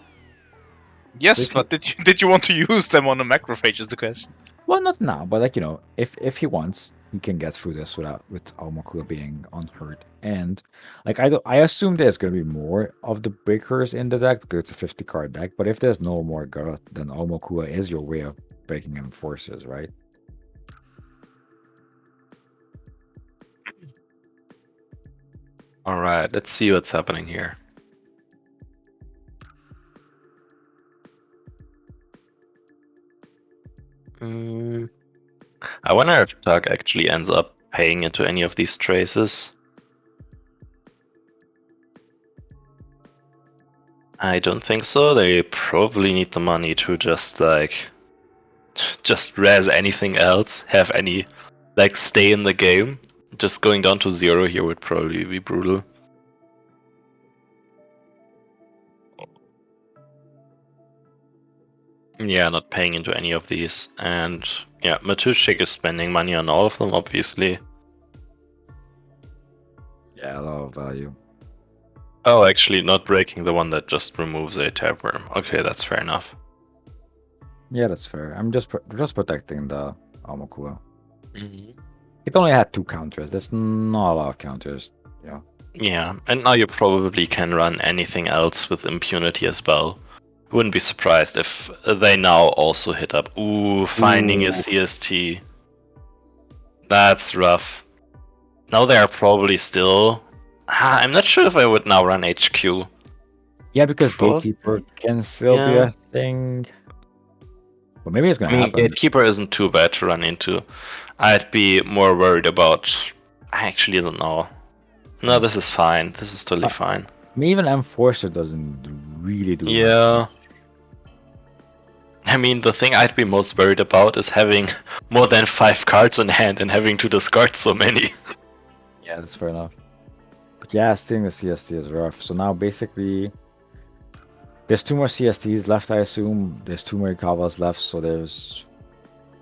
Yes, if you- but did you want to use them on a macrophage is the question. Well, not now, but like if he wants, he can get through this with Aomakula being unhurt. And like I assume there's gonna be more of the breakers in the deck because it's a 50 card deck. But if there's no more Garrote, then Aomakula is your way of breaking in forces, right? Alright, let's see what's happening here. I wonder if Doug actually ends up paying into any of these traces. I don't think so. They probably need the money to just res anything else, have any stay in the game. Just going down to 0 here would probably be brutal. Yeah, not paying into any of these. And yeah, Matushik is spending money on all of them, obviously. Yeah, a lot of value. Oh, actually not breaking the one that just removes a tap worm. Okay, that's fair enough. Yeah, that's fair. I'm just protecting the Amakua. Mhm. It only had 2 counters. That's not a lot of counters. Yeah. Yeah, and now you probably can run anything else with impunity as well. Wouldn't be surprised if they now also hit up. Ooh, finding a Ooh. CST. That's rough. Now they are probably still. I'm not sure if I would now run HQ. Yeah, because Probably. Gatekeeper can still be Yeah. a thing. But maybe it's I gonna mean, happen. Gatekeeper isn't too bad to run into. I'd be more worried about. I actually don't know. No, this is fine. This is totally fine. I mean, even Enforcer doesn't really do Yeah. much. I mean, the thing I'd be most worried about is having more than 5 cards in hand and having to discard so many. Yeah, that's fair enough. But yeah, stealing the CST is rough. So now basically, there's 2 more CSTs left, I assume. There's 2 more Ikavas left, so there's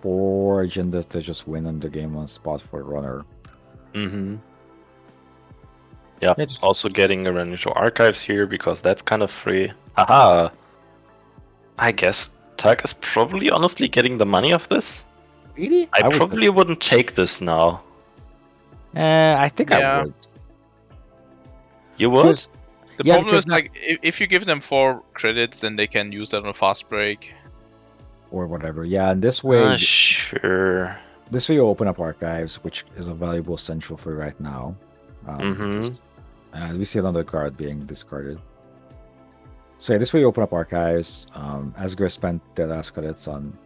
4 agendas to just win on the game on spot for runner. Mm-hmm. Yeah, Yeah, just- also getting a run into archives here because that's kind of free. Haha. I guess Tag is probably honestly getting the money of this. Really? I would- probably wouldn't take this now. I think I Yeah. would. You would? 'Cause- The Yeah, problem because is like if you give them 4 credits, then they can use that on a fast break. or whatever. Yeah, and this way, Sure. this way you open up archives, which is a valuable central for right now. Mhm. And we see another card being discarded. So yeah, this way you open up archives. Asger spent their last credits on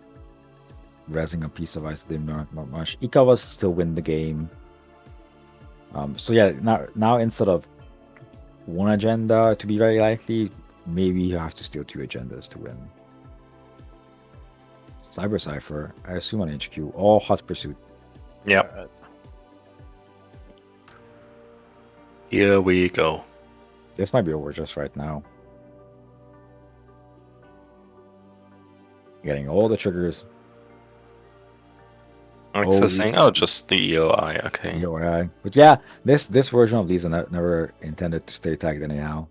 rezzing a piece of ice that didn't not much. Ikavas still win the game. So yeah, now instead of 1 agenda to be very likely, maybe you have to steal 2 agendas to win. Cyber Cipher, I assume on HQ, all Hot Pursuit. Yep. Here we go. This might be over just right now. Getting all the triggers. Accessing. Oh, just the EOI. Okay. EOI. But yeah, this version of these are never intended to stay tagged anyhow.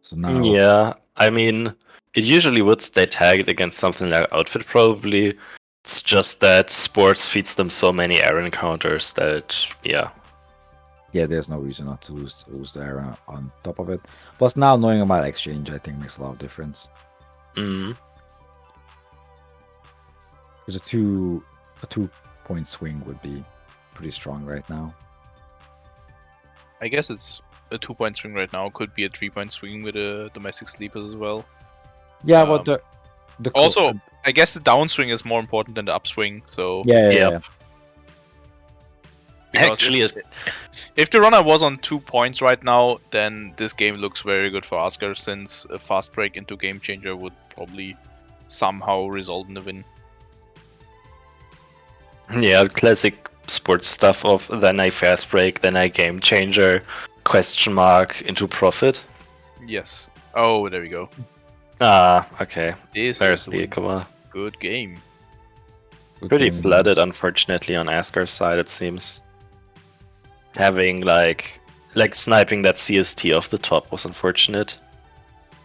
So now, Yeah, I mean, it usually would stay tagged against something like Outfit, probably. It's just that Sports feeds them so many error encounters that, yeah. yeah, there's no reason not to lose the error on top of it. Plus, now knowing about exchange, I think makes a lot of difference. Mm. There's a 2-point swing would be pretty strong right now. I guess it's a 2-point swing right now. Could be a 3-point swing with a domestic sleepers as well. Yeah, but the Also, I guess the downswing is more important than the upswing. So yeah. Yep. because Actually, if the runner was on 2 points right now, then this game looks very good for Asger, since a fast break into Game Changer would probably somehow result in a win. yeah, classic sports stuff of then I fast break, then I game changer, question mark into profit. Yes. Oh, there we go. Ah, okay. This There's is the Ikava. good game. Pretty flooded, unfortunately, on Asgar's side, it seems. Having like sniping that CST off the top was unfortunate.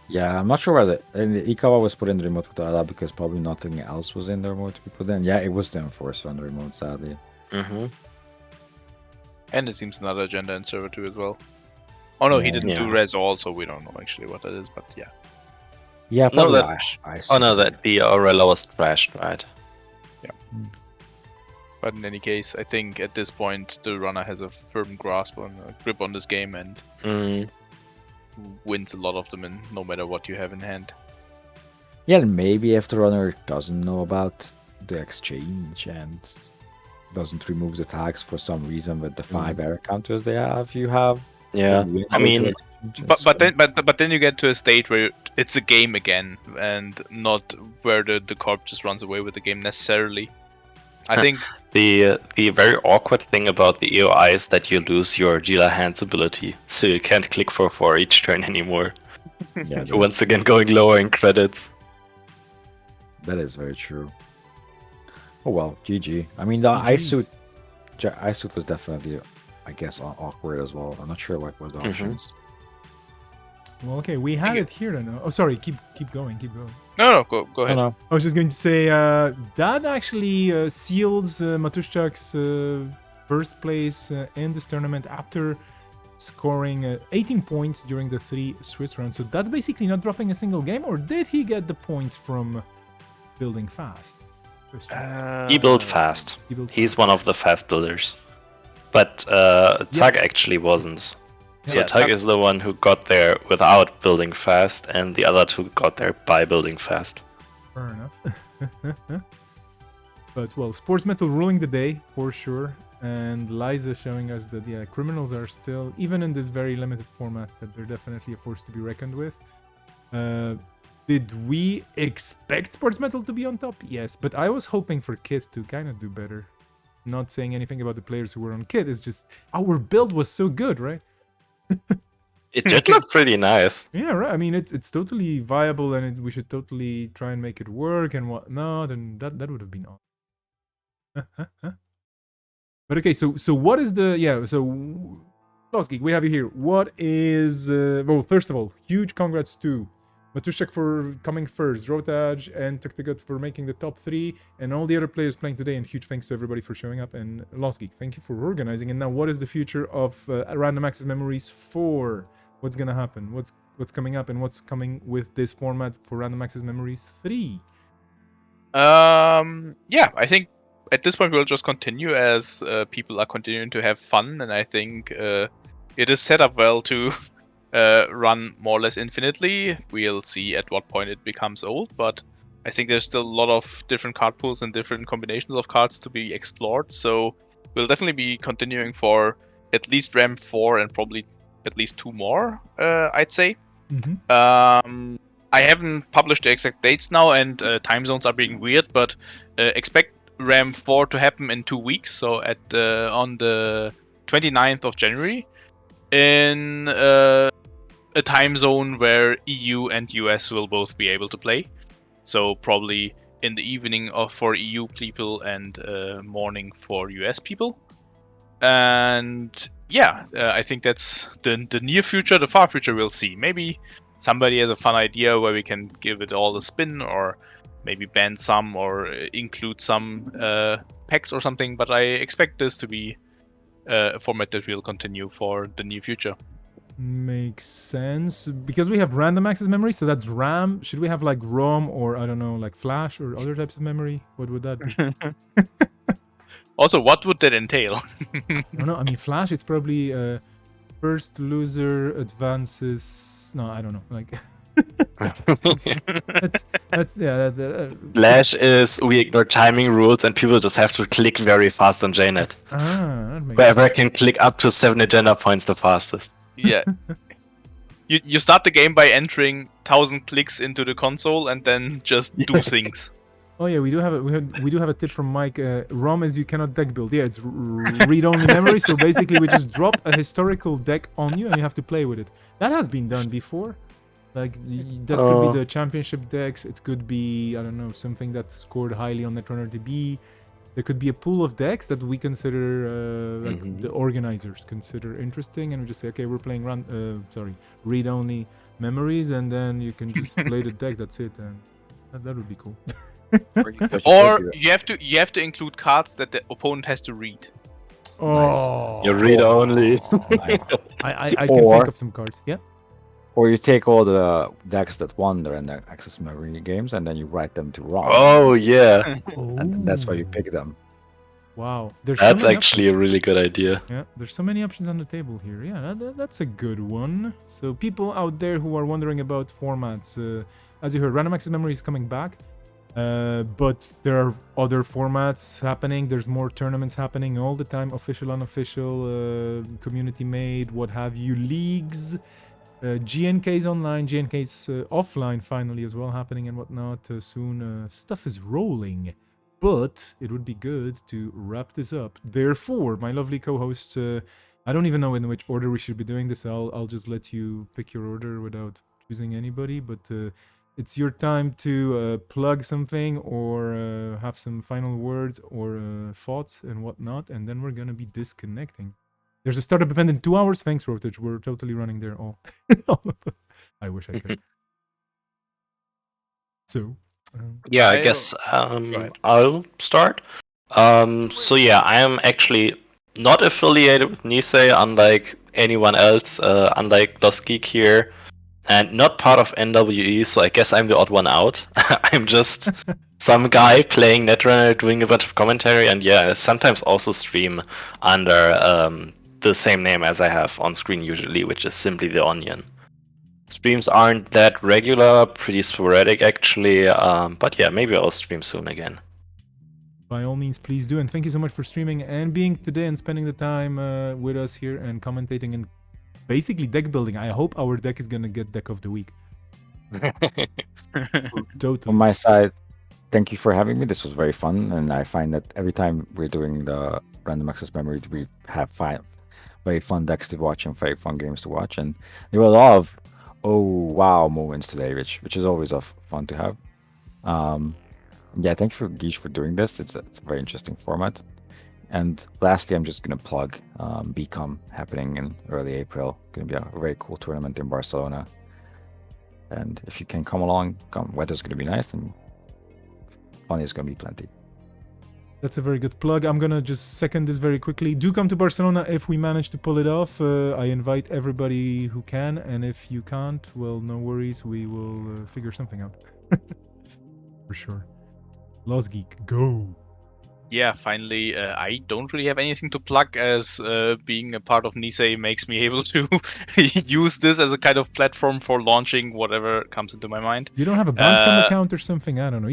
Yeah, I'm not sure whether the Ikawa was put in the remote with Ada because probably nothing else was in the remote to be put in. Yeah, it was the Enforcer on the remote, sadly. Mm-hmm. And it seems another agenda in server 2 as well. Oh no, he Yeah. didn't do Yeah. res also, we don't know actually what that is, but yeah. Yeah, No, probably. that- I Oh no, that the Aurela was trashed, right? But in any case, I think at this point the runner has a firm grasp on grip on this game and Mm. wins a lot of them in no matter what you have in hand. Yeah, and maybe if the runner doesn't know about the exchange and doesn't remove the tags for some reason with the 5 error counters they have, you have. Yeah. a window I to mean, exchange and But swing. then you get to a state where it's a game again and not where the corp just runs away with the game necessarily. I think the very awkward thing about the EOI is that you lose your dealer hands ability, so you can't click for 4 each turn anymore. Yeah, You're once again going lower in credits. that is very true. Oh well, GG. I mean, the ice suit was definitely, I guess, awkward as well. I'm not sure what were the Mhm. options. Well, okay, we had you. it here. Then. Oh, sorry. Keep going. Keep going. No, go ahead. No. I was just going to say that actually seals Matuszczak's first place in this tournament after scoring 18 points during the 3 Swiss rounds. So that's basically not dropping a single game, or did he get the points from building fast? He built fast. He built He's fast. one of the fast builders. But Tug actually wasn't. So Yeah, Tug Tug- is the one who got there without building fast, and the other two got there by building fast. Fair enough. But well, Sports Metal ruling the day for sure, and Liza showing us that criminals are still, even in this very limited format, that they're definitely a force to be reckoned with. Did we expect Sports Metal to be on top? Yes, but I was hoping for Kit to kind of do better. Not saying anything about the players who were on Kit, it's just our build was so good, right? It did look pretty nice. Yeah, right. I mean, it's totally viable, and we should totally try and make it work and whatnot, and that would have been awesome. But okay, so what is the so Lost Geek, we have you here. What is well, first of all, huge congrats to Matuszczak for coming first, Rotaj and Tuktagut for making the top 3, and all the other players playing today, and huge thanks to everybody for showing up, and Lost Geek, thank you for organizing. And now, what is the future of Random Access Memories 4? What's gonna happen? What's coming up, and what's coming with this format for Random Access Memories 3? Yeah, I think at this point we'll just continue as people are continuing to have fun, and I think it is set up well to run more or less infinitely. We'll see at what point it becomes old, but I think there's still a lot of different card pools and different combinations of cards to be explored. So we'll definitely be continuing for at least RAM 4 and probably at least 2 more, I'd say. Mm-hmm. I haven't published the exact dates now, and time zones are being weird, but expect RAM 4 to happen in 2 weeks, so at on the 29th of January, in a time zone where EU and US will both be able to play. So probably in the evening for EU people and morning for US people. And yeah, I think that's the near future. The far future we'll see. Maybe somebody has a fun idea where we can give it all a spin, or maybe ban some or include some packs or something. But I expect this to be a format that will continue for the near future. Makes sense, because we have random access memory, so that's RAM. Should we have like ROM, or I don't know, like Flash or other types of memory? What would that be? Also, what would that entail? I don't know. I mean, Flash, it's probably first loser advances. No, I don't know. Like that's yeah. Flash is we ignore timing rules, and people just have to click very fast on JNet. That makes Wherever can click up to 7 agenda points the fastest. Yeah. You start the game by entering 1,000 clicks into the console and then just do things. Oh yeah, we do have a tip from Mike. ROM is you cannot deck build. Yeah, it's read-only memory. So basically, we just drop a historical deck on you, and you have to play with it. That has been done before. Like that could be the championship decks. It could be, I don't know, something that scored highly on Netrunner DB. There could be a pool of decks that we consider, like the organizers consider interesting, and we just say, okay, we're playing read-only memories, and then you can just play the deck. That's it, and that would be cool. Or you have to include cards that the opponent has to read. Oh, You read only. Nice. I can Or- think of some cards. Yeah. Or you take all the decks that won the Random Access Memory games and then you write them to ROM. Oh yeah, And that's why you pick them. Wow, there's that's so many actually a really good idea. Yeah, there's so many options on the table here. Yeah, that's a good one. So people out there who are wondering about formats, as you heard, Random Access Memory is coming back, but there are other formats happening. There's more tournaments happening all the time, official, unofficial, community made, what have you, leagues. GNK's online, GNK's offline finally as well happening and whatnot soon. Stuff is rolling. But it would be good to wrap this up. Therefore, my lovely co-hosts, I don't even know in which order we should be doing this. I'll just let you pick your order without choosing anybody. But it's your time to plug something or have some final words or thoughts and whatnot. And then we're going to be disconnecting. There's a startup event in 2 hours. Thanks, Rotage. We're totally running there all. I wish I could. So, Yeah, I I'll- guess ahead. I'll start. So yeah, I am actually not affiliated with Nisei, unlike anyone else, unlike Lost Geek here, and not part of NWE. So I guess I'm the odd one out. I'm just some guy playing Netrunner, doing a bunch of commentary, and yeah, sometimes also stream under the same name as I have on screen usually, which is simply the Onion. Streams aren't that regular, pretty sporadic actually, but yeah, maybe I'll stream soon again. by all means, please do. And thank you so much for streaming and being today and spending the time with us here and commentating and basically deck building. I hope our deck is gonna get deck of the week. Totally. On my side, thank you for having me. This was very fun, and I find that every time we're doing the Random Access Memories, we have very fun decks to watch and very fun games to watch. And there were a lot of oh wow moments today, which is always fun to have. Yeah, thank you for Guiche for doing this. It's a very interesting format. And lastly, I'm just gonna plug BCOM happening in early April. Gonna be a very cool tournament in Barcelona. And if you can come along, come. Weather's gonna be nice and fun is gonna be plenty. That's a very good plug. I'm gonna just second this very quickly. Do come to Barcelona if we manage to pull it off. I invite everybody who can, and if you can't, well, no worries. We will figure something out. For sure. Lost Geek, go! Yeah, finally, I don't really have anything to plug, as being a part of Nisei makes me able to use this as a kind of platform for launching whatever comes into my mind. You don't have a Bandcamp account or something? I don't know.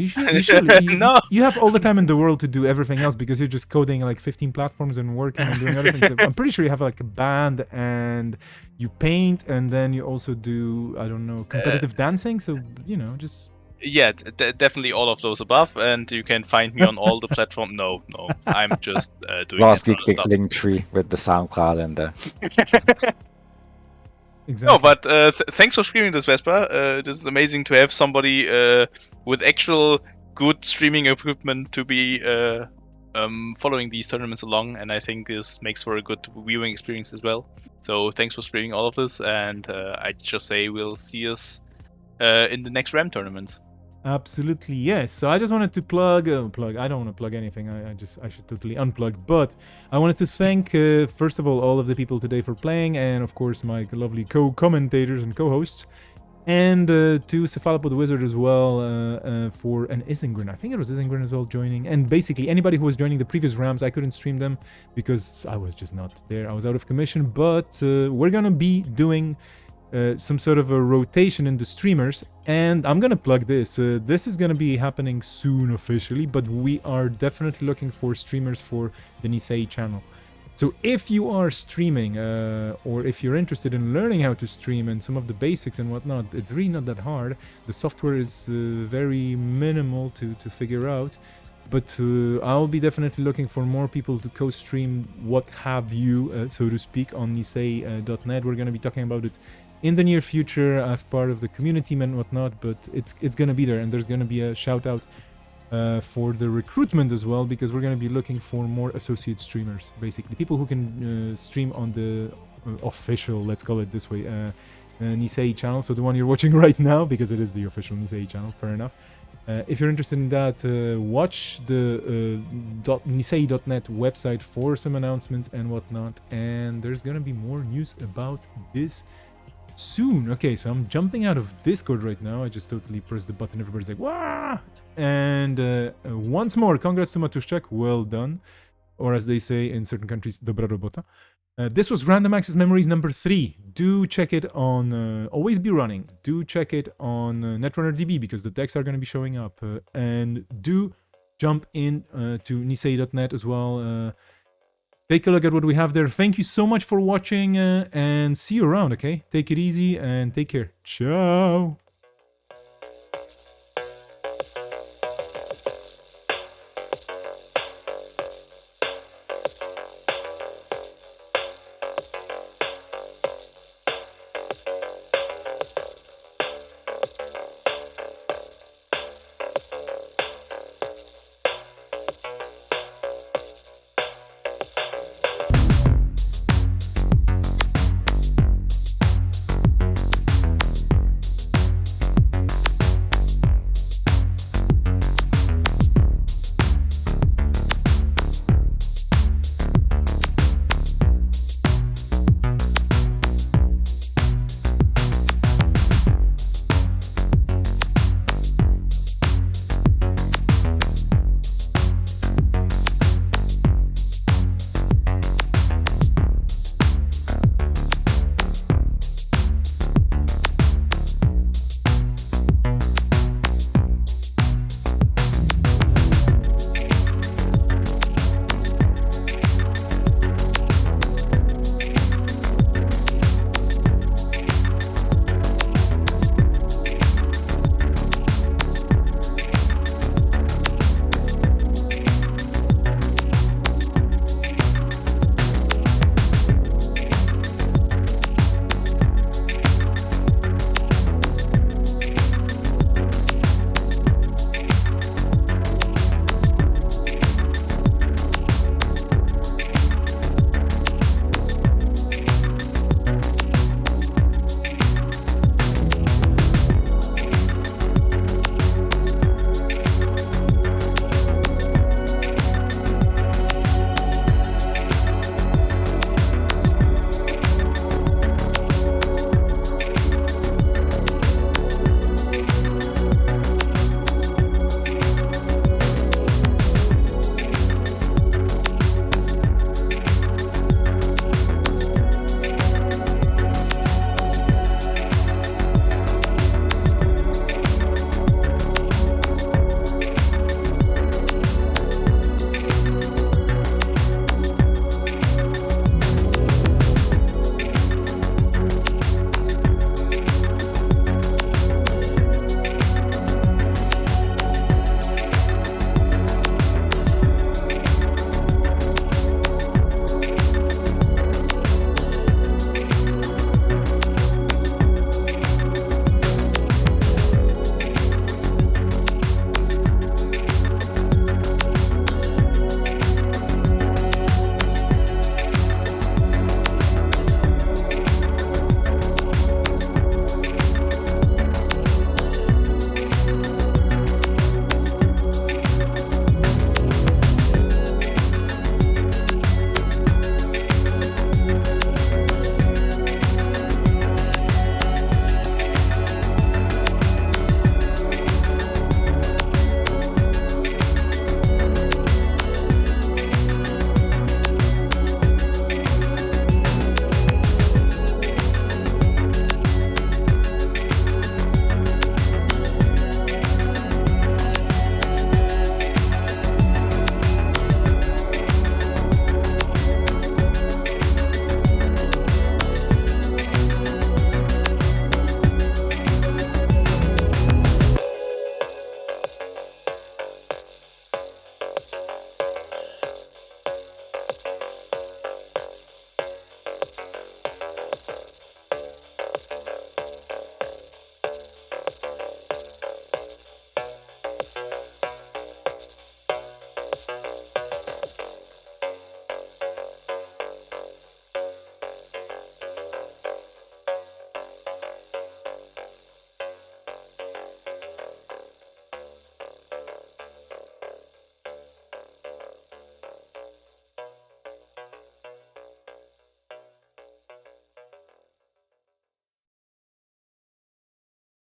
No. You have all the time in the world to do everything else because you're just coding like 15 platforms and working and doing other things. I'm pretty sure you have like a band and you paint and then you also do, I don't know, competitive dancing. So, you know, just... Yeah, definitely all of those above, and you can find me on all the platforms. No, I'm just doing Last that week stuff. link tree with the SoundCloud and the Exactly. No, but thanks for streaming this, Vespa. This is amazing to have somebody with actual good streaming equipment to be following these tournaments along, and I think this makes for a good viewing experience as well. So thanks for streaming all of this, and I just say we'll see us in the next RAM tournament. Absolutely, yes. So I just wanted to plug. I don't want to plug anything. I should totally unplug. But I wanted to thank, first of all of the people today for playing, and of course my lovely co-commentators and co-hosts, and to Cephalopod the Wizard as well for an Isengrin. I think it was Isengrin as well joining, and basically anybody who was joining the previous Rams. I couldn't stream them because I was just not there. I was out of commission. But we're gonna be doing some sort of a rotation in the streamers, and I'm gonna plug this. This is gonna be happening soon officially, but we are definitely looking for streamers for the Nisei channel. So if you are streaming, or if you're interested in learning how to stream and some of the basics and whatnot, it's really not that hard. The software is very minimal to figure out. But I'll be definitely looking for more people to co-stream what have you, so to speak, on Nisei.net. We're gonna be talking about it in the near future as part of the community and whatnot, but it's gonna be there, and there's gonna be a shout out for the recruitment as well, because we're gonna be looking for more associate streamers, basically people who can stream on the official, let's call it this way, Nisei channel. So the one you're watching right now, because it is the official Nisei channel, fair enough. If you're interested in that, watch the Nisei.net website for some announcements and whatnot, and there's gonna be more news about this soon. Okay, so I'm jumping out of Discord right now. I just totally pressed the button. Everybody's like, "Wah!" And once more, congrats to Matuszczak. Well done. Or as they say in certain countries, dobra robota. This was Random Access Memories number 3. Do check it on Always Be Running. Do check it on Netrunner DB because the decks are going to be showing up. And do jump in to Nisei.net as well. Take a look at what we have there. Thank you so much for watching and see you around, okay? Take it easy and take care. Ciao!